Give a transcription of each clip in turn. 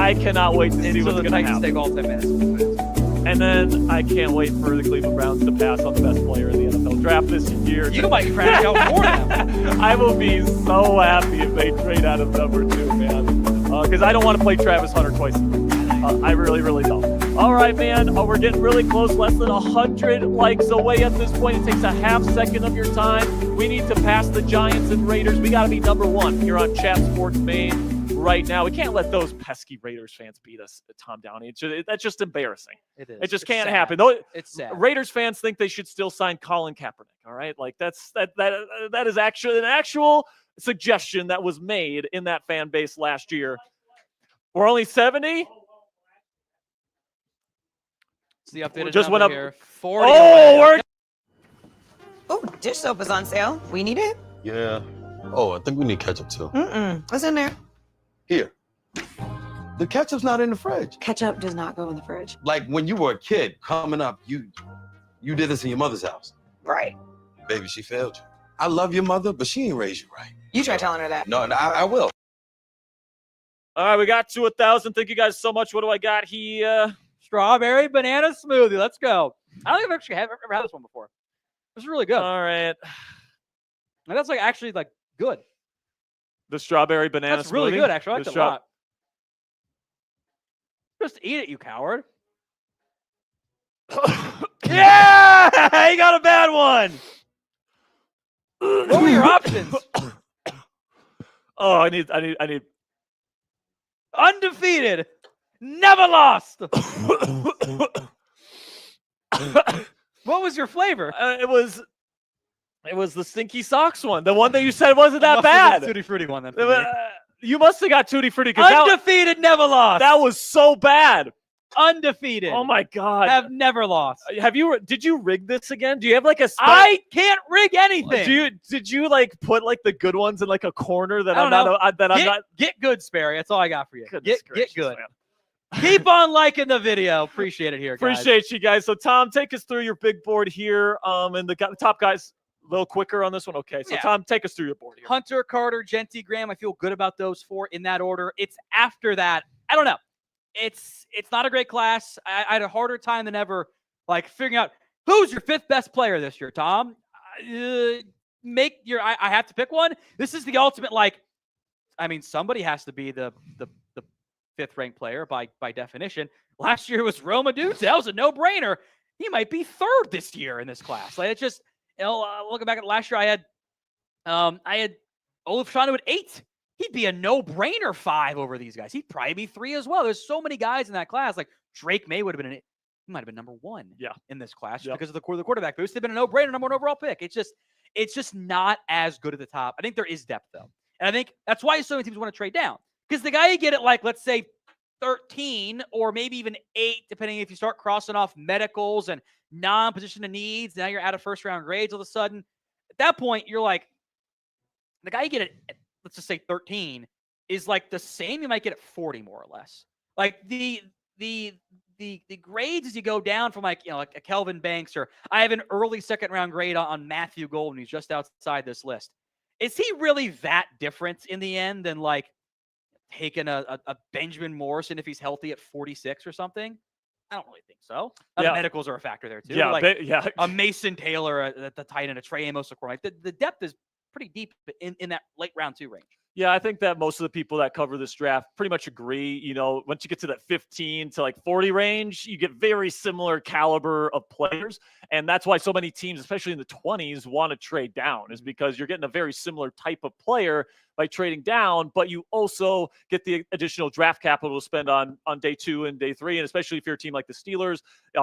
I cannot wait to see what's going to happen. Take all 10 minutes. And then I can't wait for the Cleveland Browns to pass on the best player in the NFL draft this year. You might crash out for them. I will be so happy if they trade out of number 2, man. Because I don't want to play Travis Hunter twice. I really, really don't. All right, man. We're getting really close. Less than 100 likes away at this point. It takes a half second of your time. We need to pass the Giants and Raiders. We got to be number 1 here on Chat Sports Maine right now. We can't let those pesky Raiders fans beat us, Tom Downey. That's just embarrassing. It is. It just can't sad. happen. It's sad. Raiders fans think they should still sign Colin Kaepernick. All right, like that is actually an actual suggestion that was made in that fan base last year. We're only 70. It's the updated Just went up here. 40. Oh, dish soap is on sale. We need it? Yeah. Oh, I think we need ketchup too. What's in there? Here. The ketchup's not in the fridge. Ketchup does not go in the fridge. Like when you were a kid coming up, you did this in your mother's house. Right. Baby, she failed you. I love your mother, but she ain't raised you right. You try telling her that. No, I will. All right, we got to 1,000. Thank you guys so much. What do I got here? Strawberry banana smoothie. Let's go. I don't think I've actually ever had this one before. This is really good. All right. And that's like actually like good. The strawberry banana That's really smoothie? good, actually. I like The it a lot. Just eat it, you coward. Yeah! He got a bad one. What were your options? Oh, I need Undefeated. Never lost. What was your flavor? It was the stinky socks one. The one that you said wasn't that bad. Tutti Frutti one then. for me. You must have got Tutti Frutti because Undefeated, never lost. that was so bad. Undefeated. Oh my god! Have never lost. Did you rig this again? Do you have like a? I can't rig anything. Did you like put like the good ones in like a corner that I I'm don't know. not I'm not? Get good, Sperry. That's all I got for you. Goodness Get gracious, good. man. Keep on liking the video. Appreciate it here, guys. Appreciate you guys. So Tom, take us through your big board here. And the top guys a little quicker on this one. Okay, so Yeah. Tom, take us through your board here. Hunter, Carter, Genty, Graham. I feel good about those 4 in that order. It's after that. I don't know. It's not a great class. I had a harder time than ever, like figuring out who's your 5th best player this year, Tom. I have to pick one. This is the ultimate, like, I mean, somebody has to be the 5th ranked player by definition. Last year was Roma Dutse. That was a no-brainer. He might be 3rd this year in this class. Like, it's just, looking back at last year, I had Olaf Shanu at 8. He'd be a no-brainer 5 over these guys. He'd probably be 3 as well. There's so many guys in that class. Like Drake May would have been he might have been number 1 in this class just because of the quarterback boost. They've been a no-brainer number 1 overall pick. It's just not as good at the top. I think there is depth though. And I think that's why so many teams want to trade down. Because the guy you get at like, let's say 13 or maybe even 8, depending if you start crossing off medicals and non-position of needs, now you're out of first round grades all of a sudden. At that point, you're like, the guy you get at let's just say 13 is like the same you might get at 40 more or less. Like the grades as you go down from like a Kelvin Banks, or I have an early 2nd round grade on Matthew Golden, who's just outside this list. Is he really that different in the end than like taking a Benjamin Morrison if he's healthy at 46 or something? I don't really think so. The medicals are a factor there too. Yeah, A Mason Taylor at the tight end, a Trey Amos, like the depth is pretty deep in that late round 2 range. Yeah, I think that most of the people that cover this draft pretty much agree. Once you get to that 15 to like 40 range, you get very similar caliber of players. And that's why so many teams, especially in the 20s, want to trade down, is because you're getting a very similar type of player by trading down, but you also get the additional draft capital to spend on day 2 and day 3. And especially if you're a team like the Steelers,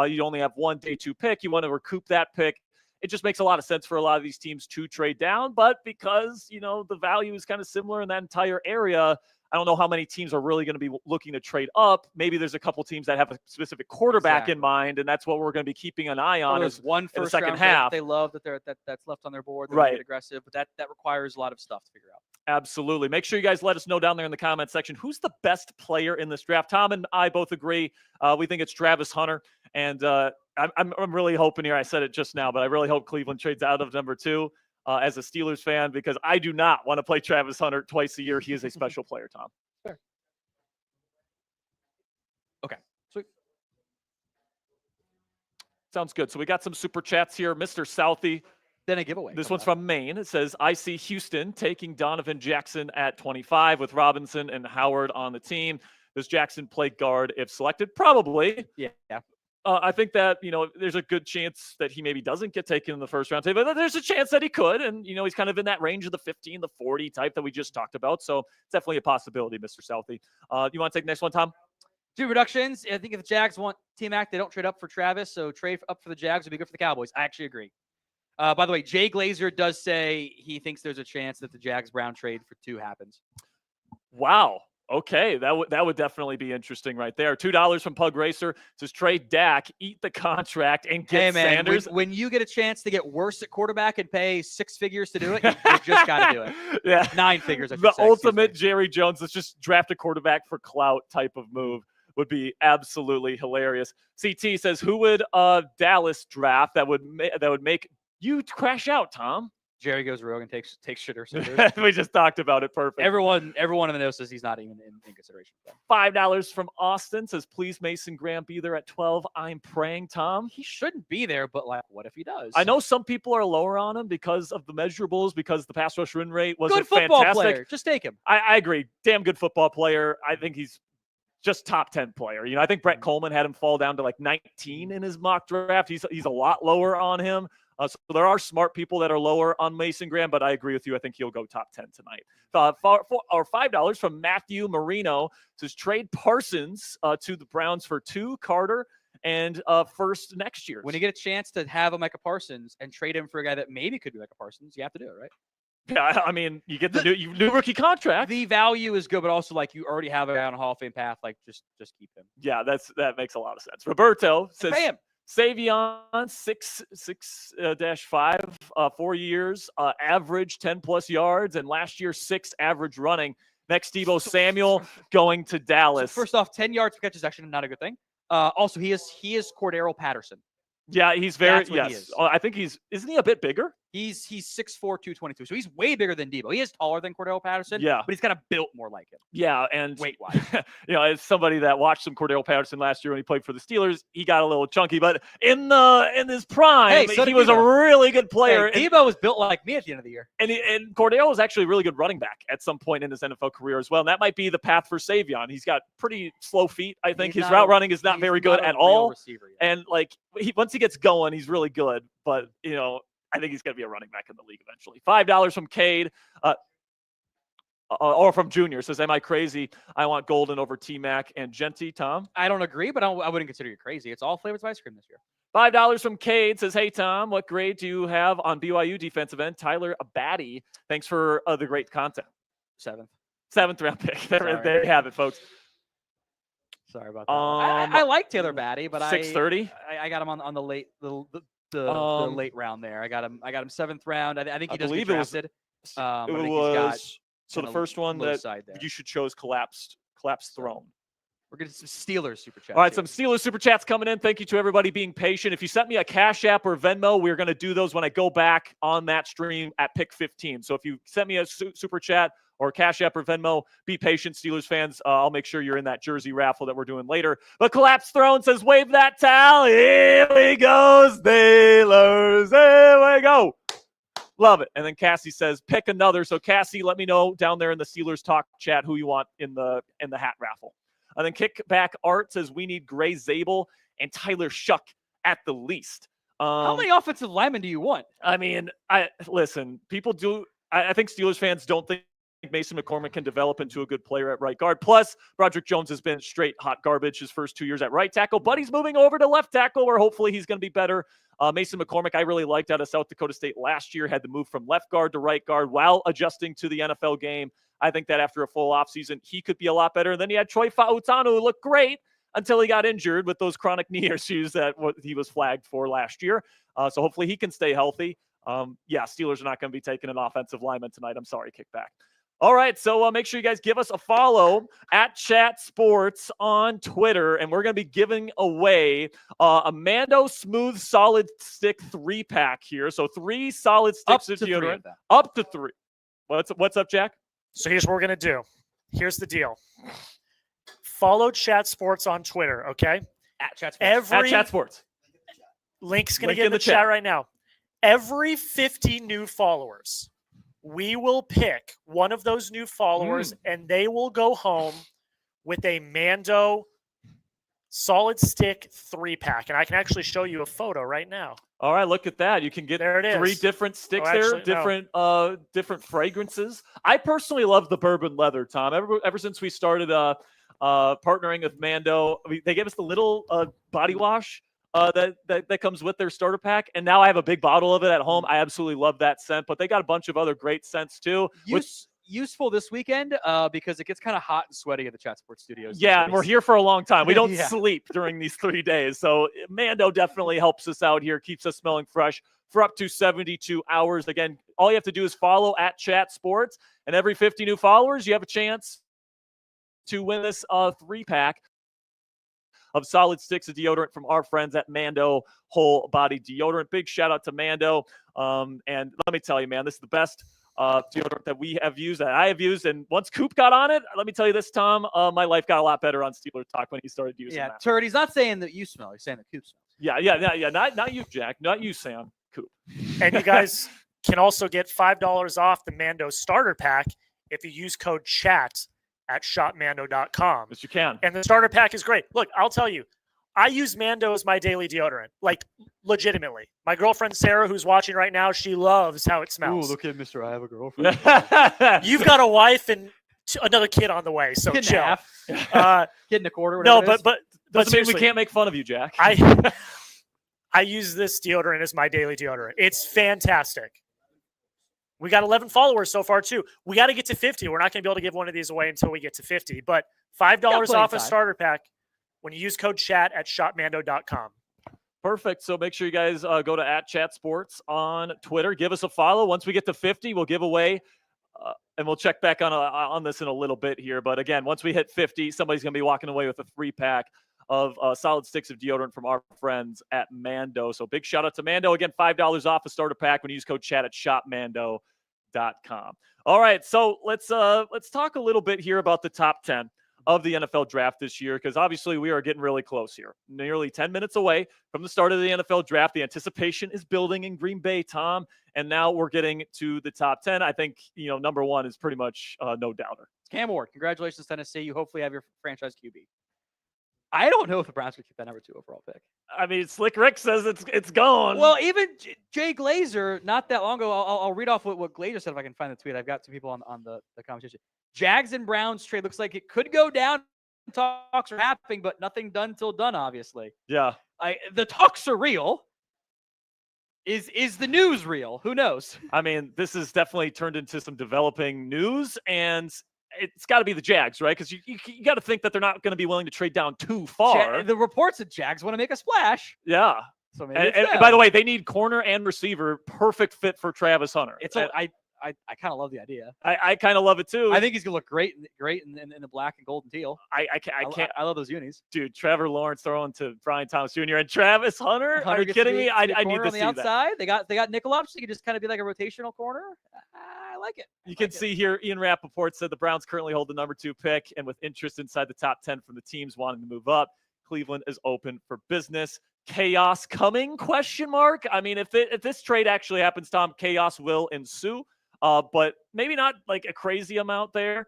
you only have one day 2 pick. You want to recoup that pick. It just makes a lot of sense for a lot of these teams to trade down. But because, the value is kind of similar in that entire area, I don't know how many teams are really going to be looking to trade up. Maybe there's a couple teams that have a specific quarterback in mind, and that's what we're going to be keeping an eye on. There's one first second round half. They love that's left on their board. They're right. Aggressive, but that requires a lot of stuff to figure out. Absolutely. Make sure you guys let us know down there in the comment section who's the best player in this draft. Tom and I both agree. We think it's Travis Hunter, and I'm really hoping here. I said it just now, but I really hope Cleveland trades out of number 2 as a Steelers fan, because I do not want to play Travis Hunter twice a year. He is a special player, Tom. Sure. Sounds good. So we got some super chats here. Mr. Southey. Then a giveaway. This one's from Maine. It says, I see Houston taking Donovan Jackson at 25 with Robinson and Howard on the team. Does Jackson play guard if selected? Probably. Yeah. I think that, there's a good chance that he maybe doesn't get taken in the first round, but there's a chance that he could. And, he's kind of in that range of the 15, the 40 type that we just talked about. So it's definitely a possibility, Mr. Southey. You want to take the next one, Tom? 2 reductions. I think if the Jags want T-Mac, they don't trade up for Travis. So trade up for the Jags would be good for the Cowboys. I actually agree. By the way, Jay Glazer does say he thinks there's a chance that the Jags-Brown trade for 2 happens. Wow. Okay, that would definitely be interesting right there. $2 from Pug Racer says trade Dak, eat the contract, and get Sanders. When you get a chance to get worse at quarterback and pay 6 figures to do it, you just got to do it. Yeah, 9 figures. I should the say, ultimate Jerry Jones. Let's just draft a quarterback for clout type of move would be absolutely hilarious. CT says, who would Dallas draft that would make you crash out, Tom? Jerry goes rogue and takes shitters. We just talked about it. Perfect. Everyone in the know says he's not even in consideration. $5 from Austin says, please Mason Graham be there at 12. I'm praying, Tom. He shouldn't be there, but what if he does? I know some people are lower on him because of the measurables, because the pass rush win rate wasn't good football fantastic. Player. Just take him. I agree. Damn good football player. I think he's just top 10 player. I think Brett Coleman had him fall down to like 19 in his mock draft. He's a lot lower on him. So there are smart people that are lower on Mason Graham, but I agree with you. I think he'll go top 10 tonight. $5 from Matthew Marino says trade Parsons to the Browns for 2 Carter and first next year. When you get a chance to have a Micah Parsons and trade him for a guy that maybe could be Micah Parsons, you have to do it, right? Yeah, I mean, you get the new rookie contract. The value is good, but also you already have a guy on a Hall of Fame path. Just keep him. Yeah, that makes a lot of sense. Roberto says, pay him. Savion 6-5, 4 years, average 10+ yards, and last year 6 average running. Next, Deebo Samuel going to Dallas. So first off, 10 yards per catch is actually not a good thing. Also, he is Cordero Patterson. Yeah, he's very He is. I think isn't he a bit bigger? He's 6'4", 222. So he's way bigger than Deebo. He is taller than Cordero Patterson. Yeah, but he's kind of built more like him. Yeah, and weight-wise, as somebody that watched some Cordero Patterson last year when he played for the Steelers, he got a little chunky. But in his prime, he was a really good player. Hey, Deebo was built like me at the end of the year. And Cordero was actually a really good running back at some point in his NFL career as well. And that might be the path for Savion. He's got pretty slow feet. I think his route running is not very good at all. And once he gets going, he's really good. But I think he's going to be a running back in the league eventually. $5 from Cade, or from Junior says, am I crazy? I want Golden over T-Mac and Genty. Tom? I don't agree, but I wouldn't consider you crazy. It's all flavors of ice cream this year. $5 from Cade says, hey, Tom, what grade do you have on BYU defensive end Tyler Abadi? Thanks for the great content. 7th. 7th round pick. There you have it, folks. Sorry about that. I like Taylor Batty, but 630. I got him on the late the late round there. I got him 7th round. I think he does get drafted. So the first one that you should show is collapsed throne. We're getting some Steelers super chats. All right, some Steelers super chats coming in. Thank you to everybody being patient. If you sent me a Cash App or Venmo, we're going to do those when I go back on that stream at Pick 15. So if you sent me a super chat or Cash App or Venmo, be patient, Steelers fans. I'll make sure you're in that jersey raffle that we're doing later. But Collapsed Throne says, wave that towel. Here we go, Steelers. Here we go. Love it. And then Cassie says, pick another. So Cassie, let me know down there in the Steelers talk chat who you want in the hat raffle. And then Kickback Art says, we need Gray Zabel and Tyler Shuck at the least. How many offensive linemen do you want? I mean, listen, people do. I think Steelers fans don't think Mason McCormick can develop into a good player at right guard. Plus, Broderick Jones has been straight hot garbage his first 2 years at right tackle, but he's moving over to left tackle where hopefully he's going to be better. Mason McCormick, I really liked out of South Dakota State last year, had to move from left guard to right guard while adjusting to the NFL game. I think that after a full offseason, he could be a lot better. And then you had Troy Fautanu, who looked great until he got injured with those chronic knee issues that he was flagged for last year. So hopefully he can stay healthy. Steelers are not going to be taking an offensive lineman tonight. I'm sorry, Kickback. All right, so make sure you guys give us a follow at Chat Sports on Twitter, and we're going to be giving away a Mando Smooth Solid Stick 3-pack here. So 3 solid sticks of deodorant. Up to 3. What's up, Jack? So here's what we're going to do. Here's the deal. Follow Chat Sports on Twitter, okay? At Chat Sports. At Chat Sports. Link's going to Link get in in the chat right now. Every 50 new followers, we will pick one of those new followers, and they will go home with a Mando solid stick 3-pack. And I can actually show you a photo right now. All right, look at that. You can get There it is. 3 different sticks actually, there, different fragrances. I personally love the bourbon leather, Tom. Ever since we started partnering with Mando, they gave us the little body wash that comes with their starter pack, and now I have a big bottle of it at home. I absolutely love that scent, but they got a bunch of other great scents too. Useful this weekend because it gets kind of hot and sweaty at the Chat Sports Studios. Yeah, and we're here for a long time. We don't Yeah. sleep during these 3 days. So Mando definitely helps us out here, keeps us smelling fresh for up to 72 hours. Again, all you have to do is follow at Chat Sports, and every 50 new followers, you have a chance to win this 3-pack of solid sticks of deodorant from our friends at Mando Whole Body Deodorant. Big shout out to Mando. And let me tell you, man, this is the best deodorant that we have used, that I have used. And once Coop got on it, let me tell you this, Tom, my life got a lot better on Steeler Talk when he started using that. Turd, he's not saying that you smell. He's saying that Coop smells. Yeah. Not you, Jack. Not you, Sam. Coop. And you guys can also get $5 off the Mando starter pack if you use code CHAT at shopmando.com. Yes, you can. And the starter pack is great. Look, I'll tell you, I use Mando as my daily deodorant, like legitimately. My girlfriend Sarah, who's watching right now, she loves how it smells. Ooh, look at Mr. I have a girlfriend. You've got a wife and another kid on the way, so Kid and a chill. half. Kid and a quarter. No, whatever it is. but Doesn't mean we seriously, can't make fun of you, Jack. I use this deodorant as my daily deodorant. It's fantastic. We got 11 followers so far, too. We got to get to 50. We're not going to be able to give one of these away until we get to 50. But $5 off a starter pack when you use code CHAT at shopmando.com. Perfect. So make sure you guys go to @ChatSports on Twitter. Give us a follow. Once we get to 50, we'll give away, and we'll check back on this in a little bit here. But again, once we hit 50, somebody's going to be walking away with a 3-pack of solid sticks of deodorant from our friends at Mando. So big shout out to Mando. Again, $5 off a starter pack when you use code CHAT at shopmando.com. All right, so let's talk a little bit here about the top 10 of the NFL draft this year, because obviously we are getting really close here. Nearly 10 minutes away from the start of the NFL draft. The anticipation is building in Green Bay, Tom, and now we're getting to the top 10. I think, number 1 is pretty much no doubter. Cam Ward, congratulations, Tennessee. You hopefully have your franchise QB. I don't know if the Browns could keep that number 2 overall pick. I mean, Slick Rick says it's gone. Well, even Jay Glazer, not that long ago, I'll read off what Glazer said if I can find the tweet. I've got some people on the conversation. Jags and Browns trade looks like it could go down. Talks are happening, but nothing done till done, obviously. Yeah. The talks are real. Is the news real? Who knows? I mean, this has definitely turned into some developing news, and it's got to be the Jags, right? Because you got to think that they're not going to be willing to trade down too far. The reports that Jags want to make a splash. Yeah. So maybe and by the way, they need corner and receiver. Perfect fit for Travis Hunter. I kind of love the idea. I kind of love it too. I think he's gonna look great in the black and gold and teal. I can't. I love those unis, dude. Trevor Lawrence throwing to Brian Thomas Jr. and Travis Hunter. Are you kidding me? I need to on see the outside. that. They got nickel ups. So you can just kind of be like a rotational corner. I like it. You can see here, Ian Rappaport said the Browns currently hold the number 2 pick, and with interest inside the top 10 from the teams wanting to move up, Cleveland is open for business. Chaos coming? ? I mean, if this trade actually happens, Tom, chaos will ensue. But maybe not like a crazy amount there.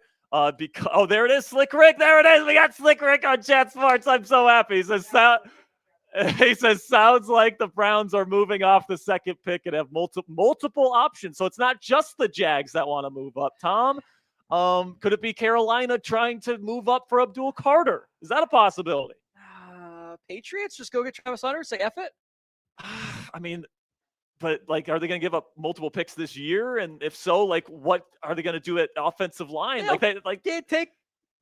Because there it is, Slick Rick. There it is. We got Slick Rick on Chat Sports. I'm so happy. He says sounds like the Browns are moving off the 2nd pick and have multiple options. So it's not just the Jags that want to move up. Tom, could it be Carolina trying to move up for Abdul Carter? Is that a possibility? Patriots just go get Travis Hunter. Say F it. I mean. But, are they going to give up multiple picks this year? And if so, what are they going to do at offensive line? Here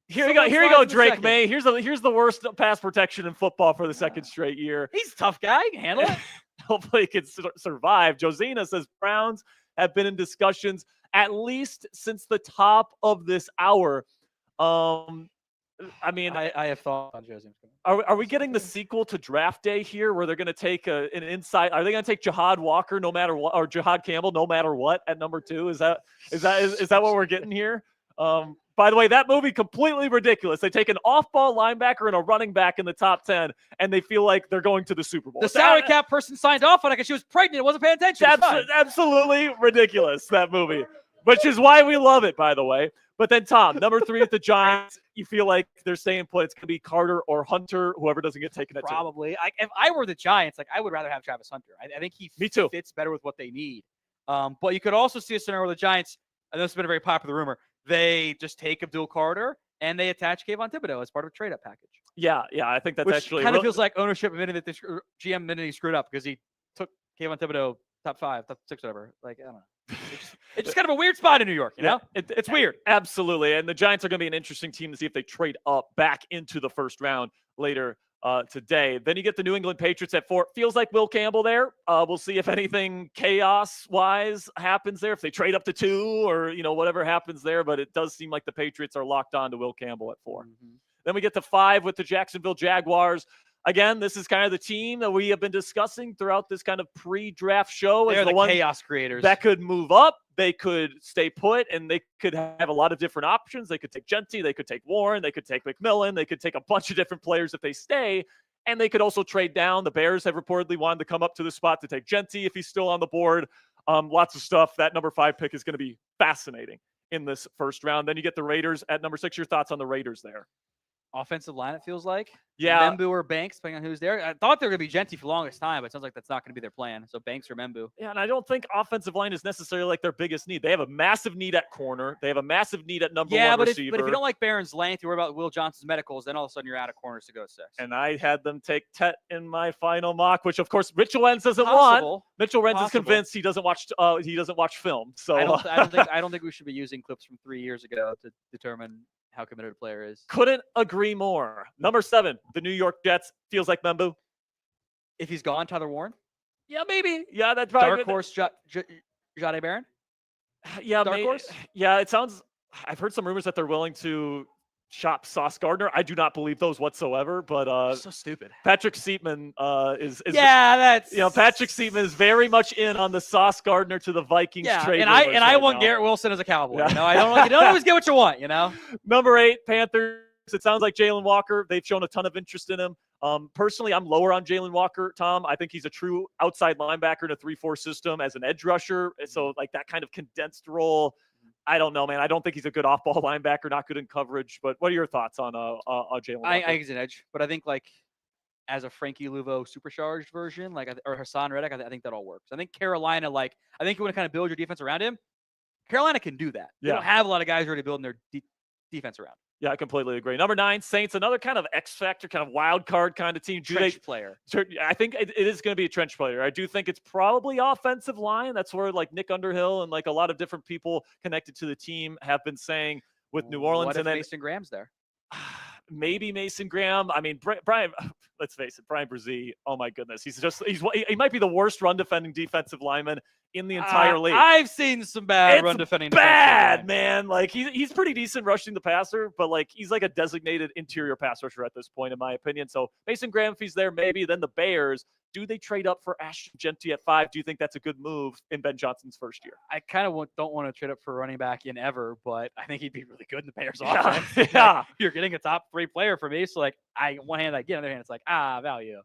you go, Drake May. Here's the worst pass protection in football for the 2nd straight year. He's a tough guy. He can handle it. Hopefully he can survive. Josina says Browns have been in discussions at least since the top of this hour. I mean, I have thought on Josie. Are we getting the sequel to Draft Day here, where they're going to take an inside? Are they going to take Jahad Walker no matter what, or Jahad Campbell no matter what at number 2? Is that what we're getting here? By the way, that movie completely ridiculous. They take an off-ball linebacker and a running back in the top 10, and they feel like they're going to the Super Bowl. The salary cap person signed off on it because she was pregnant. It wasn't paying attention. That's absolutely ridiculous, that movie, which is why we love it, by the way. But then, Tom, number 3 at the Giants, you feel like they're staying put. It's going to be Carter or Hunter, whoever doesn't get taken at 2. Probably. If I were the Giants, I would rather have Travis Hunter. I think he fits better with what they need. But you could also see a scenario where the Giants, and this has been a very popular rumor, they just take Abdul Carter and they attach Kayvon Thibodeau as part of a trade-up package. Yeah, I think that's actually kind of feels like ownership admitting that the GM admitted he screwed up because he took Kayvon Thibodeau top 5, top 6, whatever. Like, I don't know. It's just kind of a weird spot in New York, you know? It's weird. Absolutely. And the Giants are going to be an interesting team to see if they trade up back into the first round later today. Then you get the New England Patriots at 4. Feels like Will Campbell there. We'll see if anything chaos-wise happens there, if they trade up to 2 or, whatever happens there. But it does seem like the Patriots are locked on to Will Campbell at 4. Mm-hmm. Then we get to 5 with the Jacksonville Jaguars. Again, this is kind of the team that we have been discussing throughout this kind of pre-draft show. They're the chaos creators. That could move up. They could stay put, and they could have a lot of different options. They could take Genty. They could take Warren. They could take McMillan. They could take a bunch of different players if they stay, and they could also trade down. The Bears have reportedly wanted to come up to the spot to take Genty if he's still on the board. Lots of stuff. That number 5 pick is going to be fascinating in this first round. Then you get the Raiders at number 6. Your thoughts on the Raiders there? Offensive line, it feels like. Yeah. Membu or Banks, depending on who's there. I thought they were going to be Genty for the longest time, but it sounds like that's not going to be their plan. So Banks or Membu. Yeah, and I don't think offensive line is necessarily like their biggest need. They have a massive need at corner. They have a massive need at number 1 receiver. But if you don't like Barron's length, you worry about Will Johnson's medicals, then all of a sudden you're out of corners to go to 6. And I had them take Tet in my final mock, which of course Mitchell Wentz doesn't want. Mitchell Wentz is convinced he doesn't watch film. So I don't think we should be using clips from 3 years ago to determine how committed a player is. Couldn't agree more. Number 7, the New York Jets. Feels like Membu. If he's gone, Tyler Warren? Yeah, maybe. Yeah, that's probably Dark horse, Jahdae Barron? Yeah, Dark horse? Yeah, it sounds. I've heard some rumors that they're willing to shop Sauce Gardner. I do not believe those whatsoever, but so stupid. Patrick Seatman is that's Patrick Seatman is very much in on the Sauce Gardner to the Vikings trade. And I want Garrett Wilson as a Cowboy. Yeah. You don't always get what you want, Number 8, Panthers. It sounds like Jalen Walker. They've shown a ton of interest in him. Personally, I'm lower on Jalen Walker, Tom. I think he's a true outside linebacker in a 3-4 system as an edge rusher. So like that kind of condensed role. I don't know, man. I don't think he's a good off-ball linebacker, not good in coverage. But what are your thoughts on Jalen Walker? I think he's an edge, but I think like as a Frankie Luvo supercharged version, or Hassan Reddick, I think that all works. I think Carolina, I think you want to kind of build your defense around him. Carolina can do that. They don't have a lot of guys already building their defense around. Yeah, I completely agree. Number 9, Saints, another kind of X factor, kind of wild card kind of team. Trench player. I think it is going to be a trench player. I do think it's probably offensive line. That's where like Nick Underhill and like a lot of different people connected to the team have been saying with New Orleans. What if and then Mason Graham's there? Maybe Mason Graham. I mean, Brian. Let's face it, Brian Brzee. Oh my goodness, he might be the worst run defending defensive lineman in the entire league. I've seen some bad run defending. Bad man. Like he's pretty decent rushing the passer, but like he's like a designated interior pass rusher at this point, in my opinion. So Mason Graham, if he's there, maybe. Then the Bears. Do they trade up for Ashton Genty at 5? Do you think that's a good move in Ben Johnson's first year? I kind of don't want to trade up for a running back in ever, but I think he'd be really good in the Bears offense. Yeah. You're getting a top 3 player for me. So one hand I get, on the other hand, it's value.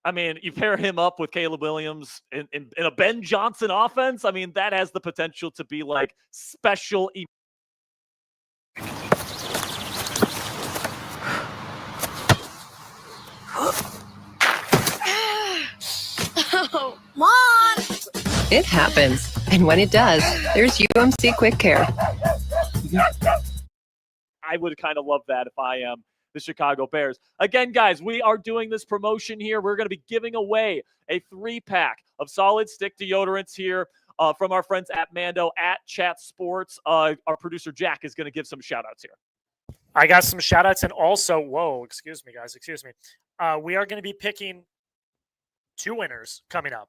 I mean, you pair him up with Caleb Williams in a Ben Johnson offense. I mean, that has the potential to be like special. Oh, Mom! It happens. And when it does, there's UMC Quick Care. I would kind of love that if I am the Chicago Bears. Again, guys, we are doing this promotion here. We're going to be giving away a 3-pack of solid stick deodorants here from our friends at Mando at Chat Sports. Our producer Jack is going to give some shout-outs here. I got some shout-outs, and also, excuse me, guys. We are going to be picking 2 winners coming up.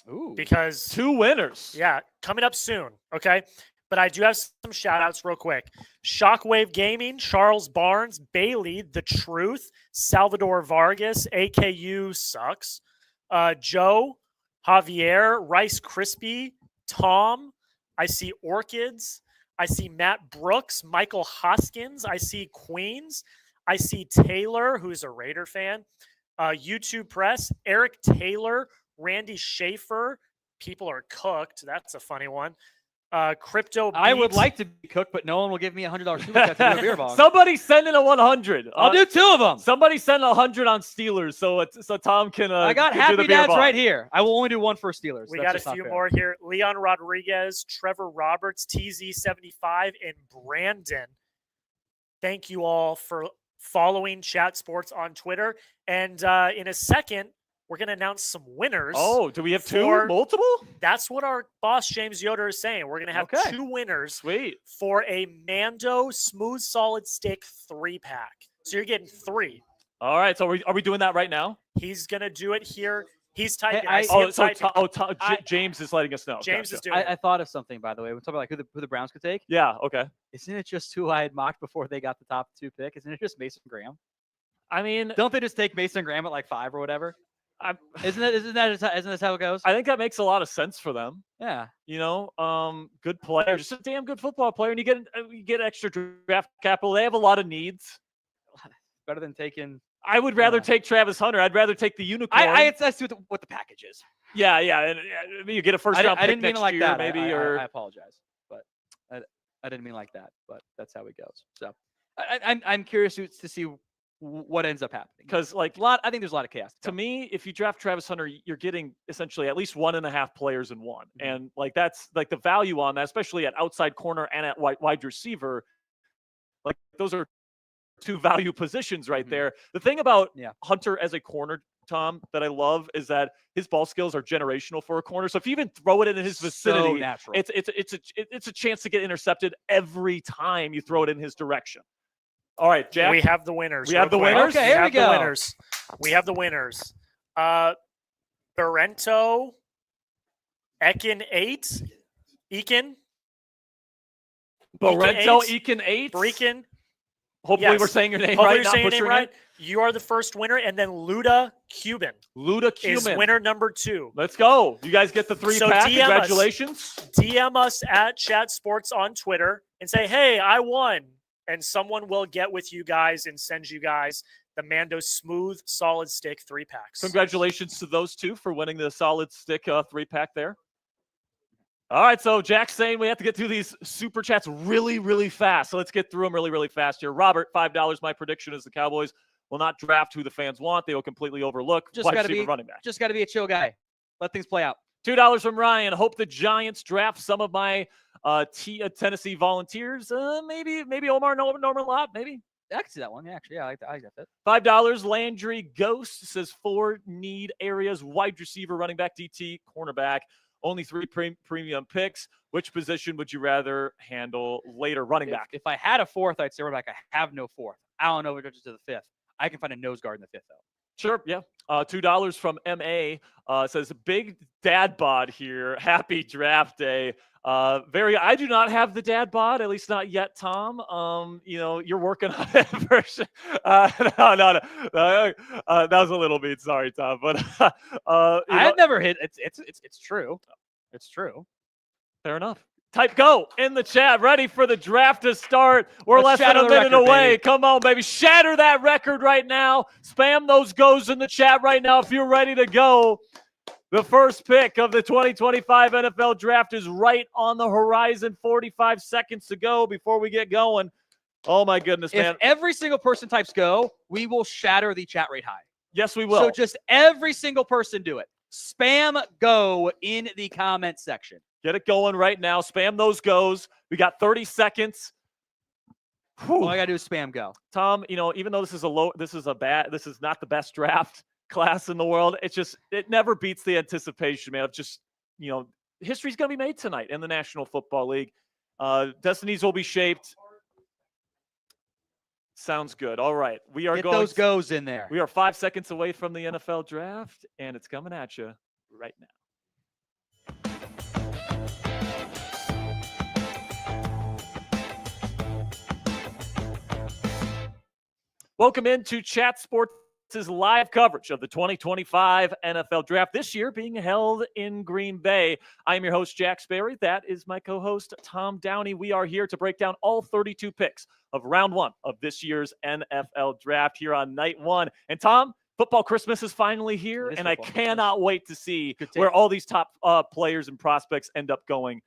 Ooh. Because 2 winners. Yeah, coming up soon, okay? But I do have some shout-outs real quick. Shockwave Gaming, Charles Barnes, Bailey, The Truth, Salvador Vargas, AKU Sucks, Joe, Javier, Rice Crispy, Tom, I see Orchids, I see Matt Brooks, Michael Hoskins. I see Queens. I see Taylor, who's a Raider fan. YouTube Press, Eric Taylor, Randy Schaefer. People are cooked. That's a funny one. Crypto Beats. I would like to be cooked, but no one will give me $100 super chat to do a beer bong. Somebody send in a 100. I'll do 2 of them. Somebody send 100 on Steelers so Tom can. I got can do happy the beer dads bong. right here. I will only do 1 for Steelers. We That's got a just not few fair. more here. Leon Rodriguez, Trevor Roberts, TZ75, and Brandon. Thank you all for following Chat Sports on Twitter. And in a second, we're going to announce some winners. Oh, do we have for- 2? Multiple? That's what our boss, James Yoder, is saying. We're going to have Okay. 2 winners Sweet. for a Mando Smooth Solid Stick 3-pack. So you're getting 3. All right. So are we doing that right now? He's going to do it here. He's typing. Hey, I see him typing. James is letting us know. James Gotcha. is doing it. I thought of something, by the way. We're talking about who the Browns could take. Yeah. Okay. Isn't it just who I had mocked before they got the top 2 pick? Isn't it just Mason Graham? I mean, Don't they just take Mason Graham at like 5 or whatever? Isn't that how it goes? I think that makes a lot of sense for them. Yeah. You know, good player, just a damn good football player, and you get extra draft capital. They have a lot of needs. Better than taking. I would rather Yeah. take Travis Hunter. I'd rather take the unicorn. I see what the package is. yeah, and I mean, you get a first round I pick didn't mean next it like year, that. maybe, I apologize, but I didn't mean like that. But that's how it goes. So I'm curious to see what ends up happening because like I think there's a lot of chaos. to me, if you draft Travis Hunter, you're getting essentially at least 1.5 players in one, Mhm. and like that's like the value on that, especially at outside corner and at wide receiver. Like those are 2 value positions right Mhm. there. The thing about Yeah. Hunter as a corner, Tom, that I love is that his ball skills are generational for a corner. So if you even throw it in his So vicinity, natural. it's a chance to get intercepted every time you throw it in his direction. All right, Jack. We have the winners. We have the real quick. winners? Okay, here we have the go. winners. We have the winners. Barento, Ekin 8, Ekin, Barento Ekin Ekin 8. Breakin. Hopefully Yes. we're saying your name Hopefully right. you're Not saying your name butchering right. it. You are the first winner, and then Luda Cuban Luda is Cumin. winner number 2. Let's go. You guys get the 3-pack. DM us. Congratulations. DM us at Chat Sports on Twitter and say, "Hey, I won," and someone will get with you guys and send you guys the Mando Smooth Solid Stick 3-packs. Congratulations to those 2 for winning the solid stick 3-pack there. All right, so Jack's saying we have to get through these super chats really, really fast. So let's get through them really, really fast here. Robert, $5. My prediction is the Cowboys will not draft who the fans want. They will completely overlook Just wide gotta receiver be- running back. Just got to be a chill guy. Let things play out. $2 from Ryan. Hope the Giants draft some of my Tennessee Volunteers. Maybe Omar Norman Lott, maybe. I can see that one. Yeah, actually, yeah, I like that. $5. Landry Ghost says 4 need areas: wide receiver, running back, DT, cornerback. Only 3 premium picks. Which position would you rather handle later? Running back. If I had a 4th, I'd say running back. I have no 4th. I don't know if it goes to the 5th. I can find a nose guard in the 5th, though. Sure, yeah. $2 from MA says big dad bod here. Happy draft day. I do not have the dad bod, at least not yet, Tom. You're working on that version. No. That was a little bit. Sorry, Tom, but I've never hit. It's true. It's true. Fair enough. Type go in the chat. Ready for the draft to start. We're Let's less than shatter a the minute record, away. baby. Come on, baby. Shatter that record right now. Spam those goes in the chat right now if you're ready to go. The first pick of the 2025 NFL draft is right on the horizon. 45 seconds to go before we get going. Oh, my goodness, man. If every single person types go, we will shatter the chat rate high. Yes, we will. So just every single person do it. Spam go in the comment section. Get it going right now. Spam those goes. We got 30 seconds. All I gotta do is spam go. Tom, even though this is not the best draft class in the world, it never beats the anticipation, man, of just, history's going to be made tonight in the National Football League. Destinies will be shaped. Sounds good. All right. We are Get those goes in there. We are 5 seconds away from the NFL draft, and it's coming at you right now. Welcome into Chat Sports is live coverage of the 2025 NFL Draft, this year being held in Green Bay. I am your host, Jack Sperry. That is my co-host, Tom Downey. We are here to break down all 32 picks of round one of this year's NFL Draft here on night one. And Tom, football Christmas is finally here, and I cannot wait to see where all these top players and prospects end up going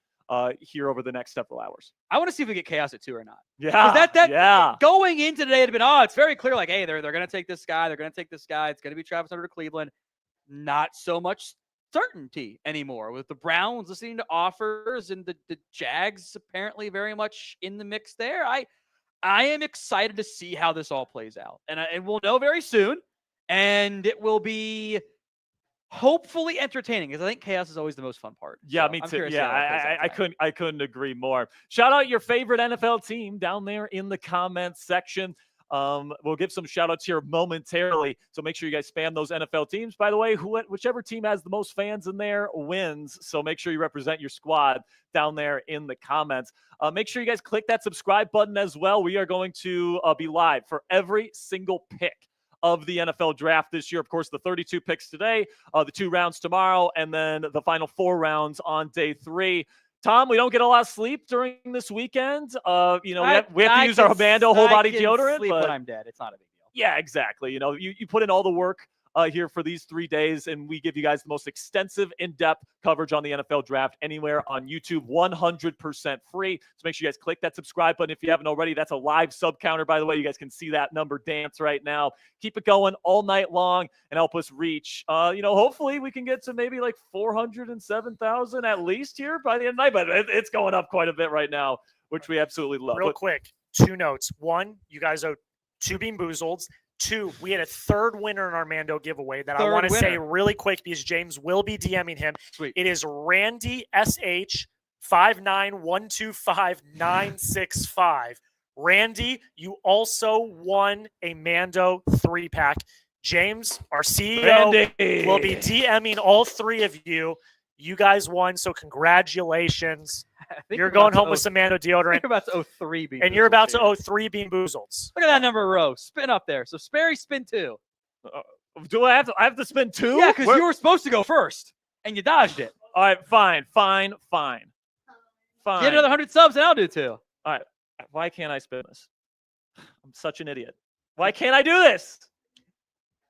here over the next several hours. I want to see if we get chaos at 2 or not. Yeah. Going into today, it'd been, it's very clear, like, hey, they're going to take this guy. They're going to take this guy. It's going to be Travis Hunter to Cleveland. Not so much certainty anymore with the Browns listening to offers and the Jags apparently very much in the mix there. I am excited to see how this all plays out. And we'll know very soon. And it will be hopefully entertaining, because I think chaos is always the most fun part. Yeah, so me I'm too. curious to see Yeah, how that plays out I couldn't agree more. Shout out your favorite NFL team down there in the comments section. We'll give some shout outs here momentarily. So make sure you guys spam those NFL teams. By the way, whichever team has the most fans in there wins. So make sure you represent your squad down there in the comments. Make sure you guys click that subscribe button as well. We are going to be live for every single pick of the NFL Draft this year. Of course, the 32 picks today, the 2 rounds tomorrow, and then the final 4 rounds on day 3. Tom, we don't get a lot of sleep during this weekend. We have to use our Mando whole body deodorant. Sleep when I'm dead. It's not a big deal. Yeah, exactly. You put in all the work here for these 3 days, and we give you guys the most extensive, in-depth coverage on the NFL Draft anywhere on YouTube, 100% free. So make sure you guys click that subscribe button if you haven't already. That's a live sub counter, by the way. You guys can see that number dance right now. Keep it going all night long and help us reach. Hopefully we can get to maybe like 407,000 at least here by the end of the night, but it's going up quite a bit right now, which we absolutely love. Real quick, 2 notes. 1, you guys owe 2 Bean Boozleds. 2, we had a 3rd winner in our Mando giveaway that I want to say really quick because James will be DMing him. Sweet. It is Randy SH 59125 Randy, you also won a Mando 3-pack. James, our CEO, will be DMing all 3 of you. You guys won, so congratulations. You're going home with some Mando deodorant. You're about to owe 3 Bean And you're about to owe 3 Bean Boozleds. Look at that number row. Spin up there. So Sperry, spin 2. Do I have to spin 2? Yeah, because you were supposed to go first, and you dodged it. All right, fine. Get another 100 subs, and I'll do 2. All right. Why can't I spin this? I'm such an idiot. Why can't I do this?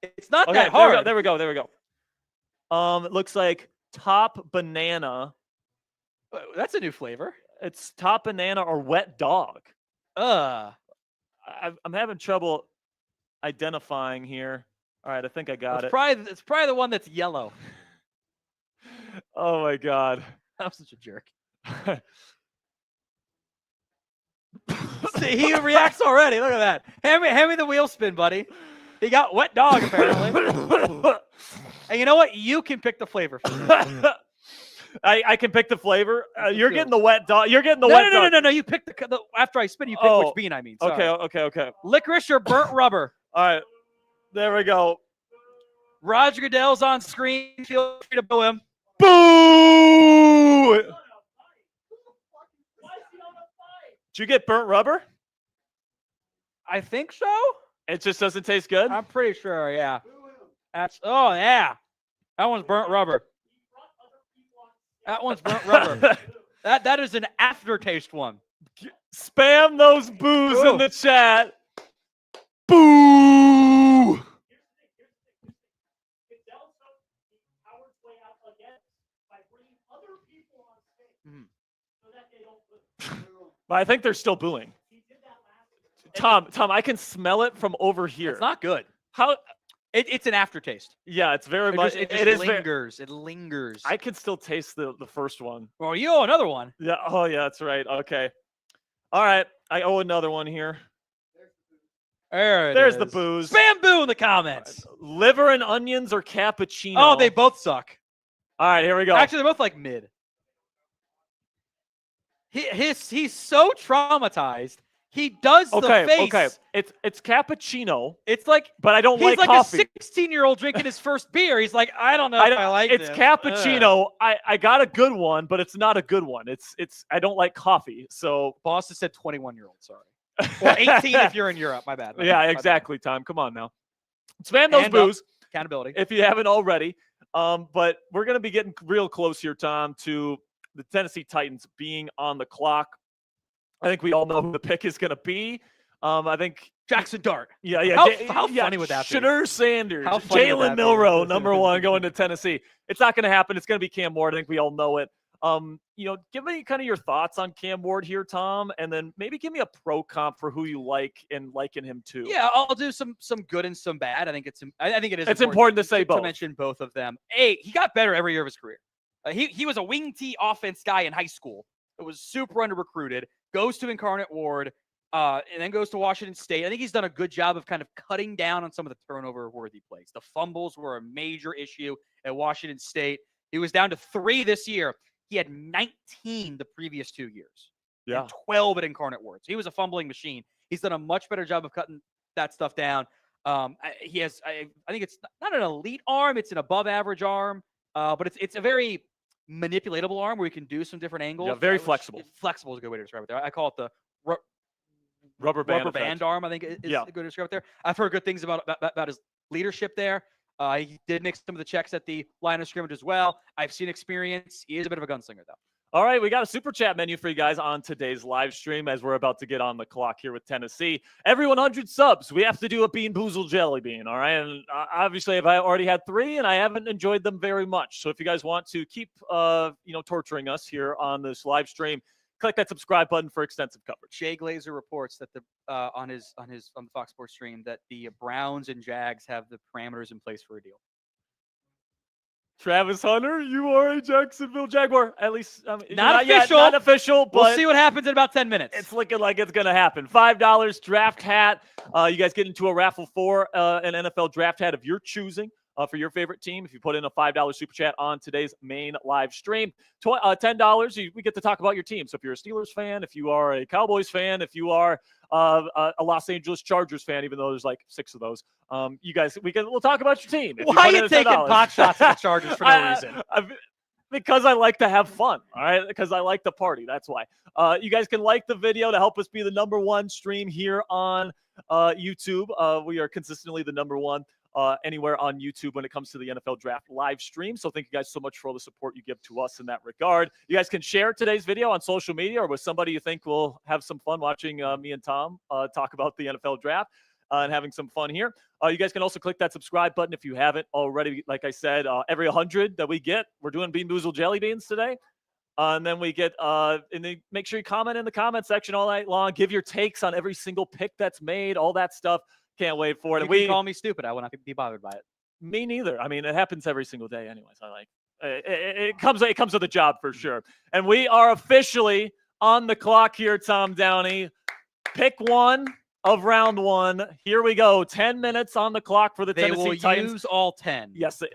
It's not that hard. There we go. It looks like top banana. That's a new flavor. It's top banana or wet dog. I'm having trouble identifying here. All right, I think I got it. It's probably the one that's yellow. Oh my God. I'm such a jerk. See, he reacts already. Look at that. Hand me the wheel spin, buddy. He got wet dog, apparently. And you know what? You can pick the flavor for me. I can pick the flavor. You're getting the wet dog. You're getting the wet dog. No. You pick the after I spin, you pick which bean I mean. Sorry. Okay. Licorice or burnt rubber? All right. There we go. Roger Goodell's on screen. Feel free to boo him. Boo! Did you get burnt rubber? I think so. It just doesn't taste good? I'm pretty sure, yeah. Yeah. That one's burnt rubber. That one's burnt rubber. That is an aftertaste one. Spam those boos in the chat. Boo! I think they're still booing. Tom, I can smell it from over here. It's not good. How? It's an aftertaste. Yeah, it's very much. It lingers. It lingers. I can still taste the first one. Well, you owe another one. Yeah. Oh, yeah, that's right. Okay. All right. I owe another one here. There's the booze. Spam boo in the comments. Liver and onions or cappuccino? Oh, they both suck. All right, here we go. Actually, they're both like mid. He's so traumatized. He does the face. Okay, it's cappuccino. It's like, but I don't like coffee. He's like a 16-year-old drinking his first beer. He's like, I don't know if I like it's this. Cappuccino. I got a good one, but it's not a good one. It's I don't like coffee. So Boston said 21-year-old. Sorry, or 18 if you're in Europe. My bad. Yeah, exactly. Tom, come on now. Spam those Hand up. boos Accountability. if you haven't already. But we're going to be getting real close here, Tom, to the Tennessee Titans being on the clock. I think we all know who the pick is going to be. I think Jackson Dart. Yeah. How funny would that be? Shedeur Sanders, How funny would Jalen that be? Milroe, number 1, going to Tennessee. It's not going to happen. It's going to be Cam Ward. I think we all know it. Give me kind of your thoughts on Cam Ward here, Tom, and then maybe give me a pro comp for who you like and liking him too. Yeah, I'll do some good and some bad. I think it is. It's important to say both. To mention both of them. He got better every year of his career. He was a wing T offense guy in high school. It was super under recruited. Goes to Incarnate Ward, and then goes to Washington State. I think he's done a good job of kind of cutting down on some of the turnover-worthy plays. The fumbles were a major issue at Washington State. He was down to 3 this year. He had 19 the previous 2 years. Yeah. And 12 at Incarnate Word. So he was a fumbling machine. He's done a much better job of cutting that stuff down. He has, I think it's not an elite arm. It's an above-average arm. But it's a very manipulatable arm where you can do some different angles. Yeah, very flexible. Flexible is a good way to describe it there. I call it the rubber band arm, I think is a good way to describe it there. I've heard good things about his leadership there. He did make some of the checks at the line of scrimmage as well. I've seen experience. He is a bit of a gunslinger, though. All right, we got a super chat menu for you guys on today's live stream as we're about to get on the clock here with Tennessee. Every 100 subs, we have to do a Bean Boozled Jelly Bean, all right? And obviously, I've already had 3, and I haven't enjoyed them very much. So if you guys want to keep, torturing us here on this live stream, click that subscribe button for extensive coverage. Jay Glazer reports that on the Fox Sports stream that the Browns and Jags have the parameters in place for a deal. Travis Hunter, you are a Jacksonville Jaguar. At least not official. Yet, not official, but we'll see what happens in about 10 minutes. It's looking like it's going to happen. $5 draft hat. You guys get into a raffle for an NFL draft hat of your choosing for your favorite team. If you put in a $5 super chat on today's main live stream, $10, we get to talk about your team. So if you're a Steelers fan, if you are a Cowboys fan, if you are a Los Angeles Chargers fan, even though there's like 6 of those, you guys, we'll talk about your team. Why are you taking pot shots at the Chargers for no reason? Because I like to have fun, all right? Because I like to party. That's why. You guys can like the video to help us be the #1 stream here on YouTube. We are consistently the #1 anywhere on YouTube when it comes to the NFL Draft live stream. So thank you guys so much for all the support you give to us in that regard. You guys can share today's video on social media or with somebody you think will have some fun watching me and Tom talk about the NFL Draft. And having some fun here. You guys can also click that subscribe button if you haven't already. Like I said, every 100 that we get, we're doing Bean Boozled Jelly Beans today. And then we get, and then make sure you comment in the comment section all night long. Give your takes on every single pick that's made, all that stuff. Can't wait for it. You can call me stupid. I will not be bothered by it. Me neither. I mean, it happens every single day anyways. I like it comes with a job for sure. And we are officially on the clock here, Tom Downey. Pick 1 of round 1. Here we go. 10 minutes on the clock for the Tennessee Titans. They will use all 10. Yes, the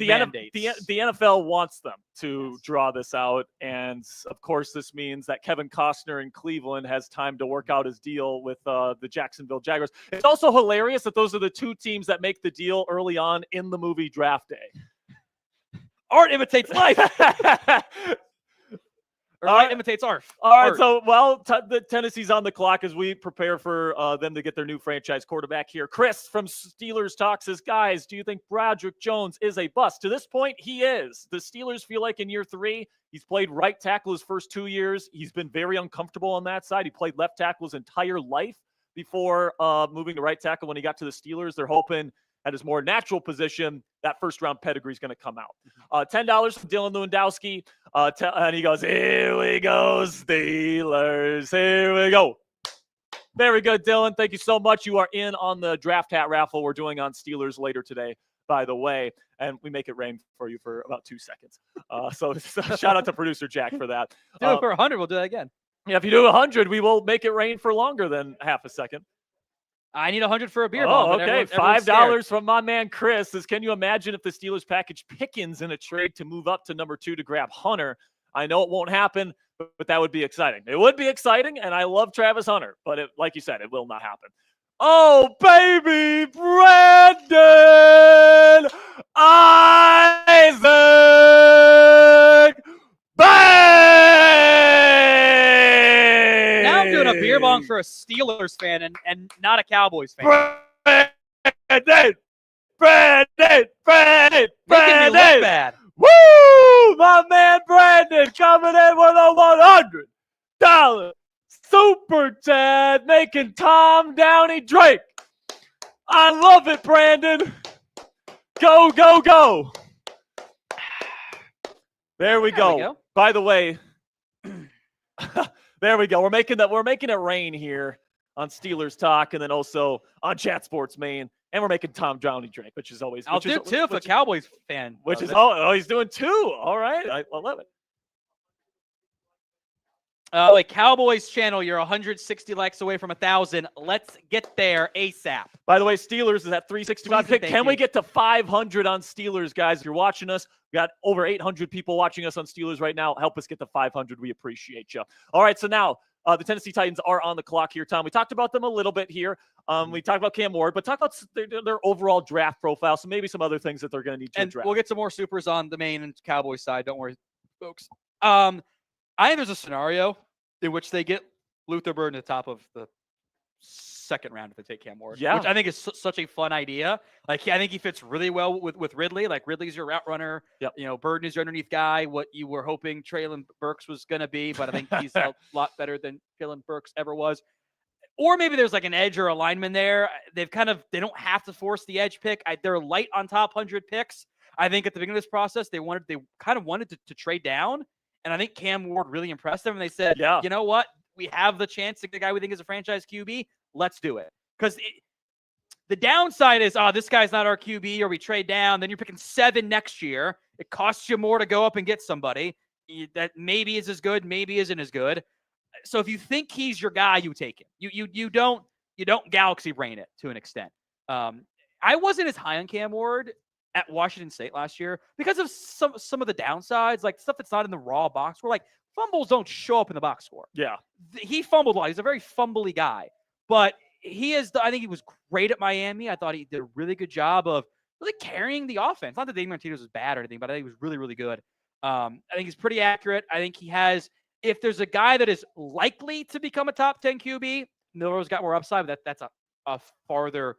NFL wants them to draw this out, and of course, this means that Kevin Costner in Cleveland has time to work out his deal with the Jacksonville Jaguars. It's also hilarious that those are the 2 teams that make the deal early on in the movie Draft Day. Art imitates life. Light imitates art. All right, so, the Tennessee's on the clock as we prepare for them to get their new franchise quarterback here. Chris from Steelers Talk says, guys, do you think Broderick Jones is a bust? To this point, he is. The Steelers feel like in year 3, he's played right tackle his first 2 years. He's been very uncomfortable on that side. He played left tackle his entire life before moving to right tackle when he got to the Steelers. They're hoping at his more natural position, that first-round pedigree is going to come out. $10 from Dylan Lewandowski. And he goes, here we go, Steelers. Here we go. Very good, Dylan. Thank you so much. You are in on the draft hat raffle we're doing on Steelers later today, by the way. And we make it rain for you for about 2 seconds. So shout out to producer Jack for that. Do it for 100. We'll do that again. Yeah, if you do 100, we will make it rain for longer than half a second. I need 100 for a beer. Oh, okay. $5 from my man Chris says, can you imagine if the Steelers package Pickens in a trade to move up to #2 to grab Hunter? I know it won't happen, but that would be exciting. It would be exciting, and I love Travis Hunter, but like you said, it will not happen. Oh, baby, Brandon Isaac Bang! Now I'm doing a beer bong for a Steelers fan and not a Cowboys fan. Brandon Brandon, Making me look bad. Woo! My man Brandon coming in with a $100 super chat, making Tom Downey Drake. I love it, Brandon. Go, go, go. There we go. By the way, there we go. We're making it rain here on Steelers Talk, and then also on Chat Sports Main, and we're making Tom Downey Drake, which is always. I'll do too if a Cowboys fan. Which is he's doing 2. All right, I love it. Wait, Cowboys channel, you're 160 likes away from 1,000. Let's get there ASAP. By the way, Steelers is at 365 pick. Can we get to 500 on Steelers, guys? If you're watching us, we got over 800 people watching us on Steelers right now. Help us get to 500. We appreciate you. All right, so now the Tennessee Titans are on the clock here, Tom. We talked about them a little bit here. We talked about Cam Ward, but talk about their overall draft profile. So maybe some other things that they're going to need to draft. We'll get some more supers on the main and Cowboys side. Don't worry, folks. I think there's a scenario in which they get Luther Burden at the top of the second round if they take Cam Ward. Yeah. Which I think is such a fun idea. Like, I think he fits really well with Ridley. Like, Ridley's your route runner. Yep. You know, Burden is your underneath guy, what you were hoping Treylon Burks was going to be, but I think he's a lot better than Treylon Burks ever was. Or maybe there's like an edge or a lineman there. They don't have to force the edge pick. They're light on top 100 picks. I think at the beginning of this process, they kind of wanted to trade down. And I think Cam Ward really impressed them. And they said, you know what? We have the chance to get the guy we think is a franchise QB. Let's do it. Because the downside is, this guy's not our QB, or we trade down. Then you're picking 7 next year. It costs you more to go up and get somebody that maybe is as good, maybe isn't as good. So if you think he's your guy, you take him. You don't galaxy brain it to an extent. I wasn't as high on Cam Ward at Washington State last year because of some of the downsides, like stuff that's not in the raw box score. Like, fumbles don't show up in the box score. Yeah. He fumbled a lot. He's a very fumbly guy. But I think he was great at Miami. I thought he did a really good job of really carrying the offense. Not that Dave Martinez was bad or anything, but I think he was really, really good. I think he's pretty accurate. I think he has, if there's a guy that is likely to become a top 10 QB, Milroe's got more upside, but that's a farther.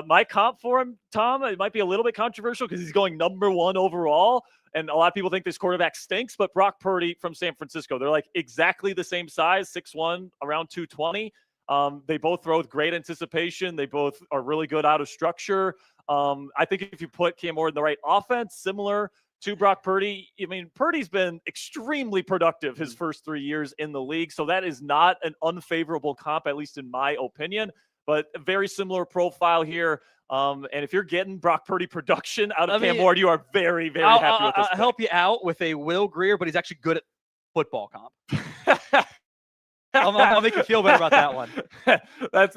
My comp for him, Tom, it might be a little bit controversial because he's going number 1 overall. And a lot of people think this quarterback stinks, but Brock Purdy from San Francisco, they're like exactly the same size, 6'1", around 220. They both throw with great anticipation. They both are really good out of structure. I think if you put Cam Ward in the right offense, similar to Brock Purdy, I mean, Purdy's been extremely productive his first 3 years in the league. So that is not an unfavorable comp, at least in my opinion. But a very similar profile here. And if you're getting Brock Purdy production out of Cam Ward, you are very, very happy with this. I'll help you out with a Will Grier, but he's actually good at football comp. I'll make you feel better about that one. That's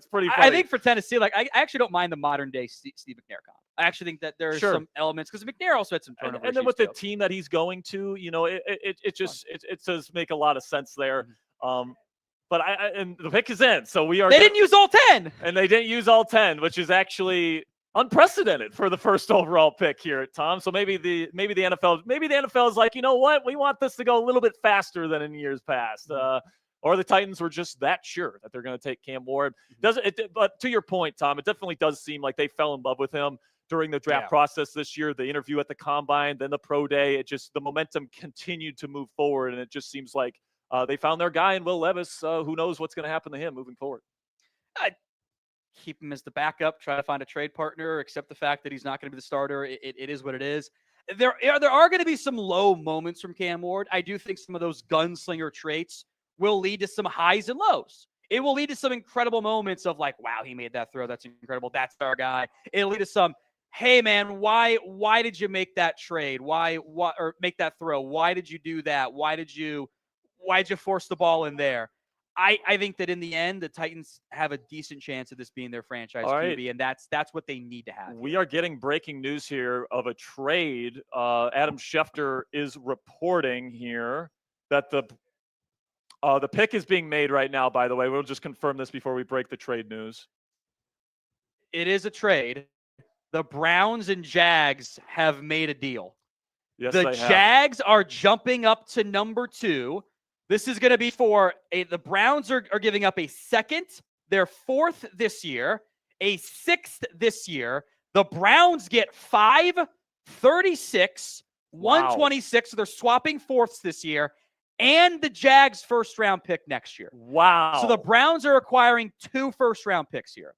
pretty funny. I think for Tennessee, like I actually don't mind the modern day Steve McNair comp. I actually think that there's some elements because McNair also had some turnover. And then with the team that he's going to, you know, it does make a lot of sense there. But and the pick is in, so we are. They didn't use all 10, and they didn't use all 10, which is actually unprecedented for the first overall pick here, Tom. So maybe the NFL is like, you know what, we want this to go a little bit faster than in years past. Or the Titans were just that sure that they're going to take Cam Ward. But to your point, Tom, it definitely does seem like they fell in love with him during the draft process this year. The interview at the Combine, then the Pro Day. The momentum continued to move forward, and it just seems like. They found their guy in Will Levis. Who knows what's going to happen to him moving forward? I'd keep him as the backup, try to find a trade partner, accept the fact that he's not going to be the starter. It is what it is. There are going to be some low moments from Cam Ward. I do think some of those gunslinger traits will lead to some highs and lows. It will lead to some incredible moments of like, wow, he made that throw. That's incredible. That's our guy. It'll lead to some, hey, man, why did you make that trade? Why or make that throw? Why did you do that? Why'd you force the ball in there? I think that in the end, the Titans have a decent chance of this being their franchise QB, and that's what they need to have. We are getting breaking news here of a trade. Adam Schefter is reporting here that the pick is being made right now, by the way. We'll just confirm this before we break the trade news. It is a trade. The Browns and Jags have made a deal. Yes, the Jags are jumping up to number 2. This is going to be for the Browns are giving up a 2nd, their 4th this year, a 6th this year. The Browns get 5, 36, 126. So they're swapping 4ths this year, and the Jags' 1st-round pick next year. Wow. So the Browns are acquiring 2 first-round picks here.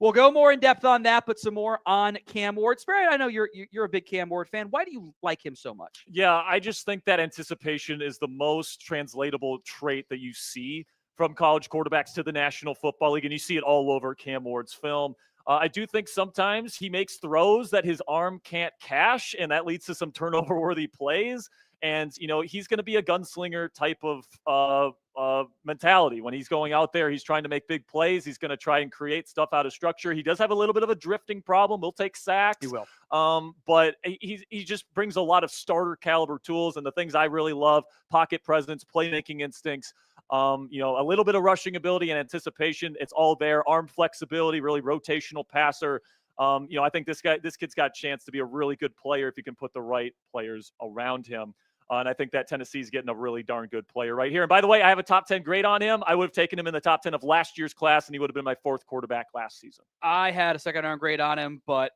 We'll go more in depth on that, but some more on Cam Ward. Spirit, I know you're a big Cam Ward fan. Why do you like him so much? Yeah, I just think that anticipation is the most translatable trait that you see from college quarterbacks to the National Football League, and you see it all over Cam Ward's film. I do think sometimes he makes throws that his arm can't cash, and that leads to some turnover-worthy plays. And, he's going to be a gunslinger type of mentality. When he's going out there, he's trying to make big plays. He's going to try and create stuff out of structure. He does have a little bit of a drifting problem. He'll take sacks. He will. But he just brings a lot of starter caliber tools and the things I really love: pocket presence, playmaking instincts, a little bit of rushing ability and anticipation. It's all there. Arm flexibility, really rotational passer. I think this kid's got a chance to be a really good player if you can put the right players around him. And I think that Tennessee's getting a really darn good player right here. And by the way, I have a top 10 grade on him. I would have taken him in the top 10 of last year's class, and he would have been my 4th quarterback last season. I had a 2nd-round grade on him, but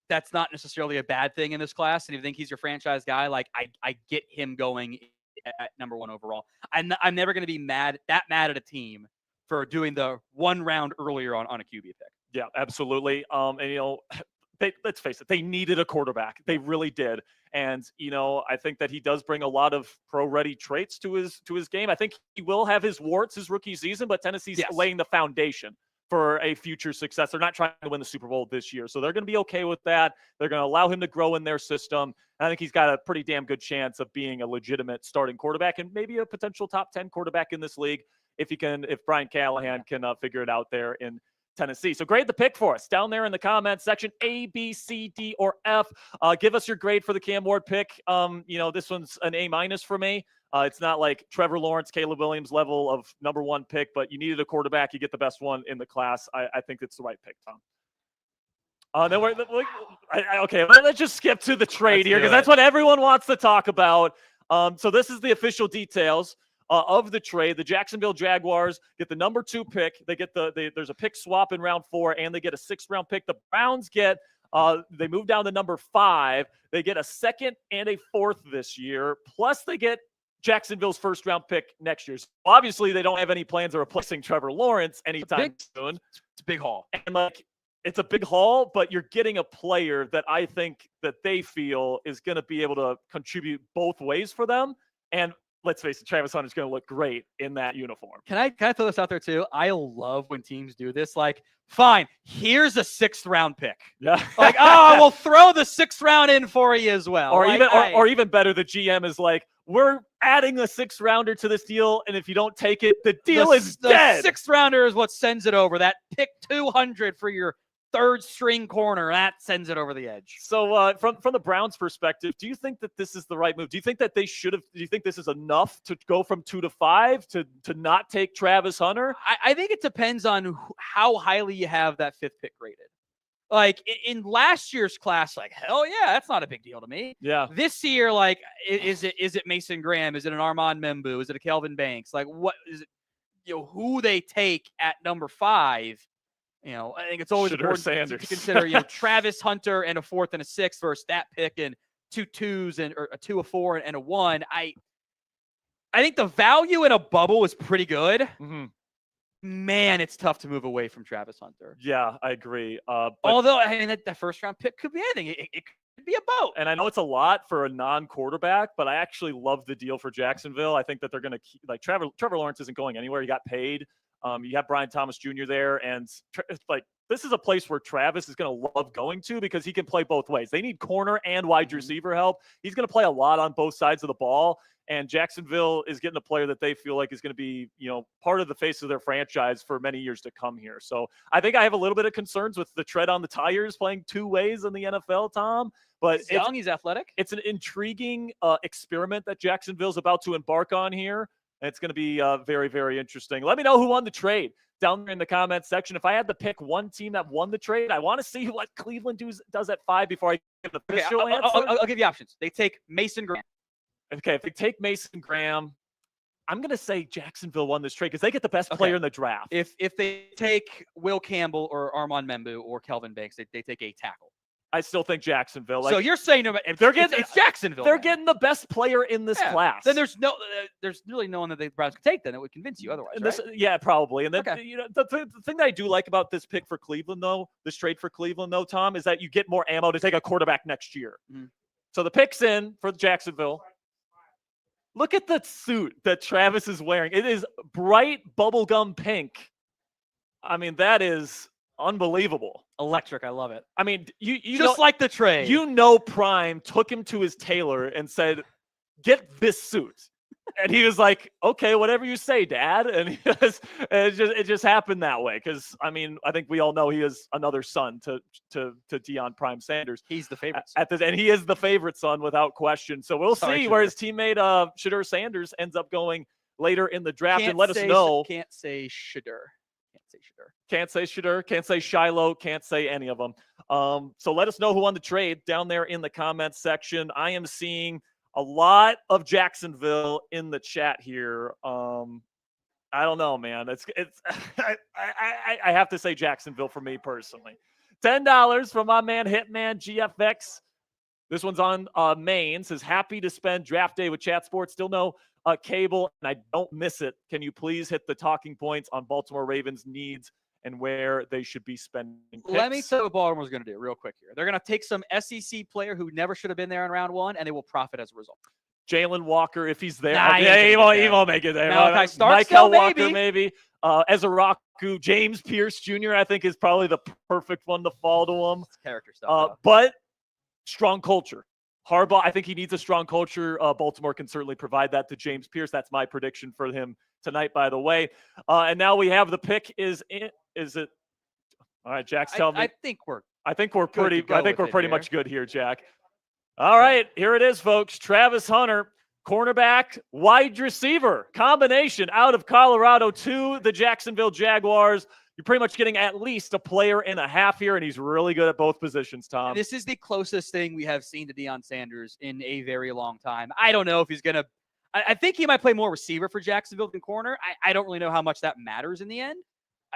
that's not necessarily a bad thing in this class. And if you think he's your franchise guy, I get him going at number 1 overall. I'm never going to be mad at a team for doing the 1 round earlier on a QB pick. Yeah, absolutely. Let's face it, they needed a quarterback. They really did. And, I think that he does bring a lot of pro-ready traits to his game. I think he will have his warts his rookie season, but Tennessee's laying the foundation for a future success. They're not trying to win the Super Bowl this year, so they're going to be okay with that. They're going to allow him to grow in their system. And I think he's got a pretty damn good chance of being a legitimate starting quarterback and maybe a potential top 10 quarterback in this league if Brian Callahan can figure it out there in Tennessee. So grade the pick for us down there in the comments section, A, B, C, D, or F. Give us your grade for the Cam Ward pick. This one's an A- for me. It's not like Trevor Lawrence, Caleb Williams level of number 1 pick, but you needed a quarterback. You get the best one in the class. I think it's the right pick, Tom. Then okay, let's just skip to the trade here because that's what everyone wants to talk about. So this is the official details of the trade. The Jacksonville Jaguars get the number 2 pick. They get there's a pick swap in round 4, and they get a 6th-round pick. The Browns get they move down to number 5. They get a 2nd and a 4th this year. Plus, they get Jacksonville's 1st-round pick next year. So obviously, they don't have any plans of replacing Trevor Lawrence anytime soon. It's a big haul. And it's a big haul, but you're getting a player that I think that they feel is going to be able to contribute both ways for them. And let's face it, Travis Hunter's going to look great in that uniform. Can I throw this out there too? I love when teams do this. Fine, here's a 6th-round pick. Yeah. We'll throw the 6th round in for you as well. Or even better, the GM is like, we're adding a 6th-rounder to this deal, and if you don't take it, the deal is dead. The 6th-rounder is what sends it over. That pick 200 for your 3rd-string corner, that sends it over the edge. So from the Browns' perspective, do you think that this is the right move? Do you think that they should have? Do you think this is enough to go from 2 to 5 to not take Travis Hunter? I think it depends on how highly you have that 5th pick rated. In last year's class, hell yeah, that's not a big deal to me. Yeah. This year, is it Mason Graham? Is it an Armand Membu? Is it a Kelvin Banks? What is it? Who they take at number 5? I think it's always important to consider, Travis Hunter and a 4th and a 6th versus that pick and 2 2s or a 2, a 4, and a 1. I think the value in a bubble is pretty good. Mm-hmm. Man, it's tough to move away from Travis Hunter. Yeah, I agree. Although, that 1st-round pick could be anything. It could be a boat. And I know it's a lot for a non-quarterback, but I actually love the deal for Jacksonville. I think that they're going to keep, Trevor Lawrence isn't going anywhere. He got paid. You have Brian Thomas Jr. there, and this is a place where Travis is going to love going to because he can play both ways. They need corner and wide receiver help. He's going to play a lot on both sides of the ball. And Jacksonville is getting a player that they feel like is going to be, part of the face of their franchise for many years to come here. So I think I have a little bit of concerns with the tread on the tires playing two ways in the NFL, Tom. But he's young, he's athletic. It's an intriguing experiment that Jacksonville's about to embark on here. And it's going to be very, very interesting. Let me know who won the trade down there in the comments section. If I had to pick one team that won the trade, I want to see what Cleveland does at 5 before I give an official answer. I'll give you options. They take Mason Graham. Okay, if they take Mason Graham, I'm going to say Jacksonville won this trade because they get the best player in the draft. If they take Will Campbell or Armand Membu or Kelvin Banks, they take a tackle. I still think Jacksonville. So you're saying if they're getting it's Jacksonville. They're getting the best player in this class. Then there's really no one that the Browns could take then that would convince you otherwise. Yeah, probably. And then the thing that I do like about this pick for Cleveland, though, this trade for Cleveland, though, Tom, is that you get more ammo to take a quarterback next year. Mm-hmm. So the pick's in for Jacksonville. Look at the suit that Travis is wearing. It is bright bubblegum pink. I mean, that is unbelievable. Electric. I love it. I mean, you just like the trade. Prime took him to his tailor and said, "Get this suit." And he was like, "Okay, whatever you say, Dad." And it just happened that way because I mean, I think we all know he is another son to Deion Prime Sanders. He's the favorite son. And he is the favorite son without question. So we'll see where his teammate Shedeur Sanders ends up going later in the draft. And let us know. Can't say Shedeur. Can't say Shedeur. Can't say Shiloh. Can't say any of them. So let us know who won the trade down there in the comments section. I am seeing a lot of Jacksonville in the chat here. I don't know, man. It's I have to say Jacksonville for me personally. $10 from my man Hitman GFX. This one's on Maine. Says happy to spend draft day with Chat Sports. Still no cable, and I don't miss it. Can you please hit the talking points on Baltimore Ravens needs and where they should be spending picks? Let me tell you what Baltimore's going to do real quick here. They're going to take some SEC player who never should have been there in round one, and they will profit as a result. Jalen Walker, if he's there. Nah, he won't make it there. Michael Walker, maybe. Ezraku, James Pierce Jr., I think, is probably the perfect one to fall to him. It's character stuff. But strong culture. Harbaugh, I think he needs a strong culture. Baltimore can certainly provide that to James Pierce. That's my prediction for him tonight, by the way. And now we have the pick. Is it? All right, Jack's telling me. I think we're pretty much good here, Jack. All right, here it is, folks. Travis Hunter, cornerback, wide receiver combination out of Colorado to the Jacksonville Jaguars. You're pretty much getting at least a player and a half here, and he's really good at both positions, Tom. And this is the closest thing we have seen to Deion Sanders in a very long time. I don't know if he's going to – I think he might play more receiver for Jacksonville than corner. I don't really know how much that matters in the end.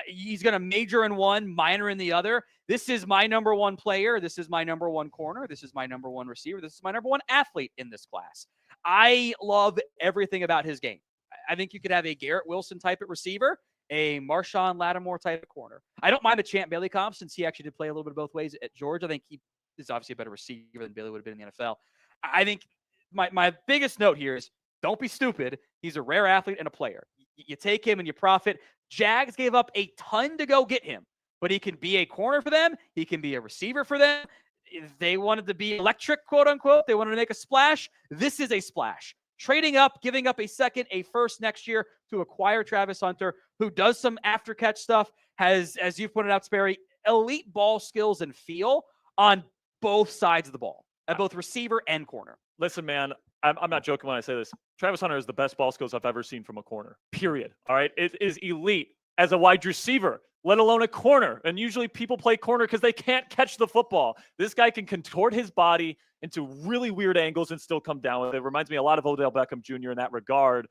He's going to major in one, minor in the other. This is my number one player. This is my number one corner. This is my number one receiver. This is my number one athlete in this class. I love everything about his game. I think you could have a Garrett Wilson type at receiver, a Marshawn Lattimore type of corner. I don't mind the Champ Bailey comp since he actually did play a little bit of both ways at Georgia. I think he is obviously a better receiver than Bailey would have been in the NFL. I think my biggest note here is don't be stupid. He's a rare athlete and a player. You take him and you profit. Jags gave up a ton to go get him, but he can be a corner for them. He can be a receiver for them. If they wanted to be electric, quote unquote, they wanted to make a splash. This is a splash. Trading up, giving up a second, a first next year to acquire Travis Hunter, who does some after catch stuff, has, as you've pointed out, Sperry, elite ball skills and feel on both sides of the ball, at both receiver and corner. Listen, man, I'm not joking when I say this. Travis Hunter is the best ball skills I've ever seen from a corner, period. All right. It is elite as a wide receiver, let alone a corner. And usually people play corner because they can't catch the football. This guy can contort his body into really weird angles and still come down with it. It reminds me a lot of Odell Beckham Jr. in that regard.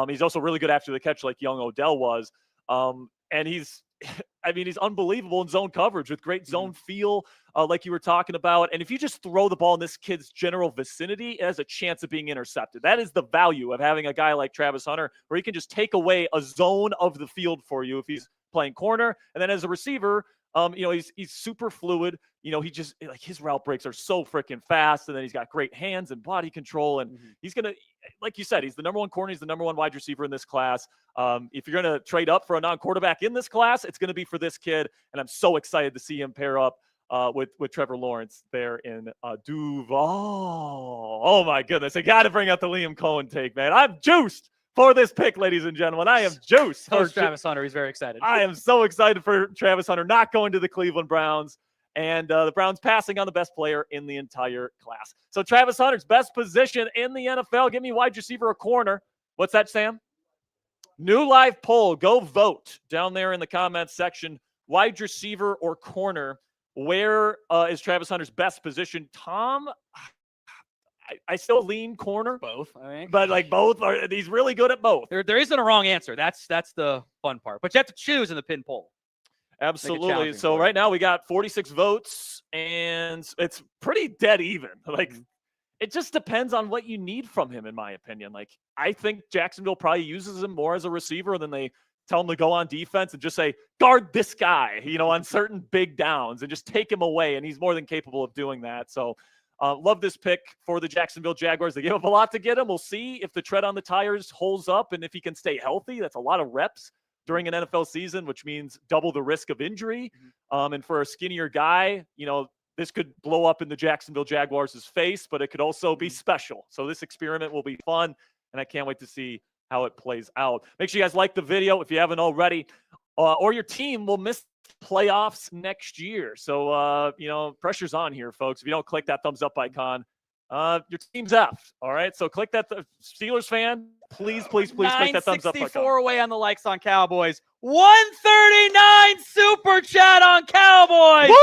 He's also really good after the catch like young Odell was. And he's unbelievable in zone coverage with great zone feel, like you were talking about. And if you just throw the ball in this kid's general vicinity, it has a chance of being intercepted. That is the value of having a guy like Travis Hunter, where he can just take away a zone of the field for you if he's playing corner. And then as a receiver, He's super fluid. He just like his route breaks are so freaking fast, and then he's got great hands and body control, and he's gonna, like you said, he's the number one corner. He's the number one wide receiver in this class. If you're gonna trade up for a non-quarterback in this class, it's gonna be for this kid, and I'm so excited to see him pair up with Trevor Lawrence there in Duval. Oh my goodness, I got to bring out the Liam Cohen take, man. I'm juiced for this pick, ladies and gentlemen. I am juiced. So Travis Hunter, he's very excited. I am so excited for Travis Hunter not going to the Cleveland Browns, and the Browns passing on the best player in the entire class. So Travis Hunter's best position in the NFL. Give me wide receiver or corner. What's that, Sam? New live poll. Go vote down there in the comments section. Wide receiver or corner. Where is Travis Hunter's best position? Tom, I still lean corner. Both, I think. But like both are, he's really good at both. There isn't a wrong answer. That's the fun part. But you have to choose in the pin poll. Absolutely. So right now we got 46 votes, and it's pretty dead even. Like it just depends on what you need from him, in my opinion. Like I think Jacksonville probably uses him more as a receiver than they tell him to go on defense and just say, guard this guy, on certain big downs and just take him away. And he's more than capable of doing that. So love this pick for the Jacksonville Jaguars. They gave up a lot to get him. We'll see if the tread on the tires holds up and if he can stay healthy. That's a lot of reps during an NFL season, which means double the risk of injury. And for a skinnier guy, this could blow up in the Jacksonville Jaguars' face, but it could also be special. So this experiment will be fun, and I can't wait to see how it plays out. Make sure you guys like the video if you haven't already, or your team will miss playoffs next year. So, pressure's on here, folks. If you don't click that thumbs up icon, your team's F. All right. So click that. Steelers fan, please click that thumbs up icon. 964 away on the likes on Cowboys. 139 super chat on Cowboys.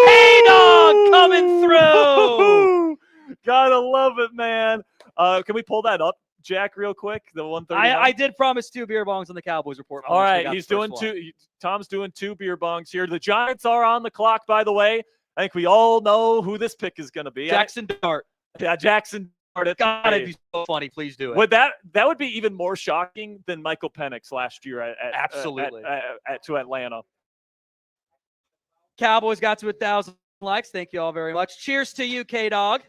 Hey dog coming through. Gotta love it, man. Can we pull that up, Jack, real quick? The 139. I did promise 2 beer bongs on the Cowboys report. All right, he's doing 2. Tom's doing 2 beer bongs here. The Giants are on the clock, by the way. I think we all know who this pick is going to be. Jackson Dart. Yeah, Jackson Dart. God, it'd be so funny. Please do it. Would that would be even more shocking than Michael Penix last year Absolutely. to Atlanta. Cowboys got to 1,000 likes. Thank you all very much. Cheers to you, K-Dog.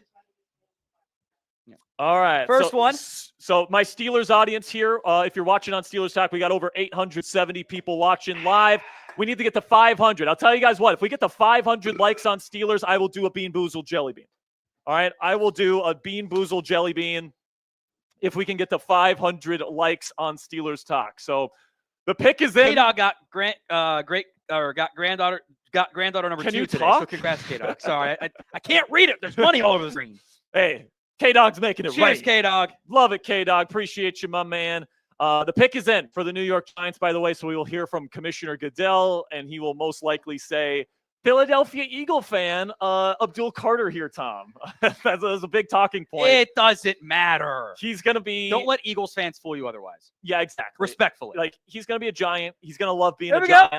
All right. First one. So my Steelers audience here, if you're watching on Steelers Talk, we got over 870 people watching live. We need to get to 500. I'll tell you guys what, if we get to 500 likes on Steelers, I will do a Bean Boozled Jelly Bean. All right. I will do a Bean Boozled Jelly Bean if we can get to 500 likes on Steelers Talk. So the pick is in. K-Dog got granddaughter number 2 today. Talk? So congrats, K-Dog. Sorry, I can't read it. There's money all over the screen. Hey, K-Dog's making it right. Cheers, K-Dog. Love it, K-Dog. Appreciate you, my man. The pick is in for the New York Giants, by the way, so we will hear from Commissioner Goodell, and he will most likely say, Philadelphia Eagle fan, Abdul Carter here, Tom. That's a big talking point. It doesn't matter. He's going to be... Don't let Eagles fans fool you otherwise. Yeah, exactly. Respectfully. Like, he's going to be a Giant. He's going to love being There a we Giant. go.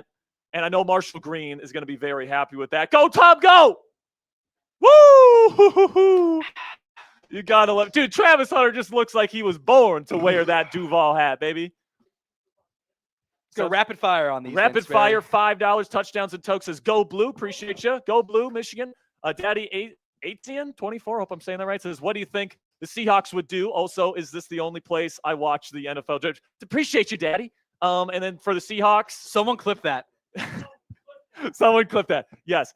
And I know Marshall Green is going to be very happy with that. Go, Tom, go! Woo! You got to love... Dude, Travis Hunter just looks like he was born to wear that Duval hat, baby. So rapid fire on these. Rapid fire, $5 touchdowns and tokes says go blue. Appreciate you. Go blue, Michigan. Daddy Atian 24. Hope I'm saying that right. Says, what do you think the Seahawks would do? Also, is this the only place I watch the NFL judge? Appreciate you, Daddy. And then for the Seahawks, someone clip that. Someone clip that. Yes.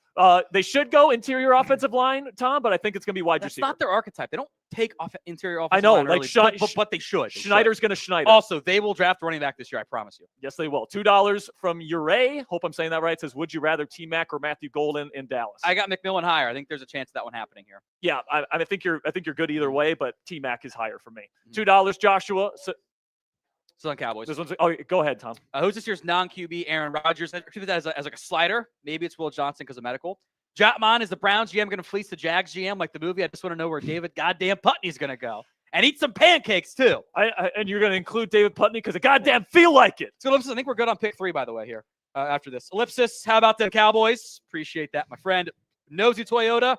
They should go interior offensive line, Tom, but I think it's going to be wide receiver. That's not their archetype. They don't take interior offensive I know, line like early, but they should. Schneider's going to Schneider. Also, they will draft running back this year, I promise you. Yes, they will. $2 from Uray. Hope I'm saying that right. It says, would you rather T-Mac or Matthew Golden in Dallas? I got McMillan higher. I think there's a chance of that one happening here. Yeah, I think you're good either way, but T-Mac is higher for me. $2, Joshua. Still on Cowboys. This one's, oh, go ahead, Tom. Who's this year's non-QB? Aaron Rodgers. I treat that as like a slider. Maybe it's Will Johnson because of medical. Jotman, is the Browns GM going to fleece the Jags GM like the movie? I just want to know where David goddamn Putney's going to go. And eat some pancakes, too. And you're going to include David Putney because I goddamn feel like it. So, Ellipsis, I think we're good on pick 3, by the way, here after this. Ellipsis, how about the Cowboys? Appreciate that, my friend. Nosy Toyota.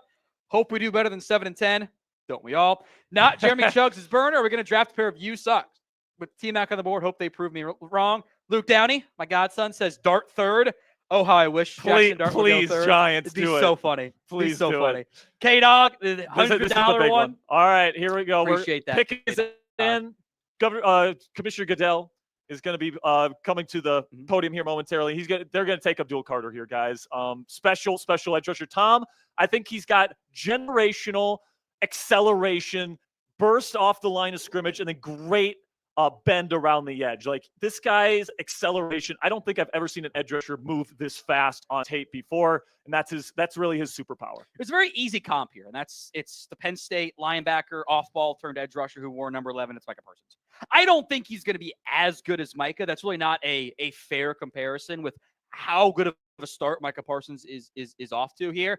Hope we do better than 7-10. Don't we all? Not Jeremy Chugs' burner. Are we going to draft a pair of You Sucks? With T-Mac on the board, hope they prove me wrong. Luke Downey, my godson, says Dart third. Oh, how I wish Please, Jackson Dart would go please, third. Giants, It'd be do it. so funny. Please so do funny. it. K-Dog, the This is the $100 big one. All right, here we go. Appreciate that. Pick is in. Commissioner Goodell is going to be coming to the podium here momentarily. They're going to take Abdul Carter here, guys. Special edge rusher Tom. I think he's got generational acceleration, burst off the line of scrimmage, and then great bend around the edge. Like this guy's acceleration, I don't think I've ever seen an edge rusher move this fast on tape before, and that's really his superpower. It's a very easy comp here, and it's the Penn State linebacker, off-ball turned edge rusher who wore number 11. It's Micah Parsons. I don't think he's going to be as good as Micah. That's really not a fair comparison with how good of a start Micah Parsons is off to here.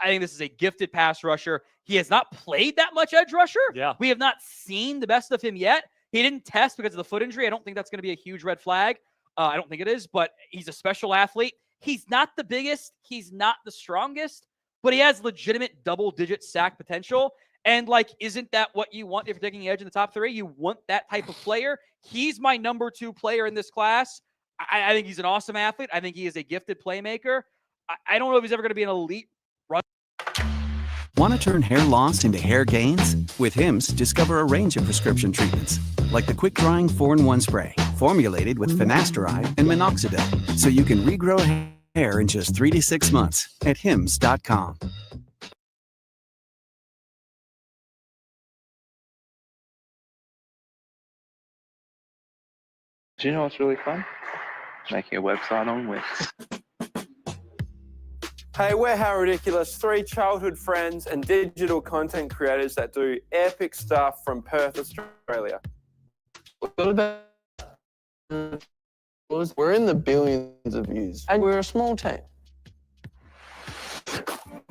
I think this is a gifted pass rusher. He has not played that much edge rusher. Yeah. We have not seen the best of him yet. He didn't test because of the foot injury. I don't think that's going to be a huge red flag. I don't think it is, but he's a special athlete. He's not the biggest. He's not the strongest, but he has legitimate double-digit sack potential. And, isn't that what you want if you're taking the edge in the top 3? You want that type of player. He's my number 2 player in this class. I think he's an awesome athlete. I think he is a gifted playmaker. I don't know if he's ever going to be an elite run. Want to turn hair loss into hair gains? With Hims, discover a range of prescription treatments, like the quick-drying 4-in-1 spray, formulated with finasteride and minoxidil, so you can regrow hair in just 3 to 6 months at hims.com. Do you know what's really fun? Making a website on Wix. Hey, we're How Ridiculous, 3 childhood friends and digital content creators that do epic stuff from Perth, Australia. We're in the billions of views, and we're a small team.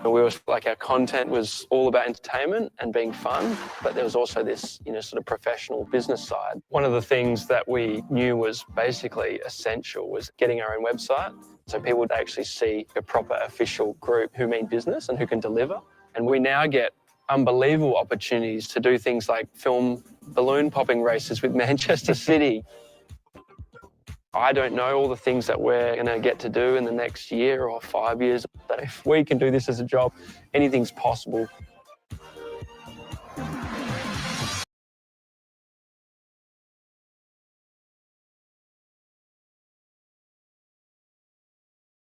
Our content was all about entertainment and being fun, but there was also this, sort of professional business side. One of the things that we knew was basically essential was getting our own website, so people would actually see a proper official group who mean business and who can deliver. And we now get unbelievable opportunities to do things like film balloon popping races with Manchester City. I don't know all the things that we're going to get to do in the next year or 5 years, but if we can do this as a job, anything's possible.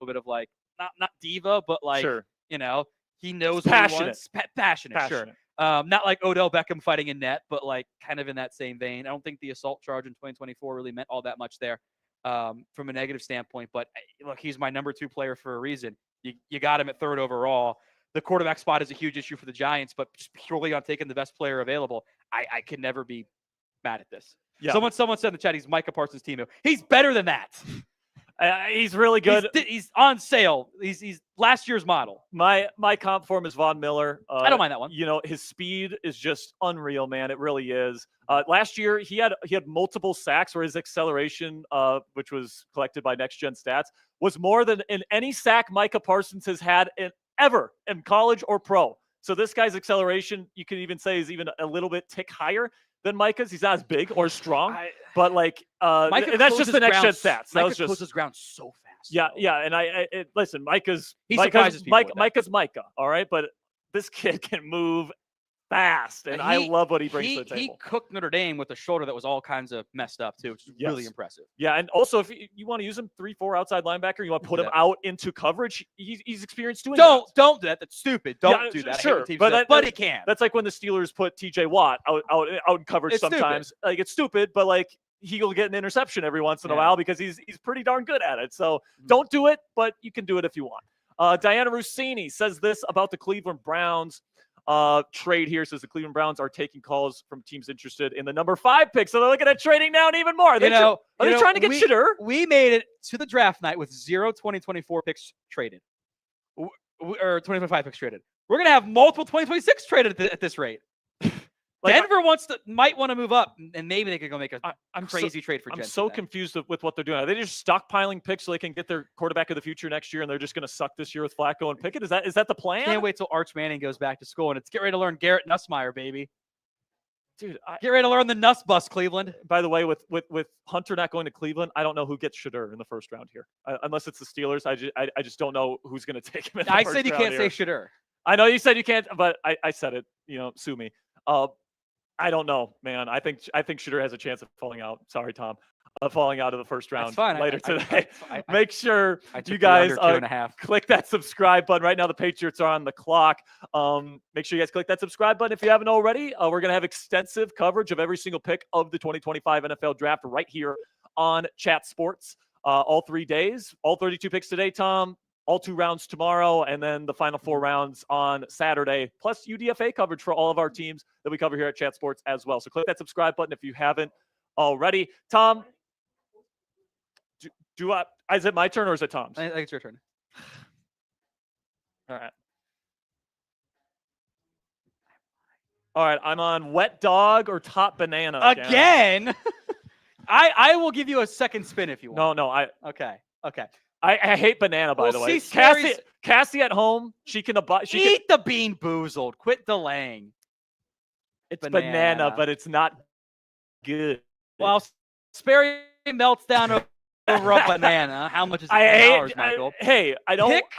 A little bit of not diva, but sure. He knows passionate. what he wants. Passionate, sure. Not like Odell Beckham fighting in net, but kind of in that same vein. I don't think the assault charge in 2024 really meant all that much there from a negative standpoint. But look, he's my number 2 player for a reason. You got him at 3rd overall. The quarterback spot is a huge issue for the Giants, but just purely on taking the best player available, I can never be mad at this. Yeah. Someone said in the chat he's Micah Parsons' team. He's better than that. He's really good. He's on sale. He's last year's model. My comp for him is Von Miller. I don't mind that one. His speed is just unreal, man. It really is. Last year he had multiple sacks where his acceleration, which was collected by Next Gen Stats, was more than in any sack Micah Parsons has had ever in college or pro. So this guy's acceleration, you could even say, is even a little bit tick higher than Micah's. He's not as big or strong, but and that's just the Next Gen Stats. That was just closes ground so fast. Yeah, and listen, Micah's Micah, all right, but this kid can move fast, and I love what he brings to the table. He cooked Notre Dame with a shoulder that was all kinds of messed up too, which is really impressive. Yeah, and also if you want to use him 3-4 outside linebacker, you want to put him out into coverage. He's experienced doing that. Don't do that. That's stupid. Don't do that. Sure, but he can. That's like when the Steelers put T.J. Watt out in coverage. It's sometimes. Stupid. It's stupid, but he'll get an interception every once in a while because he's pretty darn good at it. So don't do it, but you can do it if you want. Diana Rossini says this about the Cleveland Browns. Trade here. Says the Cleveland Browns are taking calls from teams interested in the number 5 pick. So they're looking at trading down even more. Are they trying to get Shedeur? We made it to the draft night with 0 2024 picks traded. Or 2025 picks traded. We're going to have multiple 2026 traded at this rate. Denver might want to move up, and maybe they could go make a crazy trade for Jensen. I'm so confused with what they're doing. Are they just stockpiling picks so they can get their quarterback of the future next year, and they're just going to suck this year with Flacco and Pickett? Is that the plan? Can't wait till Arch Manning goes back to school, and it's get ready to learn Garrett Nussmeier, baby. Dude, Get ready to learn the Nuss Bus, Cleveland. By the way, with Hunter not going to Cleveland, I don't know who gets Shedeur in the first round here, unless it's the Steelers. I just don't know who's going to take him. In the I first said you round can't here. say Shedeur. I know you said you can't, but I said it. Sue me. I don't know, man. I think Shedeur has a chance of falling out. Sorry, Tom. Falling out of the first round later today. Make sure you guys 2.5. click that subscribe button. Right now, the Patriots are on the clock. Make sure you guys click that subscribe button if you haven't already. We're going to have extensive coverage of every single pick of the 2025 NFL Draft right here on Chat Sports all 3 days. All 32 picks today, Tom. All 2 rounds tomorrow, and then the final 4 rounds on Saturday, plus UDFA coverage for all of our teams that we cover here at Chat Sports as well. So click that subscribe button if you haven't already. Tom, is it my turn or is it Tom's? I think it's your turn. All right, I'm on Wet Dog or Top Banana. Again? I will give you a second spin if you want. No. Okay. I hate banana, by the way. Cassie at home, she can eat the Bean Boozled. Quit delaying. It's banana, but it's not good. Well, Sperry melts down over a banana. How much is it? Michael? I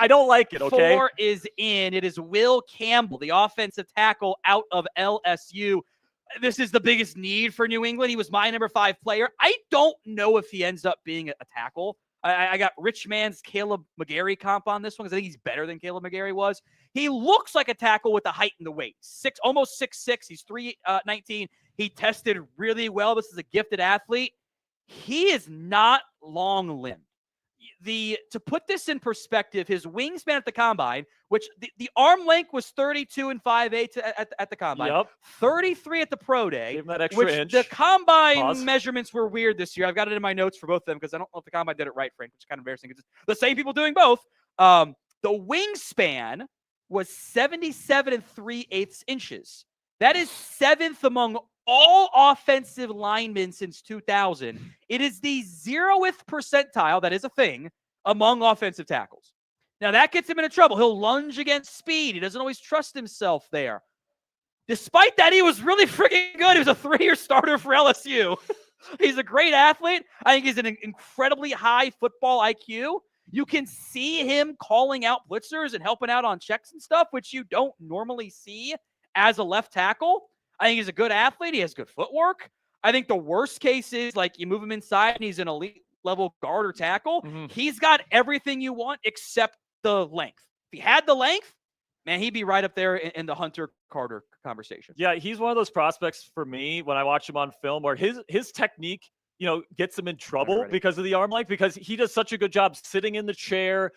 don't like it. Okay. 4 is in. It is Will Campbell, the offensive tackle out of LSU. This is the biggest need for New England. He was my number 5 player. I don't know if he ends up being a tackle. I got Rich Man's Caleb McGarry comp on this one because I think he's better than Caleb McGarry was. He looks like a tackle with the height and the weight. Almost 6'6". He's 319. He tested really well. This is a gifted athlete. He is not long-limbed. To put this in perspective, his wingspan at the combine, which the arm length was 32 and 5/8 at the combine, yep. 33 at the pro day. Give him that extra inch. The combine measurements were weird this year. I've got it in my notes for both of them because I don't know if the combine did it right, Frank, which is kind of embarrassing because it's the same people doing both. The wingspan was 77 and 3/8 inches. That is 7th among all offensive linemen since 2000. It is the 0th percentile, that is a thing, among offensive tackles. Now, that gets him into trouble. He'll lunge against speed. He doesn't always trust himself there. Despite that, he was really freaking good. He was a 3-year starter for LSU. He's a great athlete. I think he's an incredibly high football IQ. You can see him calling out blitzers and helping out on checks and stuff, which you don't normally see as a left tackle. I think he's a good athlete. He has good footwork. I think the worst case is like you move him inside and he's an elite level guard or tackle. Mm-hmm. He's got everything you want except the length. If he had the length, man, he'd be right up there in the Hunter Carter conversation. Yeah, he's one of those prospects for me when I watch him on film where his technique, gets him in trouble because of the arm length, because he does such a good job sitting in the chair,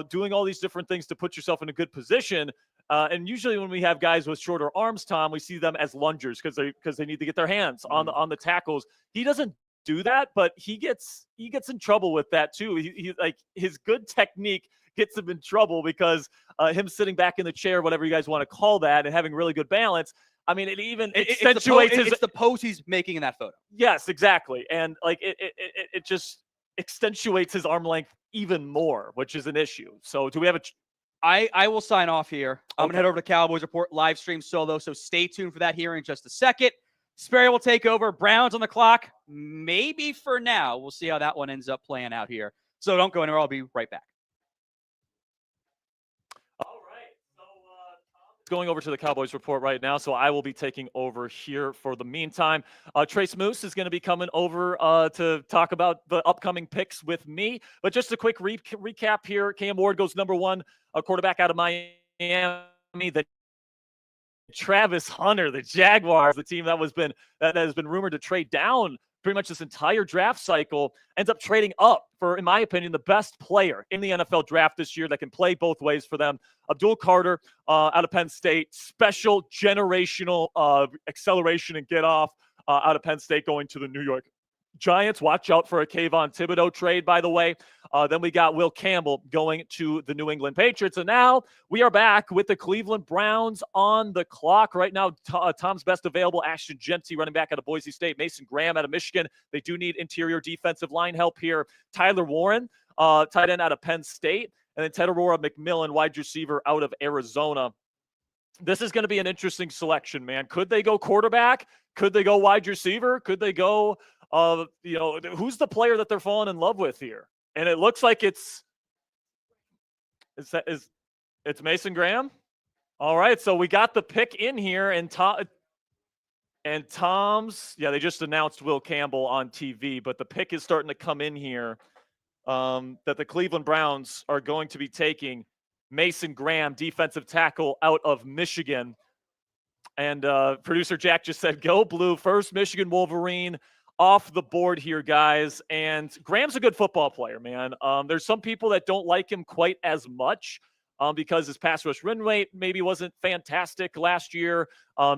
doing all these different things to put yourself in a good position. And usually when we have guys with shorter arms, Tom, we see them as lungers because they need to get their hands on the tackles. He doesn't do that, but he gets in trouble with that too. He like his good technique gets him in trouble because him sitting back in the chair, whatever you guys want to call that, and having really good balance. I mean, it even accentuates it's the pose he's making in that photo. Yes, exactly. And like it just accentuates his arm length even more, which is an issue. So do we have I will sign off here. I'm going to head over to Cowboys Report live stream solo, so stay tuned for that here in just a second. Sperry will take over. Browns on the clock. Maybe for now. We'll see how that one ends up playing out here. So don't go anywhere. I'll be right back. All right. So Tom's going over to the Cowboys Report right now, so I will be taking over here for the meantime. Trace Moose is going to be coming over to talk about the upcoming picks with me. But just a quick recap here. Cam Ward goes number 1, a quarterback out of Miami. The Travis Hunter, the Jaguars, the team that has been rumored to trade down pretty much this entire draft cycle, ends up trading up for, in my opinion, the best player in the NFL draft this year that can play both ways for them. Abdul Carter out of Penn State, special generational acceleration and get off out of Penn State, going to the New York Giants. Watch out for a Kayvon Thibodeau trade, by the way. Then we got Will Campbell going to the New England Patriots. And now we are back with the Cleveland Browns on the clock. Right now, Tom's best available, Ashton Genty, running back out of Boise State. Mason Graham out of Michigan. They do need interior defensive line help here. Tyler Warren, tight end out of Penn State. And then Ted Aurora McMillan, wide receiver out of Arizona. this is going to be an interesting selection, man. Could they go quarterback? Could they go wide receiver? Could they go, who's the player that they're falling in love with here? And it looks like it's Mason Graham. All right, so we got the pick in here, and Tom's, they just announced Will Campbell on TV, but the pick is starting to come in here that the Cleveland Browns are going to be taking Mason Graham, defensive tackle out of Michigan. And producer Jack just said, go blue, first Michigan Wolverine off the board here, guys. And Graham's a good football player, man. There's some people that don't like him quite as much because his pass rush run rate maybe wasn't fantastic last year.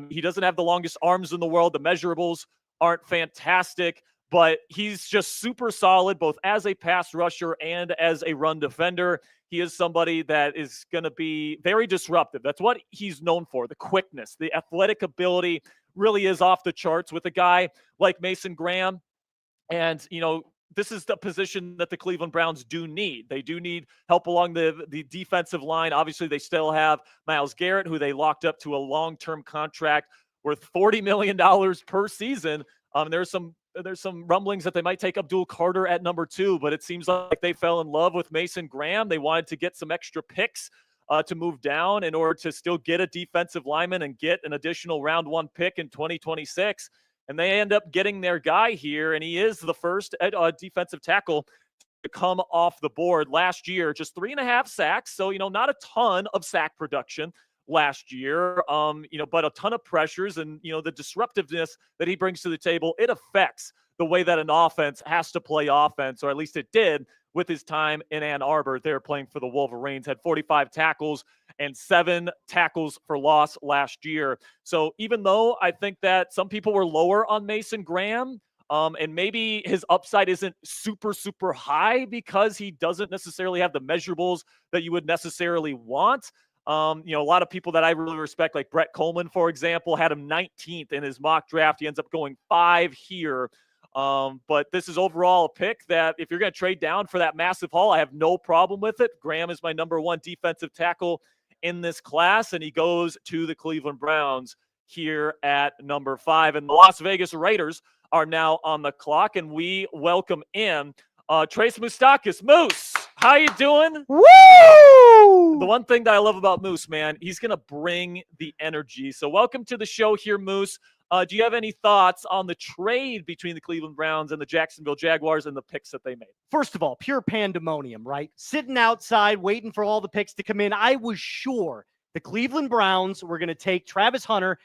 He doesn't have the longest arms in the world. The measurables aren't fantastic, but he's just super solid, both as a pass rusher and as a run defender. He is somebody that is going to be very disruptive. That's what he's known for, the quickness, the athletic ability really is off the charts with a guy like Mason Graham. And, this is the position that the Cleveland Browns do need. They do need help along the defensive line. Obviously, they still have Myles Garrett, who they locked up to a long-term contract worth $40 million per season. There's some rumblings that they might take Abdul Carter at number 2, but it seems like they fell in love with Mason Graham. They wanted to get some extra picks to move down in order to still get a defensive lineman and get an additional round 1 pick in 2026. And they end up getting their guy here, and he is the first defensive tackle to come off the board. Last year, just 3.5 sacks, so, not a ton of sack production last year, but a ton of pressures and, the disruptiveness that he brings to the table, it affects the way that an offense has to play offense, or at least it did with his time in Ann Arbor. They're playing for the Wolverines, had 45 tackles and 7 tackles for loss last year. So even though I think that some people were lower on Mason Graham, and maybe his upside isn't super, super high because he doesn't necessarily have the measurables that you would necessarily want. A lot of people that I really respect, like Brett Coleman, for example, had him 19th in his mock draft. He ends up going 5 here. But this is overall a pick that if you're going to trade down for that massive haul, I have no problem with it. Graham is my number 1 defensive tackle in this class, and he goes to the Cleveland Browns here at number 5. And the Las Vegas Raiders are now on the clock, and we welcome in Trace Moustakis. Moose, how you doing? Woo! The one thing that I love about Moose, man, he's going to bring the energy. So welcome to the show here, Moose. Do you have any thoughts on the trade between the Cleveland Browns and the Jacksonville Jaguars and the picks that they made? First of all, pure pandemonium, right? Sitting outside, waiting for all the picks to come in. I was sure the Cleveland Browns were going to take Travis Hunter.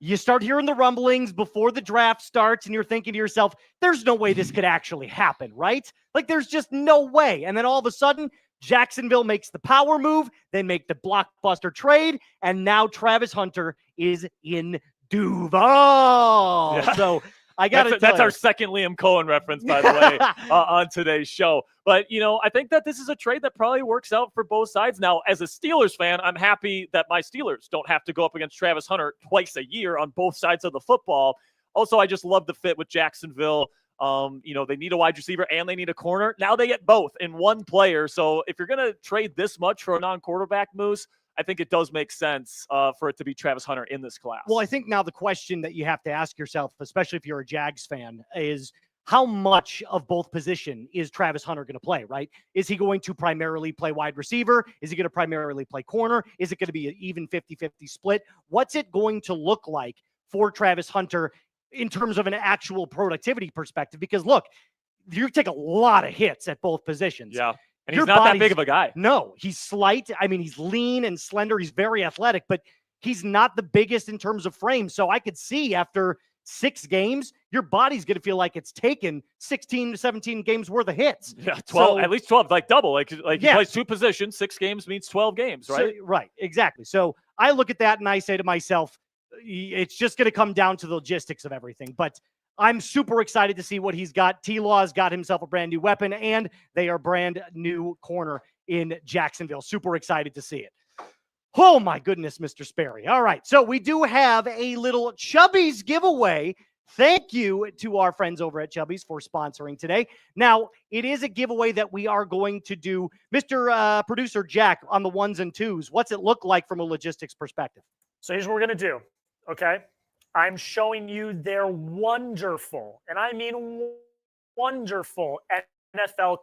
You start hearing the rumblings before the draft starts, and you're thinking to yourself, there's no way this could actually happen, right? Like, there's just no way. And then all of a sudden, Jacksonville makes the power move, they make the blockbuster trade, and now Travis Hunter is in Duval. Yeah. So I got to that's our second Liam Cohen reference, by the way, on today's show. But, I think that this is a trade that probably works out for both sides. Now, as a Steelers fan, I'm happy that my Steelers don't have to go up against Travis Hunter twice a year on both sides of the football. Also, I just love the fit with Jacksonville. They need a wide receiver and they need a corner. Now they get both in one player. So if you're going to trade this much for a non-quarterback, Moose, I think it does make sense for it to be Travis Hunter in this class. Well, I think now the question that you have to ask yourself, especially if you're a Jags fan, is how much of both position is Travis Hunter going to play, right? Is he going to primarily play wide receiver? Is he going to primarily play corner? Is it going to be an even 50-50 split? What's it going to look like for Travis Hunter in terms of an actual productivity perspective? Because look, you take a lot of hits at both positions. Yeah. And he's not that big of a guy. No, he's slight. I mean, he's lean and slender. He's very athletic, but he's not the biggest in terms of frame. So I could see after 6 games, your body's going to feel like it's taken 16 to 17 games worth of hits. Yeah, 12, at least 12, like double. Like he plays 2 positions, 6 games means 12 games, right? So, right, exactly. So I look at that and I say to myself, it's just going to come down to the logistics of everything. But I'm super excited to see what he's got. T-Law's got himself a brand new weapon, and they are brand new corner in Jacksonville. Super excited to see it. Oh, my goodness, Mr. Sperry. All right, so we do have a little Chubby's giveaway. Thank you to our friends over at Chubby's for sponsoring today. Now, it is a giveaway that we are going to do. Mr. Producer Jack, on the 1s and 2s, what's it look like from a logistics perspective? So here's what we're going to do, okay? I'm showing you their wonderful, and I mean wonderful NFL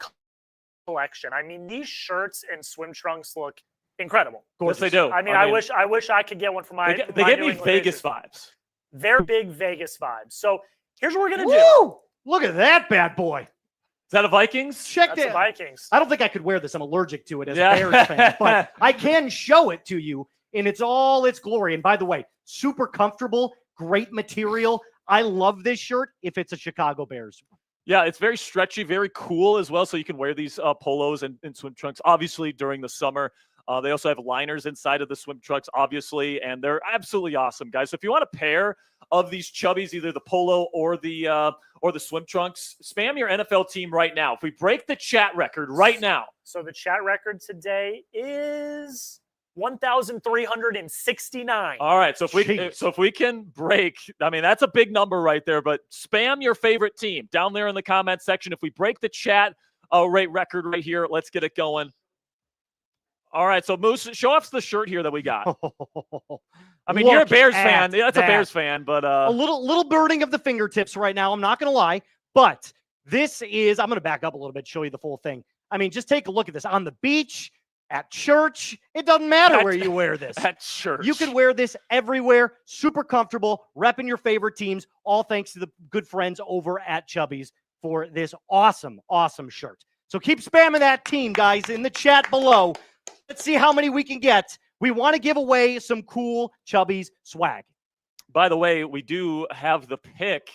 collection. I mean, these shirts and swim trunks look incredible. Of course they do. I mean, I wish I could get one for my. They my give New me England Vegas Patriots. vibes. They're big Vegas vibes. So here's what we're gonna do. Woo! Look at that bad boy. Is that a Vikings? Check That's the it. Vikings. I don't think I could wear this. I'm allergic to it as Yeah. a Bears fan, but I can show it to you in all its glory. And by the way, super comfortable, great material. I love this shirt if it's a Chicago Bears. Yeah, it's very stretchy, very cool as well. So you can wear these polos and swim trunks, obviously, during the summer. They also have liners inside of the swim trunks, obviously, and they're absolutely awesome, guys. So if you want a pair of these chubbies, either the polo or the swim trunks, spam your NFL team right now. If we break the chat record right now. So the chat record today is 1,369. All right, so if we can break, I mean, that's a big number right there, but spam your favorite team down there in the comment section. If we break the chat rate record right here, let's get it going. All right, so Moose, show off the shirt here that we got. I mean, you're a Bears fan. Yeah, that's a Bears fan, but a little burning of the fingertips right now. I'm not going to lie, but this is. I'm going to back up a little bit, show you the full thing. I mean, just take a look at this on the beach, at church. It doesn't matter where you wear this. At church, you can wear this everywhere. Super comfortable, repping your favorite teams. All thanks to the good friends over at Chubbies for this awesome, awesome shirt. So keep spamming that team, guys, in the chat below. Let's see how many we can get. We want to give away some cool Chubbies swag. By the way, we do have the pick.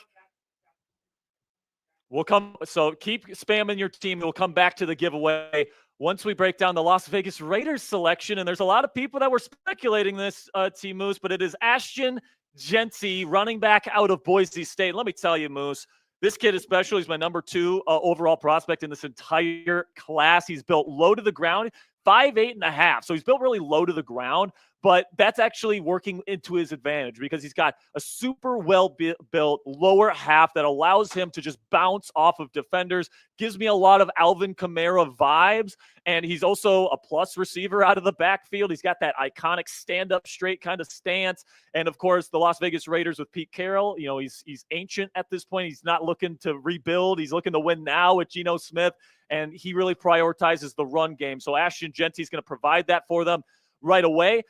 So keep spamming your team. We'll come back to the giveaway once we break down the Las Vegas Raiders selection. And there's a lot of people that were speculating this, Team Moose, but it is Ashton Jeanty, running back out of Boise State. Let me tell you, Moose, this kid is special. He's my number 2 overall prospect in this entire class. He's built low to the ground. 5'8.5". So he's built really low to the ground, but that's actually working into his advantage because he's got a super well-built lower half that allows him to just bounce off of defenders. Gives me a lot of Alvin Kamara vibes, and he's also a plus receiver out of the backfield. He's got that iconic stand-up straight kind of stance. And, of course, the Las Vegas Raiders with Pete Carroll, you know, he's ancient at this point. He's not looking to rebuild. He's looking to win now with Geno Smith, and he really prioritizes the run game. So Ashton Jeanty is going to provide that for them right away.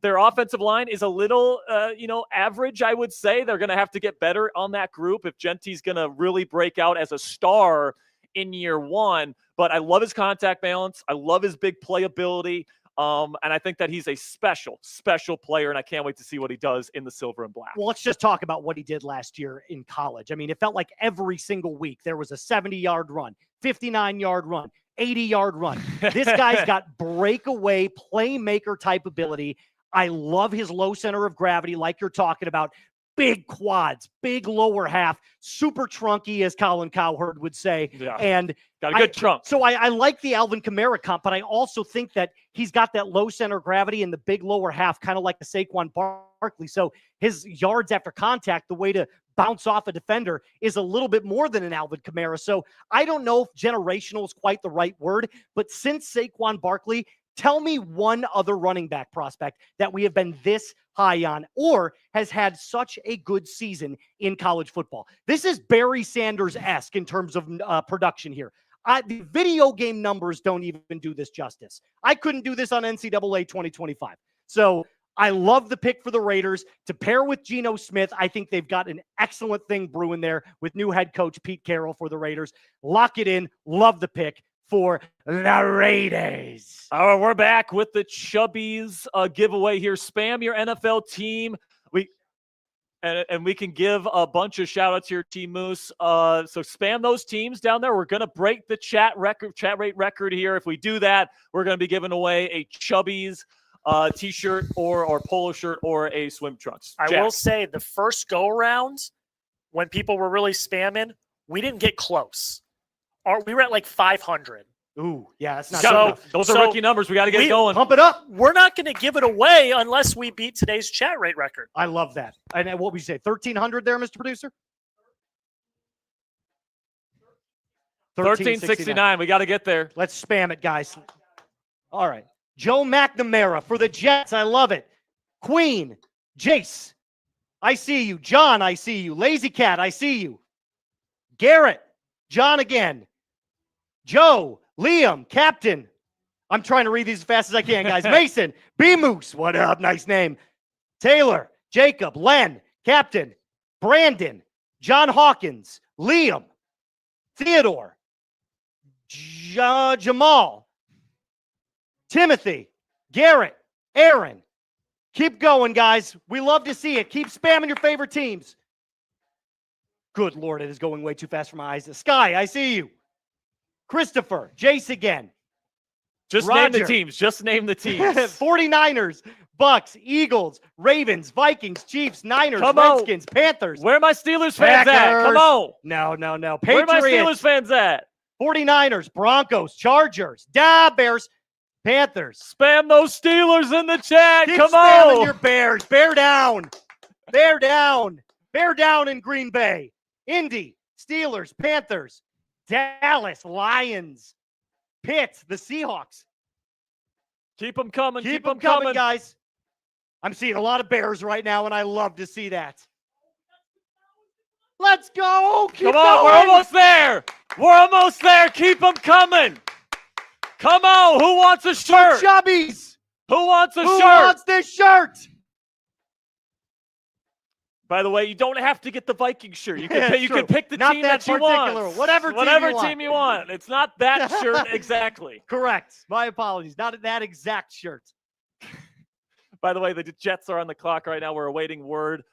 Their offensive line is a little, average, I would say. They're going to have to get better on that group if Jeanty's going to really break out as a star in year 1. But I love his contact balance. I love his big playability. And I think that he's a special, special player, and I can't wait to see what he does in the silver and black. Well, let's just talk about what he did last year in college. I mean, it felt like every single week there was a 70-yard run, 59-yard run, 80-yard run. This guy's got breakaway playmaker type ability. I love his low center of gravity, like you're talking about. Big quads, big lower half, super trunky, as Colin Cowherd would say. Yeah. And got a good trunk. So I like the Alvin Kamara comp, but I also think that he's got that low center of gravity and the big lower half, kind of like the Saquon Barkley. So his yards after contact, the way to bounce off a defender, is a little bit more than an Alvin Kamara. So I don't know if generational is quite the right word, but since Saquon Barkley, tell me one other running back prospect that we have been this high on or has had such a good season in college football. This is Barry Sanders-esque in terms of production here. The video game numbers don't even do this justice. I couldn't do this on NCAA 2025. So I love the pick for the Raiders to pair with Geno Smith. I think they've got an excellent thing brewing there with new head coach Pete Carroll for the Raiders. Lock it in. Love the pick for the Raiders. All right, we're back with the Chubbies giveaway here. Spam your NFL team. And we can give a bunch of shout outs to your Team Moose. So spam those teams down there. We're going to break the chat rate record here. If we do that, we're going to be giving away a Chubbies t-shirt or polo shirt or a swim trunks. I will say the first go around when people were really spamming, we didn't get close. We were at like 500. Ooh, yeah, that's not enough. Those are rookie numbers. We got to get it going. Pump it up. We're not going to give it away unless we beat today's chat rate record. I love that. And what would you say, 1,300 there, Mr. Producer? 1369. We got to get there. Let's spam it, guys. All right. Joe McNamara for the Jets. I love it. Queen, Jace, I see you. John, I see you. Lazy Cat, I see you. Garrett, John again. Joe, Liam, Captain. I'm trying to read these as fast as I can, guys. Mason, B-Moose, what up? Nice name. Taylor, Jacob, Len, Captain, Brandon, John Hawkins, Liam, Theodore, Jamal, Timothy, Garrett, Aaron. Keep going, guys. We love to see it. Keep spamming your favorite teams. Good Lord, it is going way too fast for my eyes. Sky, I see you. Christopher, Jace again. Just Roger. name the teams. Just name the teams. 49ers, Bucks, Eagles, Ravens, Vikings, Chiefs, Niners, Come on. Redskins, Panthers. Where are my Steelers fans at? Come on. No. Where are my Patriots, Steelers fans at? 49ers, Broncos, Chargers, Bears, Panthers. Spam those Steelers in the chat. Keep Come spamming on. your Bears. Bear down. Bear down. Bear down in Green Bay. Indy, Steelers, Panthers, Dallas, Lions, Pitt, the Seahawks. Keep them coming. Keep them coming, guys. I'm seeing a lot of Bears right now, and I love to see that. Let's go. Keep Come on. going. We're almost there. We're almost there. Keep them coming. Come on. Who wants a shirt? Chubbies. Who wants a Who shirt? wants this shirt? By the way, you don't have to get the Viking shirt. You can, Yeah, you true. can pick the Not team that that you want. particular one. Whatever team you want. It's not that shirt exactly. Correct. My apologies. Not that exact shirt. By the way, the Jets are on the clock right now. We're awaiting word.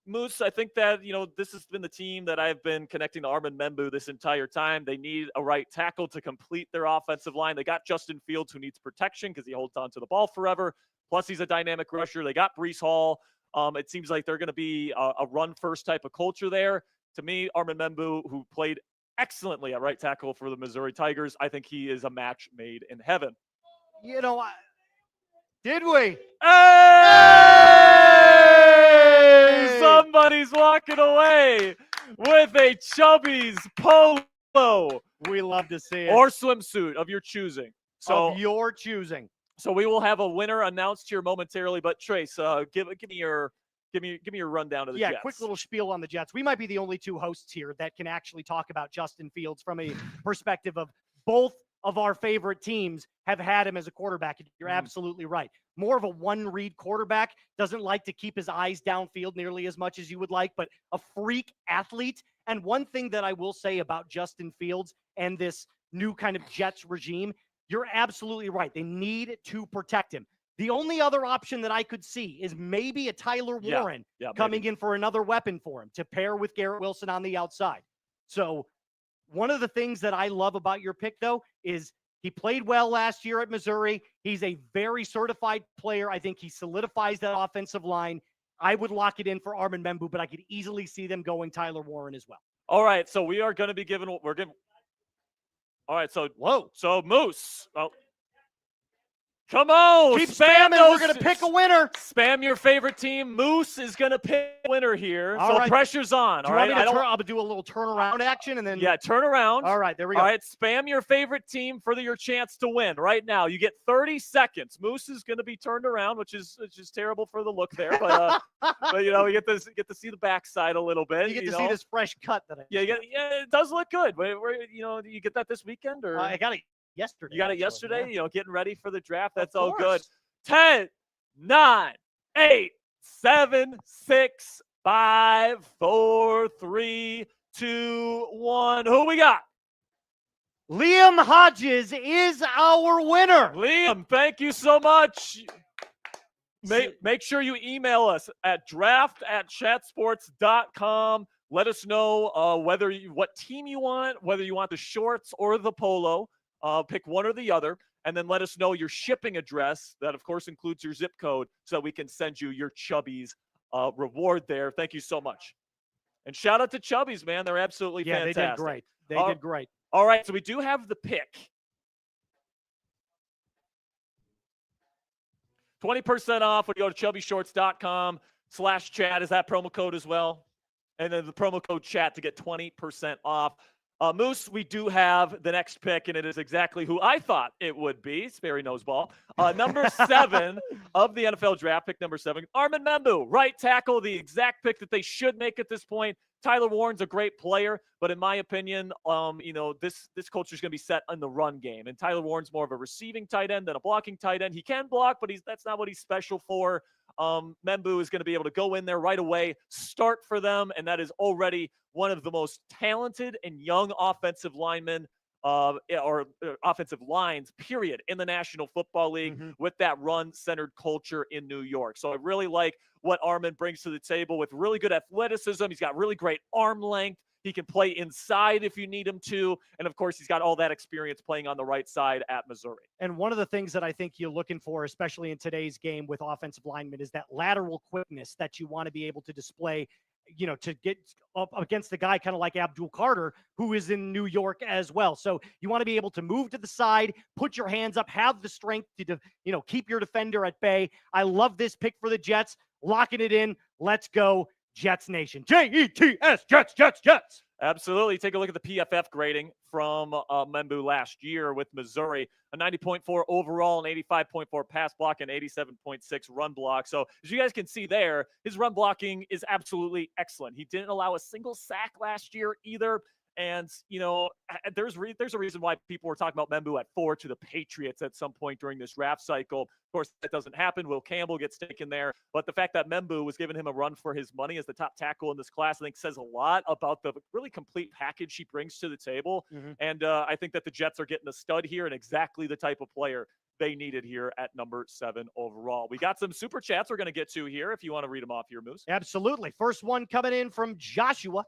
Moose, I think that, this has been the team that I've been connecting to Armin Membu this entire time. They need a right tackle to complete their offensive line. They got Justin Fields, who needs protection because he holds on to the ball forever. Plus, he's a dynamic rusher. They got Breece Hall. It seems like they're going to be a run-first type of culture there. To me, Armin Membu, who played excellently at right tackle for the Missouri Tigers, I think he is a match made in heaven. Did we? Hey! Somebody's walking away with a Chubbies polo. We love to see it. Or swimsuit of your choosing. Of your choosing. So we will have a winner announced here momentarily. But Trace, give me your rundown of the Jets. Yeah, quick little spiel on the Jets. We might be the only two hosts here that can actually talk about Justin Fields from a perspective of both of our favorite teams have had him as a quarterback. You're absolutely right. More of a one-read quarterback, doesn't like to keep his eyes downfield nearly as much as you would like, but a freak athlete. And one thing that I will say about Justin Fields and this new kind of Jets regime, you're absolutely right. They need to protect him. The only other option that I could see is maybe a Tyler Warren coming in for another weapon for him to pair with Garrett Wilson on the outside. So one of the things that I love about your pick, though, is he played well last year at Missouri. He's a very certified player. I think he solidifies that offensive line. I would lock it in for Armin Membu, but I could easily see them going Tyler Warren as well. All right, so we are going to be giving. All right, so Moose. Oh. Come on, keep spam spamming. those. We're going to pick a winner. Spam your favorite team. Moose is going to pick a winner here. All so right. Pressure's on. Do you want me to I'll do a little turnaround action and then. Yeah, turn around. All right, there we go. All right, spam your favorite team for your chance to win right now. You get 30 seconds. Moose is going to be turned around, which is terrible for the look there, but but we get to see the backside a little bit. You get to see this fresh cut that I. Yeah, it does look good. But you get that this weekend or I got it yesterday. You got it yesterday. Yeah. Getting ready for the draft. That's all good. 10, 9, 8, 7, 6, 5, 4, 3, 2, 1. Who we got? Liam Hodges is our winner. Liam, thank you so much. Make sure you email us at draft@chatsports.com. Let us know what team you want, whether you want the shorts or the polo. Pick one or the other. And then let us know your shipping address. That, of course, includes your zip code so that we can send you your Chubbies reward there. Thank you so much. And shout out to Chubbies, man. They're absolutely fantastic. They did great. They did great. All right, so we do have the pick. 20% off when you go to chubbyshorts.com/chat. Is that promo code as well? And then the promo code chat to get 20% off. Moose, we do have the next pick, and it is exactly who I thought it would be. Sperry Noseball. Number 7 of the NFL draft, pick number 7, Armin Membu, right tackle, the exact pick that they should make at this point. Tyler Warren's a great player, but in my opinion, this culture is going to be set on the run game. And Tyler Warren's more of a receiving tight end than a blocking tight end. He can block, but that's not what he's special for. Membu is going to be able to go in there right away, start for them, and that is already one of the most talented and young offensive linemen or offensive lines, period, in the National Football League with that run-centered culture in New York. So I really like what Armin brings to the table with really good athleticism. He's got really great arm length. He can play inside if you need him to. And, of course, he's got all that experience playing on the right side at Missouri. And one of the things that I think you're looking for, especially in today's game with offensive linemen, is that lateral quickness that you want to be able to display, to get up against a guy kind of like Abdul Carter, who is in New York as well. So you want to be able to move to the side, put your hands up, have the strength to, keep your defender at bay. I love this pick for the Jets. Locking it in. Let's go, Jets Nation. Jets, Jets, Jets, Jets. Absolutely. Take a look at the PFF grading from Membu last year with Missouri. A 90.4 overall, an 85.4 pass block, and 87.6 run block. So as you guys can see there, his run blocking is absolutely excellent. He didn't allow a single sack last year either. And, there's a reason why people were talking about Membu at 4 to the Patriots at some point during this draft cycle. Of course, that doesn't happen. Will Campbell gets taken there. But the fact that Membu was giving him a run for his money as the top tackle in this class, I think says a lot about the really complete package he brings to the table. And I think that the Jets are getting a stud here and exactly the type of player they needed here at number 7 overall. We got some super chats we're going to get to here if you want to read them off here, Moose. Absolutely. First one coming in from Joshua.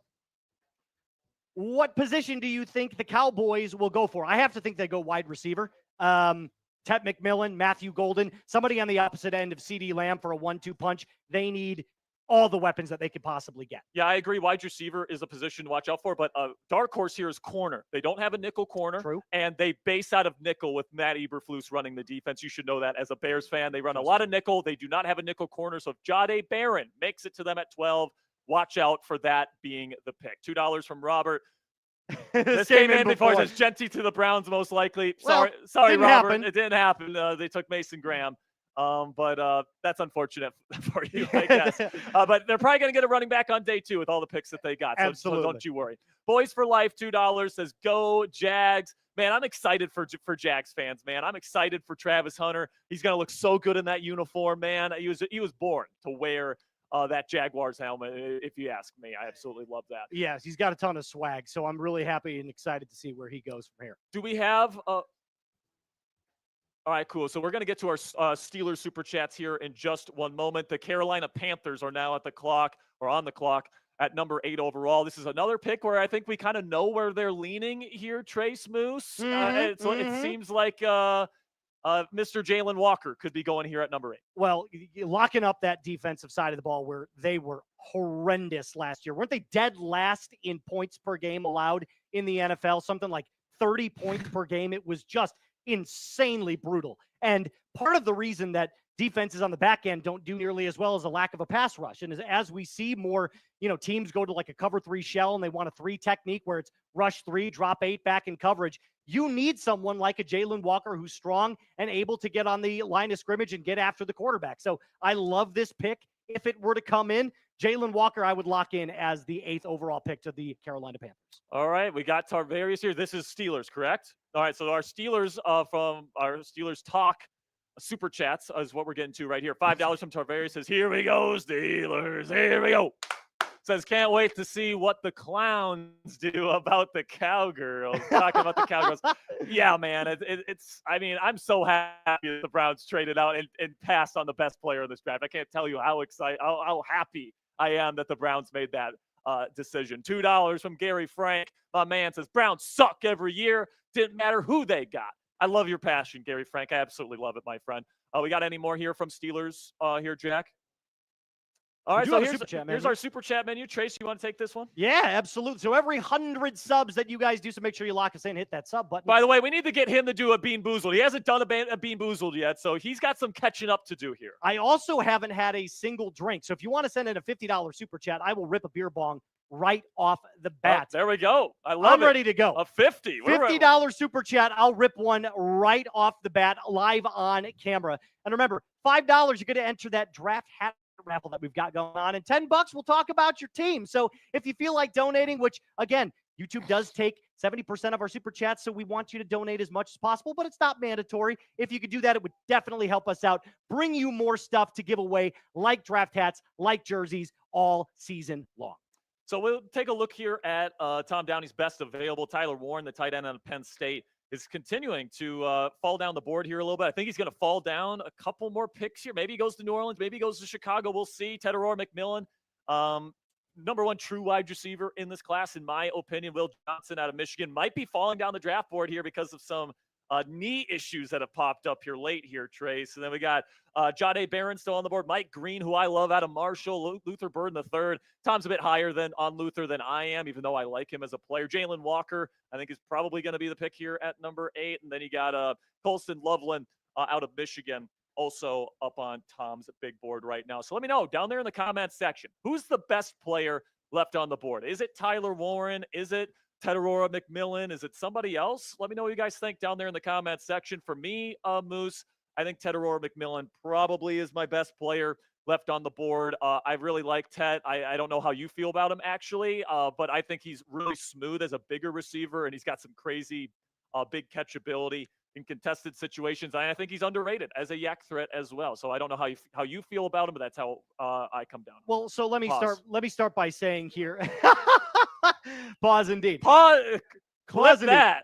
What position do you think the Cowboys will go for? I have to think they go wide receiver. Ted McMillan, Matthew Golden, somebody on the opposite end of CeeDee Lamb for a 1-2 punch. They need all the weapons that they could possibly get. Yeah, I agree. Wide receiver is a position to watch out for, but dark horse here is corner. They don't have a nickel corner. True. And they base out of nickel with Matt Eberflus running the defense. You should know that as a Bears fan. They run a lot of nickel. They do not have a nickel corner. So if Jahdae Barron makes it to them at 12, watch out for that being the pick. $2 from Robert. This came in before. It says Genty to the Browns, most likely. Sorry, Robert. Happen. It didn't happen. They took Mason Graham. But that's unfortunate for you, I guess. But they're probably going to get a running back on day 2 with all the picks that they got. So don't you worry. Boys for Life, $2 says go Jags. Man, I'm excited for Jags fans, man. I'm excited for Travis Hunter. He's going to look so good in that uniform, man. He was born to wear that Jaguars helmet, if you ask me. I absolutely love that. Yes, he's got a ton of swag, so I'm really happy and excited to see where he goes from here. Do we have all right, cool. So we're going to get to our Steelers Super Chats here in just one moment. The Carolina Panthers are now on the clock at number 8 overall. This is another pick where I think we kind of know where they're leaning here, Trace Moose. It seems like Mr. Jalen Walker could be going here at number 8. Well, locking up that defensive side of the ball where they were horrendous last year. Weren't they dead last in points per game allowed in the NFL? Something like 30 points per game. It was just insanely brutal. And part of the reason that defenses on the back end don't do nearly as well as a lack of a pass rush. And as we see more, teams go to like a cover 3 shell and they want a 3 technique where it's rush 3, drop 8 back in coverage. You need someone like a Jalen Walker who's strong and able to get on the line of scrimmage and get after the quarterback. So I love this pick. If it were to come in, Jalen Walker, I would lock in as the 8th overall pick to the Carolina Panthers. All right, we got Tarvarius here. This is Steelers, correct? All right, so our Steelers from our Steelers Talk Super Chats is what we're getting to right here. $5 from Tarvarius says, here we go, Steelers. Here we go. Says, can't wait to see what the clowns do about the Cowgirls. Talking about the Cowgirls. Yeah, man. I'm so happy that the Browns traded out and passed on the best player of this draft. I can't tell you how happy I am that the Browns made that decision. $2 from Gary Frank. My man says, Browns suck every year. Didn't matter who they got. I love your passion, Gary Frank. I absolutely love it, my friend. We got any more here from Steelers here, Jack? All right, so here's our Super Chat menu. Trace, you want to take this one? Yeah, absolutely. So every 100 subs that you guys do, so make sure you lock us in, hit that sub button. By the way, we need to get him to do a Bean Boozled. He hasn't done a Bean Boozled yet, so he's got some catching up to do here. I also haven't had a single drink. So if you want to send in a $50 Super Chat, I will rip a beer bong right off the Oh, bat. there we go. I love I'm it. ready to go. A 50. We're ready. $50 super chat. I'll rip one right off the bat live on camera. And remember, $5, you're going to enter that draft hat raffle that we've got going on. And $10, we'll talk about your team. So if you feel like donating, which again, YouTube does take 70% of our super chats, so we want you to donate as much as possible, but it's not mandatory. If you could do that, it would definitely help us out, bring you more stuff to give away, like draft hats, like jerseys, all season long. So we'll take a look here at Tom Downey's best available. Tyler Warren, the tight end out of Penn State, is continuing to fall down the board here a little bit. I think he's going to fall down a couple more picks here. Maybe he goes to New Orleans. Maybe he goes to Chicago. We'll see. Teteroa McMillan, number one true wide receiver in this class, in my opinion. Will Johnson out of Michigan might be falling down the draft board here because of some knee issues that have popped up here late here, Trace. And then we got Jahdae Barron still on the board. Mike Green, who I love out of Marshall. Luther Burden III. Tom's a bit higher on Luther than I am, even though I like him as a player. Jalen Walker, I think, is probably going to be the pick here at number 8. And then you got Colston Loveland out of Michigan, also up on Tom's big board right now. So let me know down there in the comments section, who's the best player left on the board? Is it Tyler Warren? Is it Teteroa McMillan? Is it somebody else? Let me know what you guys think down there in the comments section. For me, Moose, I think Teteroa McMillan probably is my best player left on the board. I really like Tet. I don't know how you feel about him, actually, but I think he's really smooth as a bigger receiver, and he's got some crazy big catchability in contested situations. And I think he's underrated as a yak threat as well. So I don't know how you feel about him, but that's how I come down. Well, so let me start by saying here. Pause indeed. Clip that.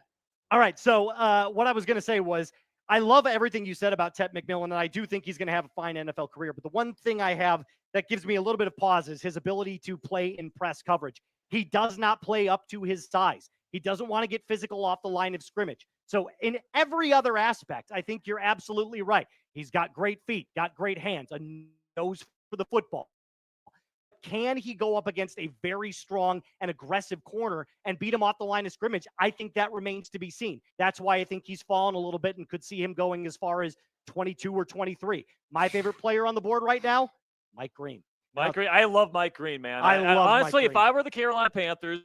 All right. So what I was going to say was, I love everything you said about Tet McMillan, and I do think he's going to have a fine NFL career. But the one thing I have that gives me a little bit of pause is his ability to play in press coverage. He does not play up to his size. He doesn't want to get physical off the line of scrimmage. So in every other aspect, I think you're absolutely right. He's got great feet, got great hands, a nose for the football. Can he go up against a very strong and aggressive corner and beat him off the line of scrimmage? I think that remains to be seen. That's why I think he's fallen a little bit and could see him going as far as 22 or 23. My favorite player on the board right now, Mike Green. Mike Green. I love Mike Green, man. I love honestly, Mike if I were the Carolina Panthers,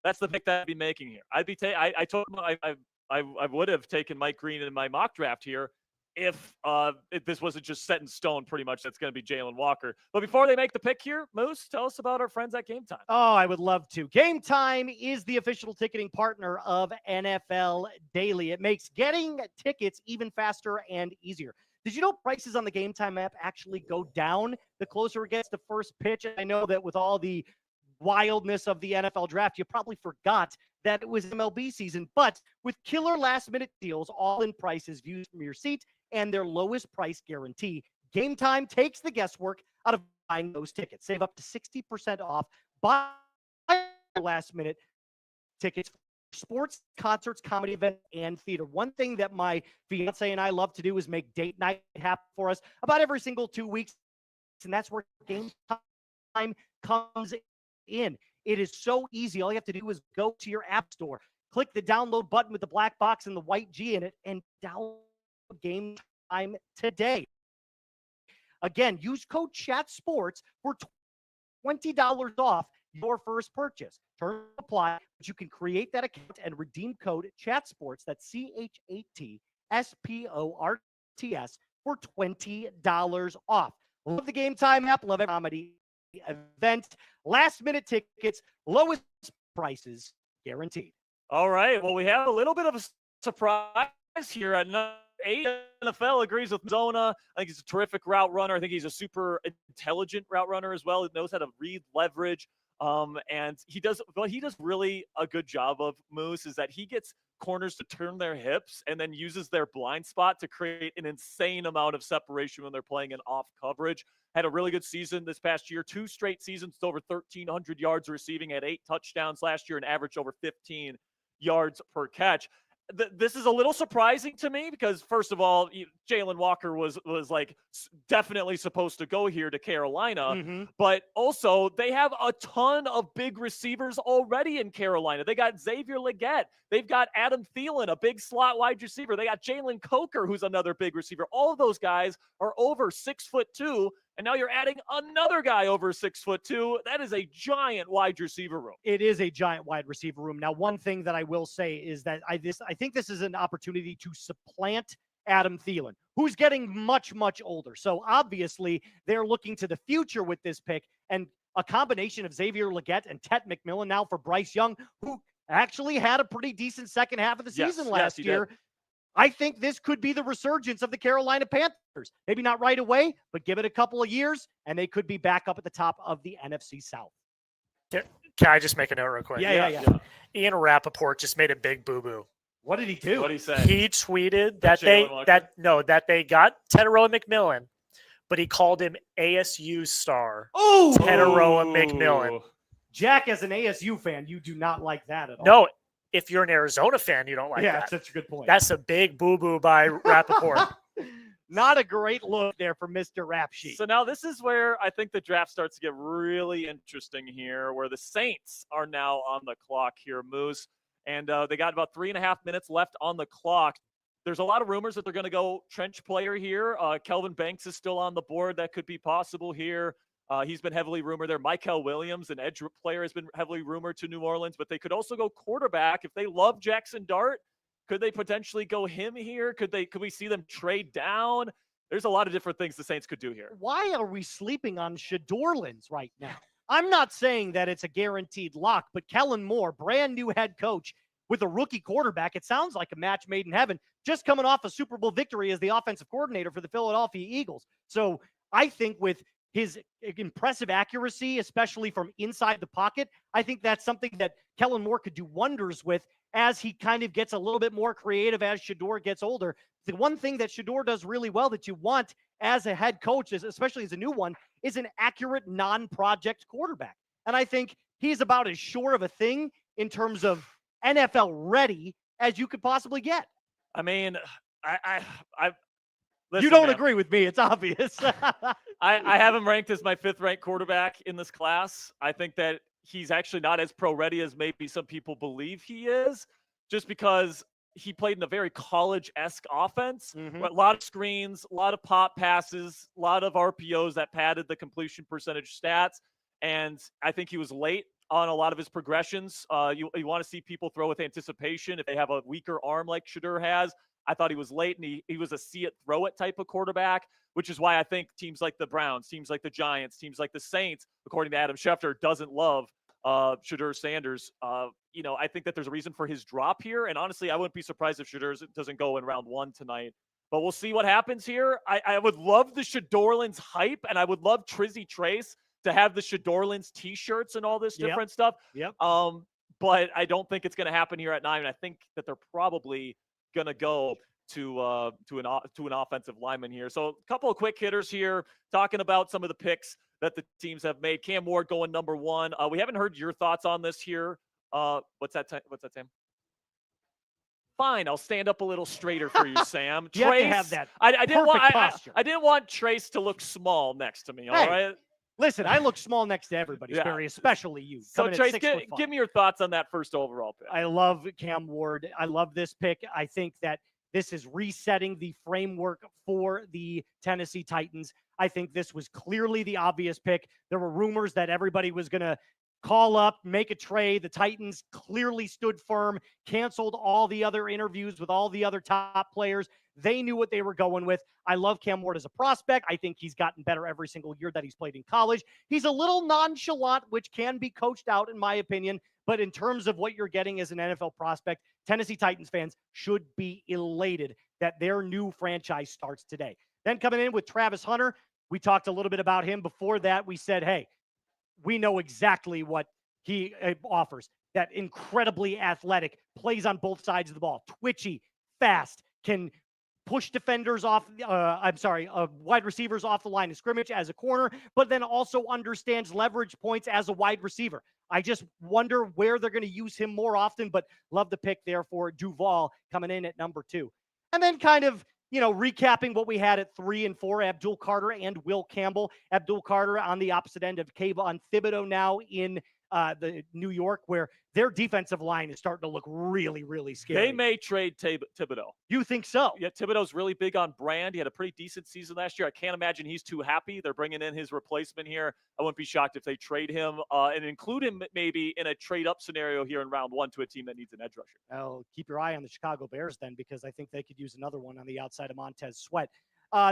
that's the pick that I'd be making here. I'd be I would have taken Mike Green in my mock draft here if this wasn't just set in stone pretty much. That's going to be Jalen Walker. But before they make the pick here, Moose, tell us about our friends at Game Time. Oh, I would love to. Game Time is the official ticketing partner of NFL Daily. It makes getting tickets even faster and easier. Did you know prices on the Game Time app actually go down the closer it gets to first pitch? I know that with all the wildness of the NFL draft, you probably forgot that it was MLB season. But with killer last-minute deals, all-in prices viewed from your seat, and their lowest price guarantee, Game Time takes the guesswork out of buying those tickets. Save up to 60% off. Buy last-minute tickets for sports, concerts, comedy events, and theater. One thing that my fiance and I love to do is make date night happen for us about every single 2 weeks, and that's where Game Time comes in. It is so easy. All you have to do is go to your app store, click the download button with the black box and the white G in it, and download Game Time today. Again, use code CHATSPORTS for $20 off your first purchase. Terms apply, but you can create that account and redeem code CHATSPORTS, that's CHATSPORTS, for $20 off. Love the Game Time app, love every comedy event, last minute tickets, lowest prices guaranteed. All right. Well, we have a little bit of a surprise here at number 8. NFL agrees with Zona. I think he's a terrific route runner. I think he's a super intelligent route runner as well. He knows how to read leverage. And he does really a good job of, Moose, is that he gets corners to turn their hips and then uses their blind spot to create an insane amount of separation when they're playing in off coverage. Had a really good season this past year, 2 straight seasons, over 1,300 yards receiving, at 8 touchdowns last year and averaged over 15 yards per catch. This is a little surprising to me because, first of all, Jalen Walker was like definitely supposed to go here to Carolina, but also they have a ton of big receivers already in Carolina. They got Xavier Legette. They've got Adam Thielen, a big slot wide receiver. They got Jalen Coker, who's another big receiver. All of those guys are over 6'2", And now you're adding another guy over 6'2". That is a giant wide receiver room. It is a giant wide receiver room. Now, one thing that I will say is that I think this is an opportunity to supplant Adam Thielen, who's getting much, much older. So obviously they're looking to the future with this pick, and a combination of Xavier Legette and Tet McMillan now for Bryce Young, who actually had a pretty decent second half of the season last year. Did. I think this could be the resurgence of the Carolina Panthers. Maybe not right away, but give it a couple of years, and they could be back up at the top of the NFC South. Can I just make a note real quick? Yeah. Ian Rappaport just made a big boo-boo. What did he do? What did he say? He tweeted that they got Teteroa McMillan, but he called him ASU star. Oh, Teteroa McMillan. Jack, as an ASU fan, you do not like that at all. No, if you're an Arizona fan, you don't like that. Yeah, that's such a good point. That's a big boo-boo by Rappaport. Not a great look there for Mr. Rap Sheet. So now this is where I think the draft starts to get really interesting here, where the Saints are now on the clock here, Moose. And they got about 3.5 minutes left on the clock. There's a lot of rumors that they're going to go trench player here. Kelvin Banks is still on the board. That could be possible here. He's been heavily rumored there. Michael Williams, an edge player, has been heavily rumored to New Orleans, but they could also go quarterback. If they love Jackson Dart, could they potentially go him here? Could we see them trade down? There's a lot of different things the Saints could do here. Why are we sleeping on Shadorlins right now? I'm not saying that it's a guaranteed lock, but Kellen Moore, brand new head coach with a rookie quarterback, it sounds like a match made in heaven, just coming off a Super Bowl victory as the offensive coordinator for the Philadelphia Eagles. So I think with his impressive accuracy, especially from inside the pocket, I think that's something that Kellen Moore could do wonders with as he kind of gets a little bit more creative as Shador gets older. The one thing that Shador does really well that you want as a head coach, especially as a new one, is an accurate non-project quarterback. And I think he's about as sure of a thing in terms of NFL ready as you could possibly get. I mean, listen, you don't man, agree with me. It's obvious. I have him ranked as my 5th ranked quarterback in this class. I think that he's actually not as pro ready as maybe some people believe he is, just because he played in a very college-esque offense. Mm-hmm. A lot of screens, a lot of pop passes, a lot of RPOs that padded the completion percentage stats. And I think he was late on a lot of his progressions. You want to see people throw with anticipation if they have a weaker arm like Shador has. I thought he was late, and he was a see-it-throw-it type of quarterback, which is why I think teams like the Browns, teams like the Giants, teams like the Saints, according to Adam Schefter, doesn't love Shador Sanders. I think that there's a reason for his drop here, and honestly, I wouldn't be surprised if Shador doesn't go in round 1 tonight. But we'll see what happens here. I would love the Shadorlins hype, and I would love Trizzy Trace to have the Shadorlins T-shirts and all this different stuff. Yep. But I don't think it's going to happen here at 9. I think that they're probably going to go to an offensive lineman here. So a couple of quick hitters here, talking about some of the picks that the teams have made. Cam Ward going number 1. We haven't heard your thoughts on this here. What's that, Sam? Fine, I'll stand up a little straighter for you, Sam. You Trace, have to have that I didn't want Trace to look small next to me. All right. Listen, I look small next to everybody, Sperry, especially you. So, Trace, give me your thoughts on that first overall pick. I love Cam Ward. I love this pick. I think that this is resetting the framework for the Tennessee Titans. I think this was clearly the obvious pick. There were rumors that everybody was going to call up, make a trade. The Titans clearly stood firm, canceled all the other interviews with all the other top players. They knew what they were going with. I love Cam Ward as a prospect. I think he's gotten better every single year that he's played in college. He's a little nonchalant, which can be coached out, in my opinion. But in terms of what you're getting as an NFL prospect, Tennessee Titans fans should be elated that their new franchise starts today. Then coming in with Travis Hunter, we talked a little bit about him. Before that, we said, hey, we know exactly what he offers. That incredibly athletic, plays on both sides of the ball, twitchy, fast, can push defenders off, wide receivers off the line of scrimmage as a corner, but then also understands leverage points as a wide receiver. I just wonder where they're going to use him more often, but love the pick there for Duval coming in at number 2. And then kind of, recapping what we had at 3 and 4, Abdul Carter and Will Campbell. Abdul Carter on the opposite end of Kayvon Thibodeau now in the New York, where their defensive line is starting to look really, really scary. They may trade Thibodeau. You think so? Yeah, Thibodeau's really big on brand. He had a pretty decent season last year. I can't imagine he's too happy. They're bringing in his replacement here. I wouldn't be shocked if they trade him and include him maybe in a trade-up scenario here in round 1 to a team that needs an edge rusher. Well, keep your eye on the Chicago Bears then, because I think they could use another one on the outside of Montez Sweat.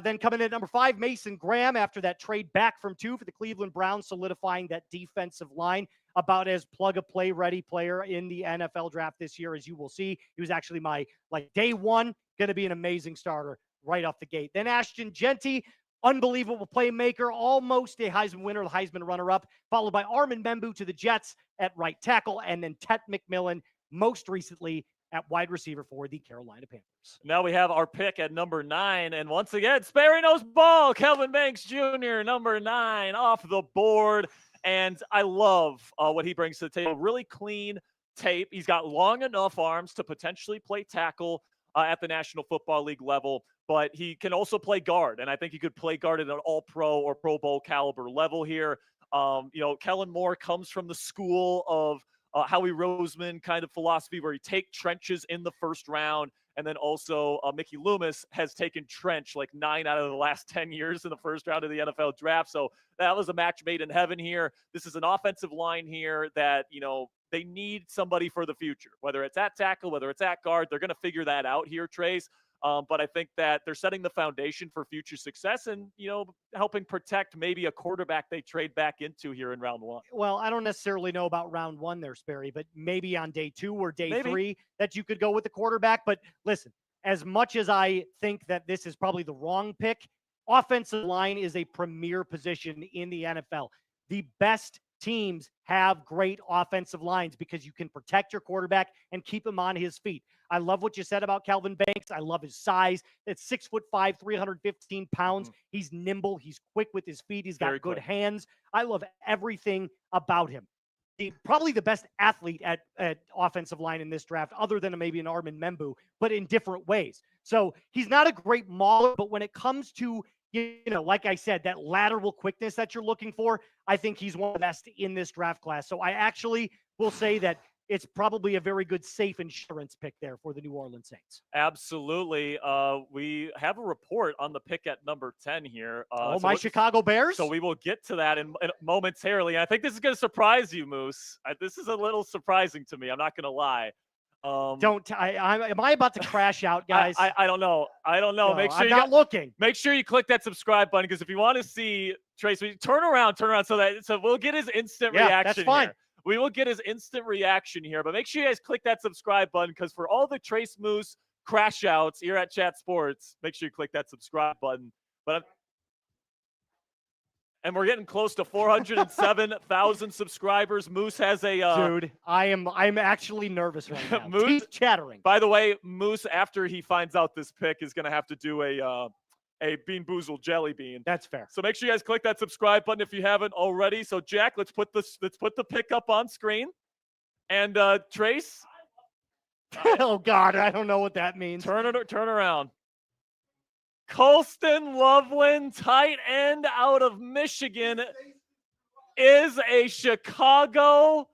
Then coming in at number 5, Mason Graham, after that trade back from 2 for the Cleveland Browns, solidifying that defensive line. About as plug-and-play ready player in the NFL draft this year as you will see. He was actually my day 1, going to be an amazing starter right off the gate. Then Ashton Jeanty, unbelievable playmaker, almost a Heisman winner, the Heisman runner-up, followed by Armin Membu to the Jets at right tackle, and then Tet McMillan most recently at wide receiver for the Carolina Panthers. Now we have our pick at number 9, and once again, Sperry knows ball. Kelvin Banks Jr., number 9, off the board. And I love what he brings to the table. Really clean tape. He's got long enough arms to potentially play tackle at the National Football League level, but he can also play guard. And I think he could play guard at an all-pro or Pro Bowl caliber level here. Kellen Moore comes from the school of Howie Roseman kind of philosophy where you take trenches in the first round. And then also Mickey Loomis has taken trench like 9 out of the last 10 years in the first round of the NFL draft. So that was a match made in heaven here. This is an offensive line here that, they need somebody for the future, whether it's at tackle, whether it's at guard. They're going to figure that out here, Trace. But I think that they're setting the foundation for future success and, helping protect maybe a quarterback they trade back into here in round 1. Well, I don't necessarily know about round 1 there, Sperry, but maybe on day 2 or day 3 that you could go with the quarterback. But listen, as much as I think that this is probably the wrong pick, offensive line is a premier position in the NFL. The best teams have great offensive lines because you can protect your quarterback and keep him on his feet. I love what you said about Kelvin Banks. I love his size. It's 6'5", 315 pounds. He's nimble. He's quick with his feet. He's got good hands. I love everything about him. Probably the best athlete at offensive line in this draft, other than maybe an Armin Membu, but in different ways. So he's not a great mauler, but when it comes to, like I said, that lateral quickness that you're looking for, I think he's one of the best in this draft class. So I actually will say that it's probably a very good safe insurance pick there for the New Orleans Saints. Absolutely. We have a report on the pick at number 10 here. Chicago Bears? So we will get to that in momentarily. And I think this is going to surprise you, Moose. This is a little surprising to me. I'm not going to lie. Am I about to crash out, guys? I don't know. No, Make sure I'm not looking. Make sure you click that subscribe button, because if you want to see Trace, turn around so we'll get his instant reaction. That's fine. Here. We will get his instant reaction here, but make sure you guys click that subscribe button, because for all the Trace Moose crash outs here at Chat Sports, make sure you click that subscribe button. And we're getting close to 407,000 subscribers. Moose has a dude. I'm actually nervous right now. Moose, he's chattering. By the way, Moose, after he finds out this pick, is going to have to do a Bean Boozled jelly bean. That's fair. So make sure you guys click that subscribe button if you haven't already. So Jack, let's put the pick up on screen. And Trace. Oh God, I don't know what that means. Turn around. Colston Loveland, tight end out of Michigan, is a Chicago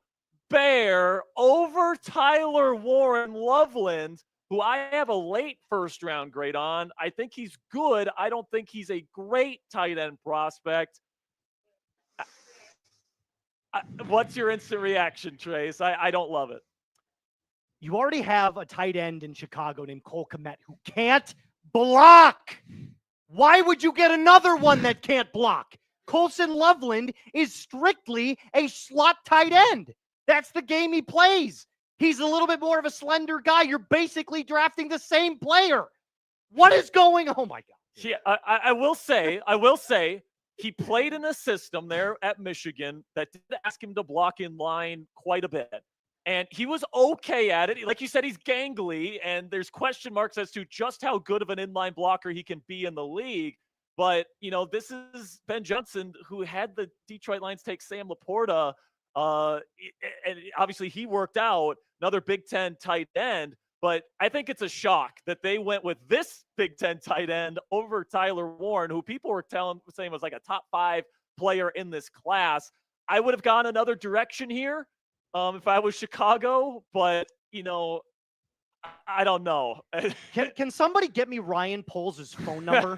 Bear over Tyler Warren. Loveland, who I have a late first-round grade on. I think he's good. I don't think he's a great tight end prospect. What's your instant reaction, Trace? I don't love it. You already have a tight end in Chicago named Cole Kmet who can't block. Why would you get another one that can't block? Colston Loveland is strictly a slot tight end. That's the game he plays. He's a little bit more of a slender guy. You're basically drafting the same player. What is going on? Oh my God. Yeah, I will say he played in a system there at Michigan that did ask him to block in line quite a bit. And he was okay at it. Like you said, he's gangly, and there's question marks as to just how good of an inline blocker he can be in the league. But, this is Ben Johnson, who had the Detroit Lions take Sam Laporta, and obviously he worked out, another Big Ten tight end. But I think it's a shock that they went with this Big Ten tight end over Tyler Warren, who people were saying was like a top 5 player in this class. I would have gone another direction here if I was Chicago, but I don't know. Can somebody get me Ryan Poles' phone number?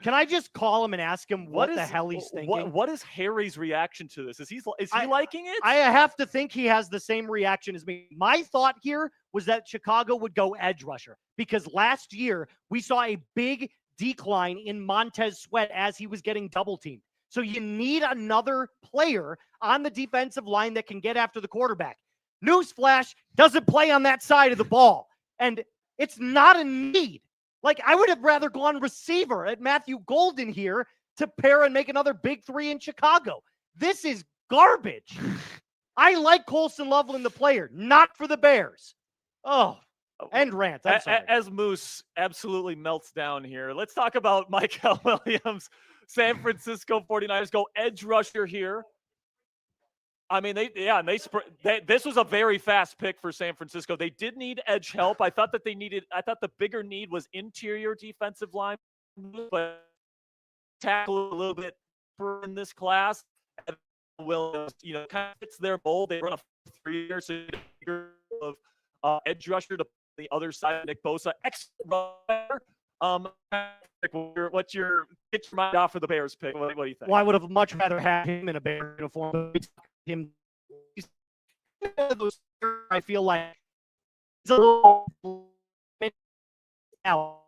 Can I just call him and ask him what the hell he's thinking? What is Harry's reaction to this? Is he liking it? I have to think he has the same reaction as me. My thought here was that Chicago would go edge rusher because last year we saw a big decline in Montez Sweat as he was getting double teamed. So you need another player on the defensive line that can get after the quarterback. Newsflash, doesn't play on that side of the ball. And it's not a need. Like, I would have rather gone receiver at Matthew Golden here to pair and make another big three in Chicago. This is garbage. I like Colston Loveland, the player, not for the Bears. Oh, end rant. I'm sorry. As Moose absolutely melts down here, let's talk about Michael Williams. San Francisco 49ers go edge rusher here. I mean, this was a very fast pick for San Francisco. They did need edge help. I thought the bigger need was interior defensive line, but tackle a little bit in this class. And Williams, kind of fits their mold. They run a 3-year, so of edge rusher to the other side of Nick Bosa. What's your get your mind off for the Bears pick? What do you think? Well, I would have much rather had him in a Bear uniform. I feel like he's a little now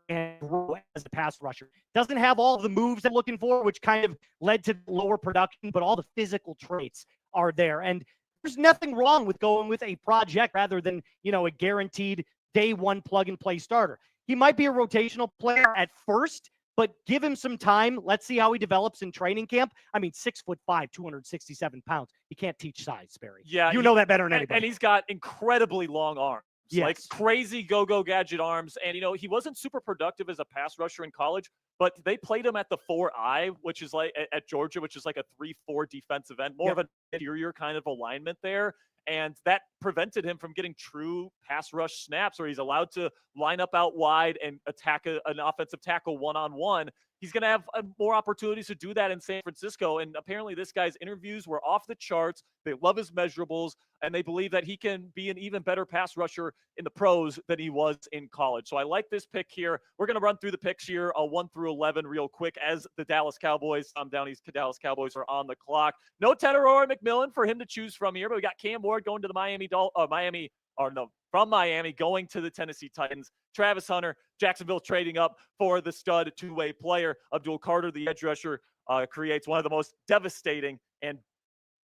as a pass rusher. Doesn't have all the moves I'm looking for, which kind of led to lower production, but all the physical traits are there. And there's nothing wrong with going with a project rather than, a guaranteed day one plug and play starter. He might be a rotational player at first, but give him some time. Let's see how he develops in training camp. I mean, 6'5", 267 pounds. You can't teach size, Barry. Yeah. You know that better than anybody. And he's got incredibly long arms. Yes. Like crazy go-go gadget arms. And, he wasn't super productive as a pass rusher in college, but they played him at the 4-eye, which is like at Georgia, which is like a 3-4 defensive end, more of an interior kind of alignment there. And that prevented him from getting true pass rush snaps where he's allowed to line up out wide and attack an offensive tackle one-on-one. He's going to have more opportunities to do that in San Francisco. And apparently this guy's interviews were off the charts. They love his measurables, and they believe that he can be an even better pass rusher in the pros than he was in college. So I like this pick here. We're going to run through the picks here, 1 through 11 real quick as the Dallas Cowboys, Tom Downey's Dallas Cowboys are on the clock. No Tenororo McMillan for him to choose from here, but we got Cam Ward going to the from Miami going to the Tennessee Titans. Travis Hunter, Jacksonville trading up for the stud two-way player. Abdul Carter, the edge rusher, creates one of the most devastating and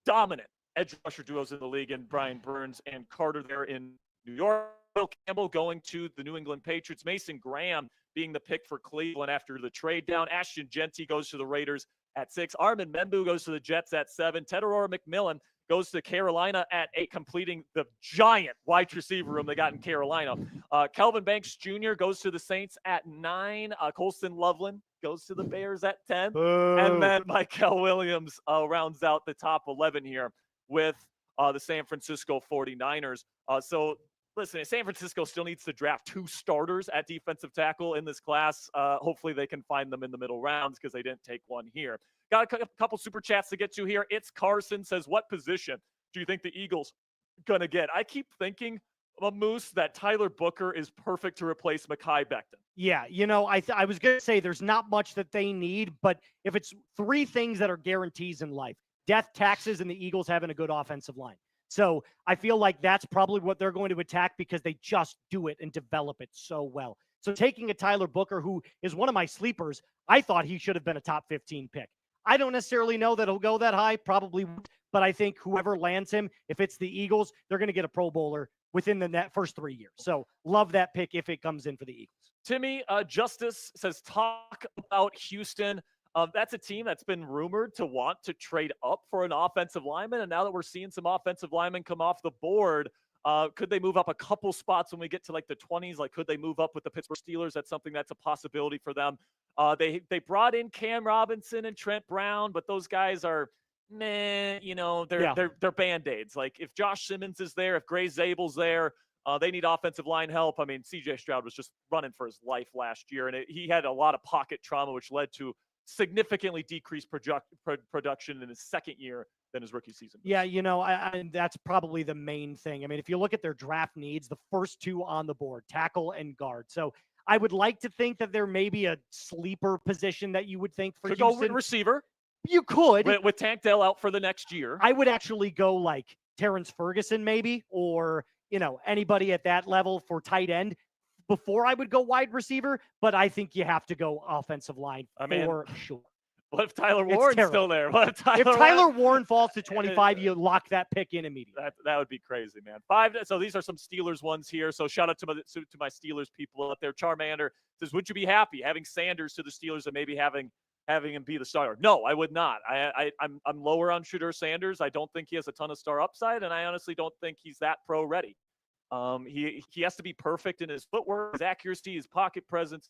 dominant edge rusher duos in the league, and Brian Burns and Carter there in New York. Will Campbell going to the New England Patriots. Mason Graham being the pick for Cleveland after the trade down. Ashton Genty goes to the Raiders at 6. Armin Membu goes to the Jets at 7. Tenororo McMillan goes to Carolina at 8, completing the giant wide receiver room they got in Carolina. Kelvin Banks Jr. goes to the Saints at 9. Colston Loveland goes to the Bears at 10. And then Michael Williams rounds out the top 11 here with the San Francisco 49ers. So listen, San Francisco still needs to draft 2 starters at defensive tackle in this class. Hopefully they can find them in the middle rounds because they didn't take one here. Got a couple super chats to get to here. It's Carson says, what position do you think the Eagles going to get? I keep thinking, Moose, that Tyler Booker is perfect to replace Mekhi Becton. Yeah, I was going to say there's not much that they need, but if it's 3 things that are guarantees in life, death, taxes, and the Eagles having a good offensive line. So I feel like that's probably what they're going to attack because they just do it and develop it so well. So taking a Tyler Booker, who is one of my sleepers, I thought he should have been a top 15 pick. I don't necessarily know that he'll go that high, probably, but I think whoever lands him, if it's the Eagles, they're going to get a Pro Bowler within the first 3 years. So love that pick if it comes in for the Eagles. Timmy Justice says, talk about Houston. That's a team that's been rumored to want to trade up for an offensive lineman. And now that we're seeing some offensive linemen come off the board, could they move up a couple spots when we get to like the 20s? Like, could they move up with the Pittsburgh Steelers? That's something that's a possibility for them. They brought in Cam Robinson and Trent Brown, but those guys are they're Band-Aids. Like if Josh Simmons is there, if Gray Zabel's there, they need offensive line help. I mean, CJ Stroud was just running for his life last year, and he had a lot of pocket trauma, which led to significantly decreased production in his second year than his rookie season. Yeah, that's probably the main thing. I mean, if you look at their draft needs, the first two on the board, tackle and guard. So I would like to think that there may be a sleeper position that you would think for Could Houston. go receiver. You could. With Tank Dell out for the next year. I would actually go like Terrence Ferguson maybe, or, anybody at that level for tight end before I would go wide receiver. But I think you have to go offensive line for sure. What if Tyler Warren's still there? What if Tyler Warren falls to 25, you lock that pick in immediately. That would be crazy, man. 5. So these are some Steelers ones here. So shout out to my Steelers people out there. Charmander says, would you be happy having Sanders to the Steelers and maybe having him be the starter? No, I would not. I'm lower on Shedeur Sanders. I don't think he has a ton of star upside, and I honestly don't think he's that pro ready. He has to be perfect in his footwork, his accuracy, his pocket presence,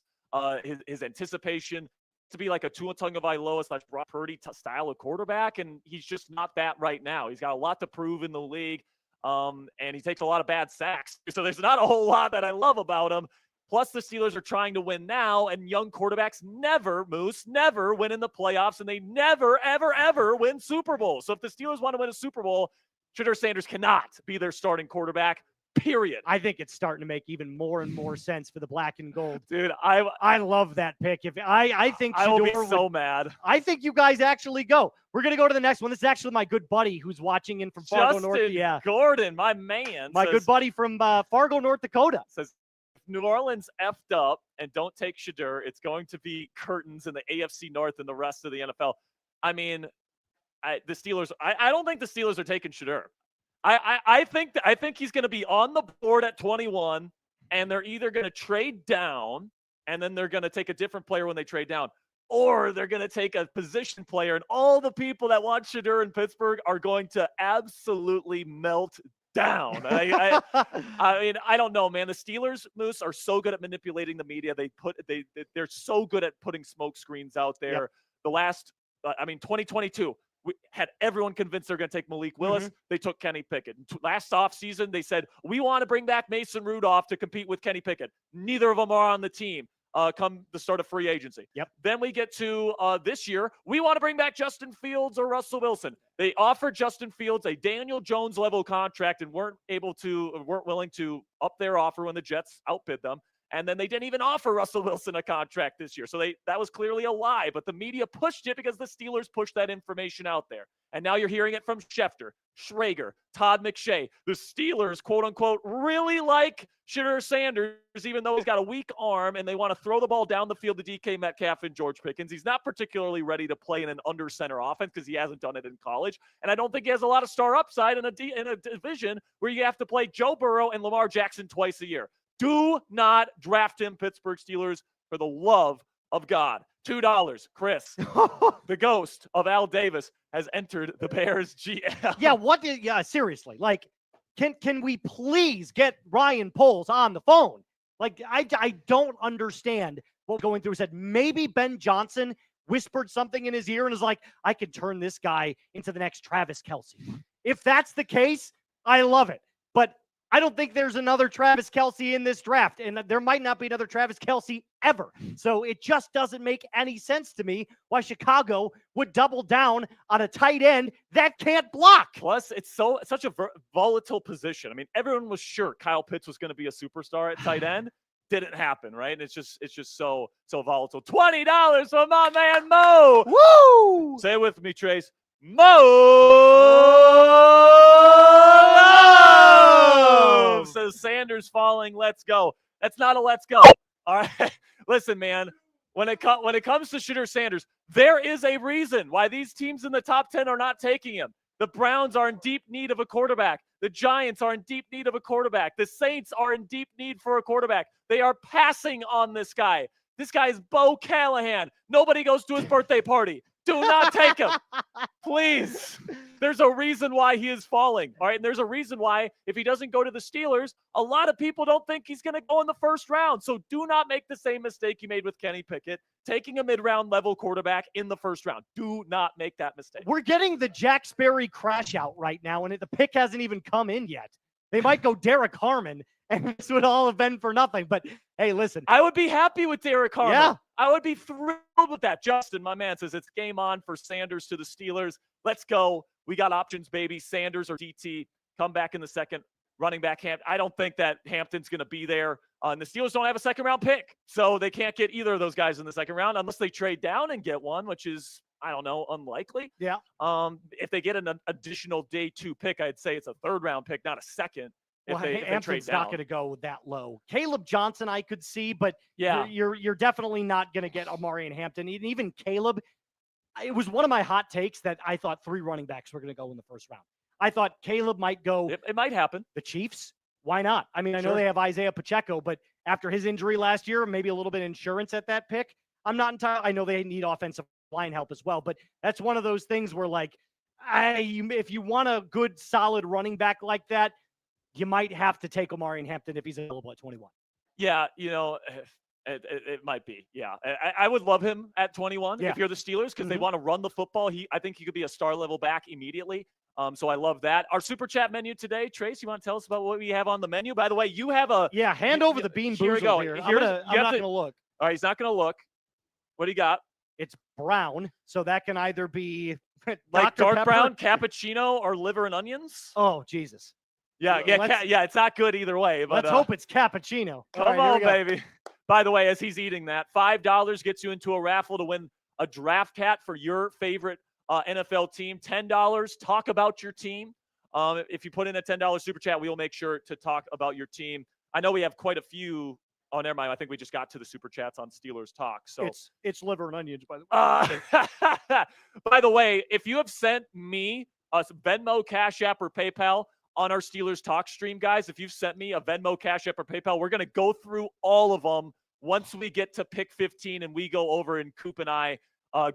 his anticipation, to be like a Tua Tagovailoa / Brock Purdy style of quarterback, and he's just not that right now. He's got a lot to prove in the league, and he takes a lot of bad sacks. So there's not a whole lot that I love about him. Plus, the Steelers are trying to win now, and young quarterbacks never win in the playoffs, and they never, ever, ever win Super Bowls. So if the Steelers want to win a Super Bowl, Shedeur Sanders cannot be their starting quarterback. Period. I think it's starting to make even more and more sense for the black and gold. Dude, I love that pick. I think I will be so mad. I think you guys actually go. We're gonna go to the next one. This is actually my good buddy who's watching in from Fargo, North. Yeah, Gordon, my man. My good buddy from Fargo, North Dakota. Says, if New Orleans effed up and don't take Shedeur, it's going to be curtains in the AFC North and the rest of the NFL. I mean, the Steelers. I don't think the Steelers are taking Shedeur. I think he's going to be on the board at 21, and they're either going to trade down, and then they're going to take a different player when they trade down, or they're going to take a position player, and all the people that want Shedeur in Pittsburgh are going to absolutely melt down. I mean, I don't know, man. The Steelers, Moose, are so good at manipulating the media. They're so good at putting smoke screens out there. Yep. The last, 2022. We had everyone convinced they're going to take Malik Willis. Mm-hmm. They took Kenny Pickett. Last offseason, they said, we want to bring back Mason Rudolph to compete with Kenny Pickett. Neither of them are on the team come the start of free agency. Yep. Then we get to this year. We want to bring back Justin Fields or Russell Wilson. They offered Justin Fields a Daniel Jones level contract and weren't willing to up their offer when the Jets outbid them. And then they didn't even offer Russell Wilson a contract this year. So that was clearly a lie, but the media pushed it because the Steelers pushed that information out there. And now you're hearing it from Schefter, Schrager, Todd McShay. The Steelers, quote unquote, really like Shedeur Sanders, even though he's got a weak arm, and they want to throw the ball down the field to DK Metcalf and George Pickens. He's not particularly ready to play in an under center offense because he hasn't done it in college. And I don't think he has a lot of star upside in a division where you have to play Joe Burrow and Lamar Jackson twice a year. Do not draft him, Pittsburgh Steelers, for the love of God. $2. Chris, the ghost of Al Davis, has entered the Bears GM. Yeah, seriously. Like, can we please get Ryan Poles on the phone? Like, I don't understand what going through his head. Maybe Ben Johnson whispered something in his ear and is like, I could turn this guy into the next Travis Kelce. If that's the case, I love it. But I don't think there's another Travis Kelce in this draft, and there might not be another Travis Kelce ever. So it just doesn't make any sense to me why Chicago would double down on a tight end that can't block. Plus, it's such a volatile position. I mean, everyone was sure Kyle Pitts was going to be a superstar at tight end. Didn't happen, right? And it's just so volatile. $20 for my man Mo. Woo! Say it with me, Trace. Mo says Sanders falling. Let's go. That's not a let's go. All right. Listen, man. When it comes to Shedeur Sanders, there is a reason why these teams in the top 10 are not taking him. The Browns are in deep need of a quarterback. The Giants are in deep need of a quarterback. The Saints are in deep need for a quarterback. They are passing on this guy. This guy is Bo Callahan. Nobody goes to his birthday party. Do not take him. Please. There's a reason why he is falling. All right. And there's a reason why, if he doesn't go to the Steelers, a lot of people don't think he's going to go in the first round. So do not make the same mistake you made with Kenny Pickett, taking a mid-round level quarterback in the first round. Do not make that mistake. We're getting the Jack Sperry crash out right now, and the pick hasn't even come in yet. They might go Derek Harmon and this would all have been for nothing. But hey, listen. I would be happy with Derek Carr. Yeah. I would be thrilled with that. Justin, my man, says it's game on for Sanders to the Steelers. Let's go. We got options, baby. Sanders or DT. Come back in the second. Running back Hampton. I don't think that Hampton's going to be there. And the Steelers don't have a second-round pick, so they can't get either of those guys in the second round unless they trade down and get one, which is, I don't know, unlikely. Yeah. If they get an additional day 2 pick, I'd say it's a third-round pick, not a second. If Well, they trade Hampton's down. not going to go that low. Caleb Johnson, I could see, but Yeah. you're definitely not going to get Amari and Hampton. And even Caleb, it was one of my hot takes that I thought 3 running backs were going to go in the first round. I thought Caleb might go. It might happen. The Chiefs, why not? I mean, I know Sure. they have Isaiah Pacheco, but after his injury last year, maybe a little bit of insurance at that pick. I'm not entirely. I know they need offensive line help as well, but that's one of those things where, like, if you want a good, solid running back like that, you might have to take Amari and Hampton if he's available at 21. Yeah, it might be. Yeah, I would love him at 21 Yeah. if you're the Steelers because they want to run the football. I think he could be a star level back immediately. So I love that. Our super chat menu today, Trace, you want to tell us about what we have on the menu? By the way, you have a hand over the bean Here we boozled go. here. Here's- I'm not you have going to- to look. All right, he's not going to look. What do you got? It's brown, so that can either be Like Dr. dark Pepper. brown, cappuccino, or liver and onions? Oh, Jesus. Yeah, it's not good either way. But, Let's hope it's cappuccino. Come All right, on, here we go. baby. By the way, as he's eating that, $5 gets you into a raffle to win a draft hat for your favorite NFL team. $10, talk about your team. If you put in a $10 super chat, we will make sure to talk about your team. I know we have quite a few. Oh, never mind. I think we just got to the super chats on Steelers Talk. So it's liver and onions, by the way. by the way, if you have sent me a Venmo, Cash App, or PayPal on our Steelers Talk stream, guys, if you've sent me a Venmo, Cash App, or PayPal, we're going to go through all of them once we get to pick 15 and we go over and Coop and I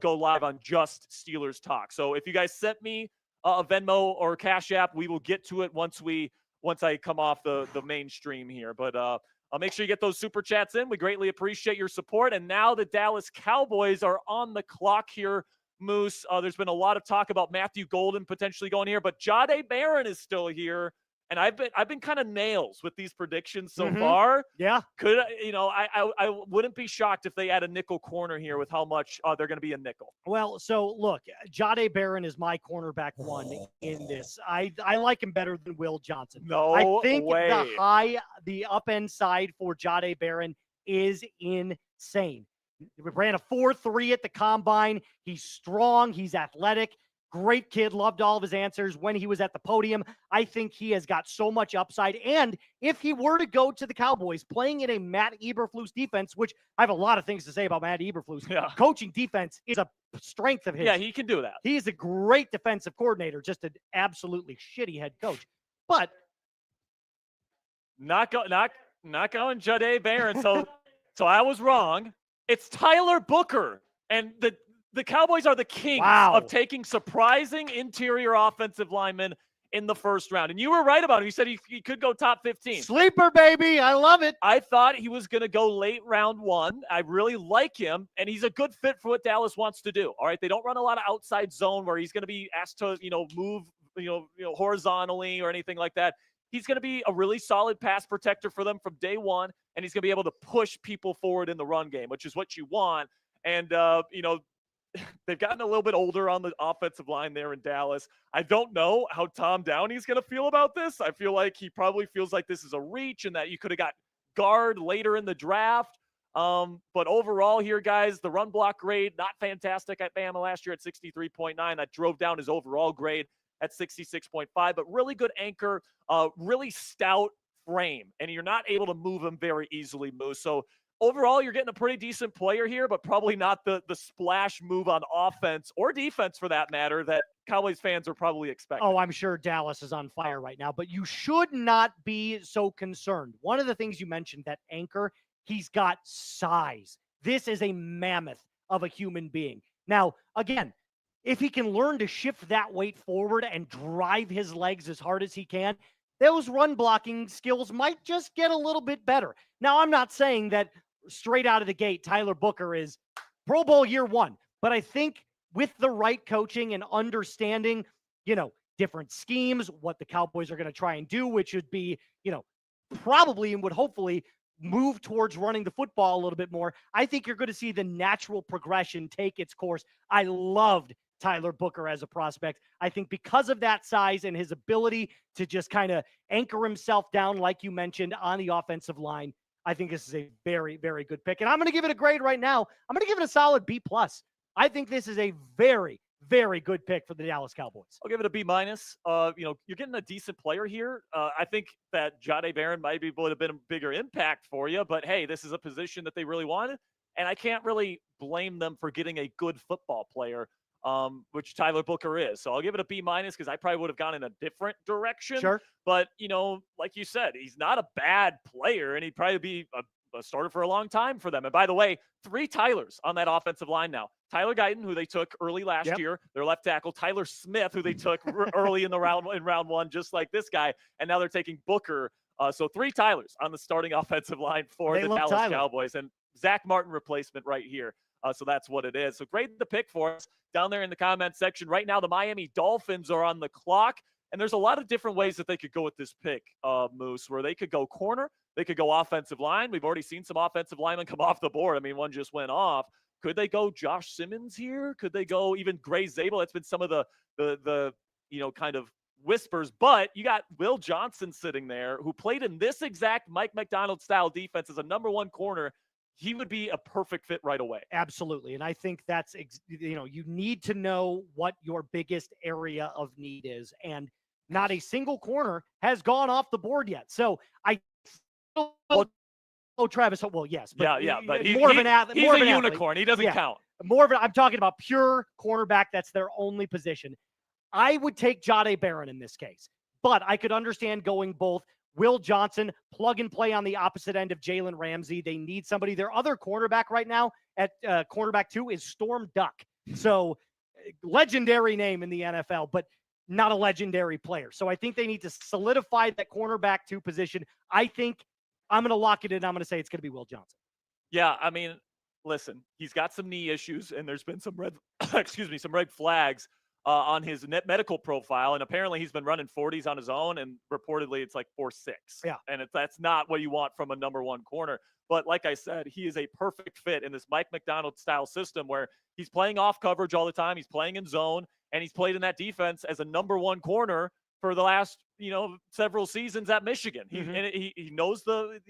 go live on just Steelers Talk. So if you guys sent me a Venmo or Cash App, we will get to it once I come off the main stream here. But I'll make sure you get those super chats in. We greatly appreciate your support. And now the Dallas Cowboys are on the clock here, Moose. There's been a lot of talk about Matthew Golden potentially going here, but Jahdae Barron is still here. And I've been kind of nails with these predictions so far. Yeah. I wouldn't be shocked if they add a nickel corner here with how much they're going to be a nickel. Well, so look, Jahdae Barron is my cornerback 1 in this. I like him better than Will Johnson. No I think way. the up end side for Jahdae Barron is insane. He ran a 4.3 at the combine. He's strong. He's athletic. Great kid. Loved all of his answers when he was at the podium. I think he has got so much upside. And if he were to go to the Cowboys playing in a Matt Eberflus defense, which I have a lot of things to say about Matt Eberflus, coaching defense is a strength of his. Yeah, he can do that. He is a great defensive coordinator, just an absolutely shitty head coach. But not going Jahdae Barron. So I was wrong. It's Tyler Booker. And the Cowboys are the kings of taking surprising interior offensive linemen in the first round. And you were right about it. You said he could go top 15. Sleeper, baby. I love it. I thought he was going to go late round 1. I really like him, and he's a good fit for what Dallas wants to do. All right, they don't run a lot of outside zone where he's going to be asked to, move, horizontally or anything like that. He's going to be a really solid pass protector for them from day one, and he's going to be able to push people forward in the run game, which is what you want. And, they've gotten a little bit older on the offensive line there in Dallas. I don't know how Tom Downey's going to feel about this. I feel like he probably feels like this is a reach and that you could have got guard later in the draft. But overall here, guys, the run block grade, not fantastic at Bama last year at 63.9. That drove down his overall grade at 66.5, but really good anchor, really stout frame, and you're not able to move him very easily, Moose. So overall, you're getting a pretty decent player here, but probably not the splash move on offense or defense for that matter that Cowboys fans are probably expecting. Oh, I'm sure Dallas is on fire right now, but you should not be so concerned. One of the things you mentioned, that anchor, he's got size. This is a mammoth of a human being. Now, again, if he can learn to shift that weight forward and drive his legs as hard as he can, those run blocking skills might just get a little bit better. Now, I'm not saying that straight out of the gate, Tyler Booker is Pro Bowl year 1, but I think with the right coaching and understanding, different schemes, what the Cowboys are going to try and do, which would be, probably and would hopefully move towards running the football a little bit more. I think you're going to see the natural progression take its course. I loved Tyler Booker as a prospect. I think because of that size and his ability to just kind of anchor himself down, like you mentioned, on the offensive line, I think this is a very, very good pick. And I'm going to give it a grade right now. I'm going to give it a solid B+. I think this is a very, very good pick for the Dallas Cowboys. I'll give it a B-. You're getting a decent player here. I think that Jahdae Barron would have been a bigger impact for you, but hey, this is a position that they really wanted, and I can't really blame them for getting a good football player, which Tyler Booker is. So I'll give it a B- because I probably would have gone in a different direction. Sure. But, like you said, he's not a bad player, and he'd probably be a starter for a long time for them. And by the way, 3 Tylers on that offensive line now. Tyler Guyton, who they took early last year, their left tackle. Tyler Smith, who they took early in round 1, just like this guy. And now they're taking Booker. So 3 Tylers on the starting offensive line for the Dallas Cowboys. And Zach Martin replacement right here. So that's what it is. So grade the pick for us down there in the comment section. Right now, the Miami Dolphins are on the clock. And there's a lot of different ways that they could go with this pick, Moose, where they could go corner. They could go offensive line. We've already seen some offensive linemen come off the board. I mean, one just went off. Could they go Josh Simmons here? Could they go even Gray Zabel? That's been some of the kind of whispers. But you got Will Johnson sitting there, who played in this exact Mike Macdonald style defense as a number 1 corner. He would be a perfect fit right away. Absolutely. And I think that's, you need to know what your biggest area of need is. And not a single corner has gone off the board yet. So I Travis. Well, yes. But but he's more of an athlete. He's a unicorn. He doesn't count. I'm talking about pure cornerback. That's their only position. I would take Jahdae Barron in this case, but I could understand going both. Will Johnson, plug and play on the opposite end of Jalen Ramsey. They need somebody. Their other cornerback right now at cornerback 2 is Storm Duck. So legendary name in the NFL, but not a legendary player. So I think they need to solidify that cornerback 2 position. I think I'm going to lock it in. I'm going to say it's going to be Will Johnson. Yeah, I mean, listen, he's got some knee issues, and there's been some red flags on his medical profile, and apparently he's been running 40s on his own, and reportedly it's like 4.6. Yeah, and that's not what you want from a number 1 corner. But like I said, he is a perfect fit in this Mike Macdonald style system where he's playing off coverage all the time. He's playing in zone, and he's played in that defense as a number 1 corner for the last, several seasons at Michigan. He knows the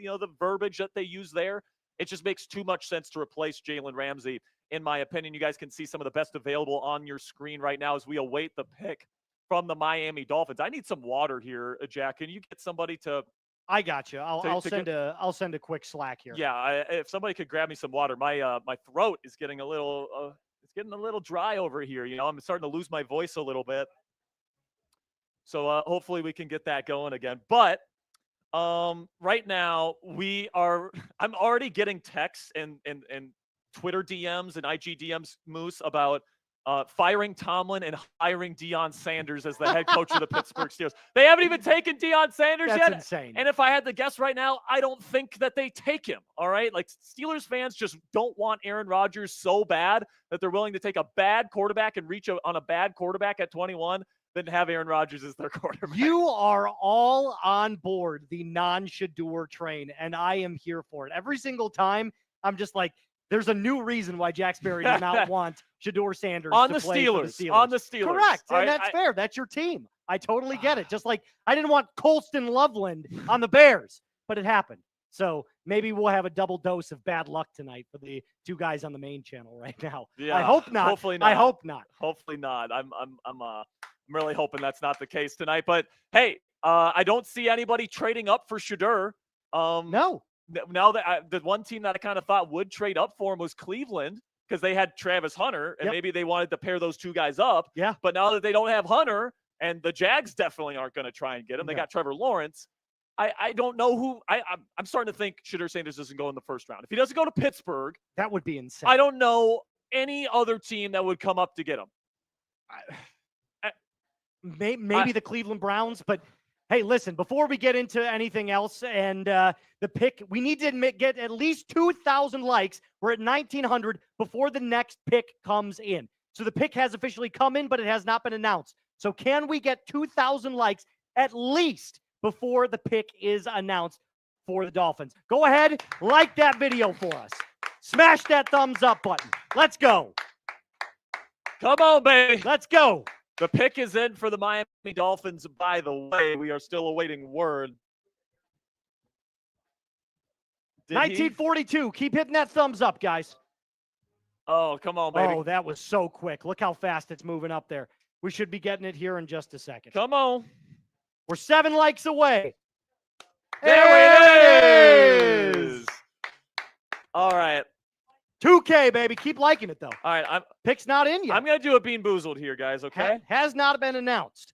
verbiage that they use there. It just makes too much sense to replace Jalen Ramsey, in my opinion. You guys can see some of the best available on your screen right now as we await the pick from the Miami Dolphins. I need some water here, Jack. Can you get somebody to? I got you. I'll send a quick Slack here. Yeah, if somebody could grab me some water, my throat is getting a little dry over here. I'm starting to lose my voice a little bit. So hopefully we can get that going again. But right now I'm already getting texts and Twitter DMs and IG DMs, Moose, about firing Tomlin and hiring Deion Sanders as the head coach of the Pittsburgh Steelers. They haven't even taken Deion Sanders yet. That's insane. And if I had to guess right now, I don't think that they take him. All right. Like, Steelers fans just don't want Aaron Rodgers so bad that they're willing to take a bad quarterback and reach on a bad quarterback at 21 than have Aaron Rodgers as their quarterback. You are all on board the non-Shador train, and I am here for it. Every single time, I'm just like, there's a new reason why Jack Sperry did not want Shador Sanders on to the play for the Steelers. On the Steelers. Correct. All and right, that's fair. That's your team. I totally get it. Just like I didn't want Colston Loveland on the Bears, but it happened. So maybe we'll have a double dose of bad luck tonight for the 2 guys on the main channel right now. Yeah, I hope not. Hopefully not. I hope not. Hopefully not. I'm really hoping that's not the case tonight. But hey, I don't see anybody trading up for Shador. No. Now that the one team that I kind of thought would trade up for him was Cleveland, because they had Travis Hunter, and maybe they wanted to pair those 2 guys up. Yeah. But now that they don't have Hunter, and the Jags definitely aren't going to try and get him, they got Trevor Lawrence. I don't know who. I'm starting to think Shador Sanders doesn't go in the first round. If he doesn't go to Pittsburgh, that would be insane. I don't know any other team that would come up to get him. Maybe the Cleveland Browns, but hey, listen, before we get into anything else and the pick, we need to get at least 2,000 likes. We're at 1,900 before the next pick comes in. So the pick has officially come in, but it has not been announced. So can we get 2,000 likes at least before the pick is announced for the Dolphins. Go ahead, like that video for us. Smash that thumbs up button. Let's go. Come on, baby. Let's go. The pick is in for the Miami Dolphins, by the way. We are still awaiting word. 1942. Keep hitting that thumbs up, guys. Oh, come on, baby. Oh, that was so quick. Look how fast it's moving up there. We should be getting it here in just a second. Come on. We're 7 likes away. There it is. All right. 2K, baby. Keep liking it, though. All right. Pick's not in yet. I'm going to do a Bean Boozled here, guys, okay? Has not been announced.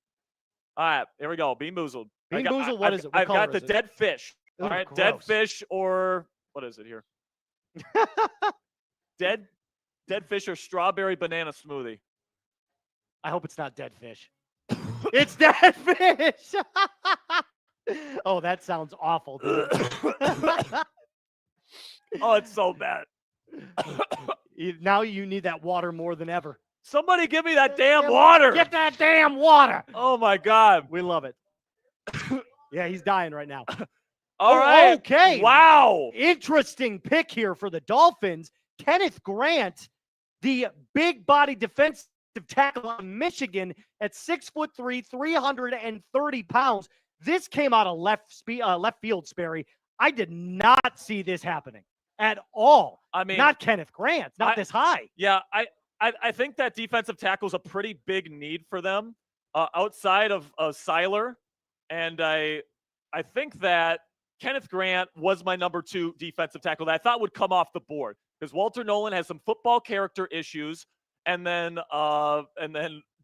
All right. Here we go. Bean Boozled. Bean Boozled, what is it? What I've got color the is it? dead fish. Ooh, All right. gross. Dead fish or what is it here? Dead fish or strawberry banana smoothie. I hope it's not dead fish. It's dead fish. Oh, that sounds awful, dude. Oh, it's so bad. Now you need that water more than ever. Somebody give me that damn water. Get that damn water. Oh, my God. We love it. Yeah, he's dying right now. All right. Okay. Wow. Interesting pick here for the Dolphins. Kenneth Grant, the big body defensive tackle out of Michigan at 6'3", 330 pounds. This came out of left field, Sperry. I did not see this happening at all. I mean, not Kenneth Grant, not this high. Yeah, I think that defensive tackle is a pretty big need for them outside of Seiler. And I think that Kenneth Grant was my number 2 defensive tackle that I thought would come off the board because Walter Nolan has some football character issues. And then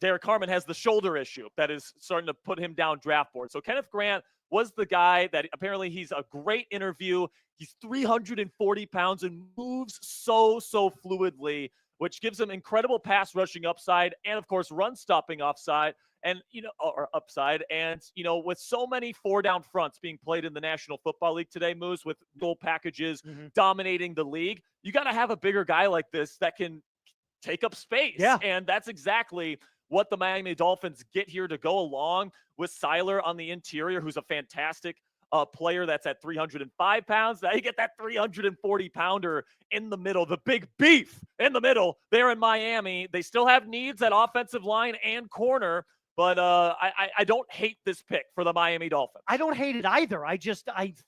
Derek Harmon has the shoulder issue that is starting to put him down draft board. So Kenneth Grant was the guy that apparently he's a great interview. He's 340 pounds and moves so fluidly, which gives him incredible pass rushing upside and, of course, run stopping upside. And, upside. And, with so many 4-down fronts being played in the National Football League today, Moose, with goal packages dominating the league, you got to have a bigger guy like this that can take up space. Yeah. And that's exactly what the Miami Dolphins get here to go along with Seiler on the interior, who's a fantastic player that's at 305 pounds. Now you get that 340-pounder in the middle, the big beef in the middle there in Miami. They still have needs at offensive line and corner, but I don't hate this pick for the Miami Dolphins. I don't hate it either. I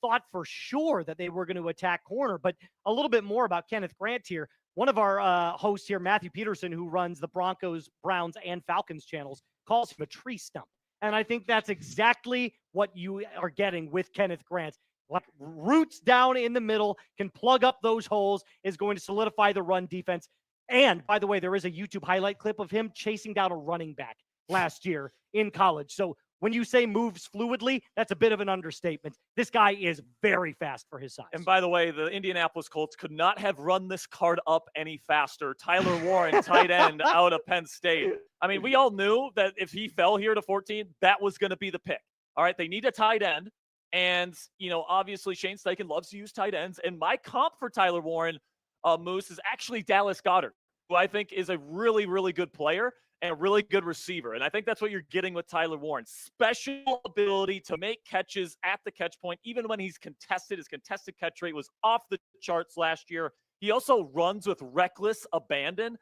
thought for sure that they were going to attack corner, but a little bit more about Kenneth Grant here. One of our hosts here, Matthew Peterson, who runs the Broncos, Browns, and Falcons channels, calls him a tree stump. And I think that's exactly what you are getting with Kenneth Grant. Like roots down in the middle, can plug up those holes, is going to solidify the run defense. And by the way, there is a YouTube highlight clip of him chasing down a running back last year in college. So when you say moves fluidly, that's a bit of an understatement. This guy is very fast for his size. And by the way, the Indianapolis Colts could not have run this card up any faster. Tyler Warren, tight end out of Penn State. I mean, we all knew that if he fell here to 14, that was going to be the pick. All right, they need a tight end. And, obviously Shane Steichen loves to use tight ends. And my comp for Tyler Warren, Moose, is actually Dallas Goedert, who I think is a really, really good player and a really good receiver. And I think that's what you're getting with Tyler Warren. Special ability to make catches at the catch point, even when he's contested. His contested catch rate was off the charts last year. He also runs with reckless abandon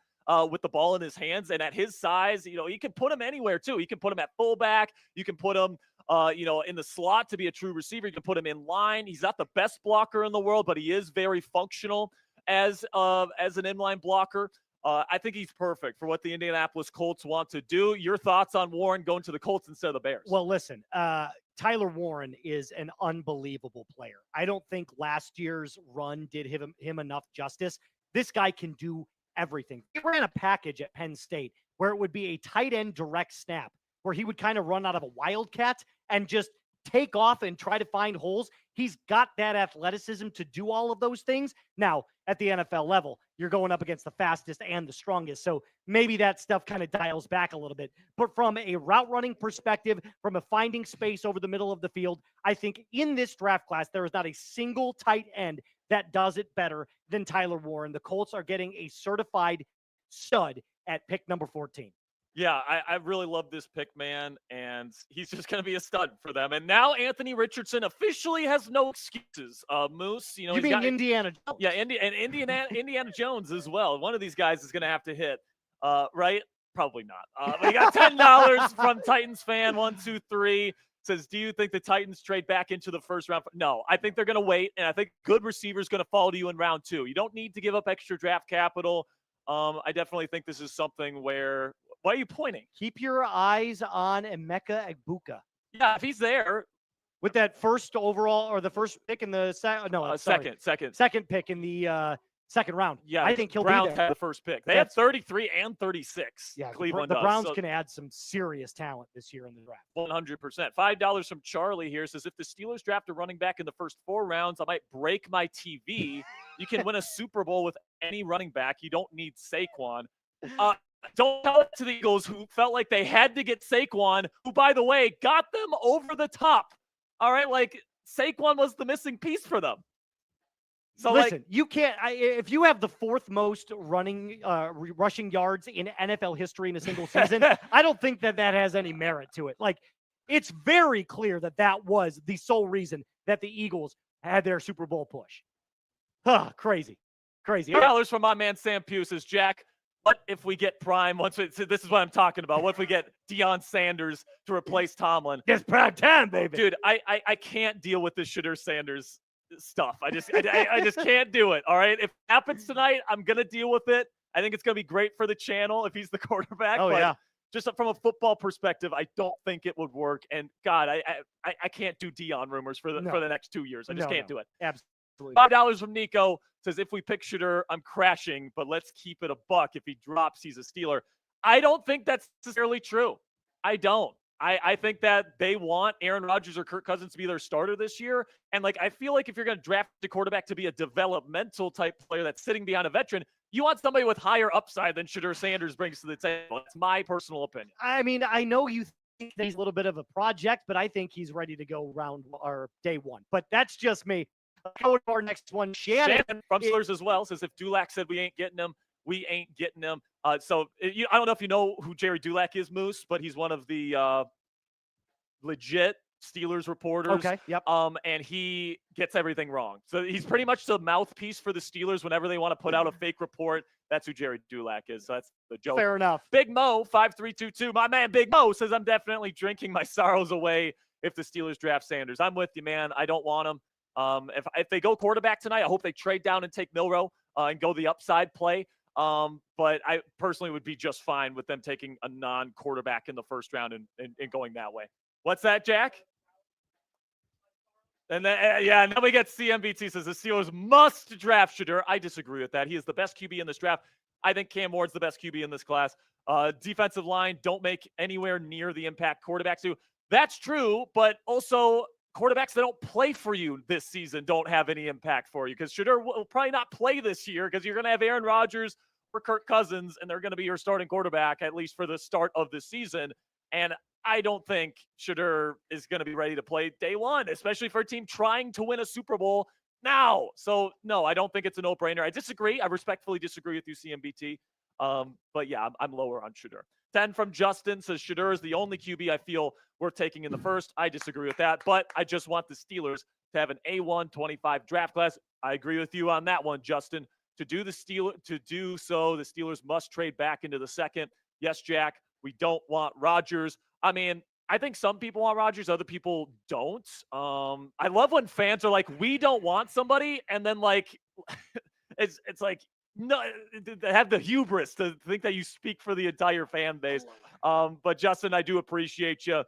with the ball in his hands. And at his size, you can put him anywhere too. You can put him at fullback. You can put him, in the slot to be a true receiver. You can put him in line. He's not the best blocker in the world, but he is very functional as an inline blocker. I think he's perfect for what the Indianapolis Colts want to do. Your thoughts on Warren going to the Colts instead of the Bears? Well, listen, Tyler Warren is an unbelievable player. I don't think last year's run did him enough justice. This guy can do everything. He ran a package at Penn State where it would be a tight end direct snap, where he would kind of run out of a wildcat and just take off and try to find holes. He's got that athleticism to do all of those things. Now, at the NFL level, you're going up against the fastest and the strongest. So maybe that stuff kind of dials back a little bit. But from a route running perspective, from a finding space over the middle of the field, I think in this draft class, there is not a single tight end that does it better than Tyler Warren. The Colts are getting a certified stud at pick number 14. Yeah, I really love this pick, man, and he's just going to be a stud for them. And now Anthony Richardson officially has no excuses. Moose, You he's mean got, Indiana Jones? Yeah, Indiana Jones as well. One of these guys is going to have to hit, right? Probably not. But he got $10 from Titans fan 123. Says, do you think the Titans trade back into the first round? No, I think they're going to wait, and I think good receivers going to fall to you in round 2. You don't need to give up extra draft capital. I definitely think this is something where. Why are you pointing? Keep your eyes on Emeka Egbuka. Yeah, if he's there. With that first overall or the first pick in the second pick in the second round. Yeah, I think he'll Browns be there. had the first pick. They had 33 and 36. Yeah, Cleveland the does. Browns So can add some serious talent this year in the draft. 100%. $5 from Charlie here says, if the Steelers draft a running back in the first 4 rounds, I might break my TV. You can win a Super Bowl with any running back. You don't need Saquon. Don't tell it to the Eagles, who felt like they had to get Saquon, who, by the way, got them over the top. All right, like Saquon was the missing piece for them. So, listen, you can't. If you have the 4th most rushing yards in NFL history in a single season, I don't think that has any merit to it. Like, it's very clear that was the sole reason that the Eagles had their Super Bowl push. Crazy. $2 from my man Sam Pugh says, Jack, what if we get Prime this is what I'm talking about. What if we get Deion Sanders to replace Tomlin? It's prime time, baby. Dude, I can't deal with the Shedeur Sanders stuff. I just can't do it. All right. If it happens tonight, I'm gonna deal with it. I think it's gonna be great for the channel if he's the quarterback. Oh, but yeah. Just from a football perspective, I don't think it would work. And God, I can't do Deion rumors for the next 2 years. I just can't do it. Absolutely. $5 from Nico says, if we pick Shedeur, I'm crashing, but let's keep it a buck. If he drops, he's a Steeler. I don't think that's necessarily true. I don't. I think that they want Aaron Rodgers or Kirk Cousins to be their starter this year. And I feel like if you're going to draft a quarterback to be a developmental type player that's sitting behind a veteran, you want somebody with higher upside than Shedeur Sanders brings to the table. That's my personal opinion. I mean, I know you think that he's a little bit of a project, but I think he's ready to go day 1. But that's just me. Go to our next one. Shannon from Slurs as well says, if Dulac said we ain't getting him, we ain't getting him. I don't know if you know who Jerry Dulac is, Moose, but he's one of the legit Steelers reporters. Okay. Yep. And he gets everything wrong. So he's pretty much the mouthpiece for the Steelers whenever they want to put out a fake report. That's who Jerry Dulac is. So that's the joke. Fair enough. Big Mo 5322. My man Big Mo says, I'm definitely drinking my sorrows away if the Steelers draft Sanders. I'm with you, man. I don't want him. If they go quarterback tonight, I hope they trade down and take Milroe and go the upside play. But I personally would be just fine with them taking a non-quarterback in the first round and going that way. What's that, Jack? And then, and then we get CMBT says the Steelers must draft Shedeur. I disagree with that. He is the best QB in this draft. I think Cam Ward's the best QB in this class. Defensive line don't make anywhere near the impact quarterbacks do. That's true, but also quarterbacks that don't play for you this season don't have any impact for you, because Shedeur will probably not play this year because you're going to have Aaron Rodgers or Kirk Cousins, and they're going to be your starting quarterback, at least for the start of the season. And I don't think Shedeur is going to be ready to play day 1, especially for a team trying to win a Super Bowl now. So, no, I don't think it's a no-brainer. I disagree. I respectfully disagree with you, CMBT. But, yeah, I'm lower on Shedeur. 10 from Justin says Shedeur is the only QB I feel worth taking in the first. I disagree with that, but I just want the Steelers to have an A1 25 draft class. I agree with you on that one, Justin. To do so, the Steelers must trade back into the second. Yes, Jack, we don't want Rodgers. I mean, I think some people want Rodgers, other people don't. I love when fans are like, we don't want somebody, and then it's like, no, they have the hubris to think that you speak for the entire fan base. But Justin, I do appreciate you.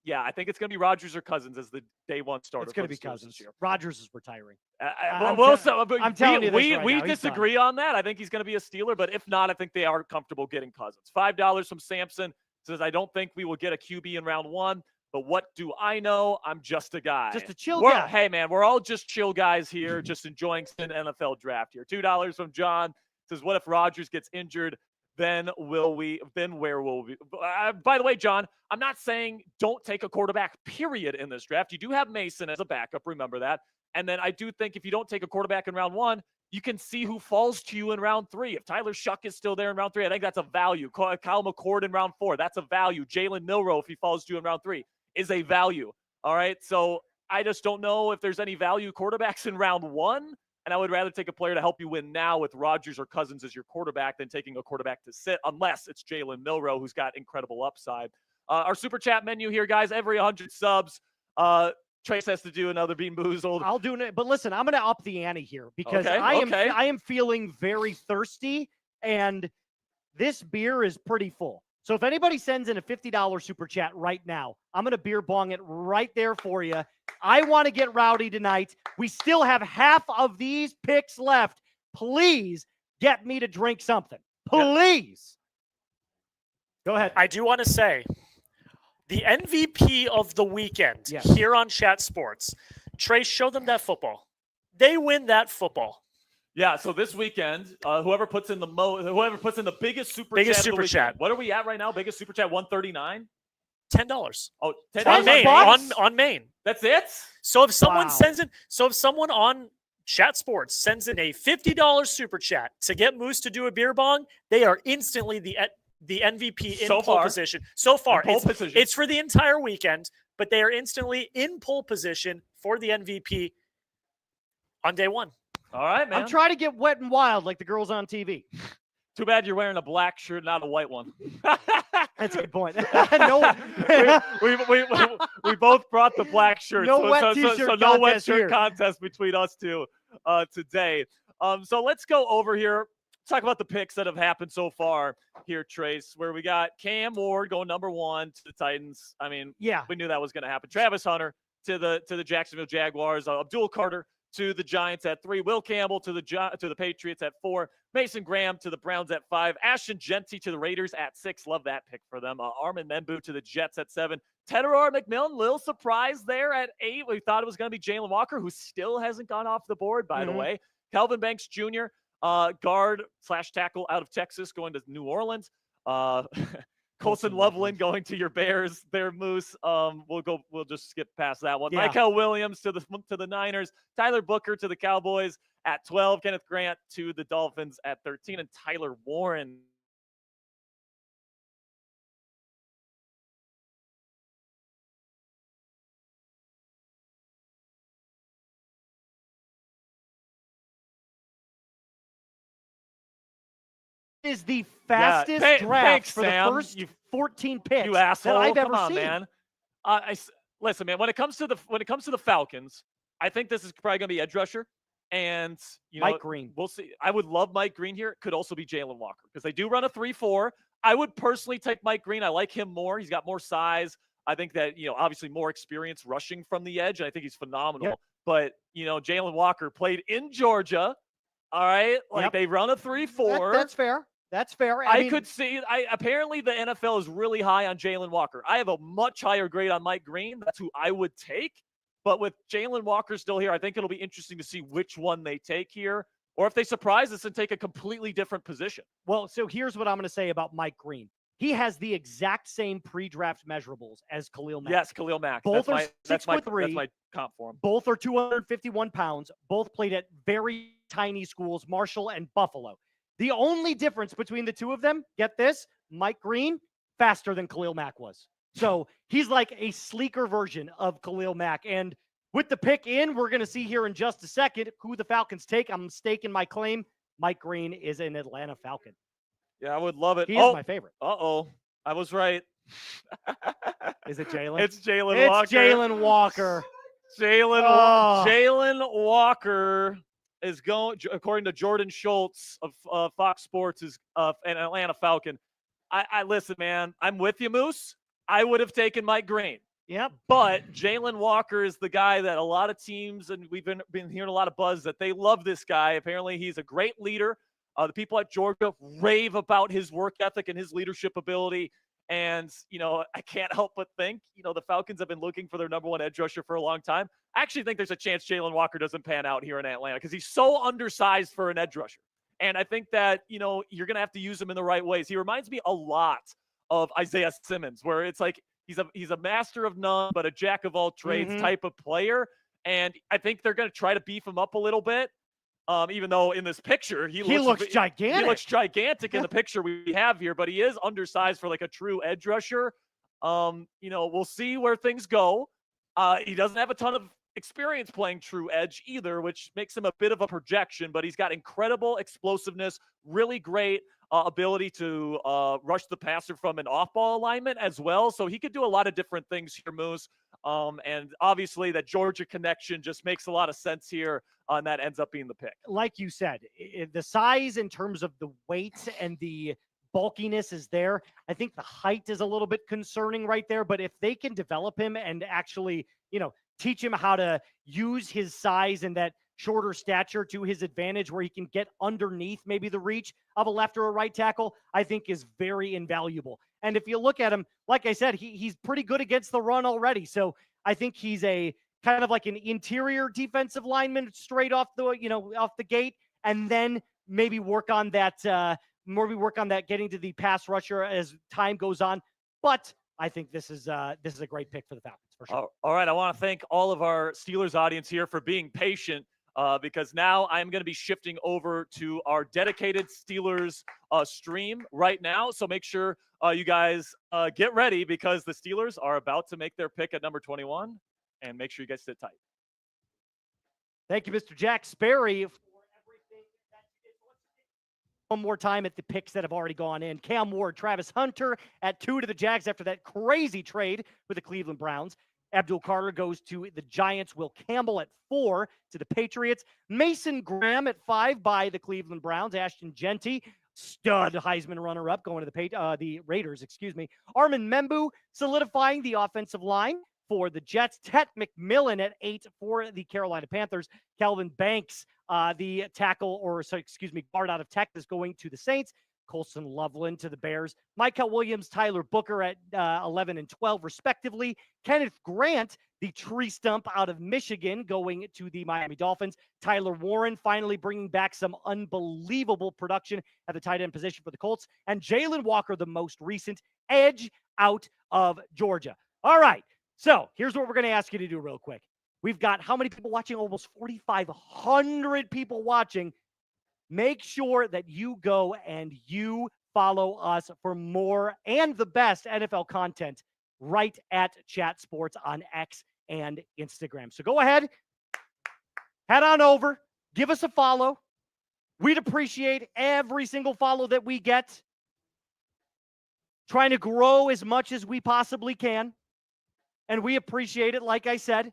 Yeah, I think it's going to be Rodgers or Cousins as the day 1 starter. It's going to be Cousins. Rodgers is retiring. I'm telling you this we now. disagree on that. I think he's going to be a Steeler, but if not, I think they are comfortable getting Cousins. $5 from Samson says, I don't think we will get a QB in round 1. But what do I know? I'm just a guy. Just a chill guy. Hey, man, we're all just chill guys here, just enjoying an NFL draft here. $2 from John says, what if Rodgers gets injured? Then where will we? By the way, John, I'm not saying don't take a quarterback, period, in this draft. You do have Mason as a backup. Remember that. And then I do think if you don't take a quarterback in round 1, you can see who falls to you in round 3. If Tyler Shuck is still there in round 3, I think that's a value. Kyle McCord in round 4, that's a value. Jalen Milroe, if he falls to you in round 3, is a value. All right. So I just don't know if there's any value quarterbacks in round 1. And I would rather take a player to help you win now with Rodgers or Cousins as your quarterback than taking a quarterback to sit, unless it's Jalen Milroe, who's got incredible upside. Our super chat menu here, guys, every 100 subs. Trace has to do another Bean Boozled. I'll do it. But listen, I'm going to up the ante here because I am feeling very thirsty, and this beer is pretty full. So if anybody sends in a $50 super chat right now, I'm going to beer bong it right there for you. I want to get rowdy tonight. We still have half of these picks left. Please get me to drink something. Please. Yep. Go ahead. I do want to say the MVP of the weekend here on Chat Sports. Trace, show them that football. They win that football. Yeah, so this weekend, whoever puts in the biggest super chat. What are we at right now? Biggest super chat, 139? $10. Oh, $10 on Maine. On Maine. That's it? So if someone someone on Chat Sports sends in a $50 super chat to get Moose to do a beer bong, they are instantly the MVP in pole position. So far, it's for the entire weekend, but they are instantly in pole position for the MVP on day 1. All right, man. I'm trying to get wet and wild like the girls on TV. Too bad you're wearing a black shirt, not a white one. That's a good point. we both brought the black shirts. No wet t-shirt no wet shirt here. contest between us two today. So let's go over here. Talk about the picks that have happened so far here, Trace, where we got Cam Ward going number 1 to the Titans. I mean, we knew that was going to happen. Travis Hunter to the Jacksonville Jaguars. Abdul Carter to the Giants at 3. Will Campbell to the Patriots at 4. Mason Graham to the Browns at 5. Ashton Genty to the Raiders at 6. Love that pick for them. Armin Membu to the Jets at 7. Tedoror McMillan, little surprise there at 8. We thought it was going to be Jalen Walker, who still hasn't gone off the board, by the way. Calvin Banks Jr., guard/tackle out of Texas, going to New Orleans. Colson Loveland going to your Bears there, Moose. We'll just skip past that one. Yeah. Mykel Williams to the Niners. Tyler Booker to the Cowboys at 12. Kenneth Grant to the Dolphins at 13. And Tyler Warren is the fastest draft for Sam. the first 14 picks you asshole. that I've ever Come on, seen. man. Listen, man. When it comes to the Falcons, I think this is probably going to be edge rusher, and Mike Green. We'll see. I would love Mike Green here. It could also be Jalen Walker because they do run a 3-4. I would personally take Mike Green. I like him more. He's got more size. I think that obviously more experience rushing from the edge. And I think he's phenomenal. Yep. But Jalen Walker played in Georgia. All right, they run a 3-4. That's fair. That's fair. I could see. Apparently the NFL is really high on Jalen Walker. I have a much higher grade on Mike Green. That's who I would take. But with Jalen Walker still here, I think it'll be interesting to see which one they take here, or if they surprise us and take a completely different position. Well, so here's what I'm going to say about Mike Green. He has the exact same pre-draft measurables as Khalil Mack. Yes, Khalil Mack. Both are 6'3". That's my comp for him. Both are 251 pounds. Both played at very tiny schools, Marshall and Buffalo. The only difference between the two of them, get this, Mike Green, faster than Khalil Mack was. So he's like a sleeker version of Khalil Mack. And with the pick in, we're going to see here in just a second who the Falcons take. I'm staking my claim. Mike Green is an Atlanta Falcon. Yeah, I would love it. He is my favorite. Uh-oh. I was right. Is it Jalen? It's Jalen Walker. It's Jalen Walker. Jalen Walker is going, according to Jordan Schultz of Fox Sports, is an Atlanta Falcon. I listen, man. I'm with you, Moose. I would have taken Mike Green. Yep. But Jalen Walker is the guy that a lot of teams, and we've been hearing a lot of buzz that they love this guy. Apparently, he's a great leader. The people at Georgia rave about his work ethic and his leadership ability. And, I can't help but think, the Falcons have been looking for their number one edge rusher for a long time. I actually think there's a chance Jalen Walker doesn't pan out here in Atlanta because he's so undersized for an edge rusher. And I think that, you're going to have to use him in the right ways. He reminds me a lot of Isaiah Simmons, where it's like he's a master of none, but a jack of all trades type of player. And I think they're going to try to beef him up a little bit. Even though in this picture he looks gigantic. He looks gigantic in the picture we have here, but he is undersized for like a true edge rusher. We'll see where things go. He doesn't have a ton of experience playing true edge either, which makes him a bit of a projection, but he's got incredible explosiveness, really great ability to rush the passer from an off-ball alignment as well. So he could do a lot of different things here, Moose. And obviously that Georgia connection just makes a lot of sense here, and that ends up being the pick. Like you said, the size in terms of the weight and the bulkiness is there. I think the height is a little bit concerning right there, but if they can develop him and actually, teach him how to use his size and that shorter stature to his advantage where he can get underneath maybe the reach of a left or a right tackle, I think is very invaluable. And if you look at him, like I said, he's pretty good against the run already. So I think he's a kind of like an interior defensive lineman straight off the gate, and then maybe work on that, getting to the pass rusher as time goes on. But I think this is a great pick for the Falcons for sure. All right. I want to thank all of our Steelers audience here for being patient, because now I'm going to be shifting over to our dedicated Steelers stream right now. So make sure you guys get ready, because the Steelers are about to make their pick at number 21, and make sure you guys sit tight. Thank you, Mr. Jack Sperry, for everything that you did. One more time at the picks that have already gone in. Cam Ward, Travis Hunter at 2 to the Jags after that crazy trade with the Cleveland Browns. Abdul Carter goes to the Giants. Will Campbell at 4 to the Patriots. Mason Graham at 5 by the Cleveland Browns. Ashton Genty, stud Heisman runner-up, going to the Raiders, Armin Membu solidifying the offensive line for the Jets. Tet McMillan at 8 for the Carolina Panthers. Calvin Banks, the guard out of Texas, going to the Saints. Colson Loveland to the Bears. Michael Williams, Tyler Booker at 11 and 12, respectively. Kenneth Grant, the tree stump out of Michigan, going to the Miami Dolphins. Tyler Warren finally bringing back some unbelievable production at the tight end position for the Colts. And Jalen Walker, the most recent edge out of Georgia. All right, so here's what we're going to ask you to do real quick. We've got how many people watching? Almost 4,500 people watching. Make sure that you go and you follow us for more and the best NFL content right at Chat Sports on X and Instagram. So go ahead, head on over, give us a follow. We'd appreciate every single follow that we get. Trying to grow as much as we possibly can. And we appreciate it, like I said.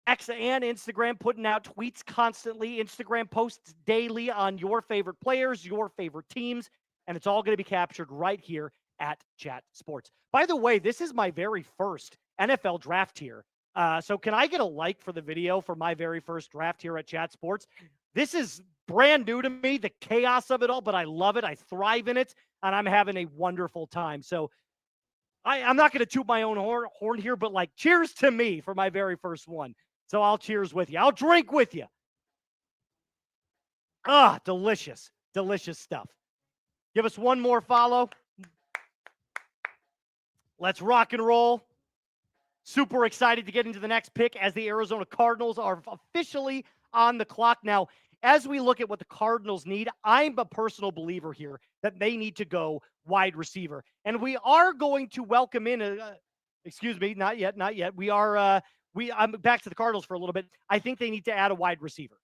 X and Instagram putting out tweets constantly. Instagram posts daily on your favorite players, your favorite teams, and it's all going to be captured right here at Chat Sports. By the way, this is my very first NFL draft here. So can I get a like for the video for my very first draft here at Chat Sports? This is brand new to me, the chaos of it all, but I love it. I thrive in it, and I'm having a wonderful time. So I'm not going to toot my own horn here, but cheers to me for my very first one. So I'll cheers with you. I'll drink with you. Delicious, delicious stuff. Give us one more follow. Let's rock and roll. Super excited to get into the next pick as the Arizona Cardinals are officially on the clock. Now, as we look at what the Cardinals need, I'm a personal believer here that they need to go wide receiver. And we are going to welcome in, not yet. I'm back to the Cardinals for a little bit. I think they need to add a wide receiver.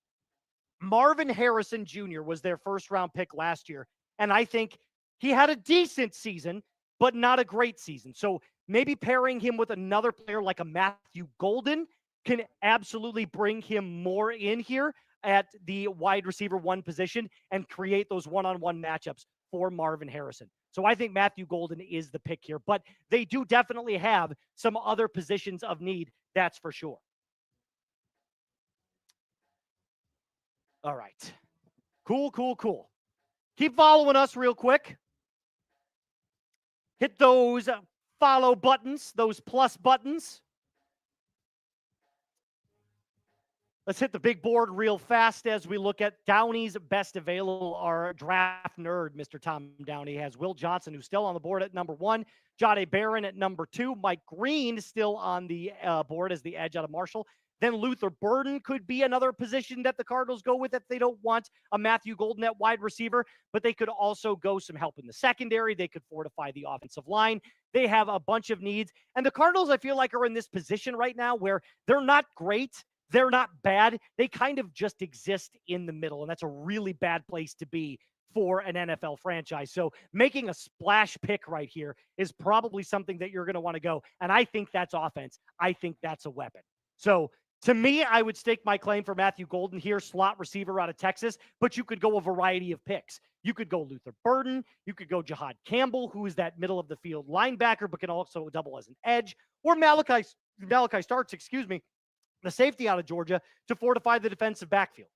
Marvin Harrison Jr. was their first-round pick last year, and I think he had a decent season, but not a great season. So maybe pairing him with another player like a Matthew Golden can absolutely bring him more in here at the wide receiver 1 position and create those one-on-one matchups for Marvin Harrison. So I think Matthew Golden is the pick here, but they do definitely have some other positions of need. That's for sure. All right. Cool. Keep following us real quick. Hit those follow buttons, those plus buttons. Let's hit the big board real fast as we look at Downey's best available. Our draft nerd, Mr. Tom Downey, has Will Johnson, who's still on the board at number 1. Jahdae Barron at number 2. Mike Green still on the board as the edge out of Marshall. then Luther Burden could be another position that the Cardinals go with if they don't want a Matthew Golden at wide receiver, but they could also go some help in the secondary. They could fortify the offensive line. They have a bunch of needs. And the Cardinals, I feel like, are in this position right now where they're not great. They're not bad. They kind of just exist in the middle, and that's a really bad place to be for an NFL franchise. So making a splash pick right here is probably something that you're going to want to go. And I think that's offense. I think that's a weapon. So to me, I would stake my claim for Matthew Golden here, slot receiver out of Texas, but you could go a variety of picks. You could go Luther Burden. You could go Jahad Campbell, who is that middle of the field linebacker, but can also double as an edge, or Malachi Starks, the safety out of Georgia, to fortify the defensive backfield.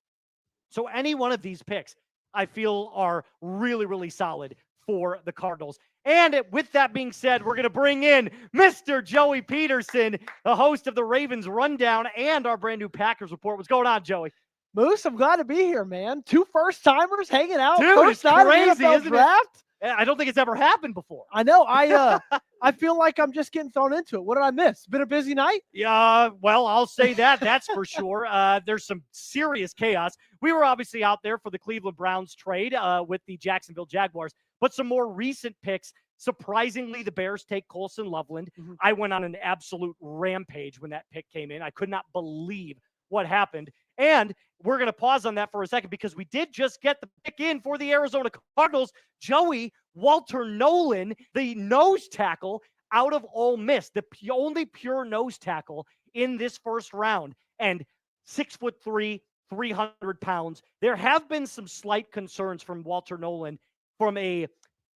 So any one of these picks, I feel, are really, really solid for the Cardinals. And with that being said, we're going to bring in Mr. Joey Peterson, the host of the Ravens Rundown and our brand new Packers Report. What's going on, Joey? Moose, I'm glad to be here, man. 2 first-timers hanging out. Dude, first it's time crazy, NFL isn't draft. it? I don't think it's ever happened before. I know. I feel like I'm just getting thrown into it. What did I miss? Been a busy night? Yeah, well, I'll say that. That's for sure. There's some serious chaos. We were obviously out there for the Cleveland Browns trade with the Jacksonville Jaguars, but some more recent picks. Surprisingly, the Bears take Colson Loveland. Mm-hmm. I went on an absolute rampage when that pick came in. I could not believe what happened. And we're going to pause on that for a second because we did just get the pick in for the Arizona Cardinals. Joey, Walter Nolan, the nose tackle out of Ole Miss, the only pure nose tackle in this first round, and 6'3", 300 pounds. There have been some slight concerns from Walter Nolan from a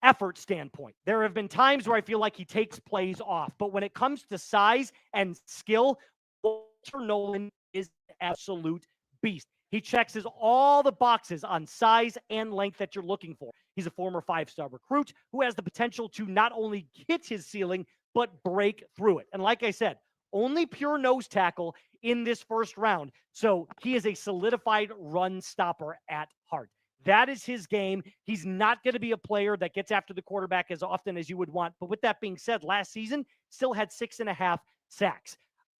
effort standpoint. There have been times where I feel like he takes plays off, but when it comes to size and skill, Walter Nolan is an absolute beast. He checks all the boxes on size and length that you're looking for. He's a former 5-star recruit who has the potential to not only hit his ceiling, but break through it. And like I said, only pure nose tackle in this first round. So he is a solidified run stopper at heart. That is his game. He's not going to be a player that gets after the quarterback as often as you would want. But with that being said, last season still had 6.5 sacks.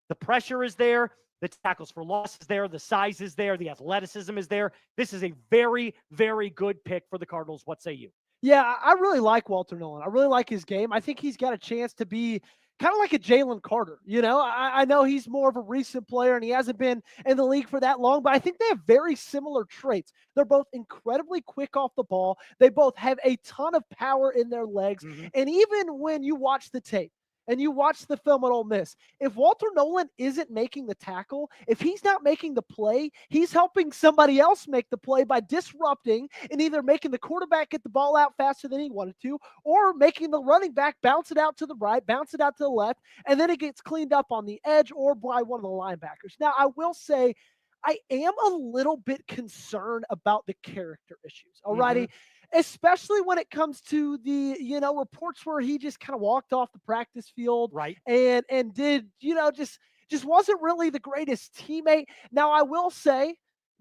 The pressure is there. The tackles for loss is there. The size is there. The athleticism is there. This is a very, very good pick for the Cardinals. What say you? Yeah, I really like Walter Nolan. I really like his game. I think he's got a chance to be kind of like a Jalen Carter. You know, I know he's more of a recent player and he hasn't been in the league for that long, but I think they have very similar traits. They're both incredibly quick off the ball. They both have a ton of power in their legs. Mm-hmm. And even when you watch the tape, and you watch the film at Ole Miss, if Walter Nolan isn't making the tackle, if he's not making the play, he's helping somebody else make the play by disrupting and either making the quarterback get the ball out faster than he wanted to, or making the running back bounce it out to the right, bounce it out to the left, and then it gets cleaned up on the edge or by one of the linebackers. Now, I will say, I am a little bit concerned about the character issues, all righty? Mm-hmm. Especially when it comes to the, reports where he just kind of walked off the practice field, right? And did, just wasn't really the greatest teammate. Now, I will say,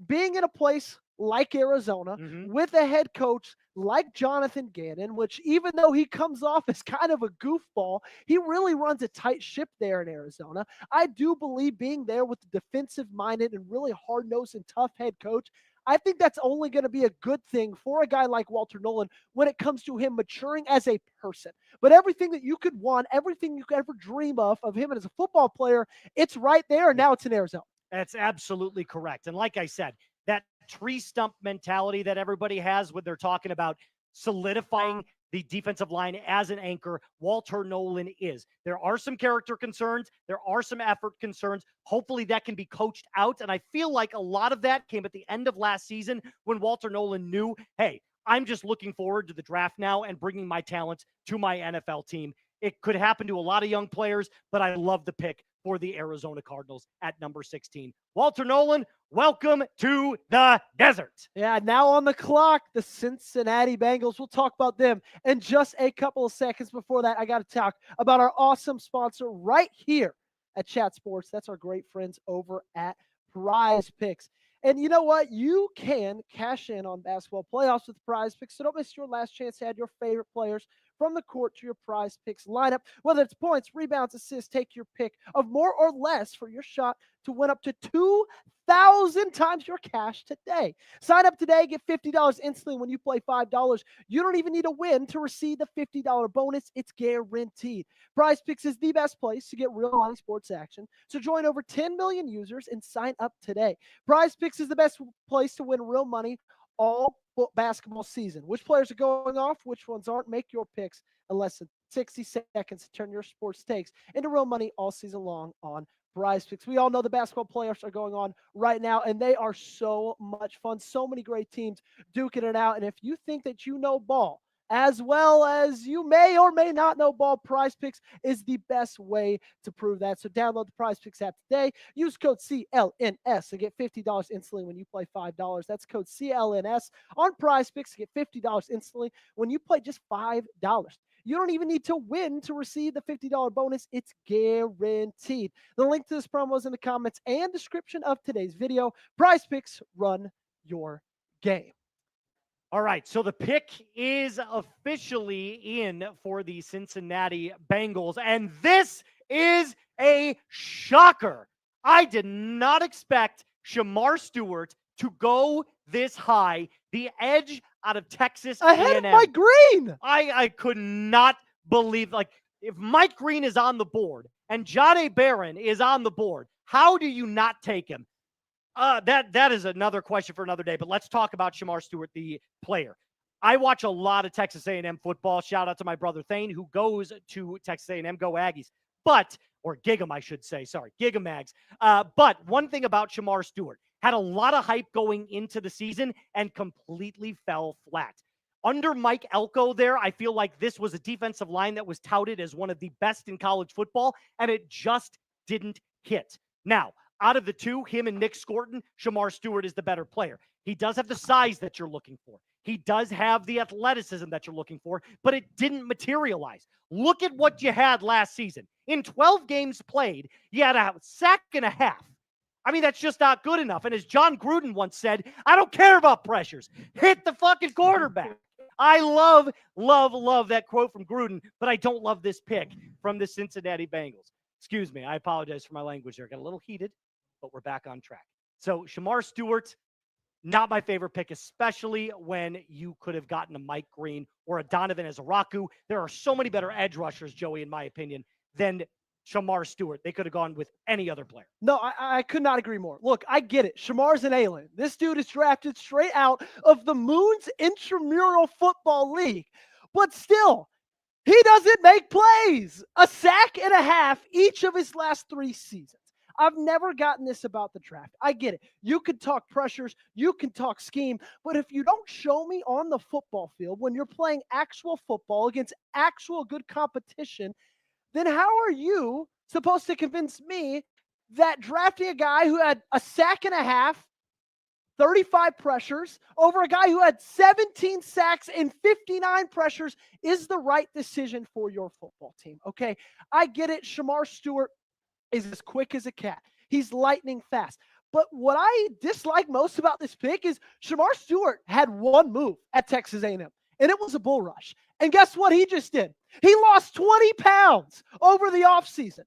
being in a place like Arizona with a head coach like Jonathan Gannon, which even though he comes off as kind of a goofball, he really runs a tight ship there in Arizona. I do believe being there with the defensive-minded and really hard-nosed and tough head coach, I think that's only going to be a good thing for a guy like Walter Nolan when it comes to him maturing as a person. But everything that you could want, everything you could ever dream of him as a football player, it's right there, and now it's in Arizona. That's absolutely correct. And like I said, that tree stump mentality that everybody has when they're talking about solidifying the defensive line as an anchor, Walter Nolan is. There are some character concerns. There are some effort concerns. Hopefully that can be coached out. And I feel like a lot of that came at the end of last season when Walter Nolan knew, hey, I'm just looking forward to the draft now and bringing my talents to my NFL team. It could happen to a lot of young players, but I love the pick for the Arizona Cardinals at number 16. Walter Nolan, welcome to the desert. Yeah, now on the clock, the Cincinnati Bengals. We'll talk about them in just a couple of seconds. Before that, I got to talk about our awesome sponsor right here at Chat Sports. That's our great friends over at Prize Picks. And you know what? You can cash in on basketball playoffs with Prize Picks, so don't miss your last chance to add your favorite players from the court to your Prize Picks lineup. Whether it's points, rebounds, assists, take your pick of more or less for your shot to win up to 2,000 times your cash today. Sign up today, get $50 instantly when you play $5. You don't even need to win to receive the $50 bonus. It's guaranteed. PrizePicks is the best place to get real money sports action. So join over 10 million users and sign up today. PrizePicks is the best place to win real money all basketball season. Which players are going off, which ones aren't? Make your picks in less than 60 seconds to turn your sports takes into real money all season long on PrizePicks. We all know the basketball playoffs are going on right now, and they are so much fun. So many great teams duking it out. And if you think that you know ball as well as you may or may not know ball, PrizePicks is the best way to prove that. So download the PrizePicks app today. Use code CLNS to get $50 instantly when you play $5. That's code CLNS on PrizePicks to get $50 instantly when you play just $5. You don't even need to win to receive the $50 bonus. It's guaranteed. The link to this promo is in the comments and description of today's video. PrizePicks, run your game. All right, so the pick is officially in for the Cincinnati Bengals, and this is a shocker. I did not expect Shemar Stewart to go this high, the edge out of Texas ahead A&M. of Mike Green. I could not believe, like, if Mike Green is on the board and Johnny Barron is on the board, how do you not take him? That is another question for another day, but let's talk about Shemar Stewart, the player. I watch a lot of Texas A&M football. Shout out to my brother Thane, who goes to Texas A&M. Go Aggies. Or Gig'em, I should say. Sorry, Gig'em Ags. But one thing about Shemar Stewart, had a lot of hype going into the season and completely fell flat. Under Mike Elko there, I feel like this was a defensive line that was touted as one of the best in college football, and it just didn't hit. Now, out of the two, him and Nick Scorton, Shemar Stewart is the better player. He does have the size that you're looking for. He does have the athleticism that you're looking for, but it didn't materialize. Look at what you had last season. In 12 games played, you had a sack and a half. I mean, that's just not good enough. And as John Gruden once said, I don't care about pressures. Hit the fucking quarterback. I love that quote from Gruden, but I don't love this pick from the Cincinnati Bengals. Excuse me. I apologize for my language there. Got a little heated, but we're back on track. So Shemar Stewart, not my favorite pick, especially when you could have gotten a Mike Green or a Donovan Ezaraku. There are so many better edge rushers, Joey, in my opinion, than Shemar Stewart. They could have gone with any other player. No, I could not agree more. Look, I get it. Shemar's an alien. This dude is drafted straight out of the Moon's Intramural Football League. But still, he doesn't make plays. A sack and a half each of his last 3 seasons. I've never gotten this about the draft. I get it. You can talk pressures, you can talk scheme, but if you don't show me on the football field when you're playing actual football against actual good competition, then how are you supposed to convince me that drafting a guy who had a sack and a half, 35 pressures, over a guy who had 17 sacks and 59 pressures is the right decision for your football team? Okay, I get it. Shemar Stewart is as quick as a cat. He's lightning fast. But what I dislike most about this pick is Shemar Stewart had one move at Texas A&M, and it was a bull rush. And guess what he just did? He lost 20 pounds over the offseason.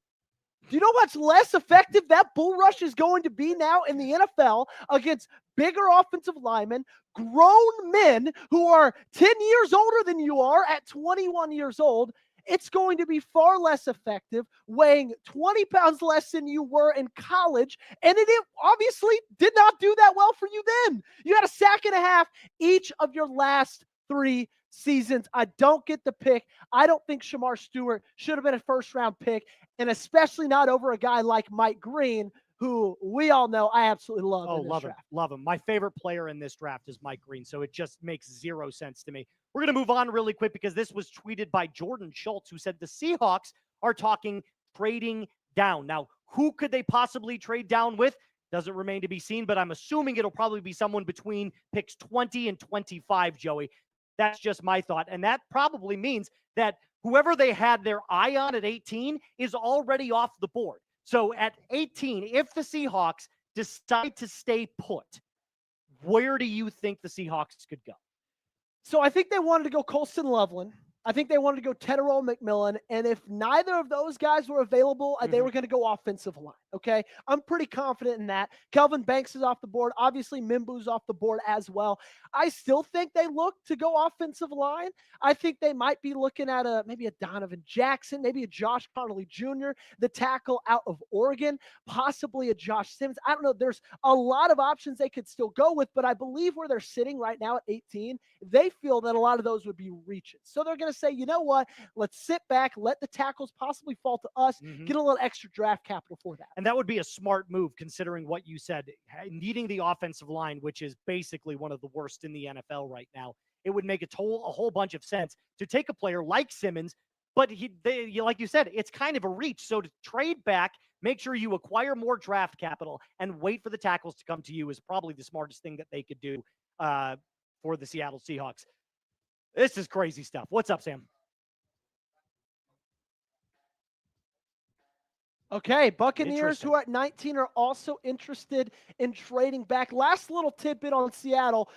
Do you know what's less effective that bull rush is going to be now in the NFL against bigger offensive linemen, grown men who are 10 years older than you are at 21 years old? It's going to be far less effective, weighing 20 pounds less than you were in college. And it obviously did not do that well for you then. You had a sack and a half each of your last 3 seasons. I don't get the pick. I don't think Shemar Stewart should have been a first-round pick, and especially not over a guy like Mike Green, who we all know I absolutely love in this draft. Love him. My favorite player in this draft is Mike Green, so it just makes zero sense to me. We're going to move on really quick because this was tweeted by Jordan Schultz, who said the Seahawks are talking trading down. Now, who could they possibly trade down with? Doesn't remain to be seen, but I'm assuming it'll probably be someone between picks 20 and 25, Joey. That's just my thought. And that probably means that whoever they had their eye on at 18 is already off the board. So at 18, if the Seahawks decide to stay put, where do you think the Seahawks could go? So I think they wanted to go Colston Loveland. I think they wanted to go Tetairoa McMillan. And if neither of those guys were available, they were going to go offensive line. Okay. I'm pretty confident in that. Kelvin Banks is off the board. Obviously, Mimbu's off the board as well. I still think they look to go offensive line. I think they might be looking at maybe a Donovan Jackson, maybe a Josh Connolly Jr., the tackle out of Oregon, possibly a Josh Simmons. I don't know. There's a lot of options they could still go with, but I believe where they're sitting right now at 18, they feel that a lot of those would be reaches. So they're going to say, you know what? Let's sit back, let the tackles possibly fall to us, get a little extra draft capital for that. And that would be a smart move considering what you said, needing the offensive line, which is basically one of the worst in the NFL right now. It would make a whole bunch of sense to take a player like Simmons, but like you said, it's kind of a reach. So to trade back, make sure you acquire more draft capital and wait for the tackles to come to you is probably the smartest thing that they could do for the Seattle Seahawks. This is crazy stuff. What's up, Sam? Okay, Buccaneers, who are at 19, are also interested in trading back. Last little tidbit on Seattle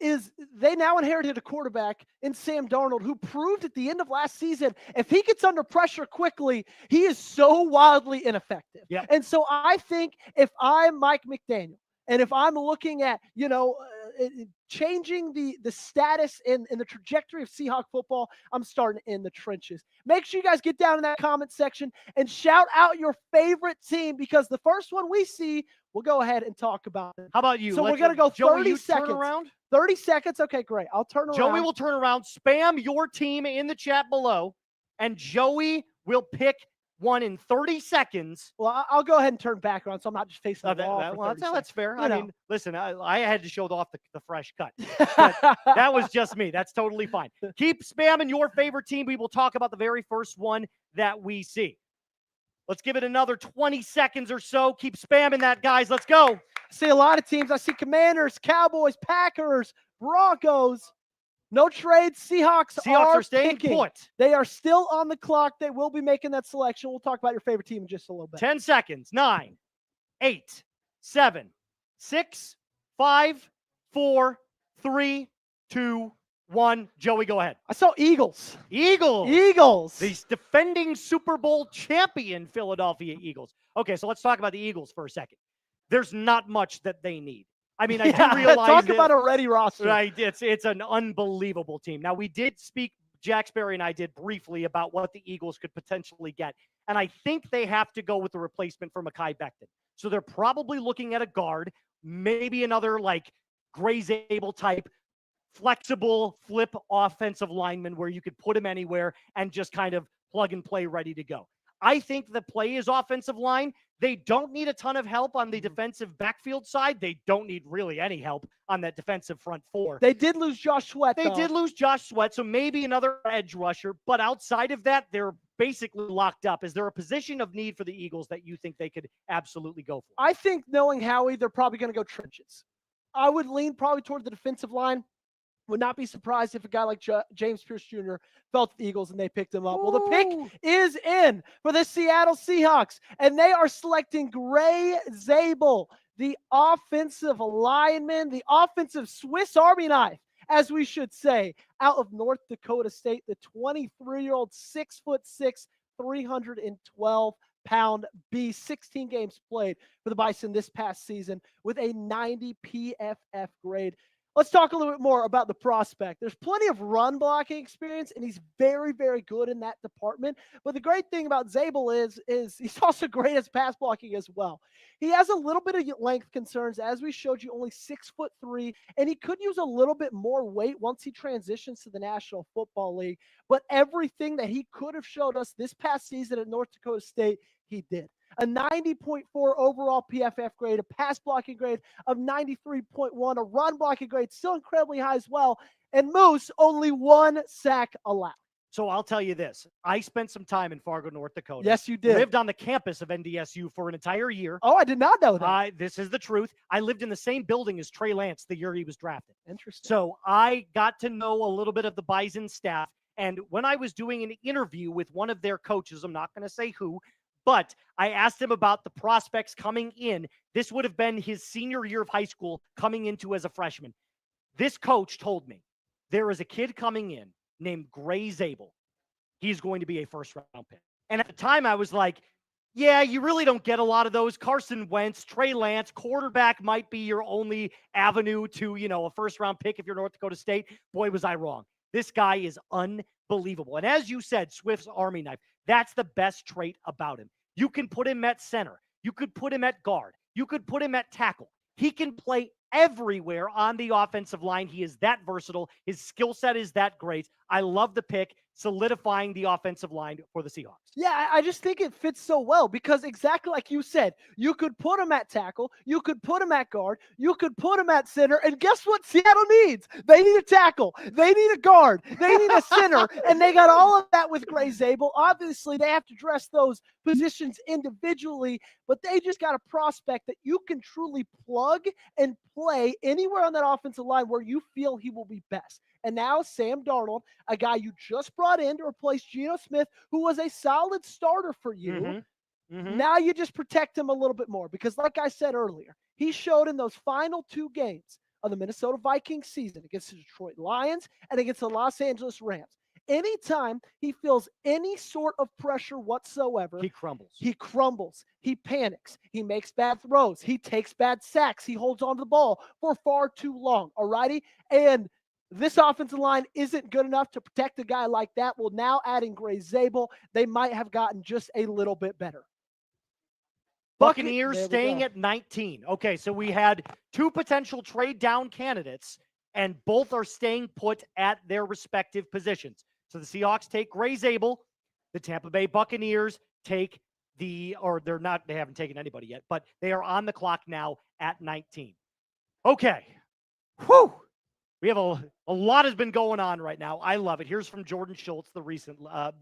is they now inherited a quarterback in Sam Darnold, who proved at the end of last season, if he gets under pressure quickly, he is so wildly ineffective. Yep. And so I think if I'm Mike McDaniel, and if I'm looking at, changing the status and the trajectory of Seahawk football, I'm starting in the trenches. Make sure you guys get down in that comment section and shout out your favorite team, because the first one we see, we'll go ahead and talk about it. How about you? So we're going to go 30 seconds. Turn around? 30 seconds. Okay, great. I'll turn around. Joey will turn around, spam your team in the chat below, and Joey will pick one in 30 seconds. Well, I'll go ahead and turn back around so I'm not just facing the wall. That's fair. I mean, listen, I had to show off the fresh cut. But that was just me. That's totally fine. Keep spamming your favorite team. We will talk about the very first one that we see. Let's give it another 20 seconds or so. Keep spamming that, guys. Let's go. I see a lot of teams. I see Commanders, Cowboys, Packers, Broncos. No trades. Seahawks are staying put. They are still on the clock. They will be making that selection. We'll talk about your favorite team in just a little bit. 10 seconds. 9, 8, 7, 6, 5, 4, 3, 2, 1. Joey, go ahead. I saw Eagles. Eagles. These defending Super Bowl champion Philadelphia Eagles. Okay, so let's talk about the Eagles for a second. There's not much that they need. I mean, I do realize talk about a ready roster. Right, it's an unbelievable team. Now, we did speak, Jack Sperry and I did briefly about what the Eagles could potentially get, and I think they have to go with the replacement for Mekhi Becton. So they're probably looking at a guard, maybe another like Gray Zabel type, flexible flip offensive lineman where you could put him anywhere and just kind of plug and play ready to go. I think the play is offensive line. They don't need a ton of help on the defensive backfield side. They don't need really any help on that defensive front four. They did lose Josh Sweat. They did lose Josh Sweat, so maybe another edge rusher. But outside of that, they're basically locked up. Is there a position of need for the Eagles that you think they could absolutely go for? I think knowing Howie, they're probably going to go trenches. I would lean probably toward the defensive line. Would not be surprised if a guy like James Pierce Jr. fell to the Eagles and they picked him up. Well, the pick is in for the Seattle Seahawks, and they are selecting Gray Zabel, the offensive lineman, the offensive Swiss Army knife, as we should say, out of North Dakota State, the 23-year-old, 6'6", 312-pound beast, 16 games played for the Bison this past season with a 90 PFF grade. Let's talk a little bit more about the prospect. There's plenty of run blocking experience, and he's very, very good in that department. But the great thing about Zabel is he's also great as pass blocking as well. He has a little bit of length concerns, as we showed you, only 6'3", and he could use a little bit more weight once he transitions to the National Football League. But everything that he could have showed us this past season at North Dakota State, he did. A 90.4 overall PFF grade, a pass blocking grade of 93.1, a run blocking grade still incredibly high as well, and Moose only 1 sack allowed. So I'll tell you this. I spent some time in Fargo, North Dakota. Yes, you did. Lived on the campus of NDSU for an entire year. Oh, I did not know that. This is the truth. I lived in the same building as Trey Lance the year he was drafted. Interesting. So I got to know a little bit of the Bison staff. And when I was doing an interview with one of their coaches, I'm not going to say who, but I asked him about the prospects coming in. This would have been his senior year of high school coming into as a freshman. This coach told me there is a kid coming in named Gray Zabel. He's going to be a first-round pick. And at the time, I was like, Yeah, you really don't get a lot of those. Carson Wentz, Trey Lance, quarterback might be your only avenue to, a first-round pick if you're North Dakota State. Boy, was I wrong. This guy is unbelievable. And as you said, Swift's Army knife, that's the best trait about him. You can put him at center. You could put him at guard. You could put him at tackle. He can play everywhere on the offensive line. He is that versatile. His skill set is that great. I love the pick, solidifying the offensive line for the Seahawks. Yeah, I just think it fits so well because exactly like you said, you could put him at tackle, you could put him at guard, you could put him at center, and guess what Seattle needs? They need a tackle, they need a guard, they need a center, and they got all of that with Gray Zabel. Obviously, they have to dress those positions individually, but they just got a prospect that you can truly plug and play anywhere on that offensive line where you feel he will be best. And now Sam Darnold, a guy you just brought in to replace Geno Smith, who was a solid starter for you. Now you just protect him a little bit more because, like I said earlier, he showed in those final 2 games of the Minnesota Vikings season against the Detroit Lions and against the Los Angeles Rams. Anytime he feels any sort of pressure whatsoever, he crumbles. He crumbles. He panics. He makes bad throws. He takes bad sacks. He holds on to the ball for far too long. All righty? And this offensive line isn't good enough to protect a guy like that. Well, now adding Gray Zabel, they might have gotten just a little bit better. Buccaneers staying at 19. Okay, so we had 2 potential trade down candidates, and both are staying put at their respective positions. So the Seahawks take Gray Zabel. The Tampa Bay Buccaneers take they haven't taken anybody yet, but they are on the clock now at 19. Okay. Whew. We have a lot has been going on right now. I love it. Here's from Jordan Schultz, the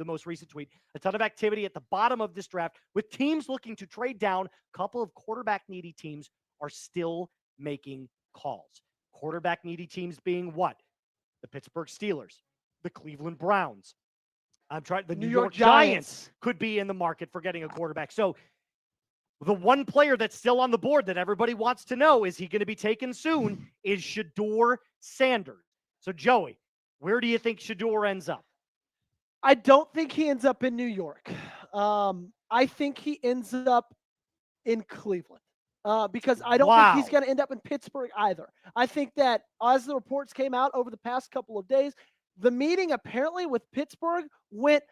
most recent tweet. A ton of activity at the bottom of this draft with teams looking to trade down. A couple of quarterback-needy teams are still making calls. Quarterback-needy teams being what? The Pittsburgh Steelers, the Cleveland Browns. The New York Giants could be in the market for getting a quarterback. So the one player that's still on the board that everybody wants to know, is he going to be taken soon, is Shedeur Sanders. So, Joey, where do you think Shedeur ends up? I don't think he ends up in New York. I think he ends up in Cleveland because I don't think he's going to end up in Pittsburgh either. I think that as the reports came out over the past couple of days, the meeting apparently with Pittsburgh went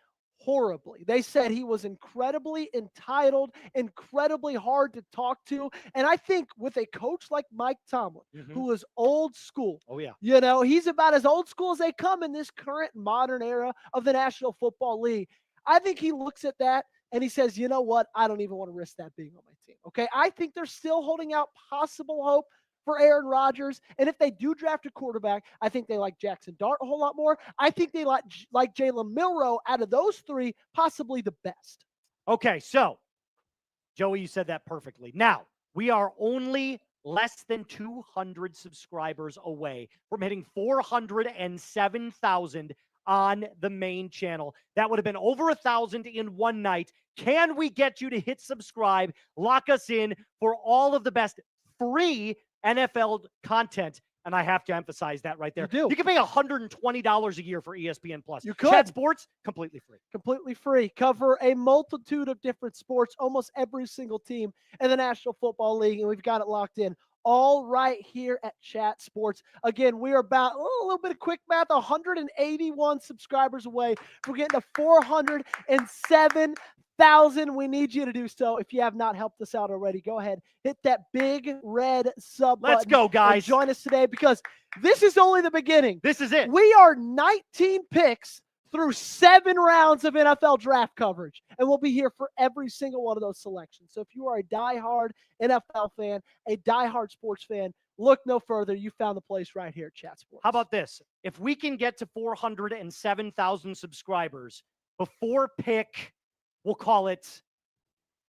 horribly. They said he was incredibly entitled, incredibly hard to talk to. And I think with a coach like Mike Tomlin, who is old school, he's about as old school as they come in this current modern era of the National Football League. I think he looks at that and he says, you know what? I don't even want to risk that being on my team. Okay. I think they're still holding out possible hope for Aaron Rodgers. And if they do draft a quarterback, I think they like Jackson Dart a whole lot more. I think they like Jalen Milroe out of those 3, possibly the best. Okay, so, Joey, you said that perfectly. Now, we are only less than 200 subscribers away from hitting 407,000 on the main channel. That would have been over 1,000 in one night. Can we get you to hit subscribe, lock us in for all of the best free NFL content? And I have to emphasize that right there. You can pay $120 a year for ESPN Plus. You could. Chat Sports, completely free. Completely free. Cover a multitude of different sports, almost every single team in the National Football League, and we've got it locked in all right here at Chat Sports. Again, we are about a little bit of quick math, 181 subscribers away from getting to 407,000. We need you to do so. If you have not helped us out already, go ahead, hit that big red sub button. Let's go, guys. Join us today because this is only the beginning. This is it. We are 19 picks through 7 rounds of NFL draft coverage, and we'll be here for every single one of those selections. So if you are a diehard NFL fan, a diehard sports fan, look no further. You found the place right here at Chat Sports. How about this? If we can get to 407,000 subscribers before pick, we'll call it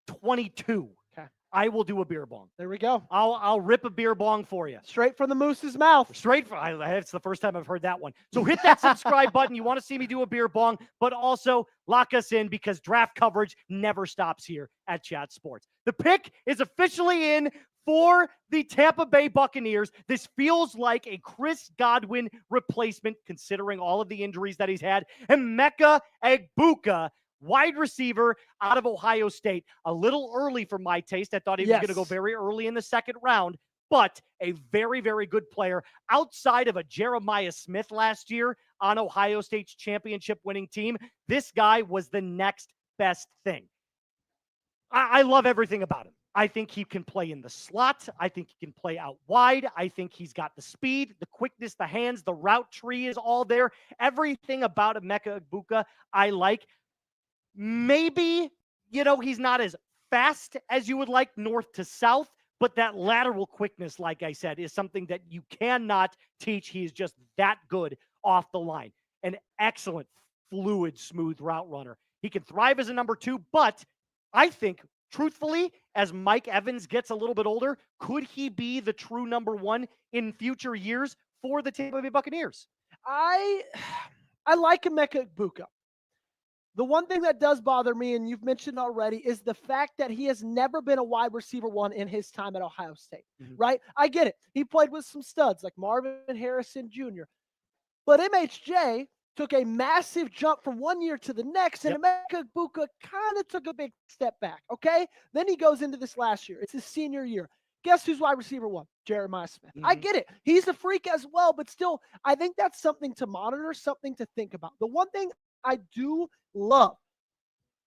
22. Okay. I will do a beer bong. There we go. I'll rip a beer bong for you. Straight from the moose's mouth. It's the first time I've heard that one. So hit that subscribe button. You want to see me do a beer bong, but also lock us in because draft coverage never stops here at Chat Sports. The pick is officially in for the Tampa Bay Buccaneers. This feels like a Chris Godwin replacement considering all of the injuries that he's had. And Emeka Egbuka wide receiver out of Ohio State. A little early for my taste. I thought he was going to go very early in the second round, but a very, very good player outside of a Jeremiah Smith last year on Ohio State's championship winning team. This guy was the next best thing. I love everything about him. I think he can play in the slot. I think he can play out wide. I think he's got the speed, the quickness, the hands, the route tree is all there. Everything about Emeka Egbuka I like. Maybe, he's not as fast as you would like north to south, but that lateral quickness, like I said, is something that you cannot teach. He is just that good off the line. An excellent, fluid, smooth route runner. He can thrive as a number 2, but I think, truthfully, as Mike Evans gets a little bit older, could he be the true number 1 in future years for the Tampa Bay Buccaneers? I like Emeka Egbuka. The one thing that does bother me, and you've mentioned already, is the fact that he has never been a wide receiver 1 in his time at Ohio State, right? I get it. He played with some studs like Marvin Harrison Jr., but MHJ took a massive jump from one year to the next, and Emeka Egbuka kind of took a big step back, okay? Then he goes into this last year. It's his senior year. Guess who's wide receiver 1? Jeremiah Smith. I get it. He's a freak as well, but still, I think that's something to monitor, something to think about. The one thing I do love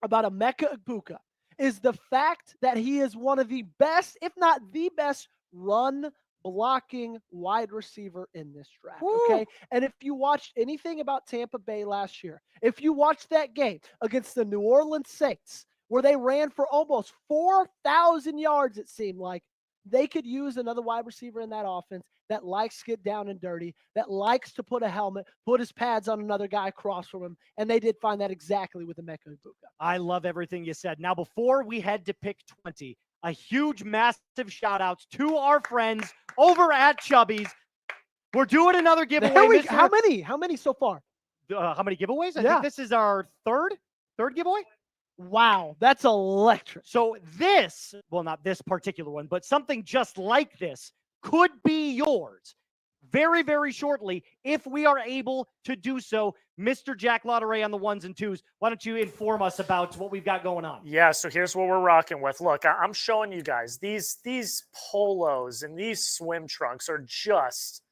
about Emeka Egbuka is the fact that he is one of the best, if not the best, run blocking wide receiver in this draft. Okay. And if you watched anything about Tampa Bay last year, if you watched that game against the New Orleans Saints, where they ran for almost 4,000 yards, it seemed like, they could use another wide receiver in that offense that likes to get down and dirty, that likes to put a helmet, put his pads on another guy across from him. And they did find that exactly with Emeka Egbuka. I love everything you said. Now, before we head to pick 20, a huge, massive shout outs to our friends over at Chubby's. We're doing another giveaway. How many so far? How many giveaways? I think this is our third giveaway. Wow, that's electric. So this, well, not this particular one, but something just like this could be yours very, very shortly if we are able to do so. Mr. Jack Lotteray on the 1s and 2s, why don't you inform us about what we've got going on? Yeah, so here's what we're rocking with. Look, I'm showing you guys these polos and these swim trunks are just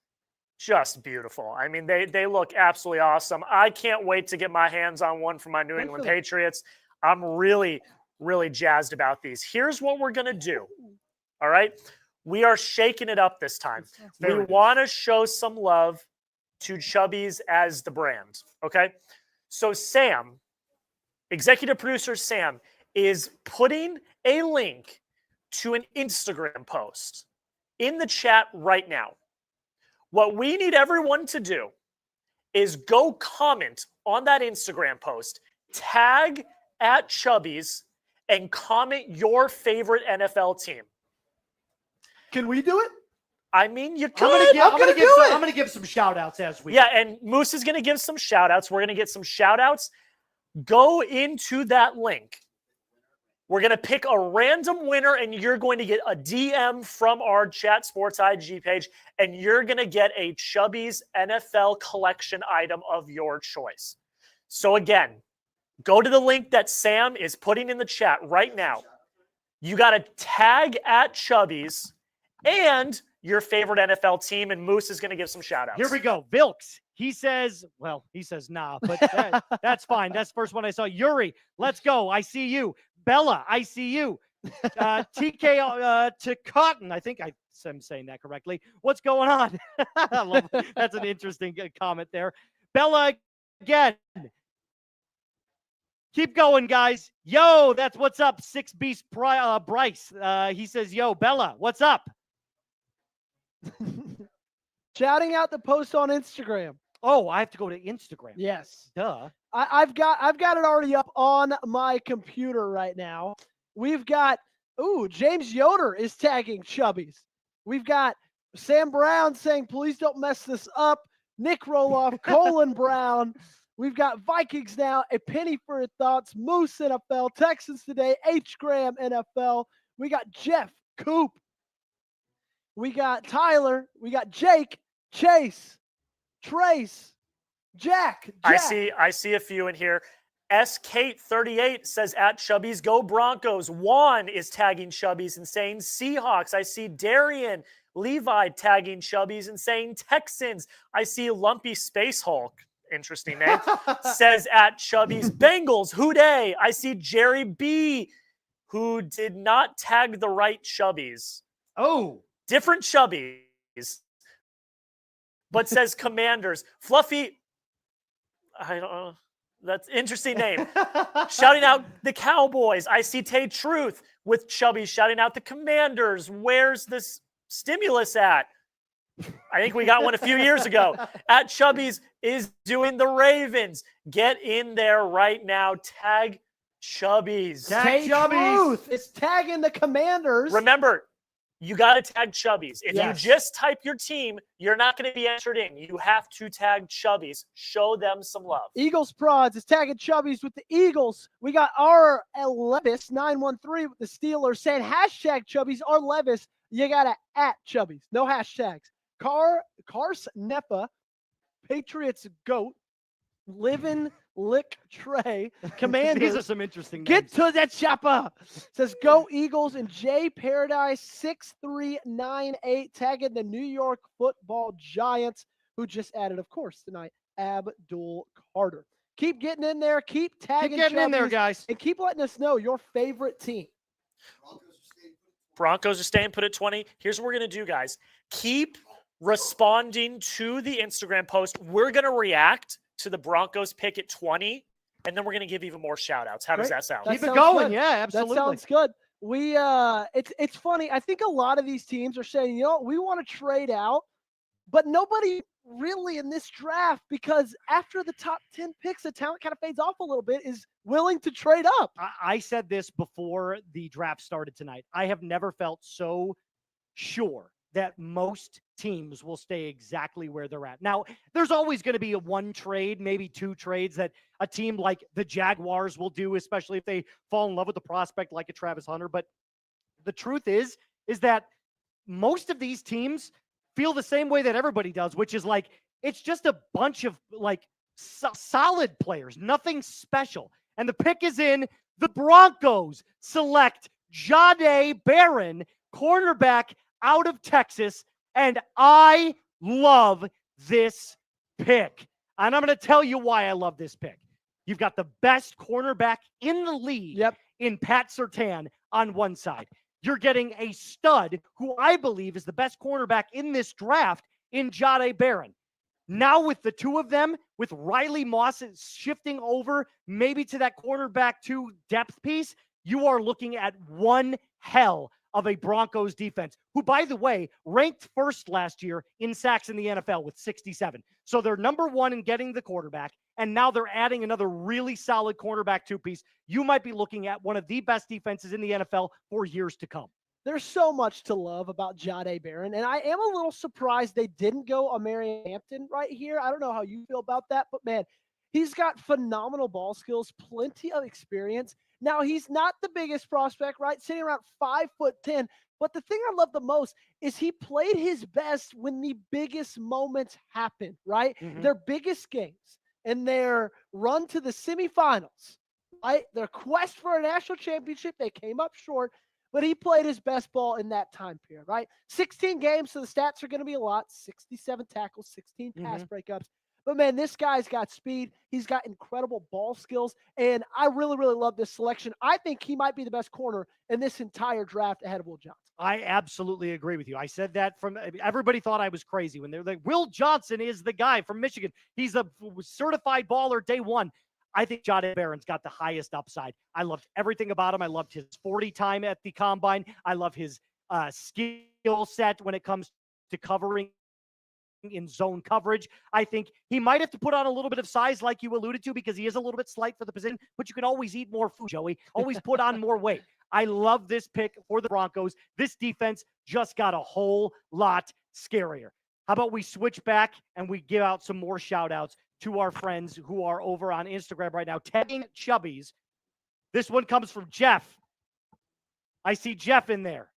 beautiful. I mean, they look absolutely awesome. I can't wait to get my hands on one from my New England Patriots. I'm really, really jazzed about these. Here's what we're going to do. All right. We are shaking it up this time. We want to show some love to Chubby's as the brand. Okay. So Sam, executive producer Sam, is putting a link to an Instagram post in the chat right now. What we need everyone to do is go comment on that Instagram post, tag at Chubby's, and comment your favorite NFL team. Can we do it? I mean, you could. I'm going to give some shout outs as we go. And Moose is going to give some shout outs. We're going to get some shout outs. Go into that link. We're going to pick a random winner, and you're going to get a DM from our Chat Sports IG page, and you're going to get a Chubby's NFL collection item of your choice. So again, go to the link that Sam is putting in the chat right now. You got to tag at Chubby's and your favorite NFL team, and Moose is going to give some shout-outs. Here we go. Vilks, he says nah, but that's fine. That's the first one I saw. Yuri, let's go. I see you. Bella, I see you. TK to Cotton, I think I'm saying that correctly. What's going on? I love it. That's an interesting comment there. Bella, again. Keep going, guys. Yo, that's what's up. Six Beast Bryce. He says, yo, Bella, what's up? Shouting out the post on Instagram. Oh, I have to go to Instagram. Yes. Duh. I've got it already up on my computer right now. We've got, James Yoder is tagging Chubby's. We've got Sam Brown saying, please don't mess this up. Nick Roloff, Colin Brown. We've got Vikings Now, A Penny for Your Thoughts, Moose NFL, Texans Today, H. Graham NFL. We got Jeff Coop. We got Tyler. We got Jake, Chase, Trace, Jack. I see a few in here. SK38 says at Chubbies, go Broncos. Juan is tagging Chubbies and saying Seahawks. I see Darian Levi tagging Chubbies and saying Texans. I see Lumpy Space Hulk. Interesting name. Says at Chubbies, Bengals. Who day? I see Jerry B, who did not tag the right Chubbies. Oh. Different Chubbies. But says Commanders. Fluffy. I don't know. That's interesting name. Shouting out the Cowboys. I see Tay Truth with Chubby shouting out the Commanders. Where's this stimulus at? I think we got one a few years ago. At Chubby's is doing the Ravens. Get in there right now. Tag Chubby's. Tay Truth is tagging the Commanders. Remember, you got to tag Chubby's. If Yes. you just type your team, you're not going to be entered in. You have to tag Chubby's. Show them some love. Eagles Prods is tagging Chubbies with the Eagles. We got our Levis 913 with the Steelers saying hashtag Chubbies or Levis. You got to at Chubbies. No hashtags. Cars Nepa, Patriots Goat, Livin' Lick Trey, Commanders. These are some interesting Get names. to that chopper. Says go Eagles and Jay Paradise 6398 tagging the New York Football Giants, who just added, of course, tonight, Abdul Carter. Keep getting in there. Keep tagging. Keep getting in there, Chubbies, guys. and keep letting us know your favorite team. Broncos are staying put at 20. Here's what we're going to do, guys. Keep responding to the Instagram post. We're going to react to the Broncos pick at 20, and then we're going to give even more shout-outs. How does that sound? That Keep it sounds going. good. Yeah, absolutely. That sounds good. We it's funny. I think a lot of these teams are saying, you know, we want to trade out, but nobody really in this draft, because after the top 10 picks, the talent kind of fades off a little bit, is willing to trade up. I said this before the draft started tonight. I have never felt so sure that most teams will stay exactly where they're at. Now, there's always going to be a one trade, maybe two trades that a team like the Jaguars will do, especially if they fall in love with the prospect like a Travis Hunter. But the truth is that most of these teams feel the same way that everybody does, which is like, it's just a bunch of like solid players, nothing special. And the pick is in. The Broncos select Jahdae Barron, cornerback out of Texas, and I love this pick. And I'm going to tell you why I love this pick. You've got the best cornerback in the league in Pat Surtain on one side. You're getting a stud who I believe is the best cornerback in this draft in Jahdae Barron. Now with the two of them, with Riley Moss shifting over maybe to that cornerback 2 depth piece, you are looking at one hell of a Broncos defense, who, by the way, ranked first last year in sacks in the NFL with 67. So they're number one in getting the quarterback, and now they're adding another really solid cornerback 2-piece. You might be looking at one of the best defenses in the NFL for years to come. There's so much to love about Jahdae Barron, and I am a little surprised they didn't go Amari Hampton right here. I don't know how you feel about that, but man, he's got phenomenal ball skills, plenty of experience. Now, he's not the biggest prospect, right? Sitting around 5'10", but the thing I love the most is he played his best when the biggest moments happen, right? Their biggest games and their run to the semifinals, right? Their quest for a national championship, they came up short, but he played his best ball in that time period, right? 16 games, so the stats are going to be a lot. 67 tackles, 16 pass breakups. But, man, this guy's got speed. He's got incredible ball skills, and I really, really love this selection. I think he might be the best corner in this entire draft ahead of Will Johnson. I absolutely agree with you. I said that from everybody thought I was crazy when they're like, Will Johnson is the guy from Michigan. He's a certified baller day one. I think Jahdae Barron's got the highest upside. I loved everything about him. I loved his 40 time at the combine. I love his skill set when it comes to covering in zone coverage. I think he might have to put on a little bit of size like you alluded to, because he is a little bit slight for the position, but you can always eat more food, Joey. Always put on more weight. I love this pick for the Broncos. This defense just got a whole lot scarier. How about we switch back and we give out some more shout outs to our friends who are over on Instagram right now, tagging Chubbies. This one comes from Jeff. I see Jeff in there.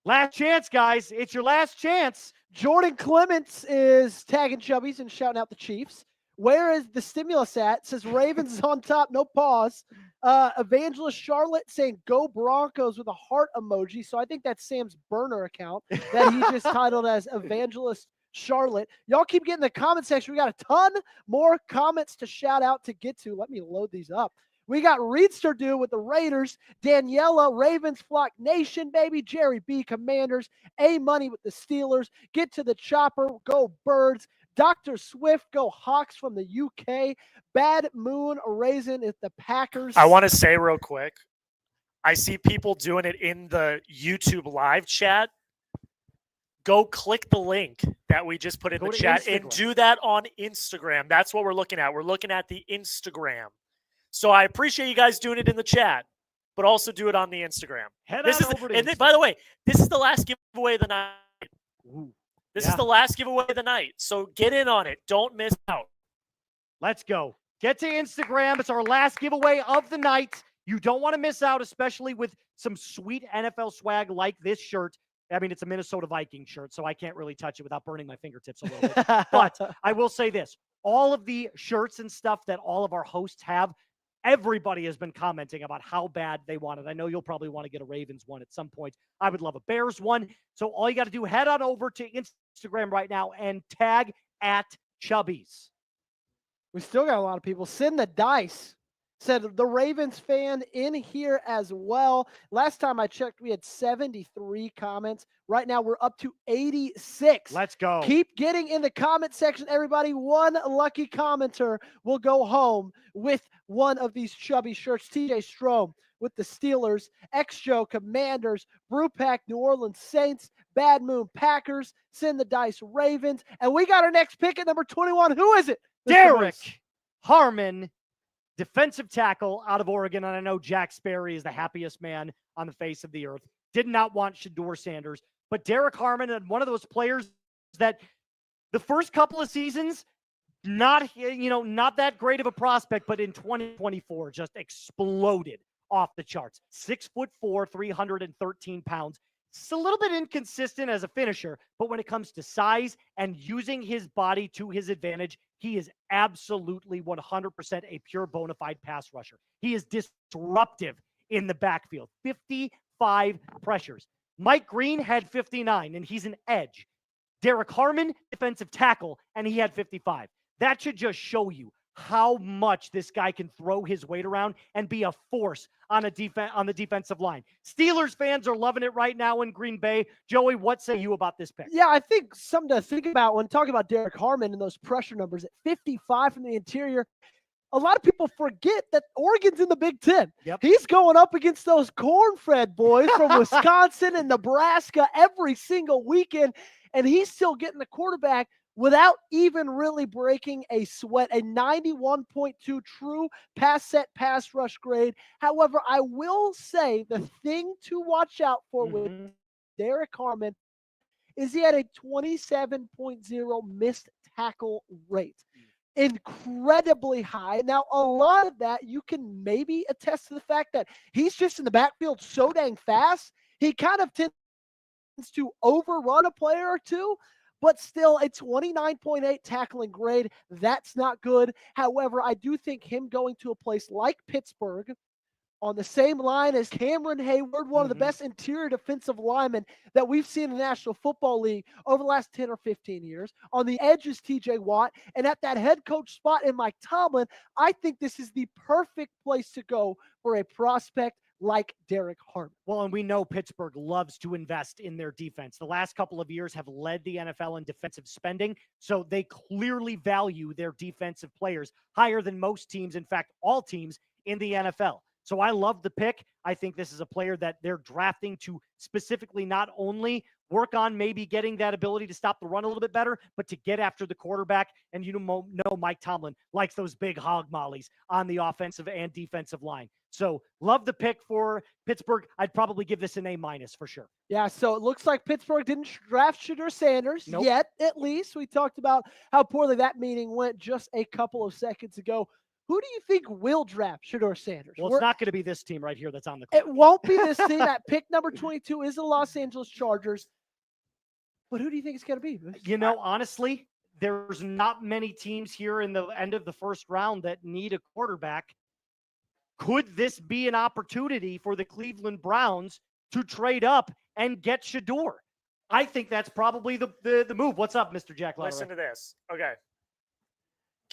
Last chance, guys. It's your last chance. Jordan Clements is tagging Chubbies and shouting out the Chiefs. Where is the stimulus at? Says Ravens is on top, no pause. Evangelist Charlotte saying go Broncos with a heart emoji. So I think that's Sam's burner account that he just titled as Evangelist Charlotte. Y'all keep getting the comment section. We got a ton more comments to shout out to get to. Let me load these up. We got Reedster Dude with the Raiders, Daniela, Ravens, Flock Nation, baby, Jerry B, Commanders, A Money with the Steelers, Get to the Chopper, go Birds, Dr. Swift, go Hawks from the UK, Bad Moon, Raisin at the Packers. I want to say real quick, I see people doing it in the YouTube live chat. Go click the link that we just put in the chat and do that on Instagram. That's what we're looking at. We're looking at the Instagram. So I appreciate you guys doing it in the chat, but also do it on the Instagram. By the way, this is the last giveaway of the night. This is the last giveaway of the night. So get in on it. Don't miss out. Let's go. Get to Instagram. It's our last giveaway of the night. You don't want to miss out, especially with some sweet NFL swag like this shirt. I mean, it's a Minnesota Vikings shirt, so I can't really touch it without burning my fingertips a little bit. But I will say this. All of the shirts and stuff that all of our hosts have, everybody has been commenting about how bad they want it. I know you'll probably want to get a Ravens one at some point. I would love a Bears one. So all you got to do, head on over to Instagram right now and tag at Chubbies. We still got a lot of people. Send the dice. Said the Ravens fan in here as well. Last time I checked, we had 73 comments. Right now, we're up to 86. Let's go. Keep getting in the comment section, everybody. One lucky commenter will go home with one of these chubby shirts. TJ Strom with the Steelers, X-Joe Commanders, Brewpack New Orleans Saints, Bad Moon Packers, Send the Dice Ravens. And we got our next pick at number 21. Who is it? Derek Harmon, defensive tackle out of Oregon. And I know Jack Sperry is the happiest man on the face of the earth. Did not want Shedeur Sanders. But Derek Harmon, and one of those players that the first couple of seasons, not that great of a prospect, but in 2024 just exploded off the charts. 6'4", 313 pounds. It's a little bit inconsistent as a finisher, but when it comes to size and using his body to his advantage, he is absolutely 100% a pure bona fide pass rusher. He is disruptive in the backfield. 55 pressures. Mike Green had 59, and he's an edge. Derek Harmon, defensive tackle, and he had 55. That should just show you how much this guy can throw his weight around and be a force on the defensive line. Steelers fans are loving it right now in Green Bay. Joey, what say you about this pick? Yeah, I think something to think about when talking about Derek Harmon and those pressure numbers at 55 from the interior. A lot of people forget that Oregon's in the Big Ten. Yep. He's going up against those corn-fed boys from Wisconsin and Nebraska every single weekend, and he's still getting the quarterback without even really breaking a sweat, a 91.2 true pass set pass rush grade. However, I will say the thing to watch out for with Derek Harmon is he had a 27.0 missed tackle rate. Incredibly high. Now, a lot of that you can maybe attest to the fact that he's just in the backfield so dang fast. He kind of tends to overrun a player or two, but still a 29.8 tackling grade. That's not good. However, I do think him going to a place like Pittsburgh on the same line as Cameron Hayward, one of the best interior defensive linemen that we've seen in the National Football League over the last 10 or 15 years. On the edge is TJ Watt. And at that head coach spot in Mike Tomlin, I think this is the perfect place to go for a prospect like Derek Harmon. Well, and we know Pittsburgh loves to invest in their defense. The last couple of years have led the NFL in defensive spending, so they clearly value their defensive players higher than most teams, in fact, all teams in the NFL. So I love the pick. I think this is a player that they're drafting to specifically not only work on maybe getting that ability to stop the run a little bit better, but to get after the quarterback. And you know Mike Tomlin likes those big hog mollies on the offensive and defensive line. So love the pick for Pittsburgh. I'd probably give this an A- for sure. Yeah, so it looks like Pittsburgh didn't draft Shedeur Sanders yet, at least. We talked about how poorly that meeting went just a couple of seconds ago. Who do you think will draft Shedeur Sanders? Well, it's not going to be this team right here that's on the clock. It won't be this team. At pick number 22 is the Los Angeles Chargers. But who do you think it's going to be? You know, honestly, there's not many teams here in the end of the first round that need a quarterback. Could this be an opportunity for the Cleveland Browns to trade up and get Shedeur? I think that's probably the move. What's up, Mr. Jack Lowry? Listen to this. Okay.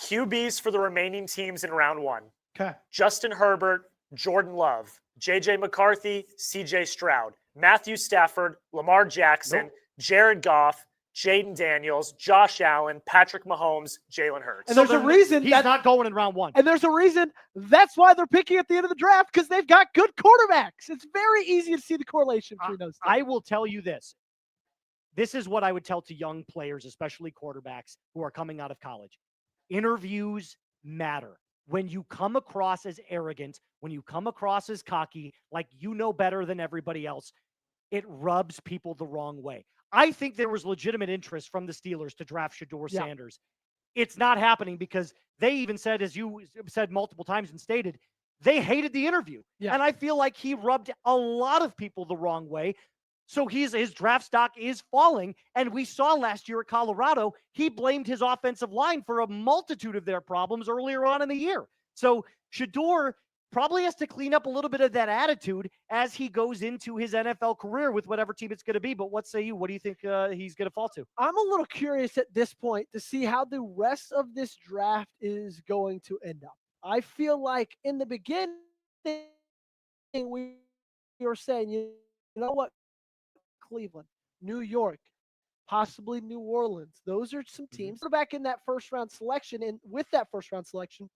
QBs for the remaining teams in round 1. Okay. Justin Herbert, Jordan Love, J.J. McCarthy, C.J. Stroud, Matthew Stafford, Lamar Jackson, Jared Goff, Jaden Daniels, Josh Allen, Patrick Mahomes, Jalen Hurts. And there's a reason he's not going in round 1. And there's a reason that's why they're picking at the end of the draft, because they've got good quarterbacks. It's very easy to see the correlation between those two. I will tell you this. This is what I would tell to young players, especially quarterbacks who are coming out of college. Interviews matter. When you come across as arrogant, when you come across as cocky, like you know better than everybody else, it rubs people the wrong way. I think there was legitimate interest from the Steelers to draft Shedeur Sanders. It's not happening because they even said, as you said multiple times and stated, they hated the interview. Yeah. And I feel like he rubbed a lot of people the wrong way. So his draft stock is falling. And we saw last year at Colorado, he blamed his offensive line for a multitude of their problems earlier on in the year. So Shedeur probably has to clean up a little bit of that attitude as he goes into his NFL career with whatever team it's going to be. But what say you? What do you think he's going to fall to? I'm a little curious at this point to see how the rest of this draft is going to end up. I feel like in the beginning, we were saying, you know what? Cleveland, New York, possibly New Orleans. Those are some teams that are back in that first round selection. And with that first round selection,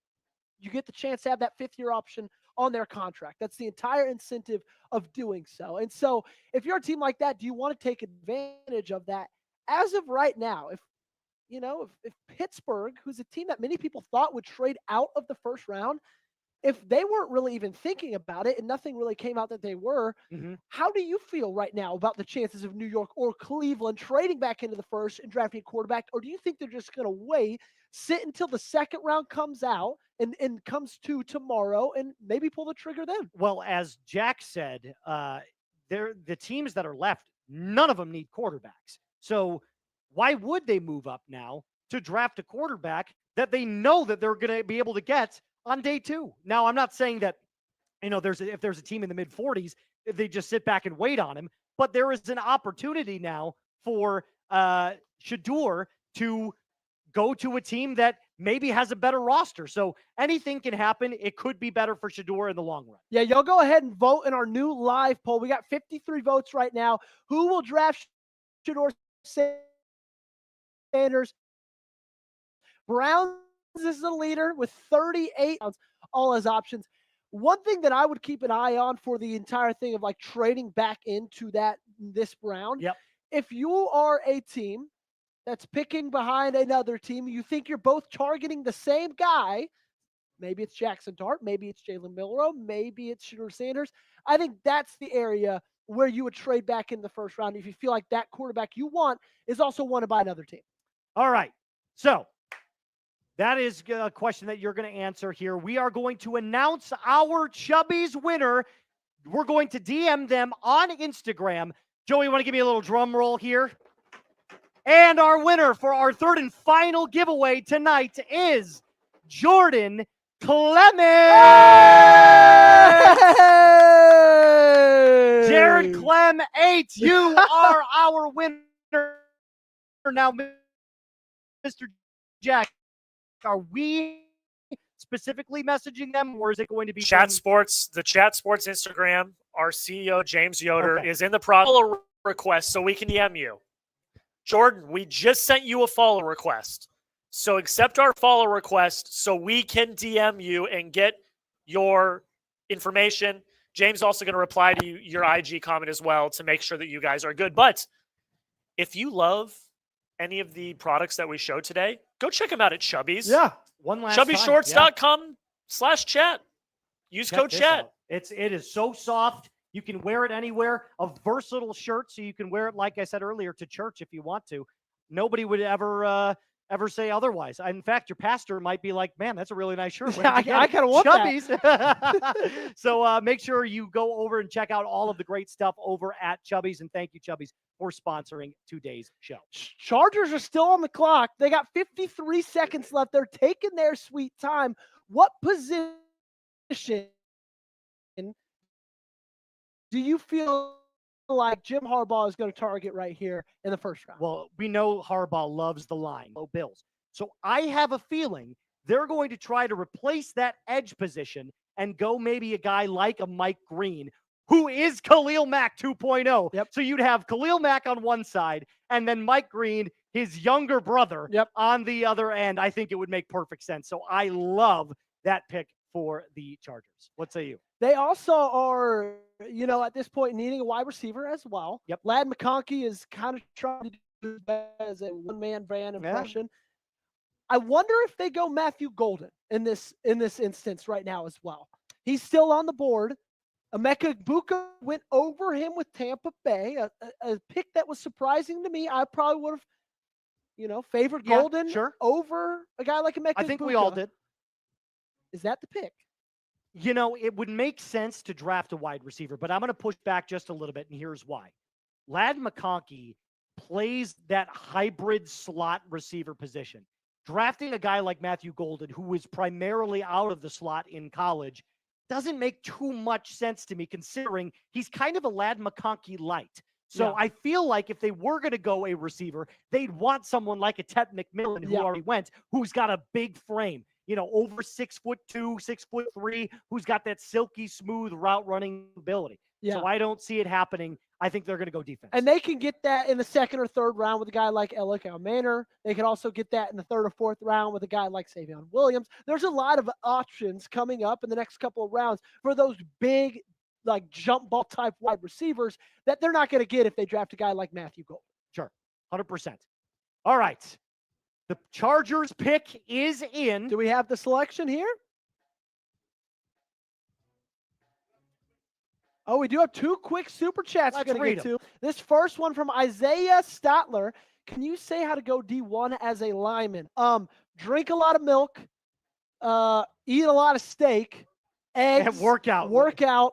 you get the chance to have that 5th-year option on their contract. That's the entire incentive of doing so. And so if you're a team like that, do you want to take advantage of that? As of right now, if Pittsburgh, who's a team that many people thought would trade out of the first round, if they weren't really even thinking about it and nothing really came out that they were, how do you feel right now about the chances of New York or Cleveland trading back into the first and drafting a quarterback? Or do you think they're just going to wait, sit until the second round comes out and comes to tomorrow and maybe pull the trigger then? Well, as Jack said, the teams that are left, none of them need quarterbacks. So why would they move up now to draft a quarterback that they know that they're going to be able to get on day 2? Now, I'm not saying that, if there's a team in the mid 40s, they just sit back and wait on him, but there is an opportunity now for Shedeur to go to a team that maybe has a better roster. So anything can happen. It could be better for Shedeur in the long run. Yeah, y'all go ahead and vote in our new live poll. We got 53 votes right now. Who will draft Shedeur Sanders? Browns is the leader with 38 all as options. One thing that I would keep an eye on for the entire thing of like trading back into this round. Yep. If you are a team that's picking behind another team, you think you're both targeting the same guy, maybe it's Jackson Dart, maybe it's Jalen Milroe, maybe it's Shedeur Sanders. I think that's the area where you would trade back in the first round if you feel like that quarterback you want is also wanted by another team. All right. So that is a question that you're going to answer here. We are going to announce our Chubby's winner. We're going to DM them on Instagram. Joey, you want to give me a little drum roll here? And our winner for our third and final giveaway tonight is Jordan Clement. Jared Clem 8, you are our winner. Now, Mr. Jack, are we specifically messaging them, or is it going to be Chat Sports, the Chat Sports Instagram? Our CEO, James Yoder, is in the follow request so we can DM you. Jordan, we just sent you a follow request. So accept our follow request so we can DM you and get your information. James also going to reply to your IG comment as well to make sure that you guys are good. But if you love any of the products that we showed today, go check them out at Chubby's. Yeah. One last ChubbyShorts.com/chat. Use code chat. It is so soft. You can wear it anywhere. A versatile shirt, so you can wear it, like I said earlier, to church if you want to. Nobody would ever ever say otherwise. In fact, your pastor might be like, man, that's a really nice shirt. Yeah, I kind of want Chubbies. So make sure you go over and check out all of the great stuff over at Chubbies. And thank you, Chubbies, for sponsoring today's show. Chargers are still on the clock. They got 53 seconds left. They're taking their sweet time. What position do you feel like Jim Harbaugh is going to target right here in the first round? Well, we know Harbaugh loves the line, Bills. So I have a feeling they're going to try to replace that edge position and go maybe a guy like a Mike Green, who is Khalil Mack 2.0. Yep. So you'd have Khalil Mack on one side and then Mike Green, his younger brother, on the other end. I think it would make perfect sense. So I love that pick for the Chargers. What say you? They also are, at this point needing a wide receiver as well. Yep. Ladd McConkey is kind of trying to do as a one-man band impression. I wonder if they go Matthew Golden in this instance right now as well. He's still on the board. Emeka Egbuka went over him with Tampa Bay, a pick that was surprising to me. I probably would have, favored Golden over a guy like Emeka Egbuka. I think we all did. Is that the pick? It would make sense to draft a wide receiver, but I'm going to push back just a little bit, and here's why. Ladd McConkey plays that hybrid slot receiver position. Drafting a guy like Matthew Golden, who was primarily out of the slot in college, doesn't make too much sense to me, considering he's kind of a Ladd McConkey light. So I feel like if they were going to go a receiver, they'd want someone like a Ted McMillan, who already went, who's got a big frame. Over 6'2", 6'3", who's got that silky smooth route running ability. Yeah. So I don't see it happening. I think they're going to go defense. And they can get that in the second or third round with a guy like Alec Manor. They can also get that in the third or fourth round with a guy like Savion Williams. There's a lot of options coming up in the next couple of rounds for those big, like jump ball type wide receivers that they're not going to get if they draft a guy like Matthew Golden. Sure. 100%. All right. The Chargers pick is in. Do we have the selection here? Oh, we do have two quick super chats we're going to get to. This first one from Isaiah Statler. Can you say how to go D1 as a lineman? Drink a lot of milk, eat a lot of steak, eggs, and work out,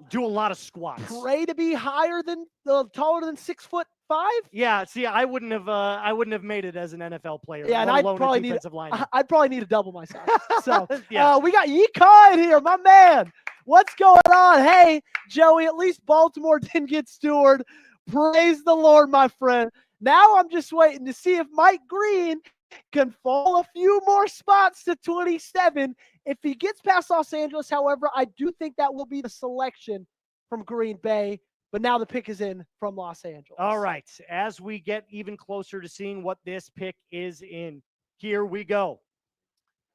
do a lot of squats. Pray to be taller than 6'5". Yeah, see, I wouldn't have made it as an NFL player. Yeah, and I'd probably need to double my size. So we got Yekon here, my man. What's going on? Hey, Joey, at least Baltimore didn't get Stewart. Praise the Lord, my friend. Now I'm just waiting to see if Mike Green can fall a few more spots to 27. If he gets past Los Angeles, however, I do think that will be the selection from Green Bay. But now the pick is in from Los Angeles. All right. As we get even closer to seeing what this pick is in, here we go.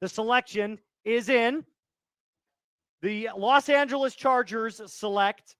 The selection is in. The Los Angeles Chargers select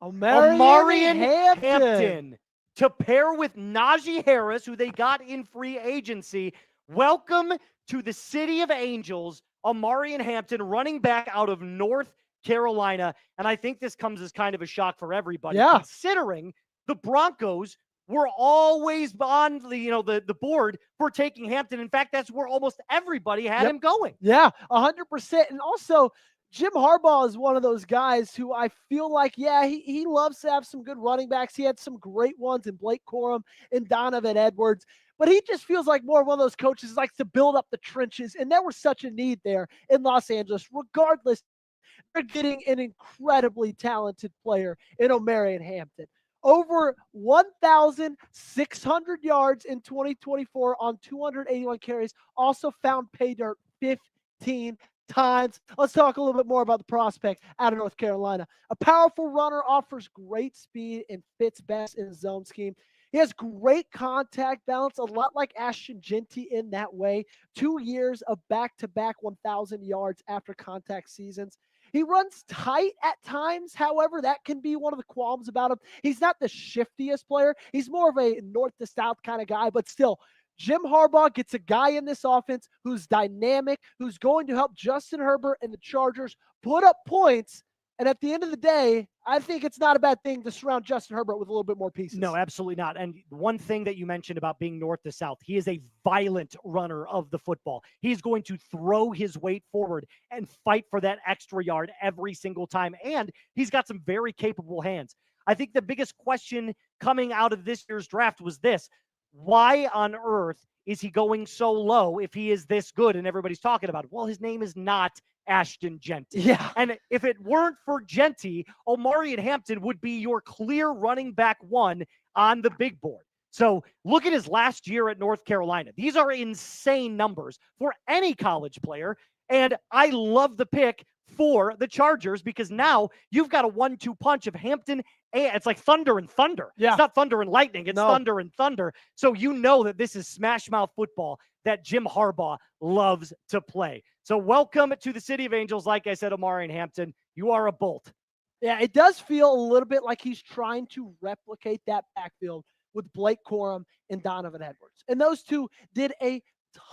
Omarion Hampton to pair with Najee Harris, who they got in free agency. Welcome to the City of Angels, Omarion Hampton, running back out of North Carolina. And I think this comes as kind of a shock for everybody, considering the Broncos were always on the board for taking Hampton. In fact, that's where almost everybody had him going. Yeah, 100%. And also, Jim Harbaugh is one of those guys who I feel like, he loves to have some good running backs. He had some great ones in Blake Corum and Donovan Edwards. But he just feels like more one of those coaches likes to build up the trenches. And there was such a need there in Los Angeles. Regardless, they're getting an incredibly talented player in Omarion Hampton. Over 1,600 yards in 2024 on 281 carries. Also found pay dirt 15 times. Let's talk a little bit more about the prospect out of North Carolina. A powerful runner, offers great speed and fits best in his zone scheme. He has great contact balance, a lot like Ashton Jeanty in that way. 2 years of back-to-back 1,000 yards after contact seasons. He runs tight at times. However, that can be one of the qualms about him. He's not the shiftiest player. He's more of a north to south kind of guy, but still, Jim Harbaugh gets a guy in this offense who's dynamic, who's going to help Justin Herbert and the Chargers put up points And at the end of the day, I think it's not a bad thing to surround Justin Herbert with a little bit more pieces. No, absolutely not. And one thing that you mentioned about being north to south, he is a violent runner of the football. He's going to throw his weight forward and fight for that extra yard every single time. And he's got some very capable hands. I think the biggest question coming out of this year's draft was this: why on earth is he going so low if he is this good? And everybody's talking about it. Well, his name is not Ashton Jeanty. Yeah. And if it weren't for Jeanty, Omarion Hampton would be your clear running back one on the big board. So look at his last year at North Carolina. These are insane numbers for any college player. And I love the pick for the Chargers because now you've got a 1-2 punch of Hampton. And it's like thunder and thunder. Yeah. It's not thunder and lightning. It's thunder and thunder. So you know that this is smash mouth football that Jim Harbaugh loves to play. So welcome to the City of Angels. Like I said, Omarion Hampton, you are a bolt. Yeah, it does feel a little bit like he's trying to replicate that backfield with Blake Corum and Donovan Edwards. And those two did a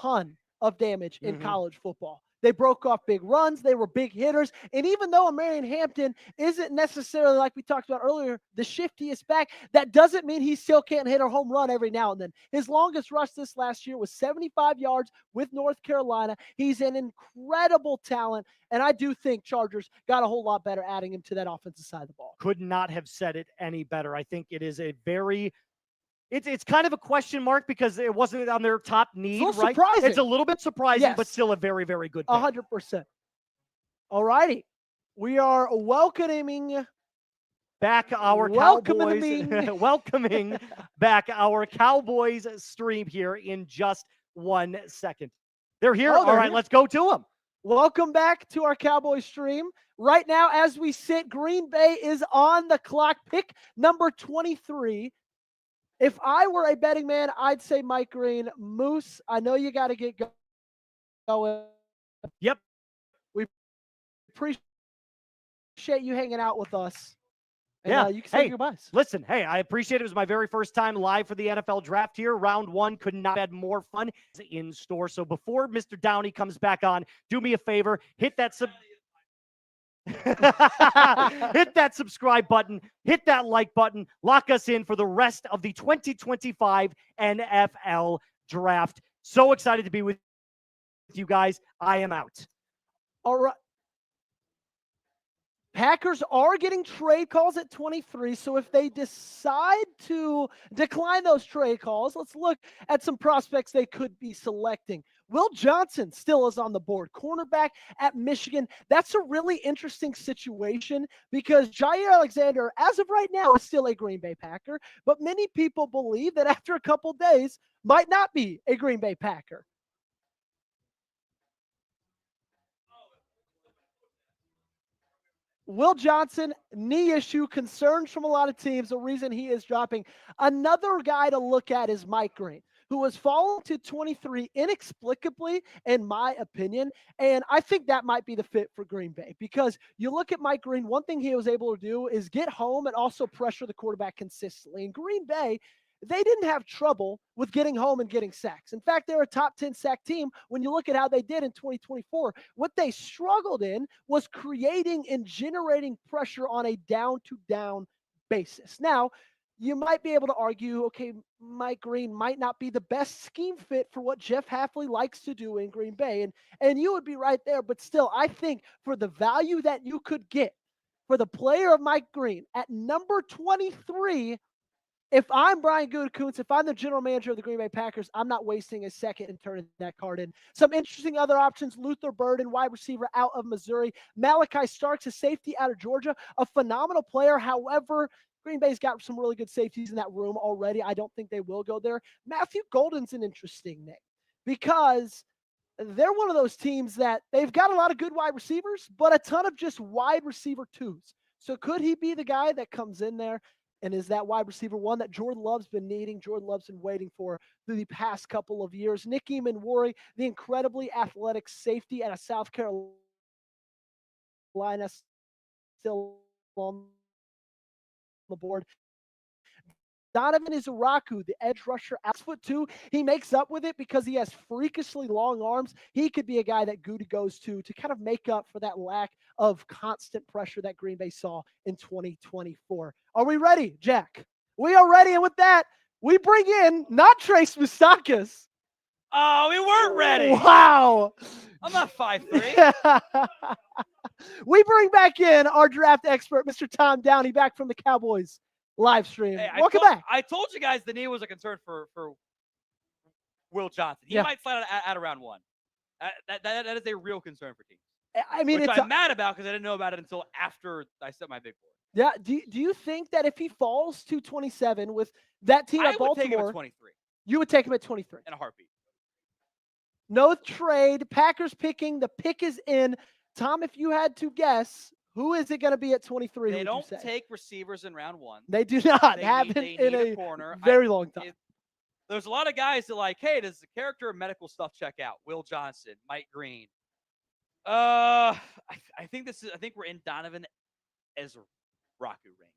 ton of damage in college football. They broke off big runs. They were big hitters. And even though Omarion Hampton isn't necessarily, like we talked about earlier, the shiftiest back, that doesn't mean he still can't hit a home run every now and then. His longest rush this last year was 75 yards with North Carolina. He's an incredible talent. And I do think Chargers got a whole lot better adding him to that offensive side of the ball. Could not have said it any better. I think it is a very... It's kind of a question mark because it wasn't on their top need, right? Surprising. It's a little bit surprising, Yes. but still a very, very good pick. 100%. All righty. We are welcoming back our welcoming Cowboys, welcoming back our Cowboys stream here in just 1 second. They're here. Oh, they're All right, here. let's go to them. Welcome back to our Cowboys stream. Right now, as we sit, Green Bay is on the clock. Pick number 23. If I were a betting man, I'd say Mike Green. Moose, I know you got to get going. Yep. We appreciate you hanging out with us. And, Yeah. you can say goodbyes. Listen, hey, I appreciate it. It was my very first time live for the NFL draft here. Round one could not have had more fun in store. So before Mr. Downey comes back on, do me a favor, hit that hit that subscribe button, hit that like button, lock us in for the rest of the 2025 NFL draft. So excited to be with you guys. I am out. All right. Packers are getting trade calls at 23. So if they decide to decline those trade calls, let's look at some prospects they could be selecting. Will Johnson still is on the board, cornerback at Michigan. That's a really interesting situation because Jair Alexander, as of right now, is still a Green Bay Packer, but many people believe that after a couple days might not be a Green Bay Packer. Will Johnson, knee issue, concerns from a lot of teams, the reason he is dropping. Another guy to look at is Mike Green, who has fallen to 23 inexplicably, in my opinion. And I think that might be the fit for Green Bay because you look at Mike Green, one thing he was able to do is get home and also pressure the quarterback consistently. In Green Bay, they didn't have trouble with getting home and getting sacks. In fact, they're a top 10 sack team. When you look at how they did in 2024, what they struggled in was creating and generating pressure on a down-to-down basis. Now, you might be able to argue, okay, Mike Green might not be the best scheme fit for what Jeff Hafley likes to do in Green Bay. And you would be right there. But still, I think for the value that you could get for the player of Mike Green at number 23, if I'm Brian Gutekunst, if I'm the general manager of the Green Bay Packers, I'm not wasting a second and turning that card in. Some interesting other options: Luther Burden, wide receiver out of Missouri; Malachi Starks, a safety out of Georgia, a phenomenal player. However, Green Bay's got some really good safeties in that room already. I don't think they will go there. Matthew Golden's an interesting name because they're one of those teams that they've got a lot of good wide receivers, but a ton of just wide receiver twos. So could he be the guy that comes in there and is that wide receiver one that Jordan Love's been needing, Jordan Love's been waiting for through the past couple of years? Nick Eamon-Worry, the incredibly athletic safety out of South Carolina, still on the board. Donovan Izuraku, the edge rusher, 6'2". He makes up with it because he has freakishly long arms. He could be a guy that Goody goes to kind of make up for that lack of constant pressure that Green Bay saw in 2024. Are we ready, Jack? We are ready. And with that, we bring in not Trace Moustakis. Oh, we weren't ready. Wow. I'm not 5'3". We bring back in our draft expert, Mr. Tom Downey, back from the Cowboys live stream. Hey, Welcome back. I told you guys the knee was a concern for Will Johnson. He might slide out of round 1. That is a real concern for teams. I mean, which it's I'm mad about because I didn't know about it until after I set my big board. Yeah. Do you think that if he falls to 27 with that team at Baltimore, would take him at 23. You would take him at 23 in a heartbeat. No trade. Packers picking. The pick is in. Tom, if you had to guess, who is it going to be at 23? They don't take receivers in round 1. They do not. Haven't in a corner. Very long time. There's a lot of guys that like, hey, does the character and medical stuff check out? Will Johnson, Mike Green. I think we're in Donovan Ezraku range.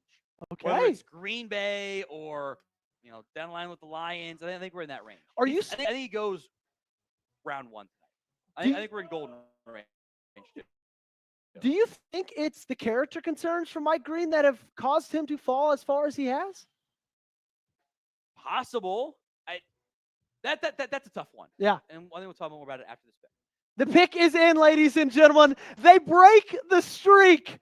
Okay. Whether it's Green Bay or down the line with the Lions, I think we're in that range. Are you? I think he goes round 1 tonight. I think we're in golden range. Do you think it's the character concerns from Mike Green that have caused him to fall as far as he has? Possible. That's a tough one. Yeah. And I think we'll talk more about it after this pick. The pick is in, ladies and gentlemen. They break the streak.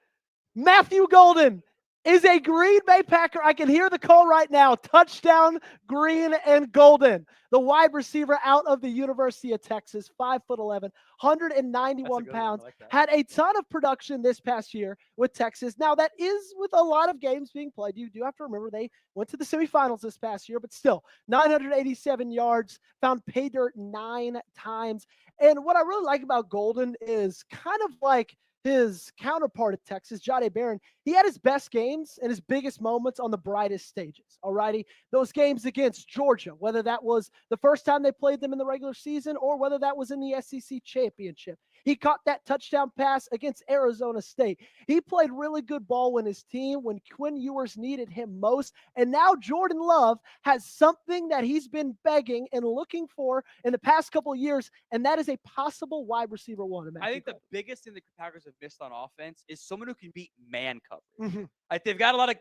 Matthew Golden is a Green Bay Packer. I can hear the call right now. Touchdown, Green and Golden. The wide receiver out of the University of Texas, 5'11", 191 pounds. Had a ton of production this past year with Texas. Now, that is with a lot of games being played. You do have to remember they went to the semifinals this past year, but still, 987 yards, found pay dirt 9 times. And what I really like about Golden is kind of like his counterpart at Texas, Jahdae Barron. He had his best games and his biggest moments on the brightest stages. All righty. Those games against Georgia, whether that was the first time they played them in the regular season or whether that was in the SEC championship. He caught that touchdown pass against Arizona State. He played really good ball when his team, when Quinn Ewers needed him most. And now Jordan Love has something that he's been begging and looking for in the past couple of years, and that is a possible wide receiver 1. I think the biggest thing the Packers have missed on offense is someone who can beat man coverage. Mm-hmm. Like they've got a lot of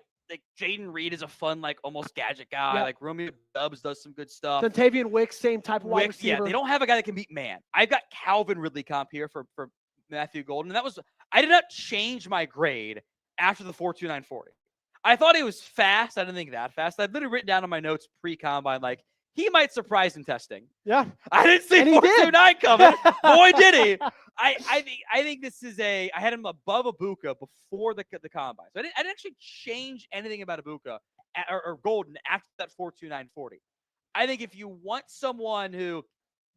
Jaden Reed is a fun, almost gadget guy. Yep. Like Romeo Doubs does some good stuff. Dontavian Wicks, same type of wide receiver. Yeah, they don't have a guy that can beat man. I've got Calvin Ridley comp here for Matthew Golden. And I did not change my grade after the 4.2940. I thought he was fast. I didn't think that fast. I'd literally written down on my notes pre-combine, he might surprise in testing. Yeah. I didn't see 4.29 coming. Boy, did he. I think this is I had him above Ibuka before the combine. So I didn't actually change anything about Ibuka or Golden after that 4.2940. I think if you want someone who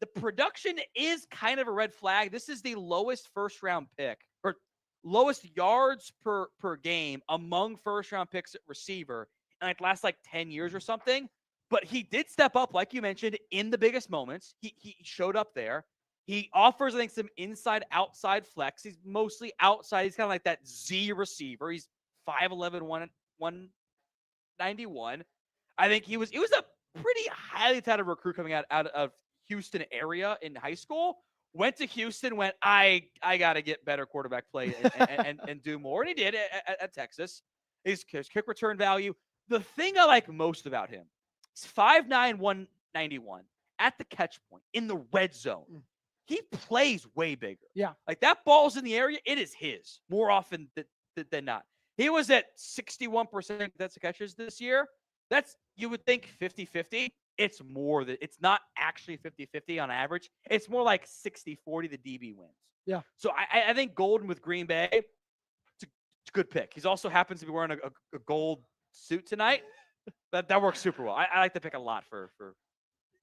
the production is kind of a red flag, this is the lowest first-round pick or lowest yards per game among first-round picks at receiver in last 10 years or something. But he did step up, like you mentioned, in the biggest moments. He showed up there. He offers, I think, some inside-outside flex. He's mostly outside. He's kind of like that Z receiver. He's 5'11", 191. I think he was a pretty highly touted recruit coming out of Houston area in high school. Went to Houston, I got to get better quarterback play and do more. And he did at Texas. His kick return value. The thing I like most about him, he's 5'9", 191 at the catch point in the red zone. He plays way bigger. Yeah. That ball's in the area. It is his more often than not. He was at 61% that's the catches this year. That's, you would think 50-50. It's more than, it's not actually 50-50 on average. It's more like 60-40 the DB wins. Yeah. So I think Golden with Green Bay, it's a good pick. He's also happens to be wearing a gold suit tonight. That works super well. I like the pick a lot for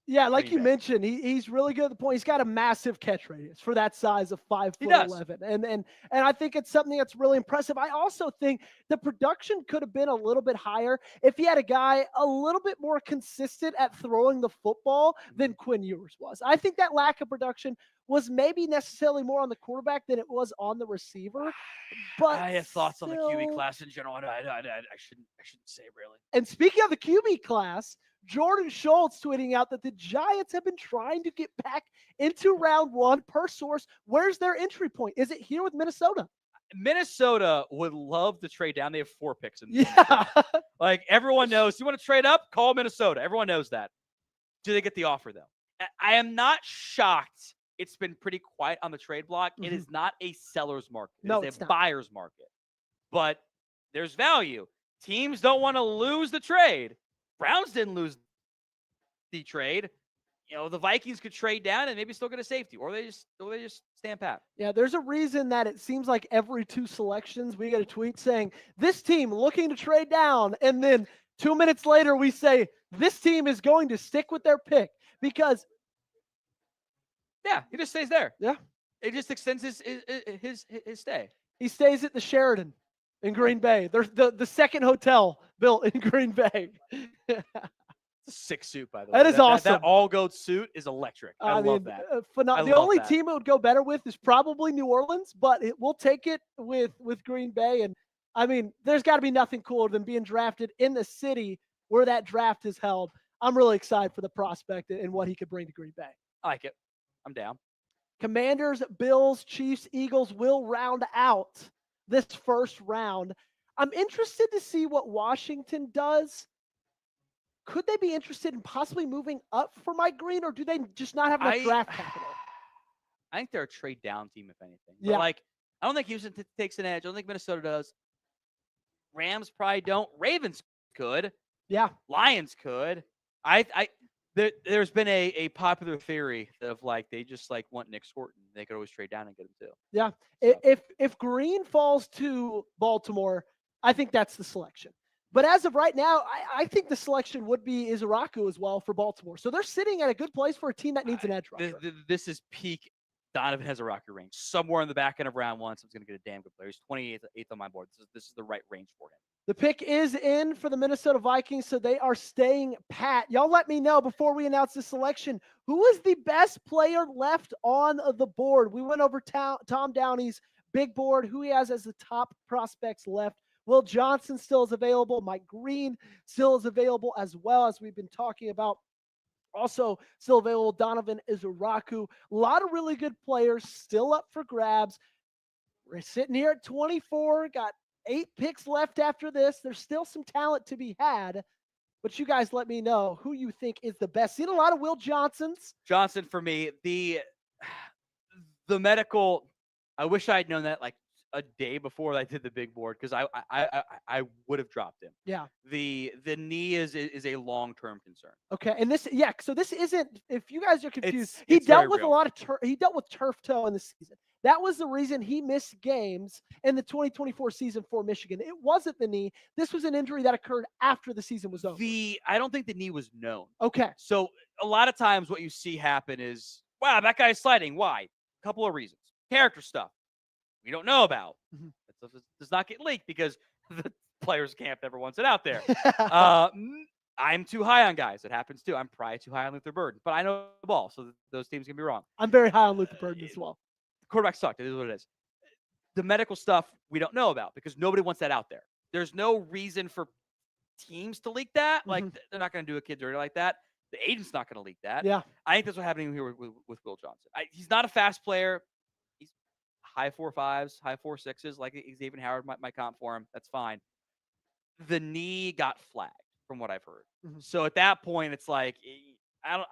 Yeah, like you Green Bay. mentioned, he's really good at the point. He's got a massive catch radius for that size of 5'11", and I think it's something that's really impressive. I also think the production could have been a little bit higher if he had a guy a little bit more consistent at throwing the football than Quinn Ewers was. I think that lack of production was maybe necessarily more on the quarterback than it was on the receiver. But I have thoughts on the QB still- class in general. I shouldn't say really. And speaking of the QB class, Jordan Schultz tweeting out that the Giants have been trying to get back into round one per source. Where's their entry point? Is it here with Minnesota? Minnesota would love to trade down. They have 4 picks in Yeah. Like everyone knows, you want to trade up? Call Minnesota. Everyone knows that. Do they get the offer though? I am not shocked. It's been pretty quiet on the trade block. It is not a seller's market. No, It's it's a not. buyer's market. But there's value. Teams don't want to lose the trade. Browns didn't lose the trade. You know, the Vikings could trade down and maybe still get a safety, or they just stand pat. Yeah, there's a reason that it seems like every 2 selections we get a tweet saying this team looking to trade down, and then 2 minutes later we say this team is going to stick with their pick because Yeah, he just stays there. Yeah. It just extends his stay. he stays at the Sheridan in Green Bay. There's the second hotel built in Green Bay. It's a sick suit, by the way. That is awesome. That all goat suit is electric. I love that. I The love only that. team it would go better with is probably New Orleans, but we'll take it with Green Bay. And I mean, there's got to be nothing cooler than being drafted in the city where that draft is held. I'm really excited for the prospect and what he could bring to Green Bay. I like it. I'm down. Commanders, Bills, Chiefs, Eagles will round out this first round. I'm interested to see what Washington does. Could they be interested in possibly moving up for Mike Green, or do they just not have enough draft capital? I think they're a trade down team, if anything. Yeah. But like, I don't think Houston takes an edge. I don't think Minnesota does. Rams probably don't. Ravens could. Yeah. Lions could. There's been a popular theory of like they just like want Nick Scorton. They could always trade down and get him too. Yeah. If Green falls to Baltimore, I think that's the selection. But as of right now, I think the selection would be Izaraku as well for Baltimore. So they're sitting at a good place for a team that needs an edge rusher. This is peak Donovan has a rocket range. Somewhere in the back end of round one, someone's going to get a damn good player. He's 28th on my board. This is the right range for him. The pick is in for the Minnesota Vikings, so they are staying pat. Y'all let me know before we announce the selection, who is the best player left on the board? We went over Tom Downey's big board, who he has as the top prospects left. Will Johnson still is available. Mike Green still is available as well, as we've been talking about. Also still available, Donovan Izaraku. A lot of really good players still up for grabs. We're sitting here at 24, got 8 picks left after this. There's still some talent to be had, but you guys let me know who you think is the best. Seen a lot of Will Johnsons. Johnson for me. The medical, I wish I had known that like a day before I did the big board, because I would have dropped him. Yeah. The knee is a long-term concern. Okay, and this, yeah, so this isn't, if you guys are confused, It's he very dealt with real. a lot of he dealt with turf toe in the season. That was the reason he missed games in the 2024 season for Michigan. It wasn't the knee. This was an injury that occurred after the season was over. I don't think the knee was known. Okay. So a lot of times what you see happen is, wow, that guy's sliding. Why? A couple of reasons. Character stuff we don't know about. That stuff does not get leaked because the players camp never wants it out there. I'm too high on guys. It happens too. I'm probably too high on Luther Burden, but I know the ball, so those teams can be wrong. I'm very high on Luther Burden as well. The quarterback sucked. It is what it is. The medical stuff we don't know about because nobody wants that out there. There's no reason for teams to leak that. Like they're not going to do a kid dirty like that. The agent's not going to leak that. Yeah. I think that's what's happening here with Will Johnson. He's not a fast player. He's high 4.5s, high 4.6s, like Xavier Howard might comp for him. That's fine. The knee got flagged from what I've heard. So at that point, it's like, I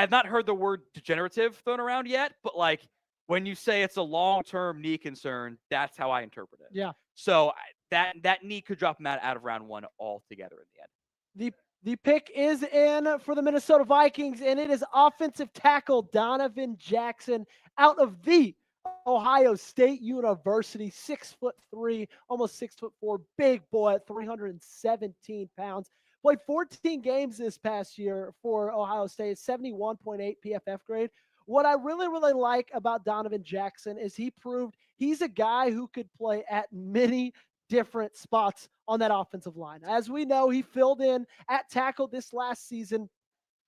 have not heard the word degenerative thrown around yet, but like when you say it's a long-term knee concern, that's how I interpret it. Yeah. So that knee could drop him out of round one altogether in the end. The pick is in for the Minnesota Vikings, and it is offensive tackle Donovan Jackson out of the Ohio State University, 6'3", almost 6'4", big boy at 317 pounds. Played 14 games this past year for Ohio State, 71.8 PFF grade. What I really, really like about Donovan Jackson is he proved he's a guy who could play at many different spots on that offensive line. As we know, he filled in at tackle this last season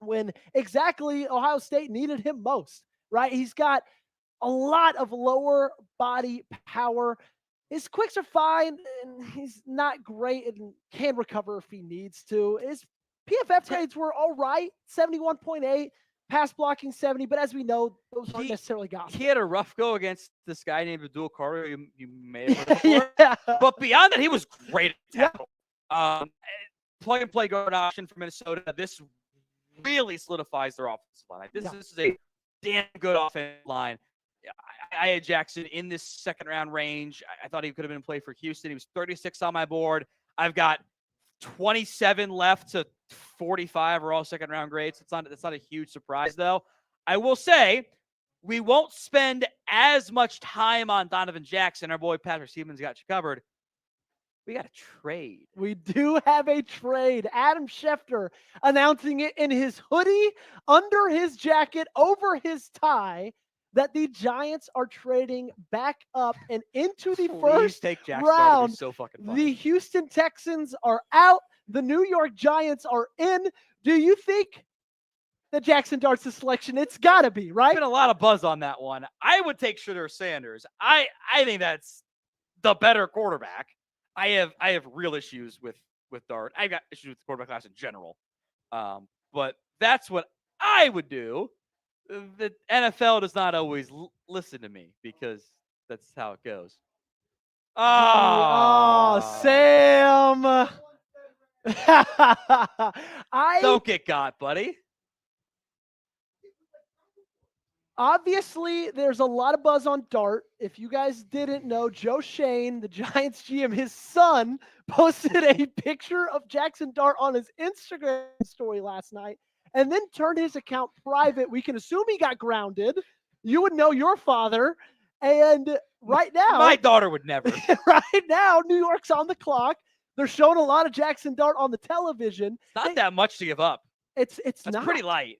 when exactly Ohio State needed him most, right? He's got a lot of lower body power. His quicks are fine, and he's not great and can recover if he needs to. His PFF grades were all right, 71.8, pass blocking 70, but as we know, those aren't necessarily gospel. He had a rough go against this guy named Abdul Carter. You may have heard of before. But beyond that, he was great at tackle. Plug and play guard option for Minnesota. This really solidifies their offensive line. This is a damn good offensive line. I had Jackson in this second round range. I thought he could have been in play for Houston. He was 36 on my board. I've got 27 left to 45 are all second round grades. It's not a huge surprise though. I will say we won't spend as much time on Donovan Jackson. Our boy Patrick Siemens got you covered. We got a trade. We do have a trade. Adam Schefter announcing it in his hoodie, under his jacket, over his tie, that the Giants are trading back up and into the first round. So fucking funny. The Houston Texans are out. The New York Giants are in. Do you think that Jackson Dart's the selection? It's got to be, right? There's been a lot of buzz on that one. I would take Shedeur Sanders. I think that's the better quarterback. I have real issues with Dart. I got issues with the quarterback class in general. But that's what I would do. The NFL does not always listen to me because that's how it goes. Sam. Don't get got, buddy. Obviously, there's a lot of buzz on Dart. If you guys didn't know, Joe Shane, the Giants GM, his son, posted a picture of Jackson Dart on his Instagram story last night and then turned his account private. We can assume he got grounded. You would know your father. And right now, my daughter would never. Right now, New York's on the clock. They're showing a lot of Jackson Dart on the television. It's not that much to give up. That's not pretty light.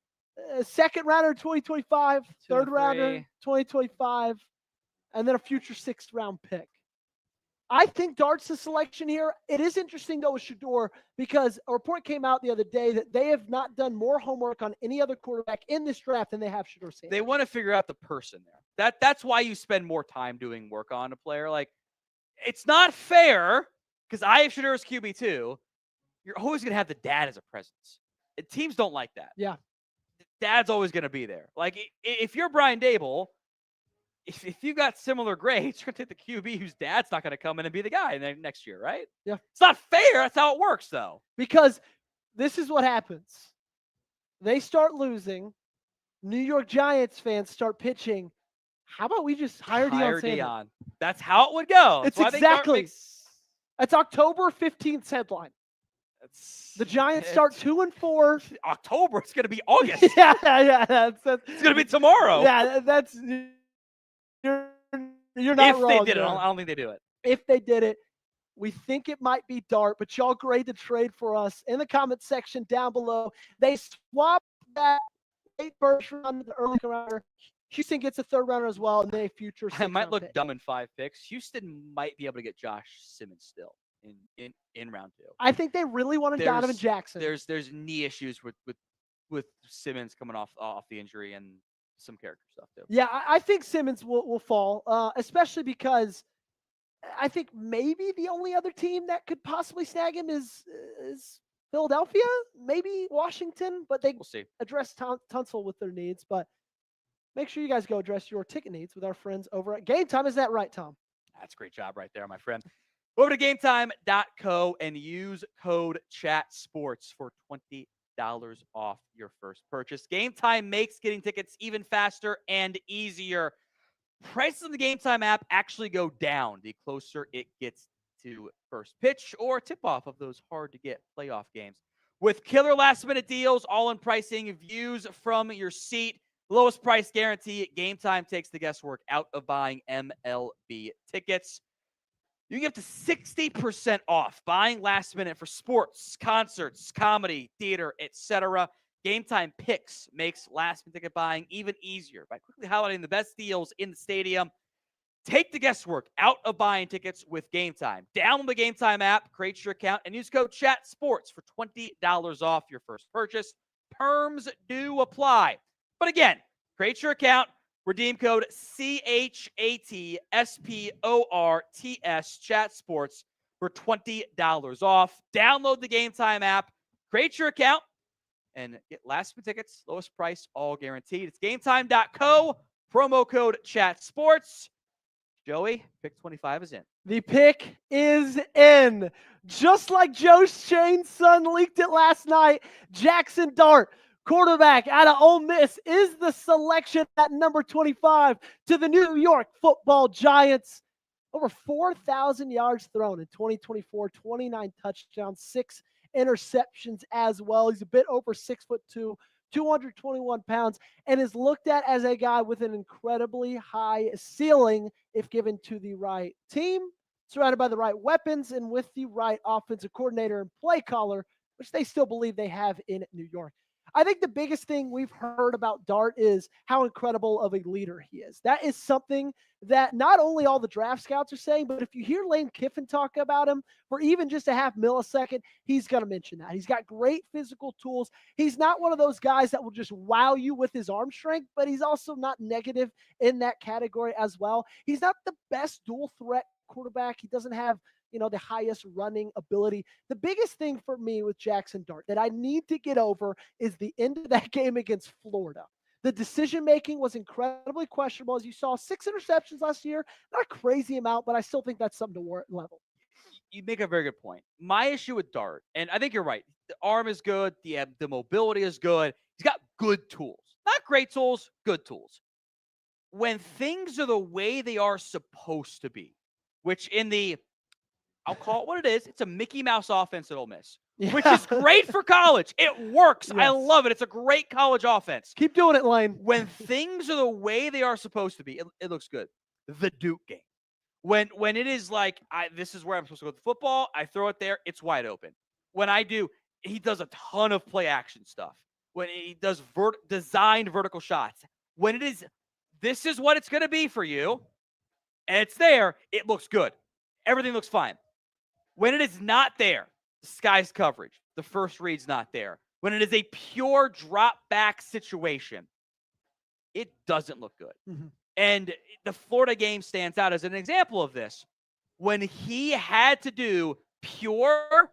Second rounder 2025, third rounder 2025, and then a future sixth round pick. I think Dart's the selection here. It is interesting though with Shedeur because a report came out the other day that they have not done more homework on any other quarterback in this draft than they have Shedeur Sanders. They want to figure out the person there. That's why you spend more time doing work on a player. Like, it's not fair because I have Shedeur as QB too. You're always going to have the dad as a presence. And teams don't like that. Yeah. Dad's always going to be there. Like, if you're Brian Dable, if you got similar grades, you're going to take the QB whose dad's not going to come in and be the guy next year, right? Yeah. It's not fair. That's how it works, though. Because this is what happens. They start losing. New York Giants fans start pitching. How about we just hire Deion Sanders? That's how it would go. It's exactly. That's October 15th headline. The Giants start 2-4. October. It's going to be August. yeah. It's going to be tomorrow. Yeah, that's you're not wrong. If they did it, I don't think they do it. If they did it, we think it might be Dart, but y'all grade the trade for us in the comment section down below. They swap that late first round to the early rounder. Houston gets a third rounder as well, and then a future. I might look dumb in 5 picks. Houston might be able to get Josh Simmons still in round 2. I think they really wanted Donovan Jackson. There's knee issues with Simmons coming off the injury and some character stuff too. Yeah, I think Simmons will fall, especially because I think maybe the only other team that could possibly snag him is Philadelphia, maybe Washington, but we'll see. Address Tunsil with their needs. But make sure you guys go address your ticket needs with our friends over at Game Time. Is that right, Tom? That's a great job right there, my friend. Go over to GameTime.co and use code ChatSports for $20 off your first purchase. Game Time makes getting tickets even faster and easier. Prices on the Game Time app actually go down the closer it gets to first pitch or tip-off of those hard-to-get playoff games. With killer last-minute deals, all-in pricing, views from your seat, lowest price guarantee, Game Time takes the guesswork out of buying MLB tickets. You can get up to 60% off buying last minute for sports, concerts, comedy, theater, etc. Game Time Picks makes last minute ticket buying even easier by quickly highlighting the best deals in the stadium. Take the guesswork out of buying tickets with Game Time. Download the Game Time app, create your account, and use code ChatSports for $20 off your first purchase. Terms do apply. But again, create your account, Redeem code CHATSPORTS Chat Sports for $20 off. Download the Game Time app, create your account, and get last minute tickets, lowest price, all guaranteed. It's gametime.co, promo code Chat Sports. Joey, pick 25 is in. The pick is in. Just like Joe Shane's son leaked it last night, Jackson Dart, quarterback out of Ole Miss, is the selection at number 25 to the New York Football Giants. Over 4,000 yards thrown in 2024, 29 touchdowns, 6 interceptions as well. He's a bit over 6'2", 221 pounds, and is looked at as a guy with an incredibly high ceiling if given to the right team, surrounded by the right weapons, and with the right offensive coordinator and play caller, which they still believe they have in New York. I think the biggest thing we've heard about Dart is how incredible of a leader he is. That is something that not only all the draft scouts are saying, but if you hear Lane Kiffin talk about him for even just a half millisecond, he's going to mention that. He's got great physical tools. He's not one of those guys that will just wow you with his arm strength, but he's also not negative in that category as well. He's not the best dual threat quarterback. He doesn't have the highest running ability. The biggest thing for me with Jackson Dart that I need to get over is the end of that game against Florida. The decision-making was incredibly questionable. As you saw, 6 interceptions last year. Not a crazy amount, but I still think that's something to warrant level. You make a very good point. My issue with Dart, and I think you're right, the arm is good, the mobility is good. He's got good tools. Not great tools, good tools. When things are the way they are supposed to be, which I'll call it what it is. It's a Mickey Mouse offense at Ole Miss, which is great for college. It works. Yes. I love it. It's a great college offense. Keep doing it, Lane. When things are the way they are supposed to be, it looks good. The Duke game. When it is like, this is where I'm supposed to go with the football, I throw it there, it's wide open. When he does a ton of play action stuff. When he does designed vertical shots. When it is, this is what it's going to be for you, and it's there, it looks good. Everything looks fine. When it is not there, the sky's coverage, the first read's not there. When it is a pure drop back situation, it doesn't look good. Mm-hmm. And the Florida game stands out as an example of this. When he had to do pure,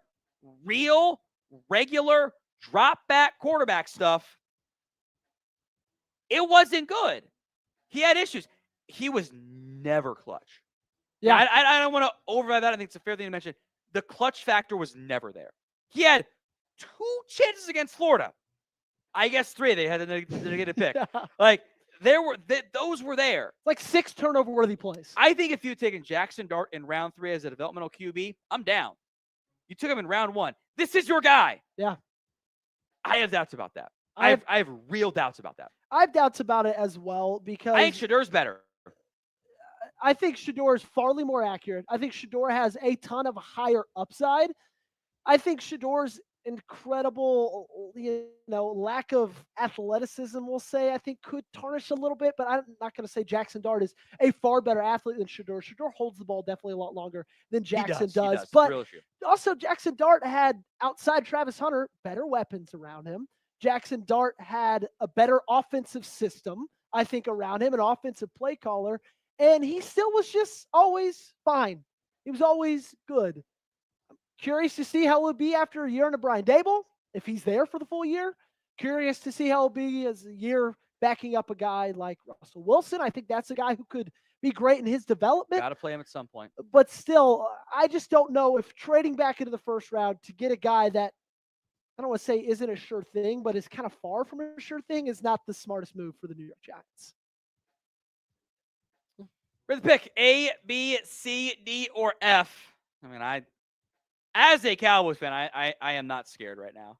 real, regular drop back quarterback stuff, it wasn't good. He had issues. He was never clutch. Yeah, I don't want to override that. I think it's a fair thing to mention. The clutch factor was never there. He had 2 chances against Florida. I guess 3. They had the negative pick. Like, those were there. Like 6 turnover-worthy plays. I think if you had taken Jackson Dart in round 3 as a developmental QB, I'm down. You took him in round 1. This is your guy. Yeah. I have doubts about that. I have real doubts about that. I have doubts about it as well because I think Shedur's better. I think Shedeur is far more accurate. I think Shedeur has a ton of higher upside. I think Shedeur's incredible, lack of athleticism, we'll say, I think could tarnish a little bit, but I'm not going to say Jackson Dart is a far better athlete than Shedeur. Shedeur holds the ball definitely a lot longer than Jackson does. But also Jackson Dart had, outside Travis Hunter, better weapons around him. Jackson Dart had a better offensive system, I think, around him, an offensive play caller. And he still was just always fine. He was always good. I'm curious to see how it would be after a year under Brian Daboll, if he's there for the full year. Curious to see how it'll be as a year backing up a guy like Russell Wilson. I think that's a guy who could be great in his development. Got to play him at some point. But still, I just don't know if trading back into the first round to get a guy that, I don't want to say isn't a sure thing, but is kind of far from a sure thing, is not the smartest move for the New York Giants. For the pick, A, B, C, D, or F. I mean, as a Cowboys fan, I am not scared right now.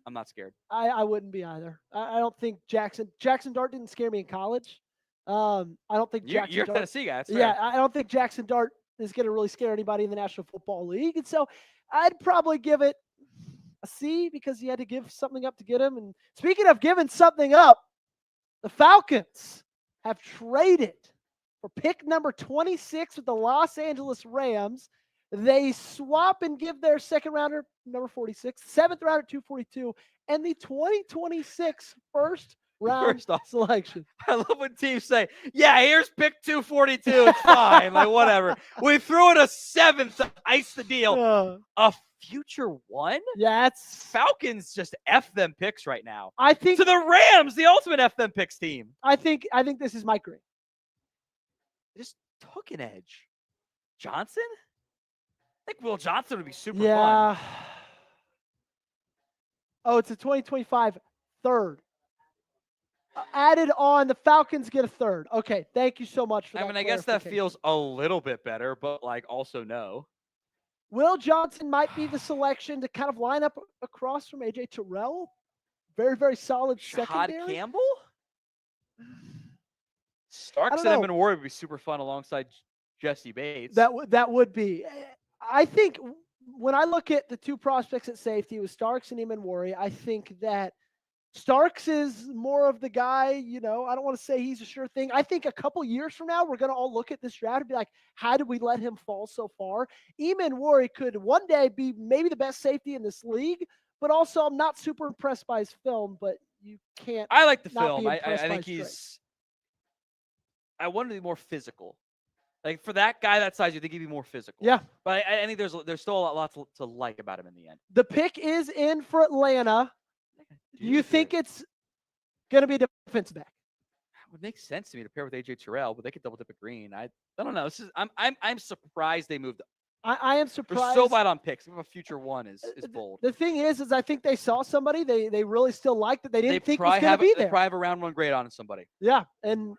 I'm not scared. I wouldn't be either. I don't think Jackson Dart didn't scare me in college. I don't think you're Dart, Tennessee guy. Yeah, I don't think Jackson Dart is going to really scare anybody in the National Football League. And so I'd probably give it a C because you had to give something up to get him. And speaking of giving something up, the Falcons have traded for pick number 26 with the Los Angeles Rams. They swap and give their second rounder, number 46, 7th rounder, 242, and the 2026 first round First off, selection. I love when teams say, yeah, here's pick 242. It's fine. Like, whatever. We threw in a 7th to ice the deal. A future one? Yeah, it's Falcons just F them picks right now. I think to the Rams, the ultimate F them picks team. I think this is Mike Green. Just took an edge. Johnson? I think Will Johnson would be super Yeah. fun. Oh, it's a 2025 third. Added on, the Falcons get a third. Okay, thank you so much for that. I mean, I guess that clarification. feels a little bit better, but like also no. Will Johnson might be the selection to kind of line up across from AJ Terrell. Very, very solid Shahad secondary. Campbell? Starks don't and know. Evan Ward would be super fun alongside Jesse Bates. That would be. I think when I look at the two prospects at safety with Starks and Eamon, I think that Starks is more of the guy, I don't want to say he's a sure thing. I think a couple years from now, we're going to all look at this draft and be like, how did we let him fall so far? Eamon could one day be maybe the best safety in this league, but also I'm not super impressed by his film, but you can't. I like the not film. be I impressed by think his he's. I want him to be more physical. Like for that guy that size, you think he'd be more physical. Yeah. But I think there's still a lot to like about him in the end. The pick is in for Atlanta. Do you think it's going to be a defensive back? It would make sense to me to pair with AJ Terrell, but they could double dip at Green. I don't know. I'm surprised they moved. I am They're surprised. so bad on picks. Even a future one is bold. The thing is I think they saw somebody they really still liked that they didn't think was probably going to be They there. probably have a round one grade on somebody. Yeah, and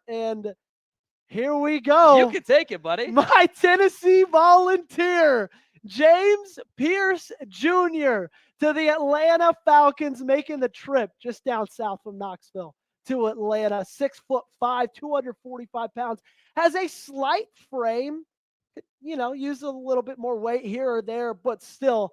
here we go. You can take it, buddy. My Tennessee Volunteer, James Pierce Jr. to the Atlanta Falcons, making the trip just down south from Knoxville to Atlanta. 6'5", 245 pounds, has a slight frame. Use a little bit more weight here or there, but still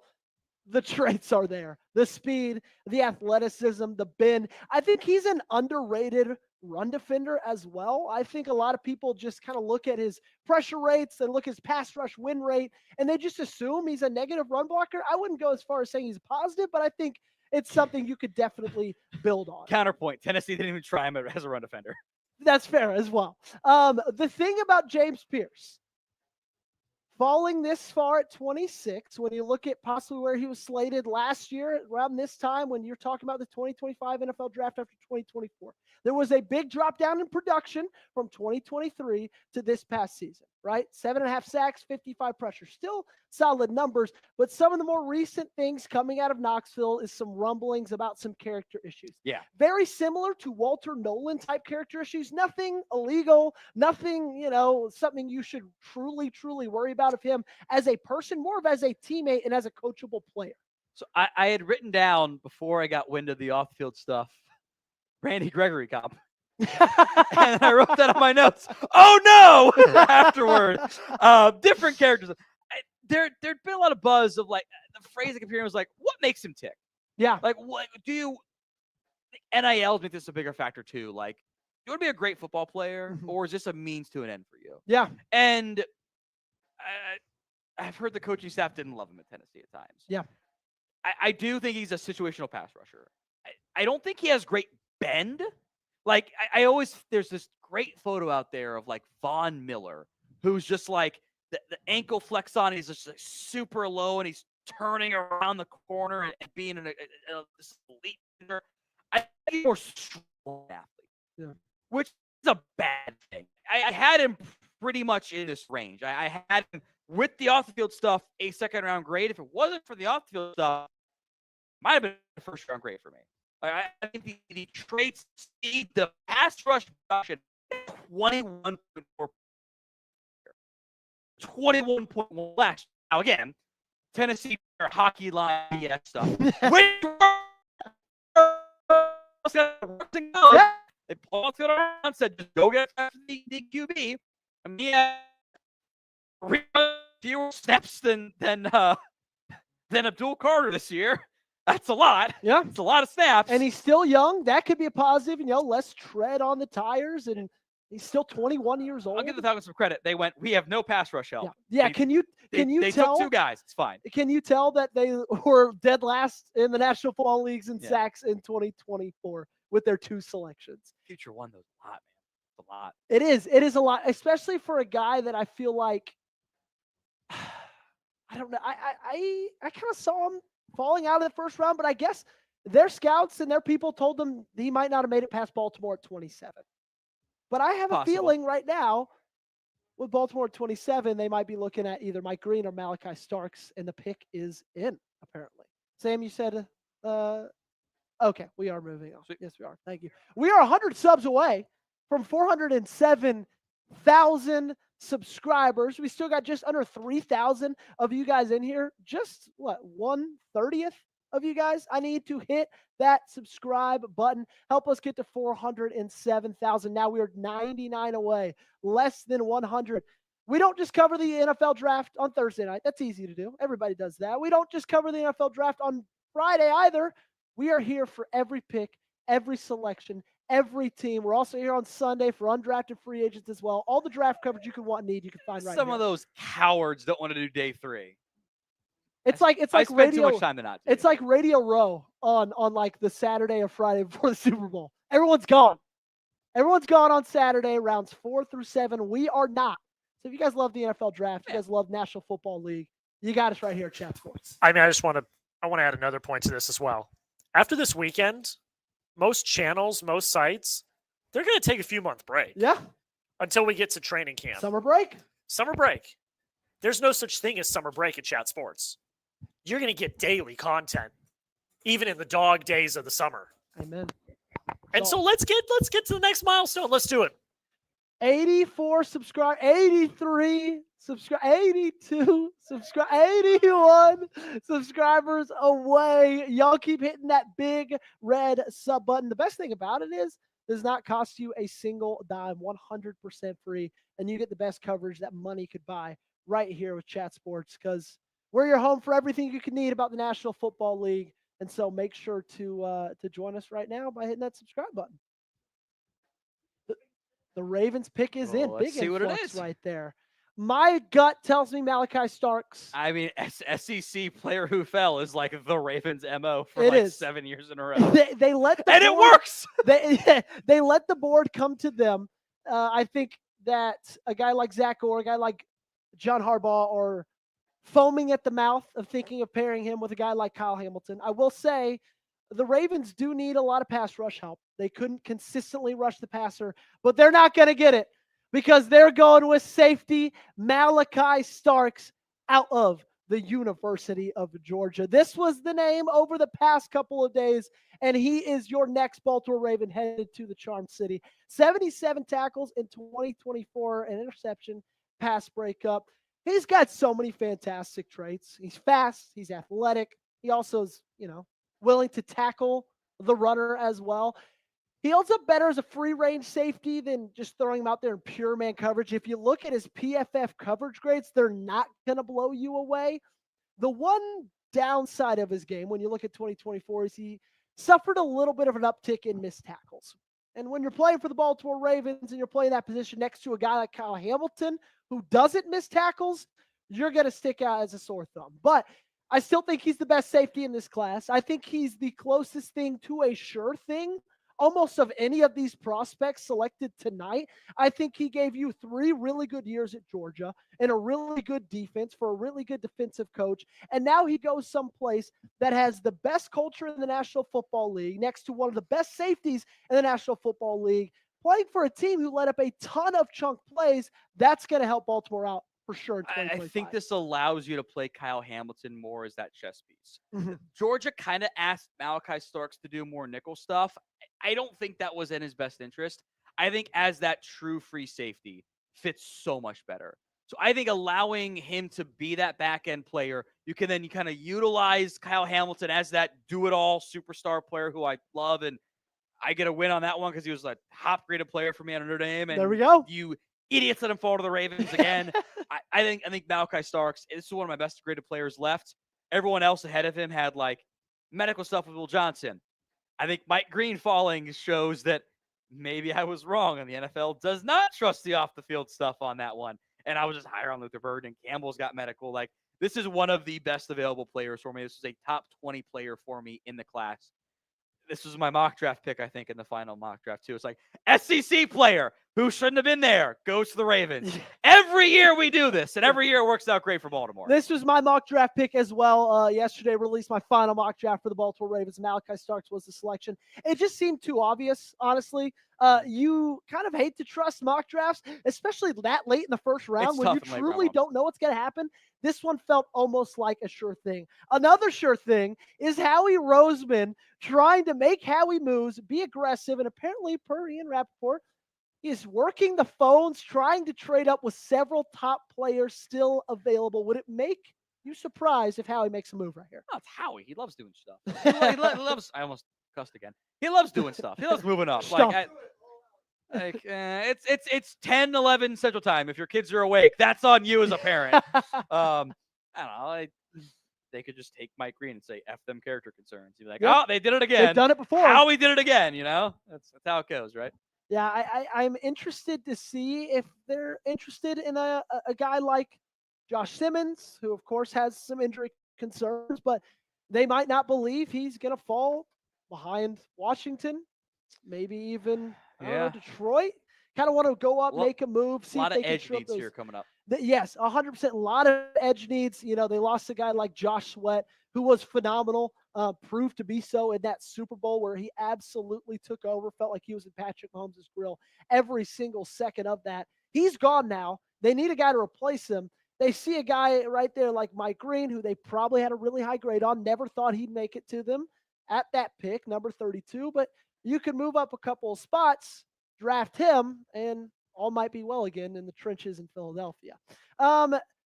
the traits are there. The speed, the athleticism, the bend. I think he's an underrated run defender as well. I think a lot of people just kind of look at his pressure rates and look at his pass rush win rate, and they just assume he's a negative run blocker. I wouldn't go as far as saying he's positive, but I think it's something you could definitely build on. Counterpoint. Tennessee didn't even try him as a run defender. That's fair as well. The thing about James Pierce, falling this far at 26, when you look at possibly where he was slated last year around this time, when you're talking about the 2025 NFL draft after 2024, there was a big drop down in production from 2023 to this past season, right? 7.5 sacks, 55 pressure, still solid numbers, but some of the more recent things coming out of Knoxville is some rumblings about some character issues. Yeah. Very similar to Walter Nolan type character issues. Nothing illegal, nothing, something you should truly, truly worry about of him as a person, more of as a teammate and as a coachable player. So I had written down before I got wind of the off-field stuff, Randy Gregory comp. And I wrote that on my notes. Oh no! Afterward, different characters. There'd been a lot of buzz of like the phrase I kept hearing was like, "What makes him tick?" Yeah. Like, what do you? NIL make this a bigger factor too. Like, you want to be a great football player, or is this a means to an end for you? Yeah. And I've heard the coaching staff didn't love him at Tennessee at times. Yeah. I do think he's a situational pass rusher. I don't think he has great bend. Like I always, there's this great photo out there of like Von Miller, who's just like the ankle flex on. He's just like super low and he's turning around the corner and being an elite. I think he's more strong athlete, which is a bad thing. I had him pretty much in this range. I had him with the off the field stuff, a second round grade. If it wasn't for the off the field stuff, might have been a first round grade for me. I think the traits, the pass rush production, 21.4, 21.1 last. Now again, Tennessee hockey line stuff. Which they pulled it around and said, just go get the QB. I mean, fewer snaps than Abdul Carter this year. That's a lot. Yeah. It's a lot of snaps. And he's still young. That could be a positive, less tread on the tires. And he's still 21 years old. I'll give the Falcons some credit. They went, we have no pass rush help. Yeah. Can you they tell? Took two guys. It's fine. Can you tell that they were dead last in the National Football Leagues in sacks in 2024 with their 2 selections. Future one, though, a lot, man. It's a lot. It is. It is a lot, especially for a guy that I feel like I don't know. I kind of saw him falling out of the first round, but I guess their scouts and their people told them he might not have made it past Baltimore at 27. But I have a feeling right now with Baltimore at 27, they might be looking at either Mike Green or Malachi Starks, and the pick is in, apparently. Sam, you said, okay, we are moving on. Yes, we are. Thank you. We are 100 subs away from 407,000 subscribers. We still got just under 3,000 of you guys in here. Just, 1/30th of you guys? I need to hit that subscribe button. Help us get to 407,000. Now we are 99 away, less than 100. We don't just cover the NFL draft on Thursday night. That's easy to do. Everybody does that. We don't just cover the NFL draft on Friday either. We are here for every pick, every selection, every team. We're also here on Sunday for undrafted free agents as well. All the draft coverage you can want and need, you can find right Some here. of those cowards don't want to do day 3. It's like I spend radio. too much time to not do It's like Radio Row on like the Saturday or Friday before the Super Bowl. Everyone's gone. Everyone's gone on Saturday, rounds 4 through 7. We are not. So if you guys love the NFL draft, you guys love National Football League, you got us right here at Chat Sports. I mean, I want to add another point to this as well. After this weekend, most channels, most sites, they're going to take a few month break. Yeah. Until we get to training camp. Summer break. Summer break. There's no such thing as summer break at Chat Sports. You're going to get daily content, even in the dog days of the summer. Amen. And so let's get to the next milestone. Let's do it. 84 subscribe, 83 subscribe, 82 subscribe, 81 subscribers away. Y'all keep hitting that big red sub button. The best thing about it is it does not cost you a single dime, 100% free, and you get the best coverage that money could buy right here with Chat Sports, because we're your home for everything you can need about the National Football League. And so make sure to join us right now by hitting that subscribe button. The Ravens pick is in. Let's Big see what it influx is. right there. My gut tells me Malachi Starks. I mean, SEC player who fell is like the Ravens' MO for It like is. 7 years in a row. They let the And it board- works! They let the board come to them. I think that a guy like Zach Orr, a guy like John Harbaugh are foaming at the mouth of thinking of pairing him with a guy like Kyle Hamilton. I will say the Ravens do need a lot of pass rush help. They couldn't consistently rush the passer, but they're not going to get it because they're going with safety Malachi Starks out of the University of Georgia. This was the name over the past couple of days, and he is your next Baltimore Raven headed to the Charm City. 77 tackles in 2024, an interception, pass breakup. He's got so many fantastic traits. He's fast. He's athletic. He also is, willing to tackle the runner as well. He holds up better as a free range safety than just throwing him out there in pure man coverage. If you look at his PFF coverage grades, they're not going to blow you away. The one downside of his game, when you look at 2024, is he suffered a little bit of an uptick in missed tackles. And when you're playing for the Baltimore Ravens and you're playing that position next to a guy like Kyle Hamilton, who doesn't miss tackles, you're going to stick out as a sore thumb. But I still think he's the best safety in this class. I think he's the closest thing to a sure thing almost of any of these prospects selected tonight. I think he gave you 3 really good years at Georgia and a really good defense for a really good defensive coach. And now he goes someplace that has the best culture in the National Football League next to one of the best safeties in the National Football League, playing for a team who let up a ton of chunk plays. That's going to help Baltimore out for sure in 2025. I think this allows you to play Kyle Hamilton more as that chess piece. Mhm. Georgia kind of asked Malachi Starks to do more nickel stuff. I don't think that was in his best interest. I think as that true free safety fits so much better. So I think allowing him to be that back end player, you can then kind of utilize Kyle Hamilton as that do-it-all superstar player who I love. And I get a win on that one because he was a top-graded player for me at Notre Dame. And There we go. You idiots let him fall to the Ravens again. I think Malachi Starks, this is one of my best graded players left. Everyone else ahead of him had medical stuff with Will Johnson. I think Mike Green falling shows that maybe I was wrong, and the NFL does not trust the off the field stuff on that one. And I was just higher on Luther Burden. Campbell's got medical. This is one of the best available players for me. This is a top 20 player for me in the class. this was my mock draft pick, I think, in the final mock draft, too. It's like, SEC player who shouldn't have been there goes to the Ravens. Every year we do this, and every year it works out great for Baltimore. This was my mock draft pick as well. Yesterday released my final mock draft for the Baltimore Ravens. Malachi Starks was the selection. It just seemed too obvious, honestly. You kind of hate to trust mock drafts, especially that late in the first round It's when you tough in late truly round. don't know what's going to happen. This one felt almost like a sure thing. Another sure thing is Howie Roseman trying to make Howie moves, be aggressive, and apparently, per Ian Rappaport, he is working the phones, trying to trade up with several top players still available. Would it make you surprised if Howie makes a move right here? Oh, it's Howie. He loves doing stuff. He loves. I almost cussed again. He loves doing stuff. He loves moving up. It's 10, 11 Central Time. If your kids are awake, that's on you as a parent. I don't know. They could just take Mike Green and say F them character concerns. You'd be like, oh, they did it again. They've done it before. Howie did it again. That's how it goes, right? Yeah, I'm interested to see if they're interested in a guy like Josh Simmons, who, of course, has some injury concerns, but they might not believe he's going to fall behind Washington, maybe even Detroit. Kind of want to go up, make a move, see a lot if of they can edge needs those. here coming up. Yes, 100%. A lot of edge needs. They lost a guy like Josh Sweat, who was phenomenal, proved to be so in that Super Bowl where he absolutely took over, felt like he was in Patrick Mahomes' grill every single second of that. He's gone now. They need a guy to replace him. They see a guy right there like Mike Green, who they probably had a really high grade on, never thought he'd make it to them at that pick, number 32. But you could move up a couple of spots, draft him, and all might be well again in the trenches in Philadelphia.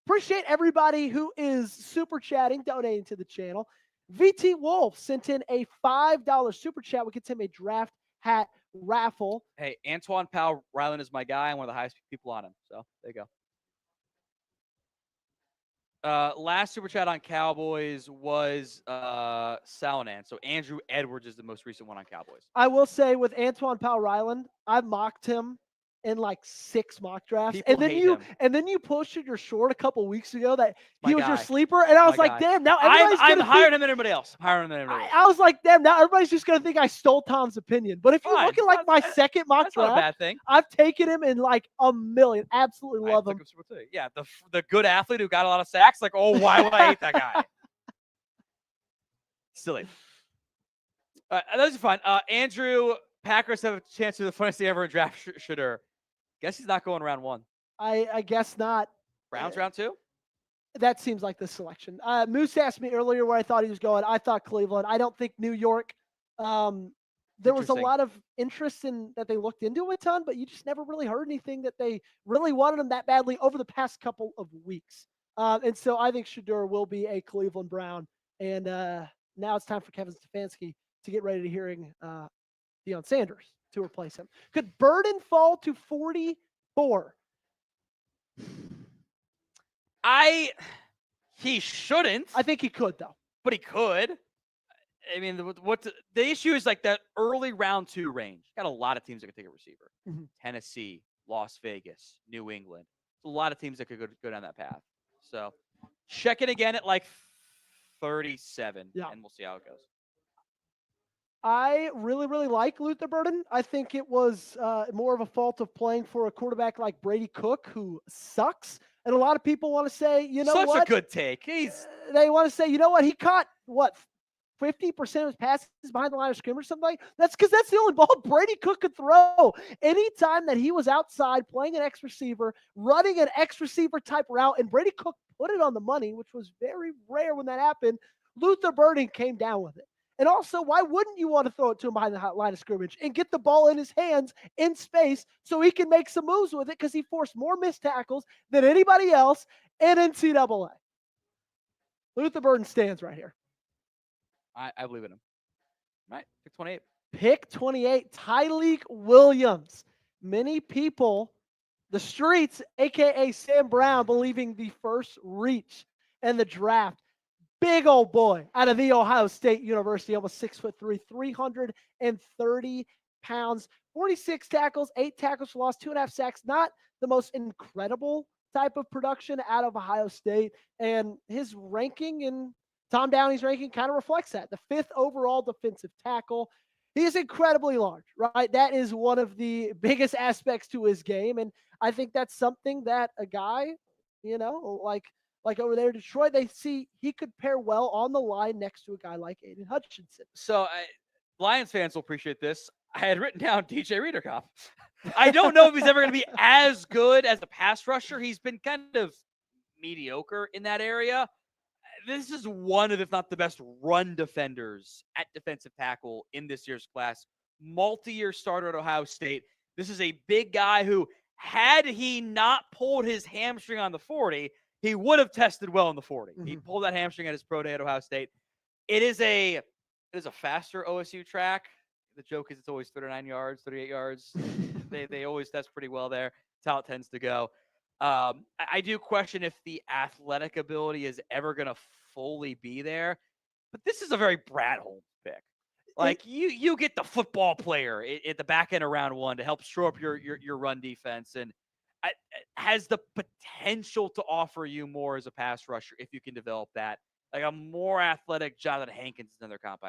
Appreciate everybody who is super chatting, donating to the channel. VT Wolf sent in a $5 super chat. We could send him a draft hat raffle. Hey, Antoine Powell Ryland is my guy. I'm one of the highest people on him. So there you go. Last super chat on Cowboys was Salanan. So Andrew Edwards is the most recent one on Cowboys. I will say with Antoine Powell Ryland, I mocked him in like 6 mock drafts. People and then hate you him. and then you posted your short a couple weeks ago that he My was your guy. sleeper. And I was My like, guy. damn, now everybody's I'm gonna higher think, than everybody else. I'm higher than everybody else. I was like, damn, now everybody's just gonna think I stole Tom's opinion. But if you're Fine. looking like my second mock That's not a draft, bad thing. I've taken him in like a million. Absolutely love him. Yeah, the good athlete who got a lot of sacks. Like, oh, why would I hate that guy? Silly. Those are fun. Andrew, Packers have a chance to do the funnest thing ever in draft. Shooter. Guess he's not going round 1. I guess not. Round 2? That seems like the selection. Moose asked me earlier where I thought he was going. I thought Cleveland. I don't think New York. There was a Interesting. lot of interest in that they looked into a ton, but you just never really heard anything that they really wanted him that badly over the past couple of weeks. And so I think Shedeur will be a Cleveland Brown. And now it's time for Kevin Stefanski to get ready to hearing Deion Sanders to replace him. Could Burden fall to 44? He shouldn't. I think he could, though. But he could. I mean, the issue is like that early round 2 range. Got a lot of teams that could take a receiver. Mhm. Tennessee, Las Vegas, New England. There's a lot of teams that could go down that path. So check it again at like 37, and we'll see how it goes. I really, really like Luther Burden. I think it was more of a fault of playing for a quarterback like Brady Cook, who sucks. And a lot of people want to say, you know Such what? a good take. They want to say, you know what? He caught, 50% of his passes behind the line of scrimmage or something? That's because that's the only ball Brady Cook could throw. Anytime that he was outside playing an X receiver, running an X receiver type route, and Brady Cook put it on the money, which was very rare when that happened, Luther Burden came down with it. And also, why wouldn't you want to throw it to him behind the line of scrimmage and get the ball in his hands in space so he can make some moves with it, because he forced more missed tackles than anybody else in NCAA. Luther Burden stands right here. I believe in him. All right, pick 28. Pick 28, Tyleek Williams. Many people, the streets, a.k.a. Sam Brown, believing the first reach in the draft. Big old boy out of The Ohio State University, almost 6'3", 330 pounds, 46 tackles, 8 tackles for loss, 2.5 sacks. Not the most incredible type of production out of Ohio State. And his ranking in Tom Downey's ranking kind of reflects that. The 5th overall defensive tackle. He is incredibly large, right? That is one of the biggest aspects to his game. And I think that's something that a guy, like over there in Detroit, they see he could pair well on the line next to a guy like Aiden Hutchinson. So Lions fans will appreciate this. I had written down DJ Riederkopf. I don't know if he's ever going to be as good as a pass rusher. He's been kind of mediocre in that area. This is one of, if not the best, run defenders at defensive tackle in this year's class. Multi-year starter at Ohio State. This is a big guy who, had he not pulled his hamstring on the 40, he would have tested well in the 40. He pulled that hamstring at his pro day at Ohio State. It is a faster OSU track. The joke is it's always 39 yards, 38 yards. They always test pretty well there. That's how it tends to go. I do question if the athletic ability is ever going to fully be there. But this is a very Brad Holmes pick. Like, you get the football player at the back end of round one to help shore up your run defense, and has the potential to offer you more as a pass rusher if you can develop that. Like a more athletic Jonathan Hankins is another comp.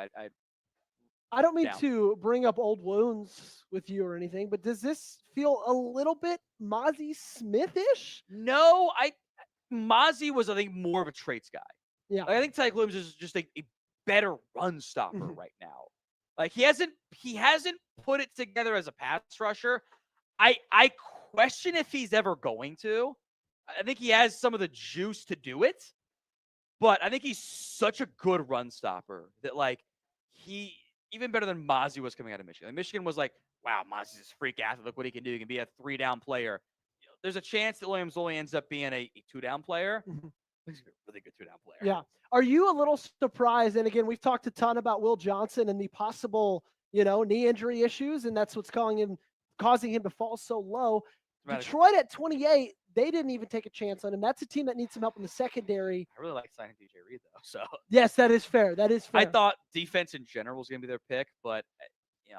I don't mean to bring up old wounds with you or anything, but does this feel a little bit Mozzie Smith-ish? No, Mozzie was, I think, more of a traits guy. Yeah. Like, I think Tyke Williams is just a better run stopper right now. Like, he hasn't put it together as a pass rusher. I question if he's ever going to. I think he has some of the juice to do it, but I think he's such a good run stopper that, like, he even better than Mozzie was coming out of Michigan. Like, Michigan was like, wow, Mozzie's this freak athlete. Look what he can do. He can be a 3-down player. There's a chance that Williams only ends up being a 2-down player. He's a really good 2-down player. Yeah. Are you a little surprised? And again, we've talked a ton about Will Johnson and the possible, knee injury issues, and that's what's causing him to fall so low. Detroit at 28, they didn't even take a chance on him. That's a team that needs some help in the secondary. I really like signing DJ Reed, though. So yes, that is fair. That is fair. I thought defense in general was going to be their pick, but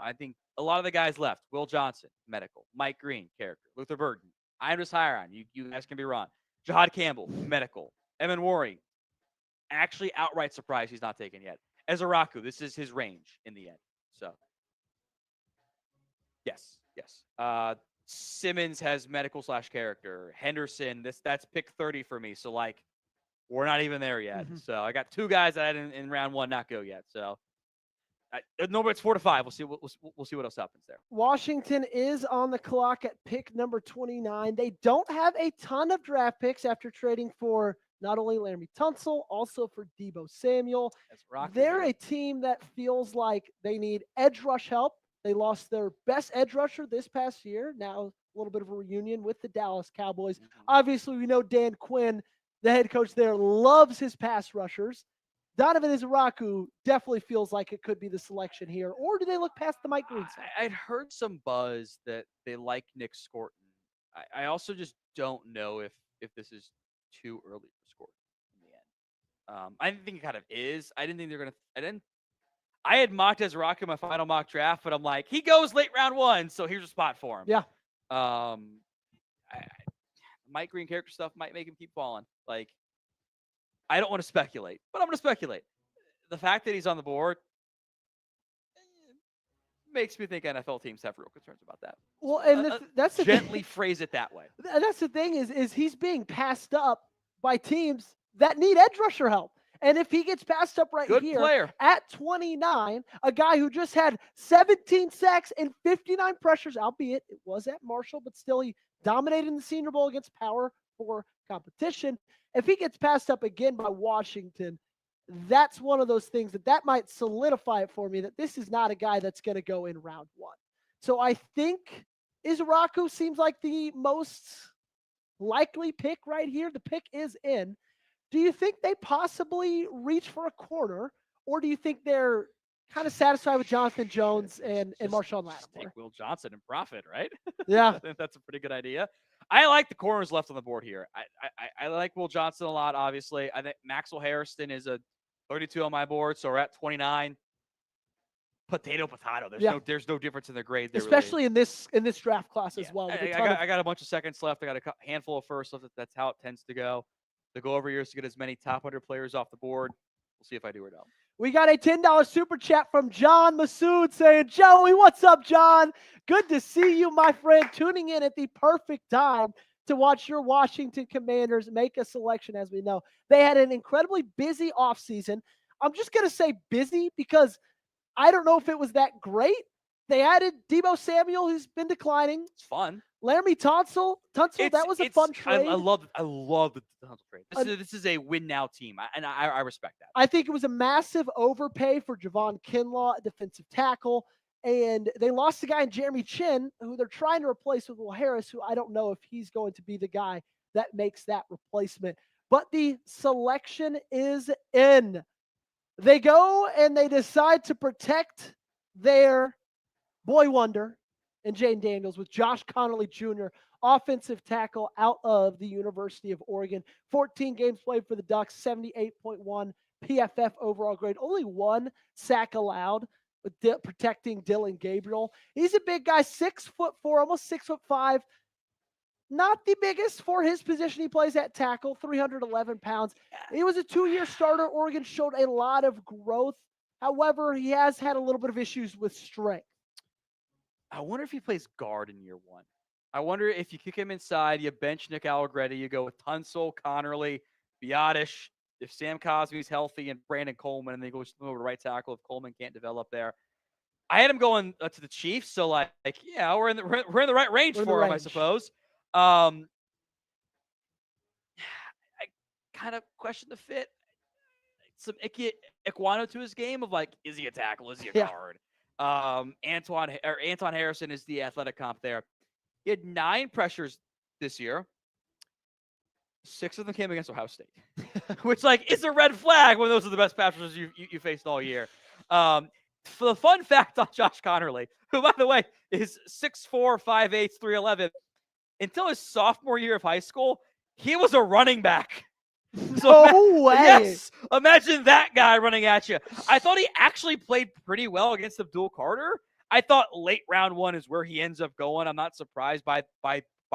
I think a lot of the guys left. Will Johnson, medical. Mike Green, character. Luther Burden. Andres Hiron. You guys can be wrong. Jahad Campbell, medical. Evan Worry. Actually, outright surprised he's not taken yet. Ezaraku, this is his range in the end. So yes. Simmons has medical / character. Henderson, that's pick 30 for me. So, like, we're not even there yet. So I got 2 guys that I had in round 1 not go yet. So no, but it's 4 to 5. We'll see what else happens there. Washington is on the clock at pick number 29. They don't have a ton of draft picks after trading for not only Laramie Tunsil, also for Deebo Samuel. They're a team that feels like they need edge rush help. They lost their best edge rusher this past year. Now a little bit of a reunion with the Dallas Cowboys. Obviously, we know Dan Quinn, the head coach there, loves his pass rushers. Donovan Ezaraku definitely feels like it could be the selection here. Or do they look past the Mike Green side? I'd heard some buzz that they like Nick Scorton. I also just don't know if this is too early for Scorton in the end. I think it kind of is. I didn't think they're going to – I had mocked Ezaraku in my final mock draft, but I'm like, he goes late round 1, so here's a spot for him. Yeah. Mike Green character stuff might make him keep falling. Like, I don't want to speculate, but I'm going to speculate. The fact that he's on the board makes me think NFL teams have real concerns about that. Well, and that's the gently phrase it that way. That's the thing is he's being passed up by teams that need edge rusher help. And if he gets passed up here at 29, a guy who just had 17 sacks and 59 pressures, albeit it was at Marshall, but still he dominated in the Senior Bowl against Power 4 competition. If he gets passed up again by Washington, that's one of those things that might solidify it for me that this is not a guy that's going to go in round 1. So I think Ezaraku seems like the most likely pick right here. The pick is in. Do you think they possibly reach for a corner, or do you think they're kind of satisfied with Jonathan Jones and Marshawn Lattimore? Take Will Johnson and profit, right? Yeah. I think that's a pretty good idea. I like the corners left on the board here. I like Will Johnson a lot, obviously. I think Maxwell Harrison is a 32 on my board, so we're at 29. Potato. There's no difference in their grade there, especially in this draft class as well. I got a bunch of seconds left. I got a handful of firsts left. That's how it tends to go. The goal every year is to get as many top 100 players off the board. We'll see if I do or don't. We got a $10 super chat from John Masood saying, Joey, what's up, John? Good to see you, my friend, tuning in at the perfect time to watch your Washington Commanders make a selection. As we know, they had an incredibly busy offseason. I'm just going to say busy because I don't know if it was that great. They added Deebo Samuel, who's been declining. It's fun. Laramie Tunsil, that was a fun trade. I love the Tunsil trade. This is a win now team, and I respect that. I think it was a massive overpay for Javon Kinlaw, a defensive tackle, and they lost a guy in Jeremy Chin, who they're trying to replace with Will Harris, who I don't know if he's going to be the guy that makes that replacement. But the selection is in. They go and they decide to protect their boy wonder and Jane Daniels with Josh Connolly Jr., offensive tackle out of the University of Oregon. 14 games played for the Ducks, 78.1 PFF overall grade. Only 1 sack allowed with protecting Dylan Gabriel. He's a big guy, 6'4", almost 6'5". Not the biggest for his position. He plays at tackle, 311 pounds. He was a 2-year starter. Oregon showed a lot of growth. However, he has had a little bit of issues with strength. I wonder if he plays guard in year 1. I wonder if you kick him inside, you bench Nick Allegretti, you go with Tunsil, Connerly, Biotish, if Sam Cosby's healthy, and Brandon Coleman, and then goes over to right tackle if Coleman can't develop there. I had him going to the Chiefs, so yeah, we're in the right range for him, I suppose. I kind of question the fit. Some Ekwano to his game of is he a tackle? Is he a guard? Anton Harrison is the athletic comp there. He had 9 pressures this year. 6 of them came against Ohio State, which is a red flag when those are the best pass rushers you faced all year. For the fun fact on Josh Connerly, who by the way is 6'4", 5'8", 311, until his sophomore year of high school, he was a running back. So no way. Yes, imagine that guy running at you. I thought he actually played pretty well against Abdul Carter. I thought late round 1 is where he ends up going. I'm not surprised by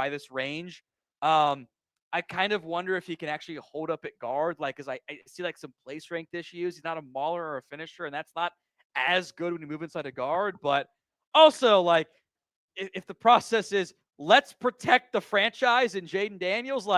this range. I kind of wonder if he can actually hold up at guard, because I see some play strength issues. He's not a mauler or a finisher, and that's not as good when you move inside a guard. But also, if the process is let's protect the franchise and Jaden Daniels,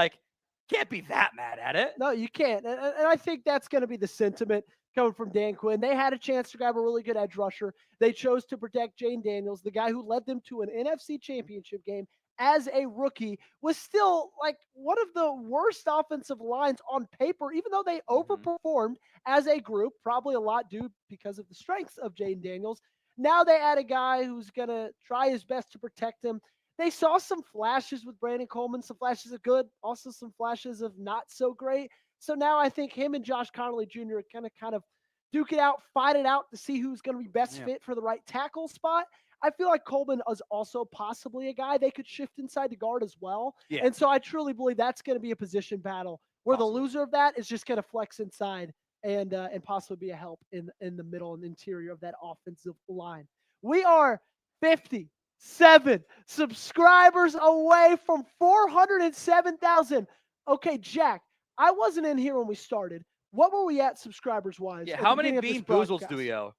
can't be that mad at it. No, you can't. And I think that's going to be the sentiment coming from Dan Quinn. They had a chance to grab a really good edge rusher. They chose to protect Jane Daniels, the guy who led them to an NFC championship game as a rookie, was still one of the worst offensive lines on paper, even though they overperformed as a group, probably a lot due because of the strengths of Jane Daniels. Now they add a guy who's going to try his best to protect him. They saw some flashes with Brandon Coleman, some flashes of good, also some flashes of not so great. So now I think him and Josh Connolly Jr. are going to kind of duke it out, fight it out to see who's going to be best fit for the right tackle spot. I feel like Coleman is also possibly a guy they could shift inside the guard as well. Yeah. And so I truly believe that's going to be a position battle where the loser of that is just going to flex inside and possibly be a help in the middle and interior of that offensive line. We are 57 subscribers away from 407,000. Okay, Jack, I wasn't in here when we started. What were we at subscribers-wise? Yeah, how many Bean Boozles do we owe?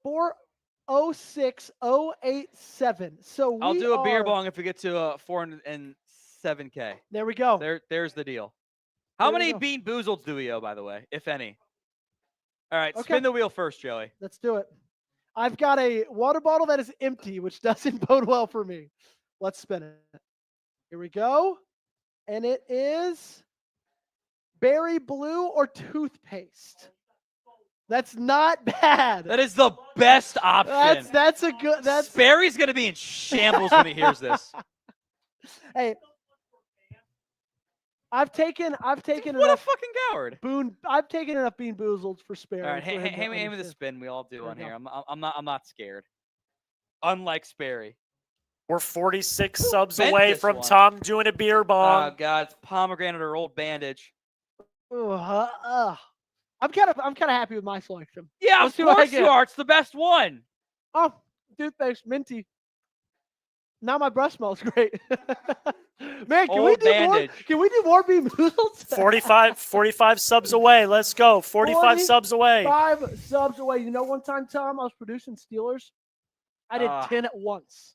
406,087. So I'll do a beer bong if we get to 407K. There we go. There's the deal. How many Bean Boozles do we owe, by the way, if any? All right, spin the wheel first, Joey. Let's do it. I've got a water bottle that is empty, which doesn't bode well for me. Let's spin it. Here we go. And it is berry blue or toothpaste. That's not bad. That is the best option. That's a good. Sperry's gonna be in shambles when he hears this. Hey, I've taken what enough. A fucking coward. I've taken enough Bean Boozled for Sperry. All right, hand me the spin. We all do on here. I'm not scared. Unlike Sperry. We're 46 subs away from Tom doing a beer bong. Oh God, it's pomegranate or old bandage. I'm kind of happy with my selection. Yeah, of course you are. It's the best one. Oh, toothpaste, minty. Now my breath smells great. Man, can we Old do more? bandage. Can we do more B-Moodles? 45 subs away. Let's go. 45 subs away. 5 subs away. You know, one time, Tom, I was producing Steelers. I did 10 at once.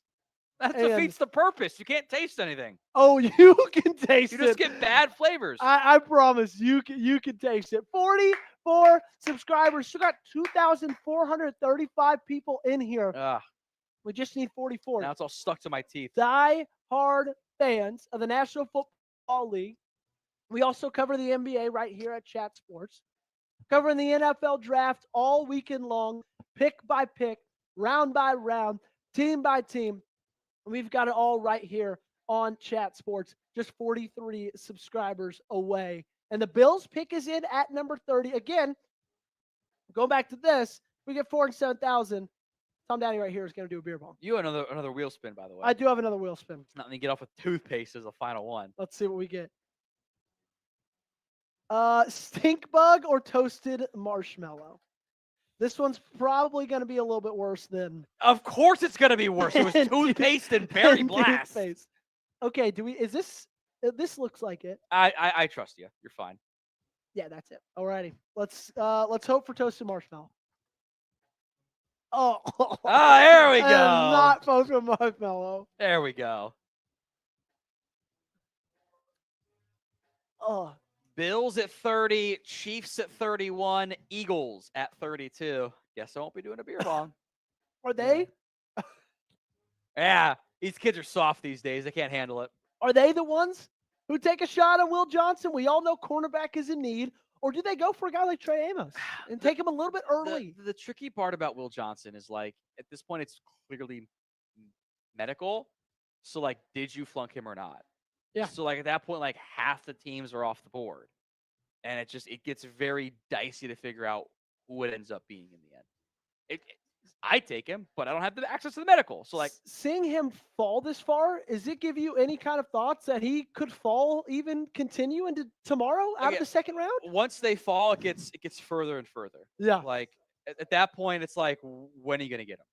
That And- defeats the purpose. You can't taste anything. Oh, you can taste You it. just get bad flavors. I promise you can taste it. 44 subscribers. Still got 2,435 people in here. We just need 44. Now it's all stuck to my teeth. Die-hard fans of the National Football League. We also cover the NBA right here at Chat Sports. Covering the NFL draft all weekend long, pick by pick, round by round, team by team. We've got it all right here on Chat Sports, just 43 subscribers away. And the Bills pick is in at number 30. Again, go back to this. We get 407,000. Tom Downey right here is going to do a beer bong. You have another wheel spin, by the way. I do have another wheel spin. Not me get off with toothpaste as a final one. Let's see what we get. Stink bug or toasted marshmallow? This one's probably going to be a little bit worse than. Of course, it's going to be worse. It was toothpaste and berry blast. Toothpaste. Okay, is this? This looks like it. I trust you. You're fine. Yeah, that's it. Alrighty, let's hope for toasted marshmallow. Oh, there we go. Not toasted marshmallow. There we go. Oh. Bills at 30, Chiefs at 31, Eagles at 32. Guess I won't be doing a beer bong. Are they? Yeah, these kids are soft these days. They can't handle it. Are they the ones who take a shot on Will Johnson? We all know cornerback is in need. Or do they go for a guy like Trey Amos and take him a little bit early? The tricky part about Will Johnson is, like, at this point, it's clearly medical. So, like, did you flunk him or not? Yeah. So, like, at that point, like, half the teams are off the board. And it gets very dicey to figure out who it ends up being in the end. I take him, but I don't have the access to the medical. So, like, seeing him fall this far, does it give you any kind of thoughts that he could fall, even continue into tomorrow out of the second round? Once they fall, it gets further and further. Yeah. Like, at that point, it's like, when are you going to get him?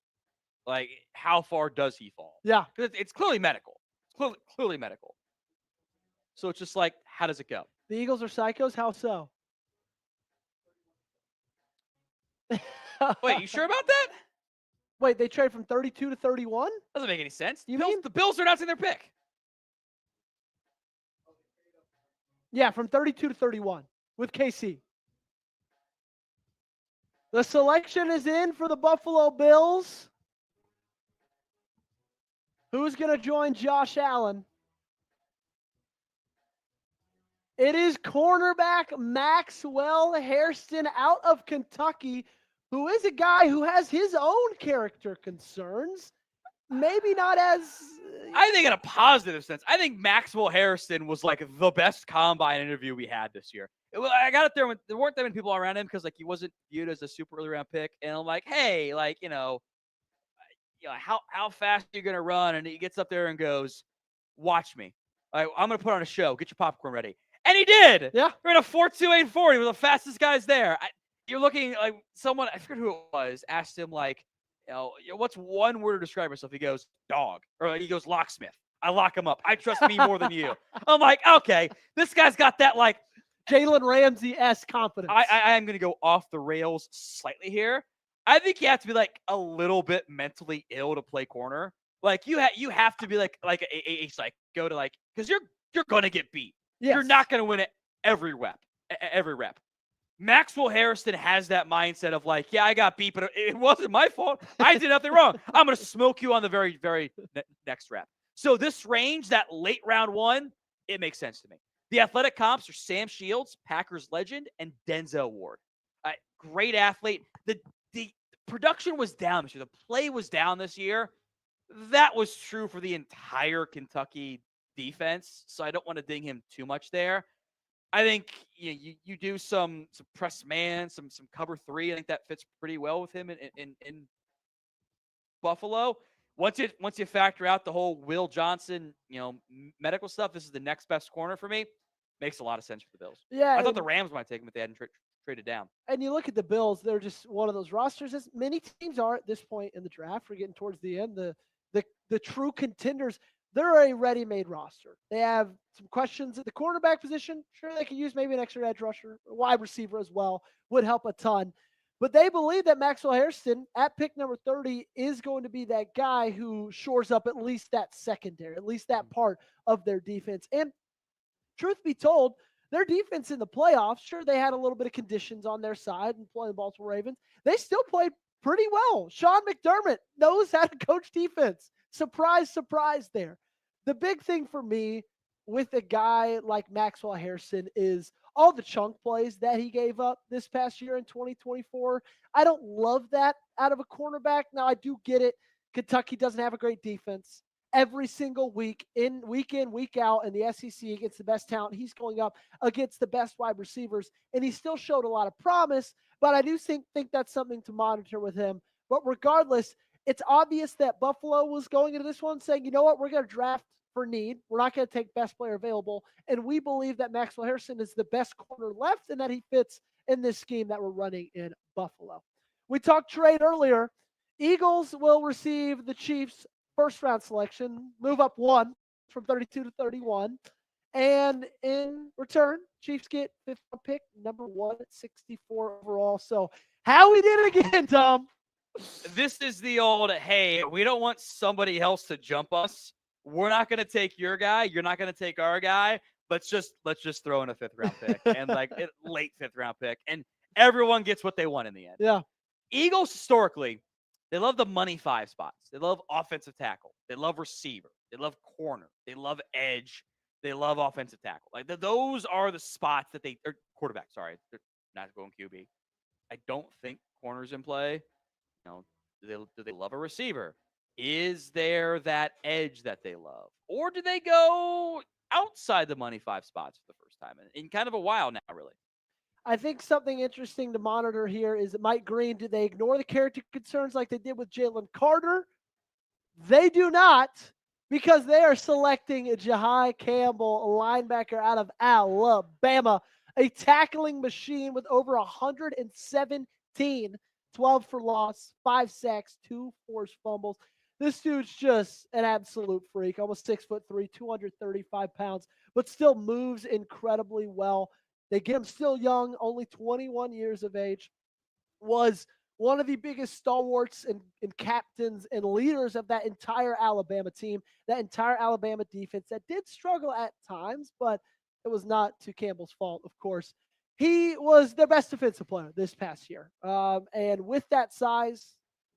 Like, how far does he fall? Yeah. Because it's clearly medical. It's clearly medical. So it's just like, how does it go? The Eagles are psychos? How so? Wait, you sure about that? Wait, they trade from 32 to 31? Doesn't make any sense. You mean the Bills are announcing their pick? Yeah, from 32 to 31 with KC. The selection is in for the Buffalo Bills. Who's going to join Josh Allen? It is cornerback Maxwell Hairston out of Kentucky, who is a guy who has his own character concerns. Maybe not as... I think in a positive sense. I think Maxwell Hairston was like the best combine interview we had this year. I got it there when there weren't that many people around him because, like, he wasn't viewed as a super early round pick. And I'm like, hey, like, how fast are you going to run? And he gets up there and goes, watch me. I'm going to put on a show. Get your popcorn ready. And he did. Yeah. We're in a 4.28 40. He was the fastest guys there. You're looking like someone, I forget who it was, asked him, like, what's one word to describe yourself? He goes, dog. Or he goes, locksmith. I lock him up. I trust me more than you. I'm like, okay, this guy's got that, like, Jalen Ramsey-esque confidence. I am going to go off the rails slightly here. I think you have to be, like, a little bit mentally ill to play corner. Like, you have to be like a psycho to, like, because you're going to get beat. Yes. You're not going to win it every rep. Maxwell Hairston has that mindset of, like, yeah, I got beat, but it wasn't my fault. I did nothing wrong. I'm going to smoke you on the very, very next rep. So this range, that late round one, it makes sense to me. The athletic comps are Sam Shields, Packers legend, and Denzel Ward. Great athlete. The production was down this year. The play was down this year. That was true for the entire Kentucky defense, so I don't want to ding him too much there. I think you do some press man, some cover three. I think that fits pretty well with him in Buffalo. Once you factor out the whole Will Johnson, medical stuff, this is the next best corner for me. Makes a lot of sense for the Bills. Yeah, I thought the Rams might take him if they hadn't traded down. And you look at the Bills; they're just one of those rosters, as many teams are at this point in the draft. We're getting towards the end. The true contenders. they're a ready-made roster. They have some questions at the cornerback position. Sure, they could use maybe an extra edge rusher, a wide receiver as well. Would help a ton. But they believe that Maxwell Hairston at pick number 30 is going to be that guy who shores up at least that secondary, at least that part of their defense. And truth be told, their defense in the playoffs, sure, they had a little bit of conditions on their side and playing the Baltimore Ravens. They still played pretty well. Sean McDermott knows how to coach defense. Surprise, surprise there. The big thing for me with a guy like Maxwell Hairston is all the chunk plays that he gave up this past year in 2024. I don't love that out of a cornerback. Now, I do get it. Kentucky doesn't have a great defense. Every single week in, week out in the SEC against the best talent, he's going up against the best wide receivers, and he still showed a lot of promise, but I do think that's something to monitor with him. But regardless, it's obvious that Buffalo was going into this one saying, you know what, we're going to draft for need. We're not going to take best player available. And we believe that Maxwell Hairston is the best corner left and that he fits in this scheme that we're running in Buffalo. We talked trade earlier. Eagles will receive the Chiefs' first-round selection, move up one from 32 to 31. And in return, Chiefs get fifth pick, number 164 overall. So how we did it again, Tom. This is the old, hey, we don't want somebody else to jump us. We're not going to take your guy. You're not going to take our guy. Let's just throw in a fifth-round pick and late fifth-round pick. And everyone gets what they want in the end. Yeah. Eagles, historically, they love the money 5 spots. They love offensive tackle. They love receiver. They love corner. They love edge. They love offensive tackle. Those are the spots that or quarterback, sorry. They're not going QB. I don't think corner's in play. Do they love a receiver? Is there that edge that they love? Or do they go outside the money 5 spots for the first time in kind of a while now, really? I think something interesting to monitor here is Mike Green. Do they ignore the character concerns like they did with Jalen Carter? They do not, because they are selecting Jahai Campbell, a linebacker out of Alabama, a tackling machine with over 117, 12 for loss, 5 sacks, 2 forced fumbles. This dude's just an absolute freak, almost 6'3", 235 pounds, but still moves incredibly well. They get him still young, only 21 years of age, was one of the biggest stalwarts and captains and leaders of that entire Alabama team, that entire Alabama defense that did struggle at times, but it was not to Campbell's fault, of course. He was their best defensive player this past year. And with that size,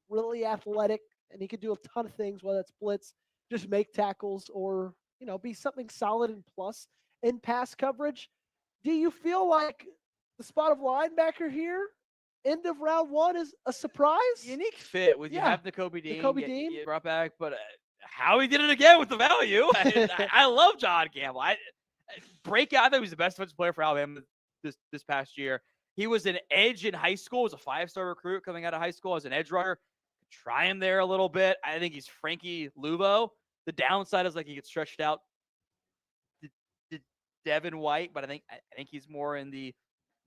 really athletic, and he could do a ton of things, whether it's blitz, just make tackles, or, be something solid and plus in pass coverage. Do you feel like the spot of linebacker here, end of round 1, is a surprise? Unique fit with you have Nakobe Dean. Nakobe Dean. Get brought back, but how he did it again with the value. I love John Campbell. Breakout. I thought he was the best defensive player for Alabama this past year. He was an edge in high school. Was a 5-star recruit coming out of high school as an edge runner. Try him there a little bit. I think he's Frankie Luvo. The downside is he gets stretched out to Devin White, but I think he's more in the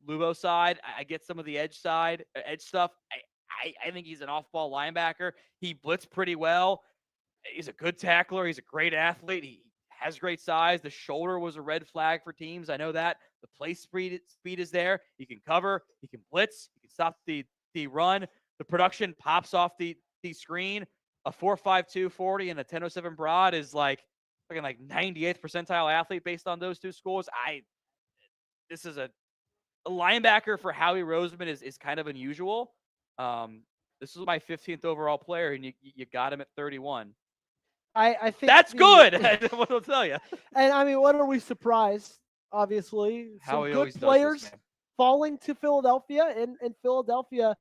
Luvo side. I get some of the edge stuff. I think he's an off-ball linebacker. He blitzed pretty well. He's a good tackler. He's a great athlete. He has great size. The shoulder was a red flag for teams. I know that. The play speed is there. He can cover. He can blitz. He can stop the run. The production pops off the screen. A 4.52 40 and a 10.07 broad is like 98th percentile athlete based on those 2 scores. This is a linebacker for Howie Roseman is kind of unusual. This is my 15th overall player, and you got him at 31. I think that's good. What I'll tell you. And what are we surprised? Obviously, Howie some good players falling to Philadelphia, and Philadelphia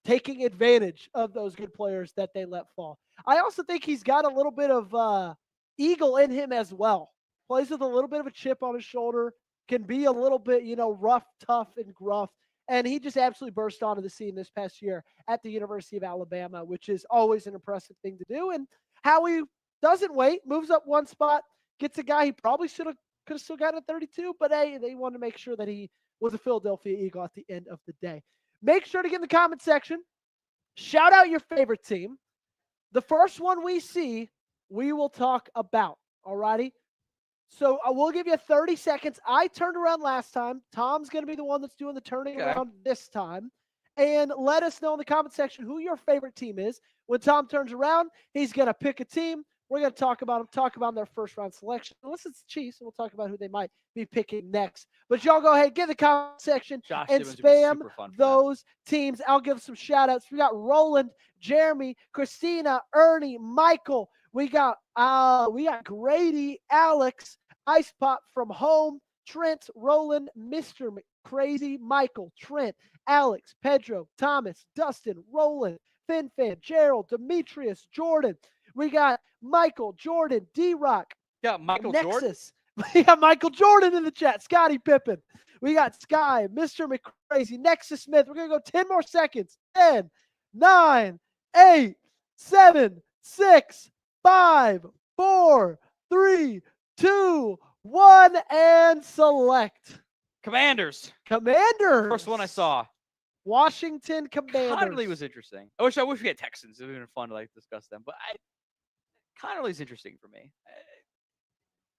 taking advantage of those good players that they let fall. I also think he's got a little bit of eagle in him as well. Plays with a little bit of a chip on his shoulder, can be a little bit, rough, tough, and gruff. And he just absolutely burst onto the scene this past year at the University of Alabama, which is always an impressive thing to do. And Howie doesn't wait, moves up 1 spot, gets a guy he probably could have still gotten at 32, but hey, they wanted to make sure that he was a Philadelphia Eagle at the end of the day. Make sure to get in the comment section. Shout out your favorite team. The first one we see, we will talk about. Alrighty. So I will give you 30 seconds. I turned around last time. Tom's going to be the one that's doing the turning around this time. And let us know in the comment section who your favorite team is. When Tom turns around, he's going to pick a team. We're going to talk about their first round selection. Unless it's the Chiefs, we'll talk about who they might be picking next. But y'all go ahead, get in the comment section and spam those teams. I'll give some shout outs. We got Roland, Jeremy, Christina, Ernie, Michael. We got Grady, Alex, Ice Pop from home, Trent, Roland, Mr. Crazy, Michael, Trent, Alex, Pedro, Thomas, Dustin, Roland, FinFan, Gerald, Demetrius, Jordan. We got Michael, Jordan, D-Rock. Yeah, Michael Nexus. Jordan. We got Michael Jordan in the chat. Scotty Pippen. We got Sky, Mr. McCrazy, Nexus Smith. We're going to go 10 more seconds. 10, 9, 8, 7, 6, 5, 4, 3, 2, 1, and select. Commanders. First one I saw. Washington Commanders. Connerly was interesting. I wish we had Texans. It would have been fun to discuss them. But Connerly's interesting for me.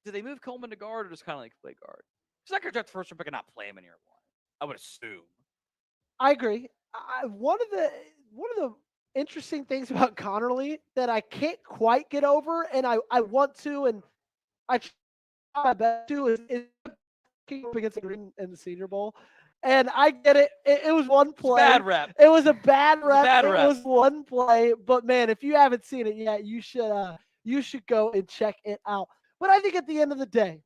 Do they move Coleman to guard or does Connerly play guard? He's not going to draft the first round pick and not play him in year one. I would assume. I agree. One of the interesting things about Connerly that I can't quite get over, and I want to, and I try my best to, is up against the Green in the Senior Bowl. And I get it. It was one play. Bad rep. It was a bad rep. It was one play. But man, if you haven't seen it yet, you should go and check it out. But I think at the end of the day,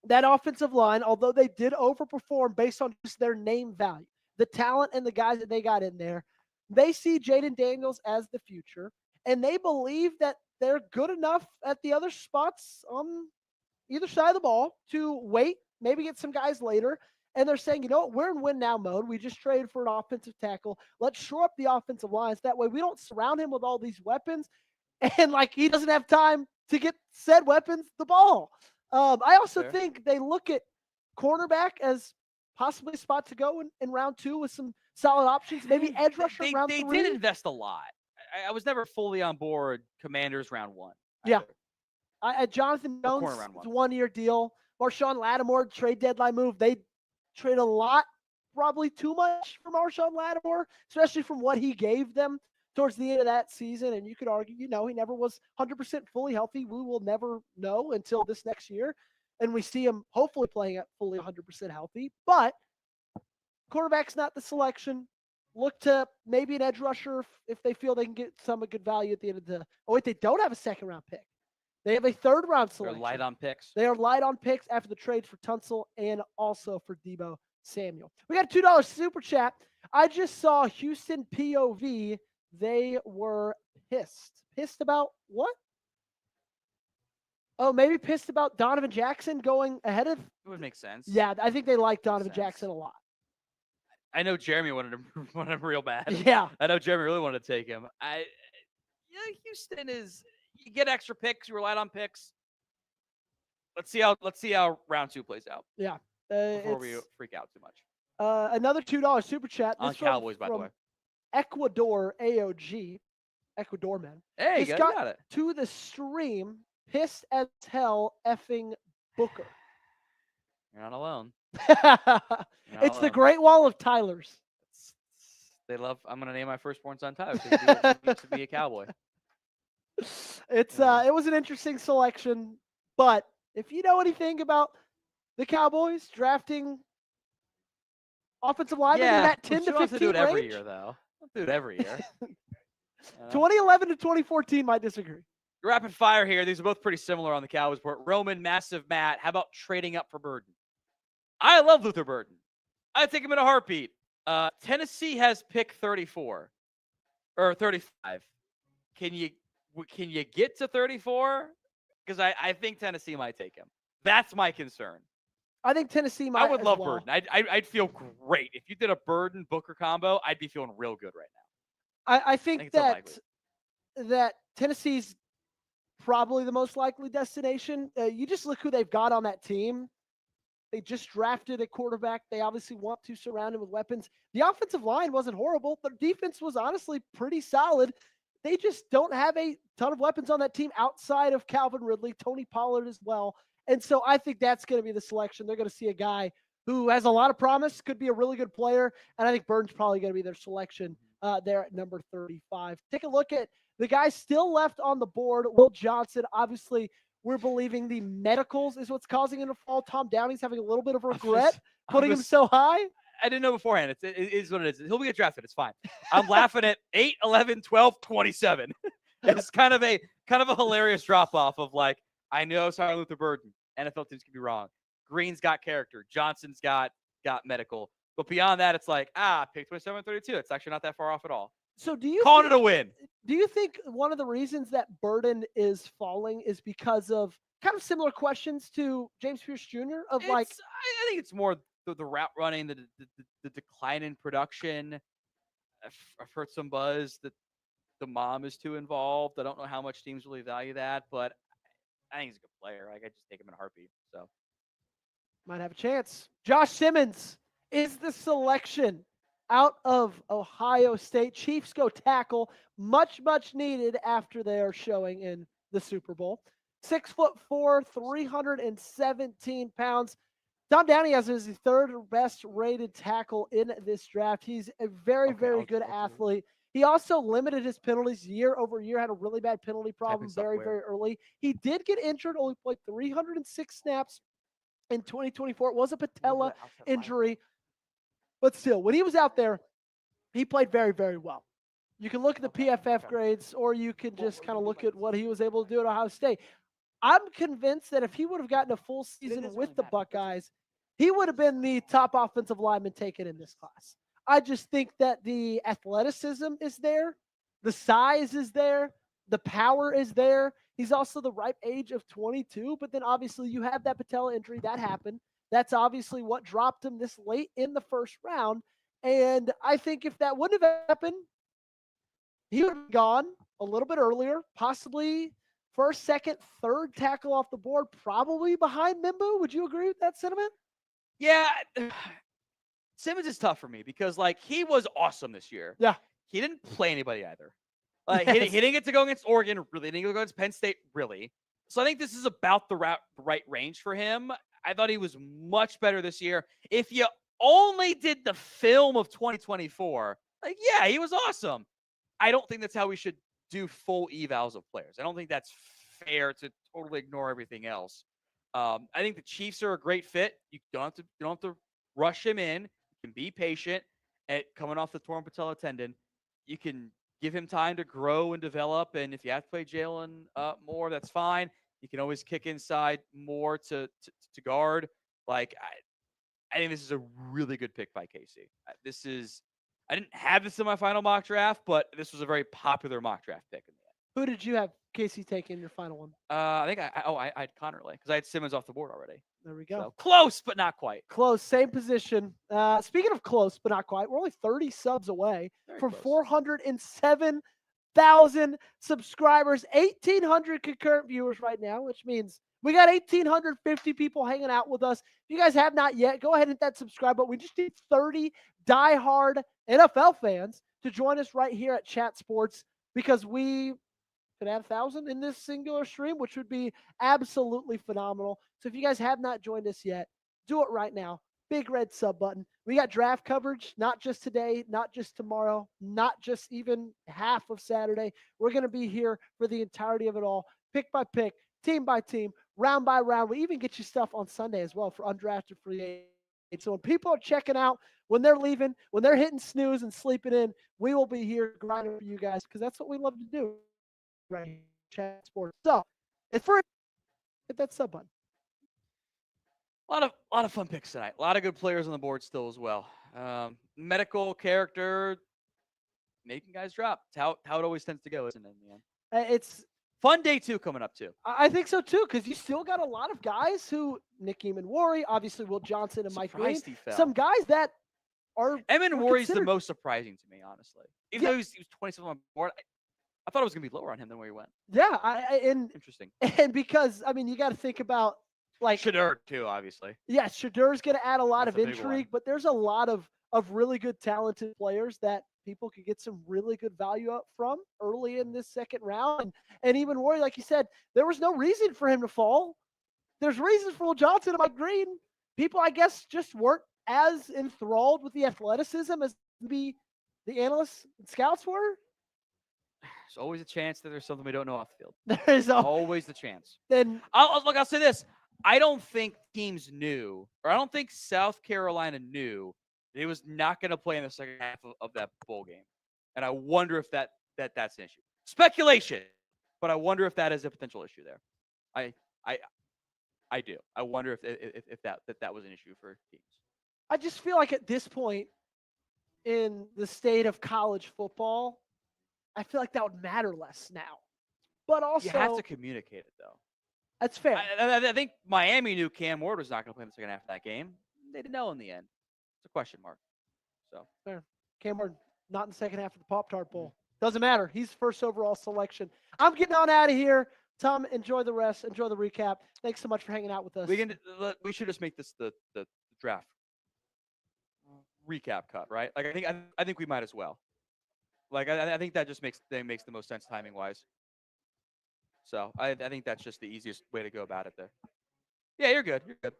that offensive line, although they did overperform based on just their name value, the talent and the guys that they got in there, they see Jaden Daniels as the future, and they believe that they're good enough at the other spots on either side of the ball to wait, maybe get some guys later. And they're saying, you know what, we're in win now mode. We just traded for an offensive tackle. Let's shore up the offensive lines. That way we don't surround him with all these weapons. And he doesn't have time to get said weapons the ball. I also think they look at cornerback as possibly a spot to go in round 2 with some solid options. Maybe edge rusher round 3. They did invest a lot. I was never fully on board Commanders round 1. Yeah. Jonathan Jones, it's a 1-year deal. Marshawn Lattimore, trade deadline move. They trade a lot, probably too much for Marshawn Lattimore, especially from what he gave them towards the end of that season. And you could argue, he never was 100% fully healthy. We will never know until this next year. And we see him hopefully playing at fully 100% healthy. But quarterback's not the selection. Look to maybe an edge rusher if they feel they can get some good value at the end of the – oh, wait, they don't have a second-round pick. They have a third-round selection. They're light on picks. They are light on picks after the trades for Tunsil and also for Deebo Samuel. We got a $2 super chat. I just saw Houston POV. They were pissed. Pissed about what? Oh, maybe pissed about Donovan Jackson going ahead of. It would make sense. Yeah, I think they like Donovan Jackson a lot. I know Jeremy wanted him real bad. Yeah. I know Jeremy really wanted to take him. Houston is. You get extra picks. You rely on picks. Let's see how round 2 plays out. Yeah. Before we freak out too much. Another $2 super chat. On Cowboys, by the way. Ecuador AOG. Ecuador man. Hey, you got it. To the stream, pissed as hell effing Booker. You're not alone. It's the Great Wall of Tylers. They love. I'm gonna name my firstborn son Tyler because he needs to be a Cowboy. It was an interesting selection, but if you know anything about the Cowboys drafting offensive linemen in that 10 to 15 do it every range, year, though. Don't do it every year. 2011 to 2014 might disagree. Rapid fire here. These are both pretty similar on the Cowboys board. Roman, Massive Matt. How about trading up for Burden? I love Luther Burden. I'd take him in a heartbeat. Tennessee has pick 34 or 35. Can you get to 34? Because I think Tennessee might take him. That's my concern. I think Tennessee might. I would love Burden. I'd feel great if you did a Burden Booker combo. I'd be feeling real good right now. I think that Tennessee's probably the most likely destination. You just look who they've got on that team. They just drafted a quarterback. They obviously want to surround him with weapons. The offensive line wasn't horrible. The defense was honestly pretty solid. they just don't have a ton of weapons on that team outside of Calvin Ridley, Tony Pollard as well. And so I think that's going to be the selection. They're going to see a guy who has a lot of promise, could be a really good player. And I think Burton's probably going to be their selection there at number 35. Take a look at the guy still left on the board, Will Johnson. Obviously, we're believing the medicals is what's causing him to fall. Tom Downey's having a little bit of regret putting him so high. I didn't know beforehand. It is what it is. He'll get drafted. It's fine. I'm laughing at 8, 11, 12, 27. It's kind of a hilarious drop off of like, I know Sarah Luther Burden. NFL teams can be wrong. Green's got character. Johnson's got medical. But beyond that, it's like, pick 27, 32. It's actually not that far off at all. So do you calling it a win? Do you think one of the reasons that Burden is falling is because of kind of similar questions to James Pierce Jr. of I think it's more the route running, the decline in production. I've heard some buzz that the mom is too involved. I don't know how much teams really value that, but I think he's a good player. Like, I just take him in a heartbeat. So might have a chance. Josh Simmons is the selection out of Ohio State. Chiefs go tackle, much needed after their showing in the Super Bowl. 6'4", 317 pounds. Tom Downey has the third best rated tackle in this draft. He's a very good athlete. He also limited his penalties year over year, had a really bad penalty problem very early. He did get injured, only played 306 snaps in 2024. It was a patella injury. But still, when he was out there, he played very well. You can look at the PFF grades, or you can just kind of look at what he was able to do at Ohio State. I'm convinced that if he would have gotten a full season with the Buckeyes, he would have been the top offensive lineman taken in this class. I just think that the athleticism is there, the size is there, the power is there. He's also the ripe age of 22, but then obviously you have that patella injury that happened. That's obviously what dropped him this late in the first round. And I think if that wouldn't have happened, he would have gone a little bit earlier, possibly first, second, third tackle off the board, probably behind Mimbu. Would you agree with that sentiment? Yeah. Simmons is tough for me because, like, he was awesome this year. Yeah. He didn't play anybody either. Like, he didn't get to go against Oregon, really. He didn't get to go against Penn State, really. So I think this is about the right range for him. I thought he was much better this year. If you only did the film of 2024, like, yeah, he was awesome. I don't think that's how we should do full evals of players. I don't think that's fair to totally ignore everything else. I think the Chiefs are a great fit. You don't have to rush him in. You can be patient. At coming off the torn patella tendon, you can give him time to grow and develop. And if you have to play Jalen more, that's fine. You can always kick inside more to guard. Like, I think this is a really good pick by Casey. I didn't have this in my final mock draft, but this was a very popular mock draft pick in the end. Who did you have Casey take in your final one? I think I had Connerly because I had Simmons off the board already. There we go. So, close, but not quite. Close, same position. Speaking of close, but not quite, we're only 30 subs away from 407,000 subscribers, 1,800 concurrent viewers right now, which means we got 1,850 people hanging out with us. If you guys have not yet, go ahead and hit that subscribe button. We just need 30 diehard NFL fans to join us right here at Chat Sports because we could add 1,000 in this singular stream, which would be absolutely phenomenal. So if you guys have not joined us yet, do it right now. Big red sub button. We got draft coverage, not just today, not just tomorrow, not just even half of Saturday. We're going to be here for the entirety of it all, pick by pick, team by team, round by round. We even get you stuff on Sunday as well for undrafted free agents. So when people are checking out, when they're leaving, when they're hitting snooze and sleeping in, we will be here grinding for you guys because that's what we love to do. Right, Chat Sports. So it's free. Hit that sub button. A lot of fun picks tonight. A lot of good players on the board still as well. Medical character, making guys drop. It's how it always tends to go, isn't it? In the end? It's fun day 2 coming up too. I think so too, because you still got a lot of guys who Nick Eamon-Wari, obviously Will Johnson and Mike Green. Some guys that are Eamon-Wari is the most surprising to me, honestly. Even though he was 27 on board, I thought it was going to be lower on him than where he went. Yeah, interesting. And because I mean, you got to think about like Shedeur too, obviously. Yeah, Shedur's going to add a lot of intrigue, but there's a lot of of really good, talented players that people could get some really good value up from early in this second round. And even Rory, like you said, there was no reason for him to fall. There's reasons for Will Johnson and Mike Green. People, I guess, just weren't as enthralled with the athleticism as maybe the analysts and scouts were. There's always a chance that there's something we don't know off the field. There is always the chance. Then I'll say this. I don't think teams knew, or I don't think South Carolina knew that he was not going to play in the second half of that bowl game. And I wonder if that's an issue. Speculation, but I wonder if that is a potential issue there. I do. I wonder if that was an issue for teams. I just feel like at this point in the state of college football, I feel like that would matter less now. But also, you have to communicate it, though. That's fair. I think Miami knew Cam Ward was not going to play in the second half of that game. They didn't know in the end. It's a question mark. So fair. Cam Ward not in the second half of the Pop-Tart Bowl. Doesn't matter. He's first overall selection. I'm getting on out of here. Tom, enjoy the rest. Enjoy the recap. Thanks so much for hanging out with us. We should just make this the draft recap cut, right? Like I think we might as well. Like I think that just makes the most sense timing wise. So I think that's just the easiest way to go about it there. Yeah, you're good. You're good.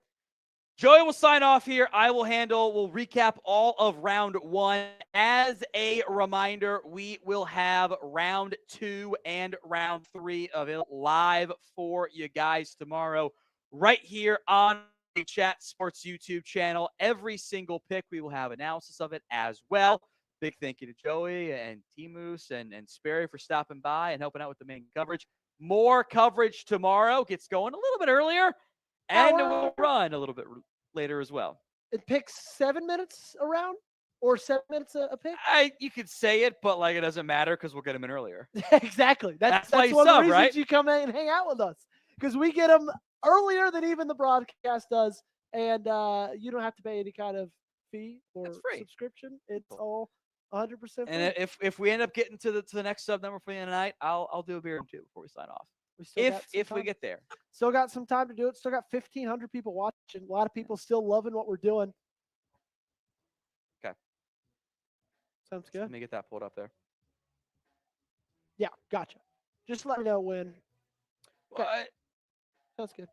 Joey will sign off here. We'll recap all of round 1. As a reminder, we will have round 2 and round 3 available live for you guys tomorrow, right here on the Chat Sports YouTube channel. Every single pick, we will have analysis of it as well. Big thank you to Joey and T-Moose and Sperry for stopping by and helping out with the main coverage. More coverage tomorrow. Gets going a little bit earlier, and we'll run a little bit later as well. It picks 7 minutes around, or 7 minutes a pick? You could say it, but like it doesn't matter because we'll get them in earlier. Exactly. That's one of the reasons right? You come in and hang out with us, because we get them earlier than even the broadcast does, and you don't have to pay any kind of fee or subscription. It's all 100% free. And if we end up getting to the next sub number for the end of the night, I'll do a beer or two before we sign off. If we get there. Still got some time to do it. Still got 1,500 people watching. A lot of people still loving what we're doing. Okay. Sounds good. Let me get that pulled up there. Yeah, gotcha. Just let me know when. Okay. What? Sounds good.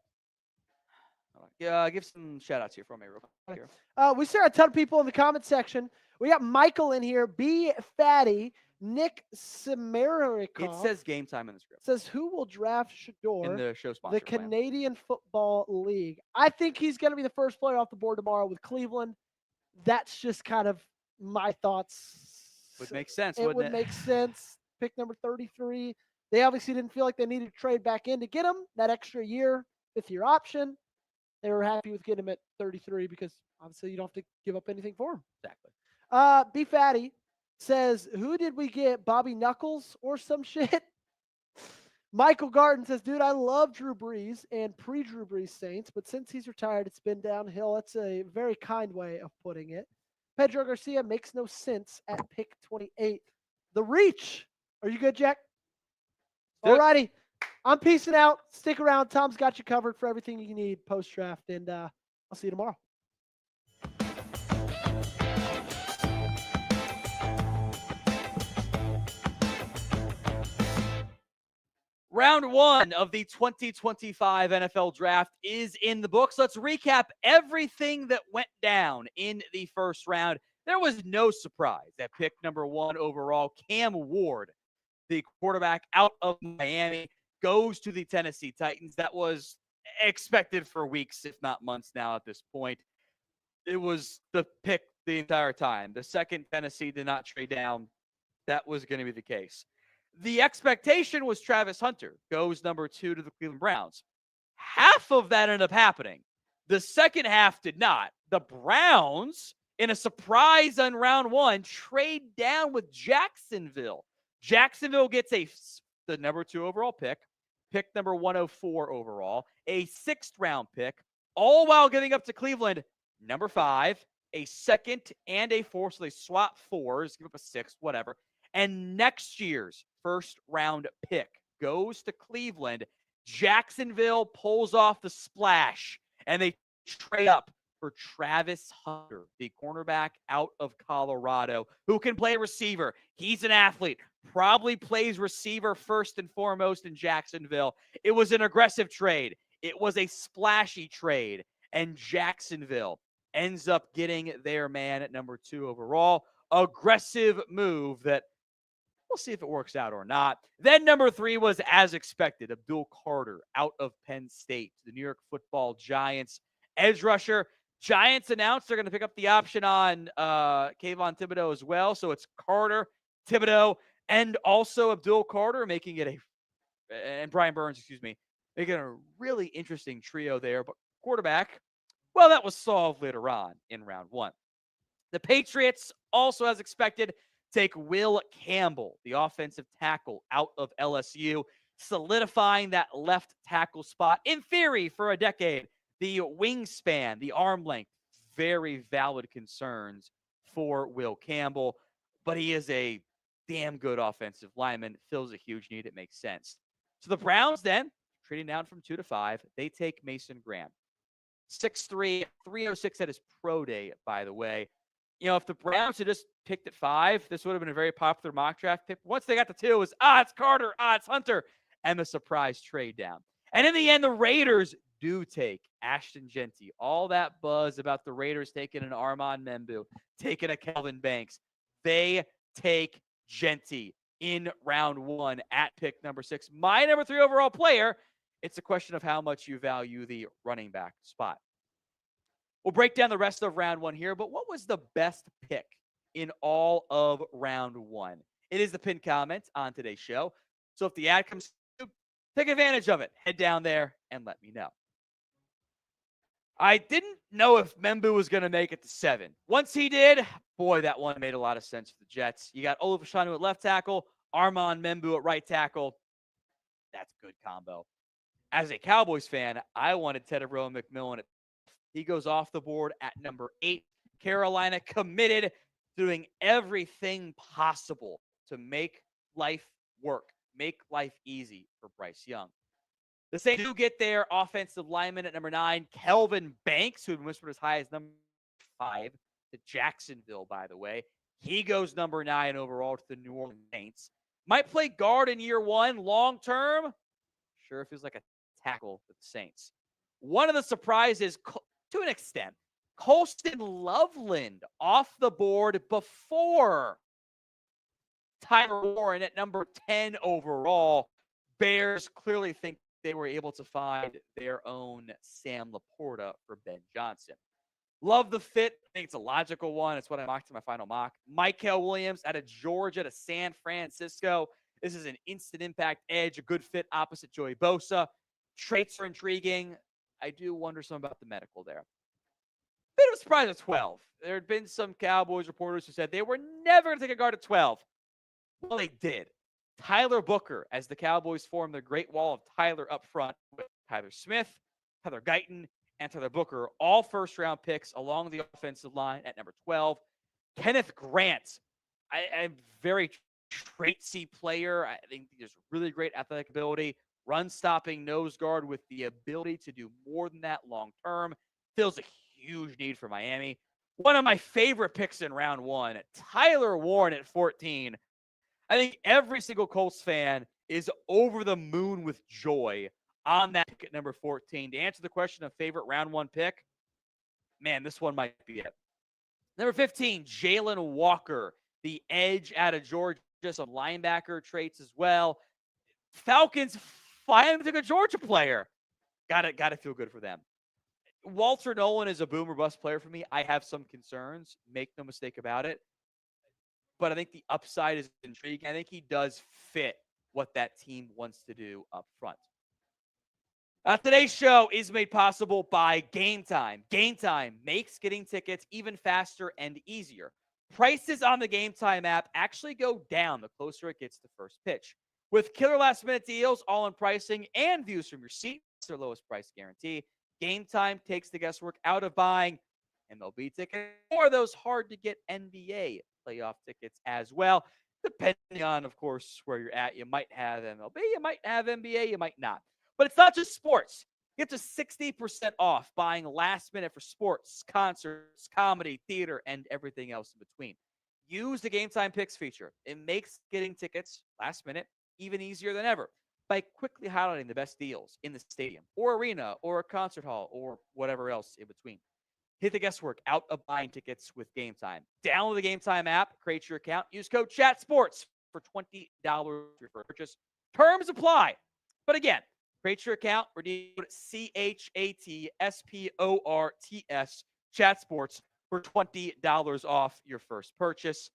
Yeah, give some shout outs here for me real quick. We see a ton of people in the comment section. We got Michael in here, B Fatty, Nick Semericov. It says game time in the script. Says who will draft Shador in the show sponsor the Canadian Football League. I think he's going to be the first player off the board tomorrow with Cleveland. That's just kind of my thoughts. Would make sense, wouldn't it? It would make sense. Pick number 33. They obviously didn't feel like they needed to trade back in to get him that extra year, 5th-year option. They were happy with getting him at 33 because obviously you don't have to give up anything for him. Exactly. B Fatty says, who did we get? Bobby Knuckles or some shit? Michael Garden says, dude, I love Drew Brees and pre-Drew Brees Saints, but since he's retired, it's been downhill. That's a very kind way of putting it. Pedro Garcia makes no sense at pick 28. The reach. Are you good, Jack? All righty. I'm peacing out. Stick around. Tom's got you covered for everything you need post-draft, and I'll see you tomorrow. Round 1 of the 2025 NFL Draft is in the books. Let's recap everything that went down in the first round. There was no surprise at pick number 1 overall. Cam Ward, the quarterback out of Miami, goes to the Tennessee Titans. That was expected for weeks, if not months now at this point. It was the pick the entire time. The second Tennessee did not trade down, that was going to be the case. The expectation was Travis Hunter goes number 2 to the Cleveland Browns. Half of that ended up happening. The second half did not. The Browns, in a surprise on round 1, trade down with Jacksonville. Jacksonville gets the number 2 overall pick number 104 overall, a 6th round pick, all while getting up to Cleveland, number 5, a 2nd, and a 4th. So they swap 4s, give up a 6th, whatever. And next year's first round pick goes to Cleveland. Jacksonville pulls off the splash, and they trade up for Travis Hunter, the cornerback out of Colorado, who can play receiver. He's an athlete, probably plays receiver first and foremost in Jacksonville. It was an aggressive trade. It was a splashy trade, and Jacksonville ends up getting their man at number 2 overall. Aggressive move that we'll see if it works out or not. Then number 3 was, as expected, Abdul Carter out of Penn State, the New York Football Giants edge rusher. Giants announced they're going to pick up the option on Kayvon Thibodeau as well. So it's Carter, Thibodeau, and also Abdul Carter, making it and Brian Burns, making a really interesting trio there. But quarterback, well, that was solved later on in round 1. The Patriots, also as expected, take Will Campbell, the offensive tackle out of LSU, solidifying that left tackle spot, in theory, for a decade. The wingspan, the arm length, very valid concerns for Will Campbell, but he is a damn good offensive lineman, fills a huge need. It makes sense. So the Browns then, trading down from 2 to 5, they take Mason Graham. 6'3", 306 at his pro day, by the way. If the Browns had just picked at 5, this would have been a very popular mock draft pick. Once they got to 2, it was, it's Carter, it's Hunter, and the surprise trade down. And in the end, the Raiders do take Ashton Jeanty. All that buzz about the Raiders taking an Armand Membu, taking a Kelvin Banks. They take Jeanty in round 1 at pick number 6. My number 3 overall player. It's a question of how much you value the running back spot. We'll break down the rest of round 1 here, but what was the best pick in all of round 1? It is the pinned comment on today's show. So if the ad comes through, take advantage of it. Head down there and let me know. I didn't know if Membu was going to make it to 7. Once he did, boy, that one made a lot of sense for the Jets. You got Olu Fashanu at left tackle, Armand Membu at right tackle. That's a good combo. As a Cowboys fan, I wanted Tetairoa McMillan. He goes off the board at number 8. Carolina committed, doing everything possible to make life work, make life easy for Bryce Young. The Saints do get their offensive lineman at number 9, Kelvin Banks, who had whispered as high as number 5 to Jacksonville, by the way. He goes number 9 overall to the New Orleans Saints. Might play guard in year 1. Long term, sure feels like a tackle for the Saints. One of the surprises, to an extent, Colston Loveland off the board before Tyler Warren at number 10 overall. Bears clearly think they were able to find their own Sam Laporta for Ben Johnson. Love the fit. I think it's a logical one. It's what I mocked in my final mock. Mykel Williams out of Georgia to San Francisco. This is an instant impact edge, a good fit opposite Joey Bosa. Traits are intriguing. I do wonder some about the medical there. Bit of a surprise at 12. There had been some Cowboys reporters who said they were never going to take a guard at 12. Well, they did. Tyler Booker, as the Cowboys form their great wall of Tyler up front with Tyler Smith, Tyler Guyton, and Tyler Booker, all first-round picks along the offensive line at number 12. Kenneth Grant, a very traitsy player. I think he has really great athletic ability, run-stopping nose guard with the ability to do more than that long-term. Fills a huge need for Miami. One of my favorite picks in round 1, Tyler Warren at 14. I think every single Colts fan is over the moon with joy on that pick at number 14. To answer the question of favorite round 1 pick, man, this one might be it. Number 15, Jalen Walker, the edge out of Georgia, some linebacker traits as well. Falcons finally took a Georgia player. Got to feel good for them. Walter Nolan is a boom or bust player for me. I have some concerns. Make no mistake about it. But I think the upside is intriguing. I think he does fit what that team wants to do up front. Today's show is made possible by Game Time. Game Time makes getting tickets even faster and easier. Prices on the Game Time app actually go down the closer it gets to first pitch. With killer last-minute deals, all-in pricing, and views from your seat, it's their lowest price guarantee. Game Time takes the guesswork out of buying MLB tickets or those hard-to-get NBA playoff tickets as well. Depending on, of course, where you're at, you might have MLB, you might have NBA, you might not. But it's not just sports. Get to 60% off buying last minute for sports, concerts, comedy, theater, and everything else in between. Use the Game Time Picks feature. It makes getting tickets last minute even easier than ever by quickly highlighting the best deals in the stadium or arena or a concert hall or whatever else in between. Hit the guesswork out of buying tickets with Game Time. Download the Game Time app, create your account, use code CHATSPORTS for $20 for purchase. Terms apply. But again, create your account, redeem CHATSPORTS, ChatSports, for $20 off your first purchase.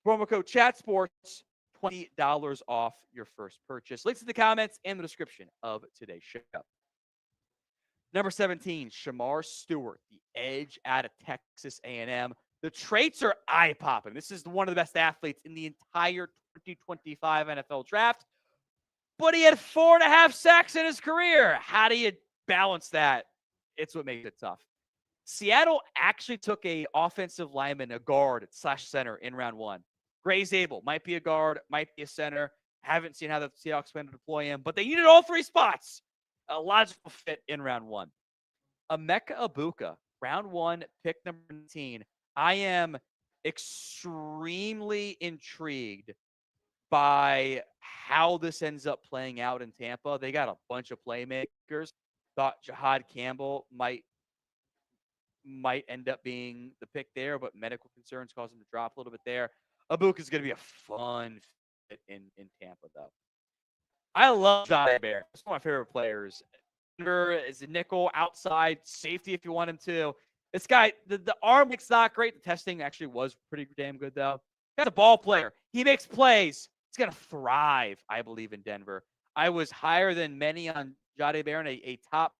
Promo code ChatSports, $20 off your first purchase. Links in the comments and the description of today's show. Number 17, Shamar Stewart, the edge out of Texas A&M. The traits are eye-popping. This is one of the best athletes in the entire 2025 NFL draft. But he had 4.5 sacks in his career. How do you balance that? It's what makes it tough. Seattle actually took a offensive lineman, a guard / center in round 1. Gray Zabel might be a guard, might be a center. Haven't seen how the Seahawks plan to deploy him, but they needed all 3 spots. A logical fit in round 1. Emeka Egbuka, round 1, pick number 19. I am extremely intrigued by how this ends up playing out in Tampa. They got a bunch of playmakers. Thought Jahad Campbell might end up being the pick there, but medical concerns caused him to drop a little bit there. Egbuka is going to be a fun fit in Tampa, though. I love Jahdae Barron. He's one of my favorite players. Denver is a nickel, outside, safety if you want him to. This guy, the arm looks not great. The testing actually was pretty damn good, though. He's a ball player. He makes plays. He's going to thrive, I believe, in Denver. I was higher than many on Jahdae Barron, a top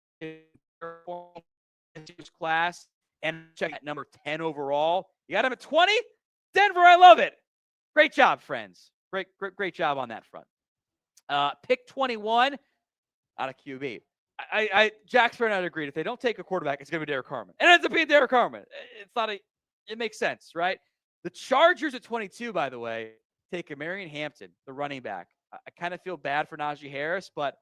class, and check at number 10 overall. You got him at 20? Denver, I love it. Great job, friends. Great job on that front. Pick 21 out of QB. Jack Sparrow and I agreed. If they don't take a quarterback, it's going to be Derek Carman. And it ends up being Derek Carman. It makes sense, right? The Chargers at 22, by the way, take a Marion Hampton, the running back. I kind of feel bad for Najee Harris, but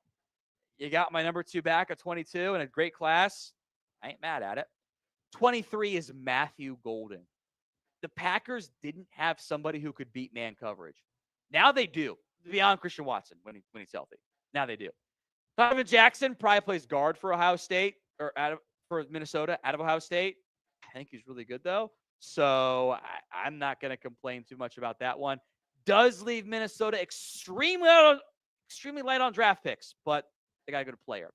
you got my number 2 back at 22 in a great class. I ain't mad at it. 23 is Matthew Golden. The Packers didn't have somebody who could beat man coverage. Now they do. Beyond Christian Watson when he's healthy. Now they do. Donovan Jackson probably plays guard for Ohio State or for Minnesota out of Ohio State. I think he's really good, though. So I'm not going to complain too much about that one. Does leave Minnesota extremely light on draft picks, but they got a good player.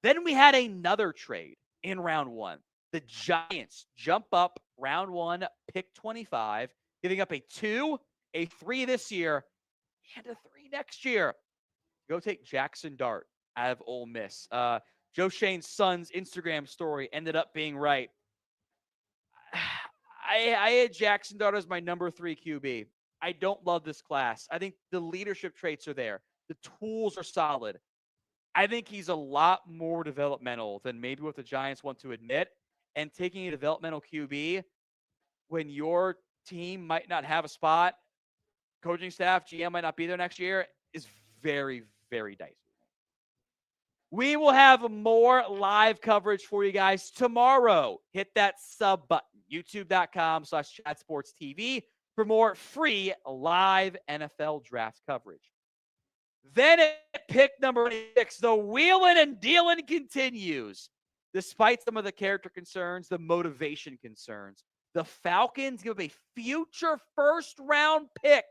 Then we had another trade in round 1. The Giants jump up round 1, pick 25, giving up a 2, a 3 this year, and a 3 next year. Go take Jackson Dart out of Ole Miss. Joe Shane's son's Instagram story ended up being right. I had Jackson Dart as my number 3 QB. I don't love this class. I think the leadership traits are there. The tools are solid. I think he's a lot more developmental than maybe what the Giants want to admit. And taking a developmental QB when your team might not have a spot, coaching staff, GM might not be there next year, is very, very dicey. We will have more live coverage for you guys tomorrow. Hit that sub button, youtube.com/chatsportstv for more free live NFL draft coverage. Then at pick number 6, the wheeling and dealing continues. Despite some of the character concerns, the motivation concerns, the Falcons give a future first-round pick,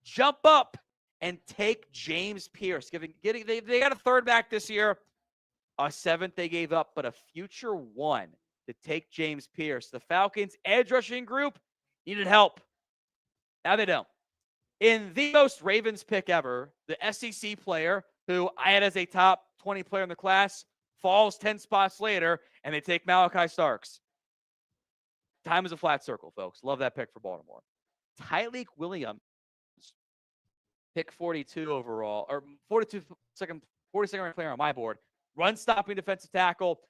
jump up, and take James Pierce. They got a 3rd back this year, a 7th they gave up, but a future 1 to take James Pierce. The Falcons' edge rushing group needed help. Now they don't. In the most Ravens pick ever, the SEC player, who I had as a top 20 player in the class, falls 10 spots later, and they take Malachi Starks. Time is a flat circle, folks. Love that pick for Baltimore. Tyleik Williams, pick 42 overall, or 42nd ranked player on my board. Run-stopping defensive tackle.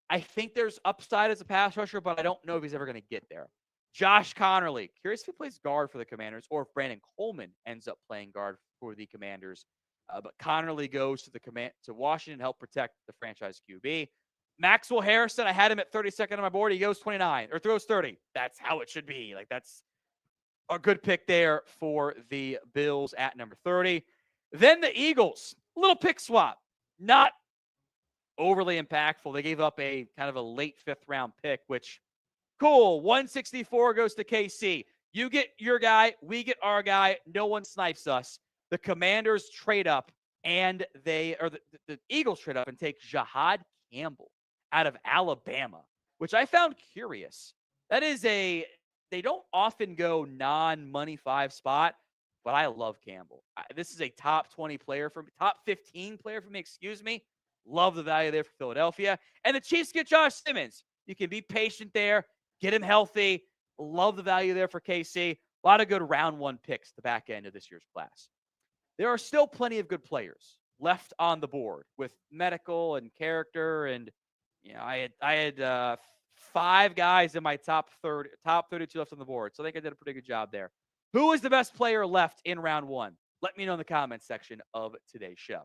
I think there's upside as a pass rusher, but I don't know if he's ever going to get there. Josh Connerly. Curious if he plays guard for the Commanders or if Brandon Coleman ends up playing guard for the Commanders. But Connerly goes to Washington to help protect the franchise QB. Maxwell Harrison, I had him at 32nd on my board. He goes 29 or throws 30. That's how it should be. Like, that's a good pick there for the Bills at number 30. Then the Eagles, a little pick swap, not overly impactful. They gave up a kind of a late 5th round pick, which cool. 164 goes to KC. You get your guy, we get our guy. No one snipes us. The Commanders trade up, and the Eagles trade up and take Jahad Campbell out of Alabama, which I found curious. They don't often go non-money 5 spot, but I love Campbell. This is a top 20 player top 15 player for me, excuse me. Love the value there for Philadelphia. And the Chiefs get Josh Simmons. You can be patient there, get him healthy. Love the value there for KC. A lot of good round 1 picks the back end of this year's class. There are still plenty of good players left on the board with medical and character. And, I had 5 guys in my top 32 left on the board. So I think I did a pretty good job there. Who is the best player left in round 1? Let me know in the comments section of today's show.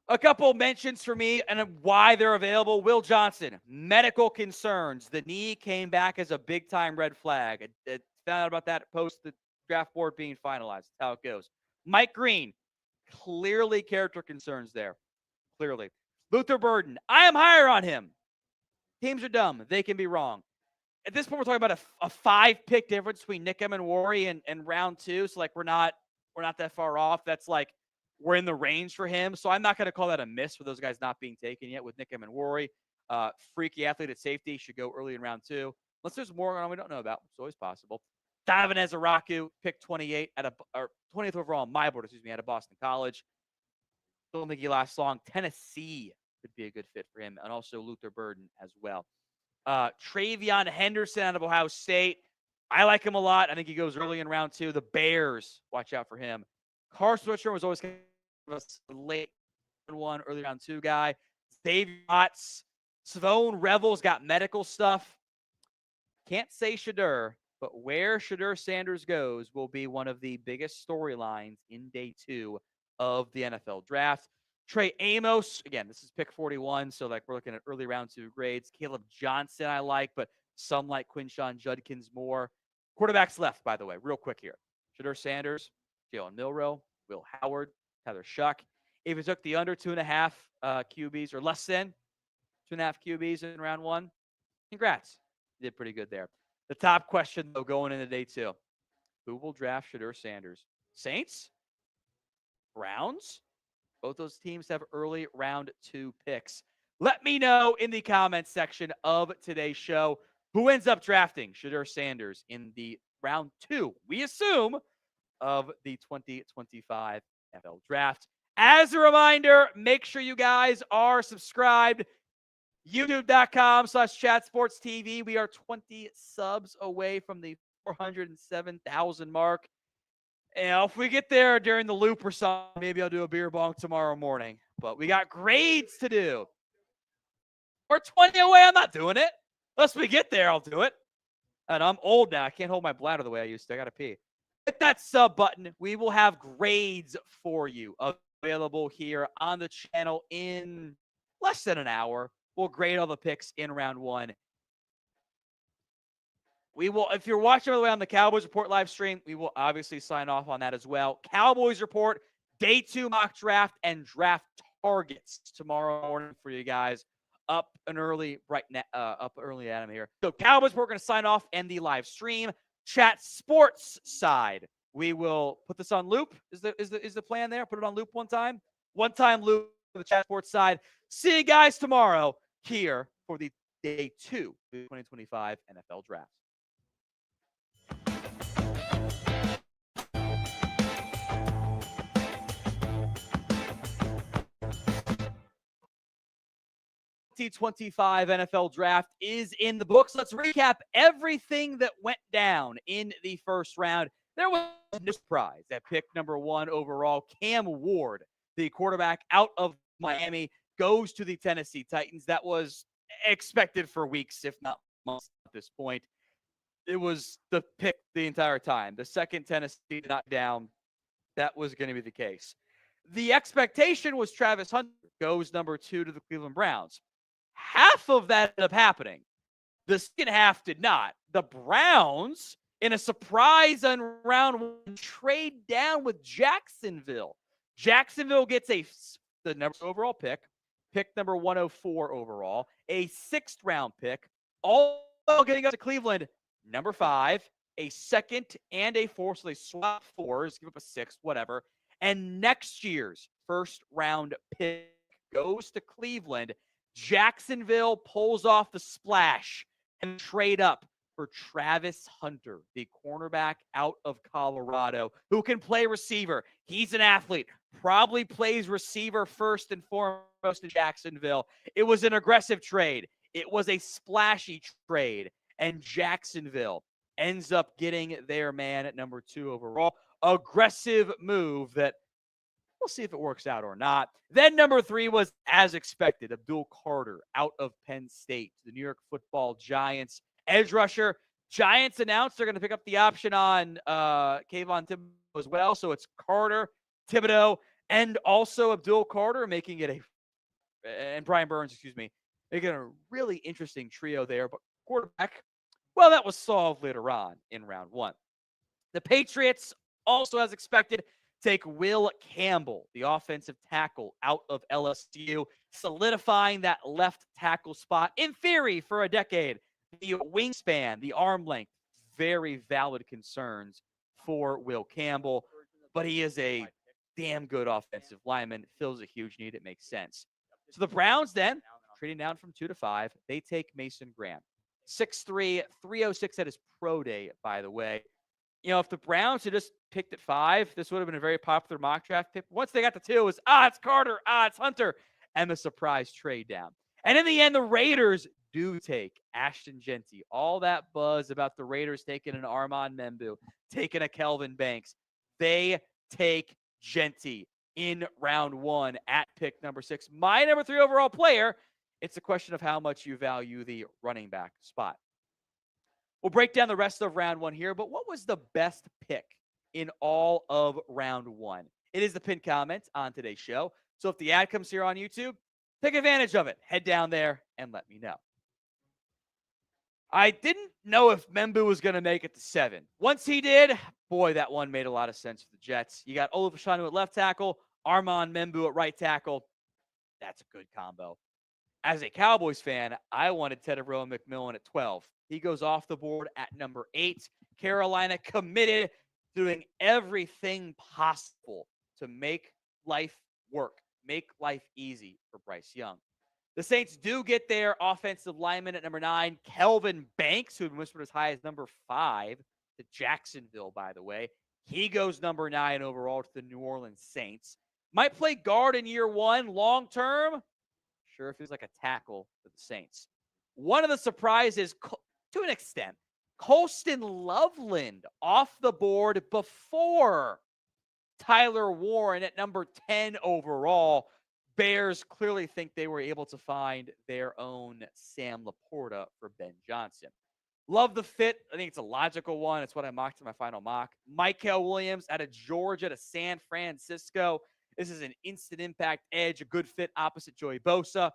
A couple mentions for me and why they're available. Will Johnson, medical concerns. The knee came back as a big-time red flag. I found out about that post the draft board being finalized. That's how it goes. Mike Green, clearly character concerns there. Clearly. Luther Burden, I am higher on him. Teams are dumb. They can be wrong. At this point, we're talking about a 5-pick difference between Nick Emenwari and round 2. So, we're not that far off. That's we're in the range for him. So I'm not going to call that a miss for those guys not being taken yet with Nick Emenwari. Freaky athlete at safety should go early in round 2. Unless there's more going on we don't know about. It's always possible. Davin Ezeraku, pick 28 or 20th overall on my board, out of Boston College. Don't think he lasts long. Tennessee could be a good fit for him. And also Luther Burden as well. Travion Henderson out of Ohio State. I like him a lot. I think he goes early in round 2. The Bears, watch out for him. Carson Switzer was always kind of a late 1, early round 2 guy. Xavier Watts. Savone Revel's got medical stuff. Can't say Shedeur, but where Shedeur Sanders goes will be one of the biggest storylines in day 2 of the NFL draft. Trey Amos, again, this is pick 41, so we're looking at early round 2 grades. Caleb Johnson I like, but some like Quinshon Judkins more. Quarterbacks left, by the way, real quick here. Shedeur Sanders, Jalen Milroe, Will Howard, Tyler Shuck. If you took the under 2.5 QBs or less than 2.5 QBs in round 1, congrats. You did pretty good there. The top question, though, going into day 2. Who will draft Shedeur Sanders? Saints? Browns? Both those teams have early round 2 picks. Let me know in the comments section of today's show who ends up drafting Shedeur Sanders in the round 2, we assume, of the 2025 NFL Draft. As a reminder, make sure you guys are subscribed. YouTube.com/ChatSportsTV. We are 20 subs away from the 407,000 mark. And if we get there during the loop or something, maybe I'll do a beer bong tomorrow morning. But we got grades to do. We're 20 away. I'm not doing it. Unless we get there, I'll do it. And I'm old now. I can't hold my bladder the way I used to. I got to pee. Hit that sub button. We will have grades for you available here on the channel in less than an hour. We'll grade all the picks in round 1. We will, if you're watching all the way on the Cowboys Report live stream, we will obviously sign off on that as well. Cowboys Report, day 2 mock draft and draft targets tomorrow morning for you guys. Up early, Adam here. So Cowboys Report going to sign off and the live stream. Chat Sports side, we will put this on loop. Is the plan there? Put it on loop one time loop for the Chat Sports side. See you guys tomorrow here for the day 2 of the 2025 NFL Draft. The 2025 NFL Draft is in the books. Let's recap everything that went down in the first round. There was no surprise at pick number 1 overall. Cam Ward, the quarterback out of Miami, goes to the Tennessee Titans. That was expected for weeks, if not months at this point. It was the pick the entire time. The second Tennessee knocked down that was going to be the case. The expectation was Travis Hunter goes number 2 to the Cleveland Browns. Half of that ended up happening. The second half did not. The Browns, in a surprise on round 1, trade down with Jacksonville. Jacksonville gets the number overall pick number 104 overall, a 6th round pick, all getting up to Cleveland, number 5, a 2nd and a 4th. So they swap 4s, give up a 6th, whatever. And next year's 1st round pick goes to Cleveland. Jacksonville pulls off the splash and trade up for Travis Hunter, the cornerback out of Colorado, who can play receiver. He's an athlete, probably plays receiver first and foremost in Jacksonville. It was an aggressive trade. It was a splashy trade, and Jacksonville ends up getting their man at number 2 overall. Aggressive move that we'll see if it works out or not. Then number 3 was, as expected, Abdul Carter out of Penn State, the New York Football Giants. Edge rusher. Giants announced they're going to pick up the option on Kayvon Thibodeaux as well. So it's Carter, Thibodeaux, and also Abdul Carter, making it and Brian Burns, making a really interesting trio there. But quarterback, well, that was solved later on in round 1. The Patriots, also as expected, take Will Campbell, the offensive tackle out of LSU, solidifying that left tackle spot, in theory, for a decade. The wingspan, the arm length, very valid concerns for Will Campbell, but he is a damn good offensive lineman, fills a huge need. It makes sense. So the Browns then, trading down from 2 to 5, they take Mason Graham. 6'3", 306 at his pro day, by the way. You know, if the Browns had just picked at 5, this would have been a very popular mock draft pick. Once they got to 2, it was, it's Carter, it's Hunter, and the surprise trade down. And in the end, the Raiders do take Ashton Jeanty. All that buzz about the Raiders taking an Armand Membu, taking a Kelvin Banks. They take Jeanty in round 1 at pick number 6. My number 3 overall player. It's a question of how much you value the running back spot. We'll break down the rest of round 1 here, but what was the best pick in all of round 1? It is the pinned comment on today's show. So if the ad comes here on YouTube, take advantage of it. Head down there and let me know. I didn't know if Membu was going to make it to 7. Once he did, boy, that one made a lot of sense for the Jets. You got Olaf Fashanu at left tackle, Armand Membu at right tackle. That's a good combo. As a Cowboys fan, I wanted Tetairoa McMillan at 12. He goes off the board at number 8. Carolina committed, doing everything possible to make life work, make life easy for Bryce Young. The Saints do get their offensive lineman at number 9, Kelvin Banks, who had been whispered as high as number 5 to Jacksonville, by the way. He goes number 9 overall to the New Orleans Saints. Might play guard in year 1. Long term, sure feels like a tackle for the Saints. One of the surprises, to an extent, Colston Loveland off the board before Tyler Warren at number 10 overall. Bears clearly think they were able to find their own Sam Laporta for Ben Johnson. Love the fit. I think it's a logical one. It's what I mocked in my final mock. Mykel Williams out of Georgia to San Francisco. This is an instant impact edge, a good fit opposite Joey Bosa.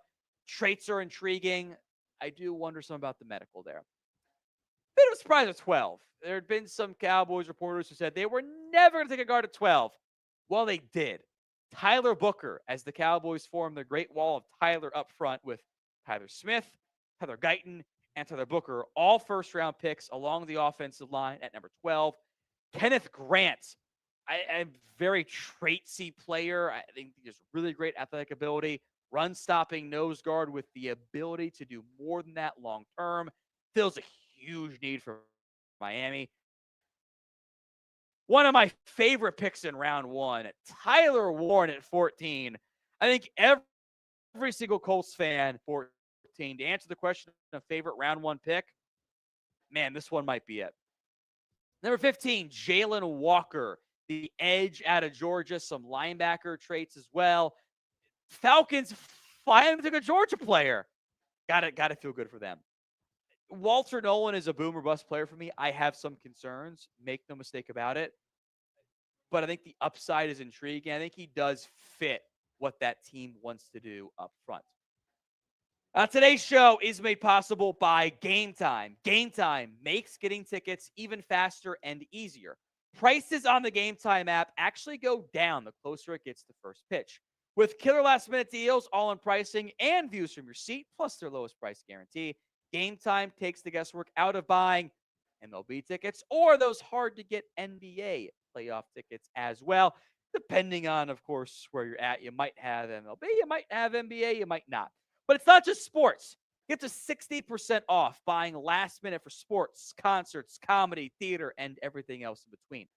Traits are intriguing. I do wonder some about the medical there. Bit of a surprise at 12. There had been some Cowboys reporters who said they were never going to take a guard at 12. Well, they did. Tyler Booker, as the Cowboys form the great wall of Tyler up front with Tyler Smith, Tyler Guyton, and Tyler Booker, all first-round picks along the offensive line at number 12. Kenneth Grant, a very traitsy player. I think he has really great athletic ability, run-stopping nose guard with the ability to do more than that long-term. Fills a huge need for Miami. One of my favorite picks in round 1, Tyler Warren at 14. I think every single Colts fan, 14, to answer the question of favorite round 1 pick, man, this one might be it. Number 15, Jalen Walker, the edge out of Georgia, some linebacker traits as well. Falcons finally took a Georgia player. Gotta feel good for them. Walter Nolan is a boom or bust player for me. I have some concerns. Make no mistake about it. but I think the upside is intriguing. I think he does fit what that team wants to do up front. Today's show is made possible by Game Time. Game Time makes getting tickets even faster and easier. Prices on the Game Time app actually go down the closer it gets to first pitch. With killer last-minute deals, all-in pricing, and views from your seat, plus their lowest price guarantee, Game Time takes the guesswork out of buying MLB tickets or those hard-to-get NBA playoff tickets as well. Depending on, of course, where you're at, you might have MLB, you might have NBA, you might not. But it's not just sports. Get to 60% off buying last minute for sports, concerts, comedy, theater, and everything else in between.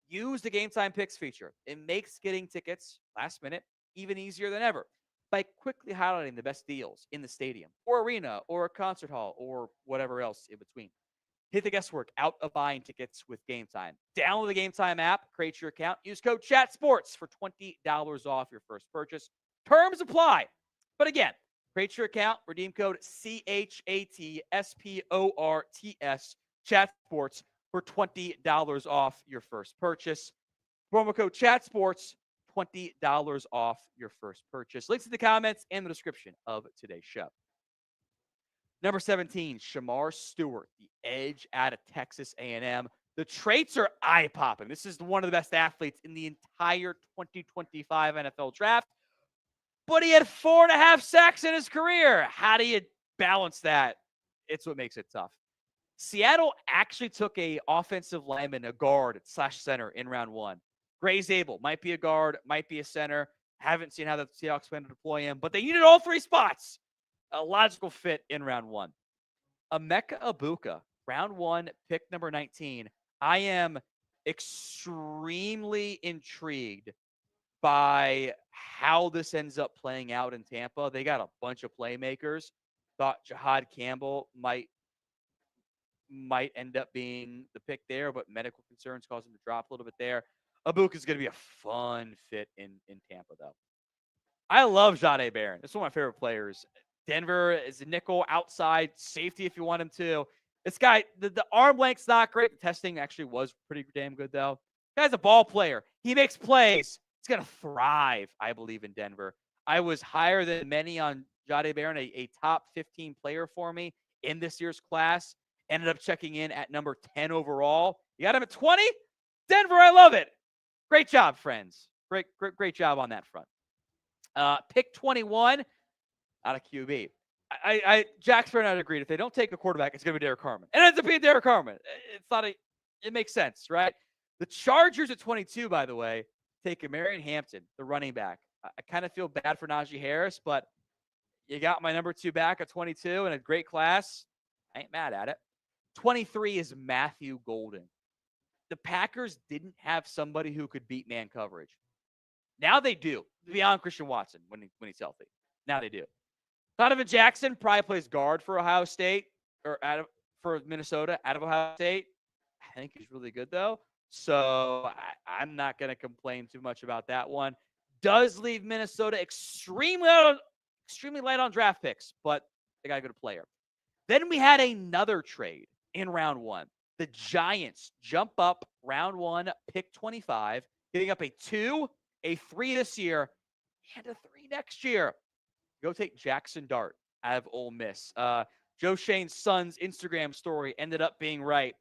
Use the Game Time Picks feature. It makes getting tickets last minute even easier than ever by quickly highlighting the best deals in the stadium or arena or a concert hall or whatever else in between. Hit the guesswork out of buying tickets with Game Time. Download the Game Time app, create your account, use code CHATSPORTS for $20 off your first purchase. Terms apply. But again, create your account, redeem code CHATSPORTS, CHATSPORTS for $20 off your first purchase. Promo code CHATSPORTS, $20 off your first purchase. Links in the comments and the description of today's show. Number 17, Shamar Stewart, the edge out of Texas A&M. The traits are eye-popping. This is one of the best athletes in the entire 2025 NFL draft. But he had 4.5 sacks in his career. How do you balance that? It's what makes it tough. Seattle actually took a offensive lineman, a guard / center in round 1. Gray Zabel might be a guard, might be a center. Haven't seen how the Seahawks plan to deploy him, but they needed all 3 spots. A logical fit in round 1. Emeka Egbuka, round 1, pick number 19. I am extremely intrigued by how this ends up playing out in Tampa. They got a bunch of playmakers. Thought Jahad Campbell might end up being the pick there, but medical concerns caused him to drop a little bit there. Egbuka is going to be a fun fit in Tampa, though. I love Jahdae Barron. It's one of my favorite players. Denver is a nickel, outside, safety if you want him to. This guy, the arm length's not great. The testing actually was pretty damn good, though. Guy's a ball player. He makes plays. He's going to thrive, I believe, in Denver. I was higher than many on Jahdae Barron, a top 15 player for me in this year's class. Ended up checking in at number 10 overall. You got him at 20? Denver, I love it. Great job, friends. Great job on that front. Pick 21 out of QB. Jack Sparrow agreed. If they don't take a quarterback, it's going to be Derek Carman. And it ends up being Derek Carman. It makes sense, right? The Chargers at 22, by the way, take Marion Hampton, the running back. I kind of feel bad for Najee Harris, but you got my number 2 back at 22 in a great class. I ain't mad at it. 23 is Matthew Golden. The Packers didn't have somebody who could beat man coverage. Now they do, beyond Christian Watson when he's healthy. Now they do. Donovan Jackson probably plays guard for Ohio State or for Minnesota out of Ohio State. I think he's really good, though. So I'm not going to complain too much about that one. Does leave Minnesota extremely light on draft picks, but they got a good player. Then we had another trade in round 1. The Giants jump up round 1, pick 25, getting up a 2, a 3 this year, and a 3 next year. Go take Jackson Dart out of Ole Miss. Joe Shane's son's Instagram story ended up being right.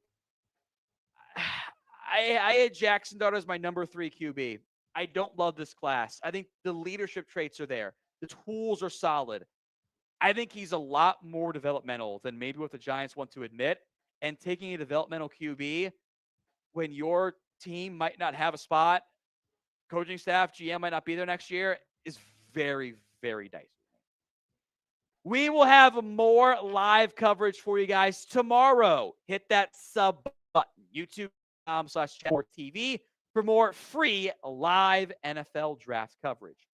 I had Jackson Dart as my number 3 QB. I don't love this class. I think the leadership traits are there. The tools are solid. I think he's a lot more developmental than maybe what the Giants want to admit. And taking a developmental QB when your team might not have a spot, coaching staff, GM might not be there next year, is very, very dicey. We will have more live coverage for you guys tomorrow. Hit that sub button, youtube.com/ChatSportsTV for more free live NFL draft coverage.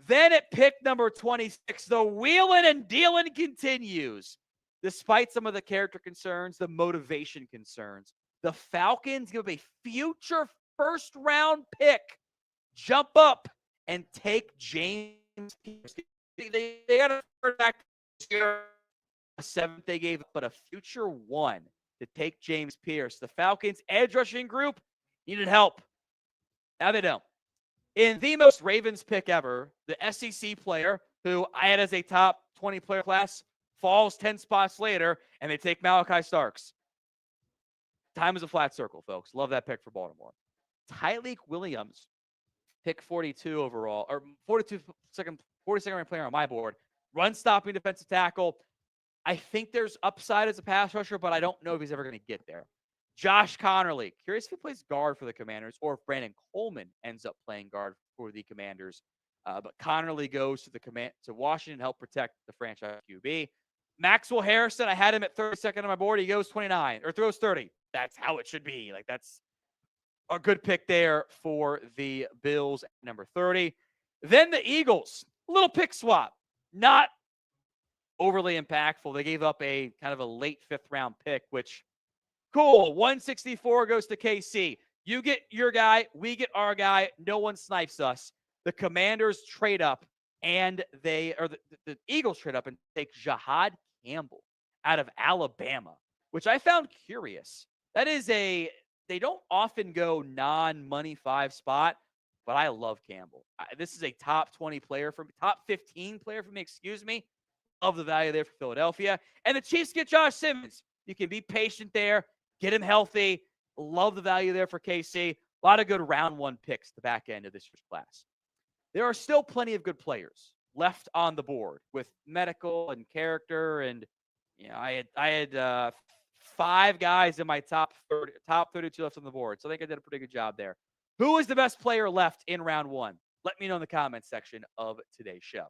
Then at pick number 26, the wheeling and dealing continues. Despite some of the character concerns, the motivation concerns, the Falcons give a future first-round pick, jump up, and take James Pierce. They got a third back this year, a 7th they gave, but a future 1 to take James Pierce. The Falcons' edge rushing group needed help. Now they don't. In the most Ravens pick ever, the SEC player who I had as a top 20 player class falls 10 spots later, and they take Malachi Starks. Time is a flat circle, folks. Love that pick for Baltimore. Tyleik Williams, pick 42 overall, or 42nd ranked player on my board. Run stopping defensive tackle. I think there's upside as a pass rusher, but I don't know if he's ever going to get there. Josh Connerly. Curious if he plays guard for the Commanders or if Brandon Coleman ends up playing guard for the Commanders. But Connerly goes to Washington to help protect the franchise QB. Maxwell Harrison, I had him at 32nd on my board. He goes 29 or throws 30. That's how it should be. Like, that's a good pick there for the Bills at number 30. Then the Eagles, a little pick swap. Not overly impactful. They gave up a kind of a late 5th round pick, which cool. 164 goes to KC. You get your guy, we get our guy. No one snipes us. The Commanders trade up, and the Eagles trade up and take Jahad Campbell out of Alabama, which I found curious. That is they don't often go non-money 5 spot, but I love Campbell. This is a top 20 player for me, top 15 player for me, excuse me. Love the value there for Philadelphia. And the Chiefs get Josh Simmons. You can be patient there, get him healthy. Love the value there for KC. A lot of good round 1 picks the back end of this year's class. There are still plenty of good players left on the board with medical and character. And, you know, I had 5 guys in my top 32 left on the board. So I think I did a pretty good job there. Who is the best player left in round 1? Let me know in the comments section of today's show.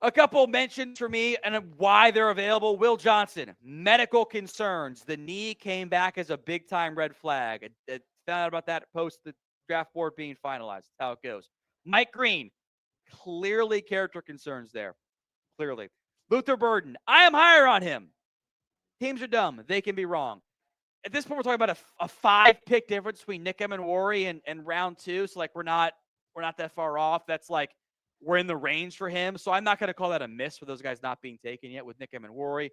A couple mentions for me and why they're available. Will Johnson, medical concerns. The knee came back as a big-time red flag. I found out about that post the draft board being finalized. That's how it goes. Mike Green, clearly character concerns there. Clearly. Luther Burden, I am higher on him. Teams are dumb. They can be wrong. At this point, we're talking about a 5-pick difference between Nick Emmanwori and round 2. So, like, we're not that far off. That's like we're in the range for him. So I'm not going to call that a miss for those guys not being taken yet with Nick Emmanwori.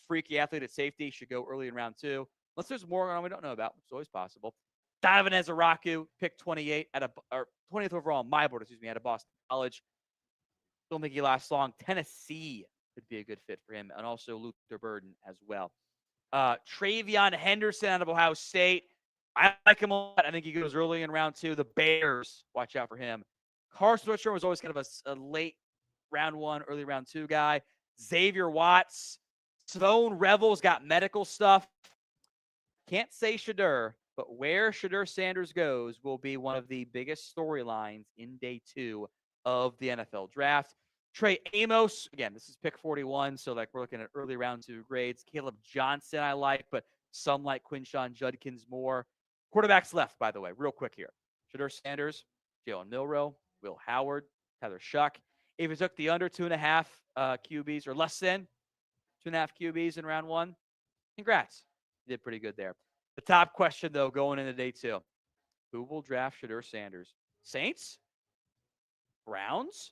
Freaky athlete at safety should go early in round 2. Unless there's more on we don't know about, which is always possible. Donovan Ezeraku, pick 28 or 20th overall on my board, out of Boston College. Don't think he lasts long. Tennessee could be a good fit for him, and also Luther Burden as well. Travion Henderson out of Ohio State. I like him a lot. I think he goes early in round 2. The Bears, watch out for him. Carson Switzer was always kind of a late round 1, early round 2 guy. Xavier Watts. Sloan Revel's got medical stuff. Can't say Shedeur, but where Shedeur Sanders goes will be one of the biggest storylines in day 2 of the NFL draft. Trey Amos, again, this is pick 41, so like we're looking at early round 2 grades. Caleb Johnson I like, but some like Quinshawn Judkins more. Quarterbacks left, by the way, real quick here. Shedeur Sanders, Jalen Milroe, Will Howard, Tyler Shuck. If you took the under 2.5 QBs or less than 2.5 QBs in round 1, congrats. You did pretty good there. The top question, though, going into day 2. Who will draft Shedeur Sanders? Saints? Browns?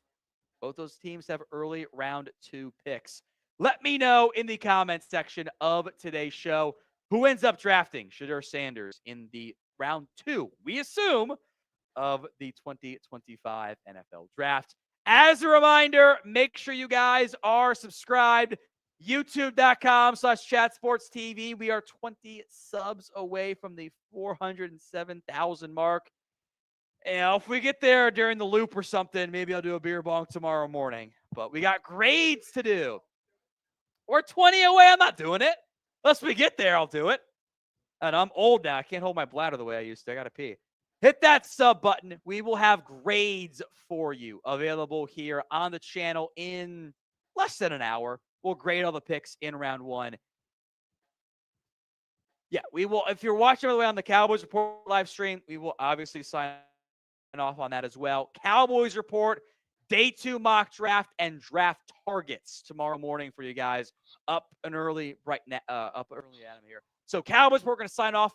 Both those teams have early round 2 picks. Let me know in the comments section of today's show who ends up drafting Shedeur Sanders in the round 2, we assume, of the 2025 NFL Draft. As a reminder, make sure you guys are subscribed. YouTube.com/ChatSportsTV. We are 20 subs away from the 407,000 mark. And if we get there during the loop or something, maybe I'll do a beer bong tomorrow morning. But we got grades to do. We're 20 away. I'm not doing it. Unless we get there, I'll do it. And I'm old now. I can't hold my bladder the way I used to. I got to pee. Hit that sub button. We will have grades for you available here on the channel in less than an hour. We'll grade all the picks in round 1. Yeah, we will. If you're watching all the way on the Cowboys Report live stream, we will obviously sign off on that as well. Cowboys Report, day 2 mock draft and draft targets tomorrow morning for you guys. Up early, Adam here. So Cowboys, we're going to sign off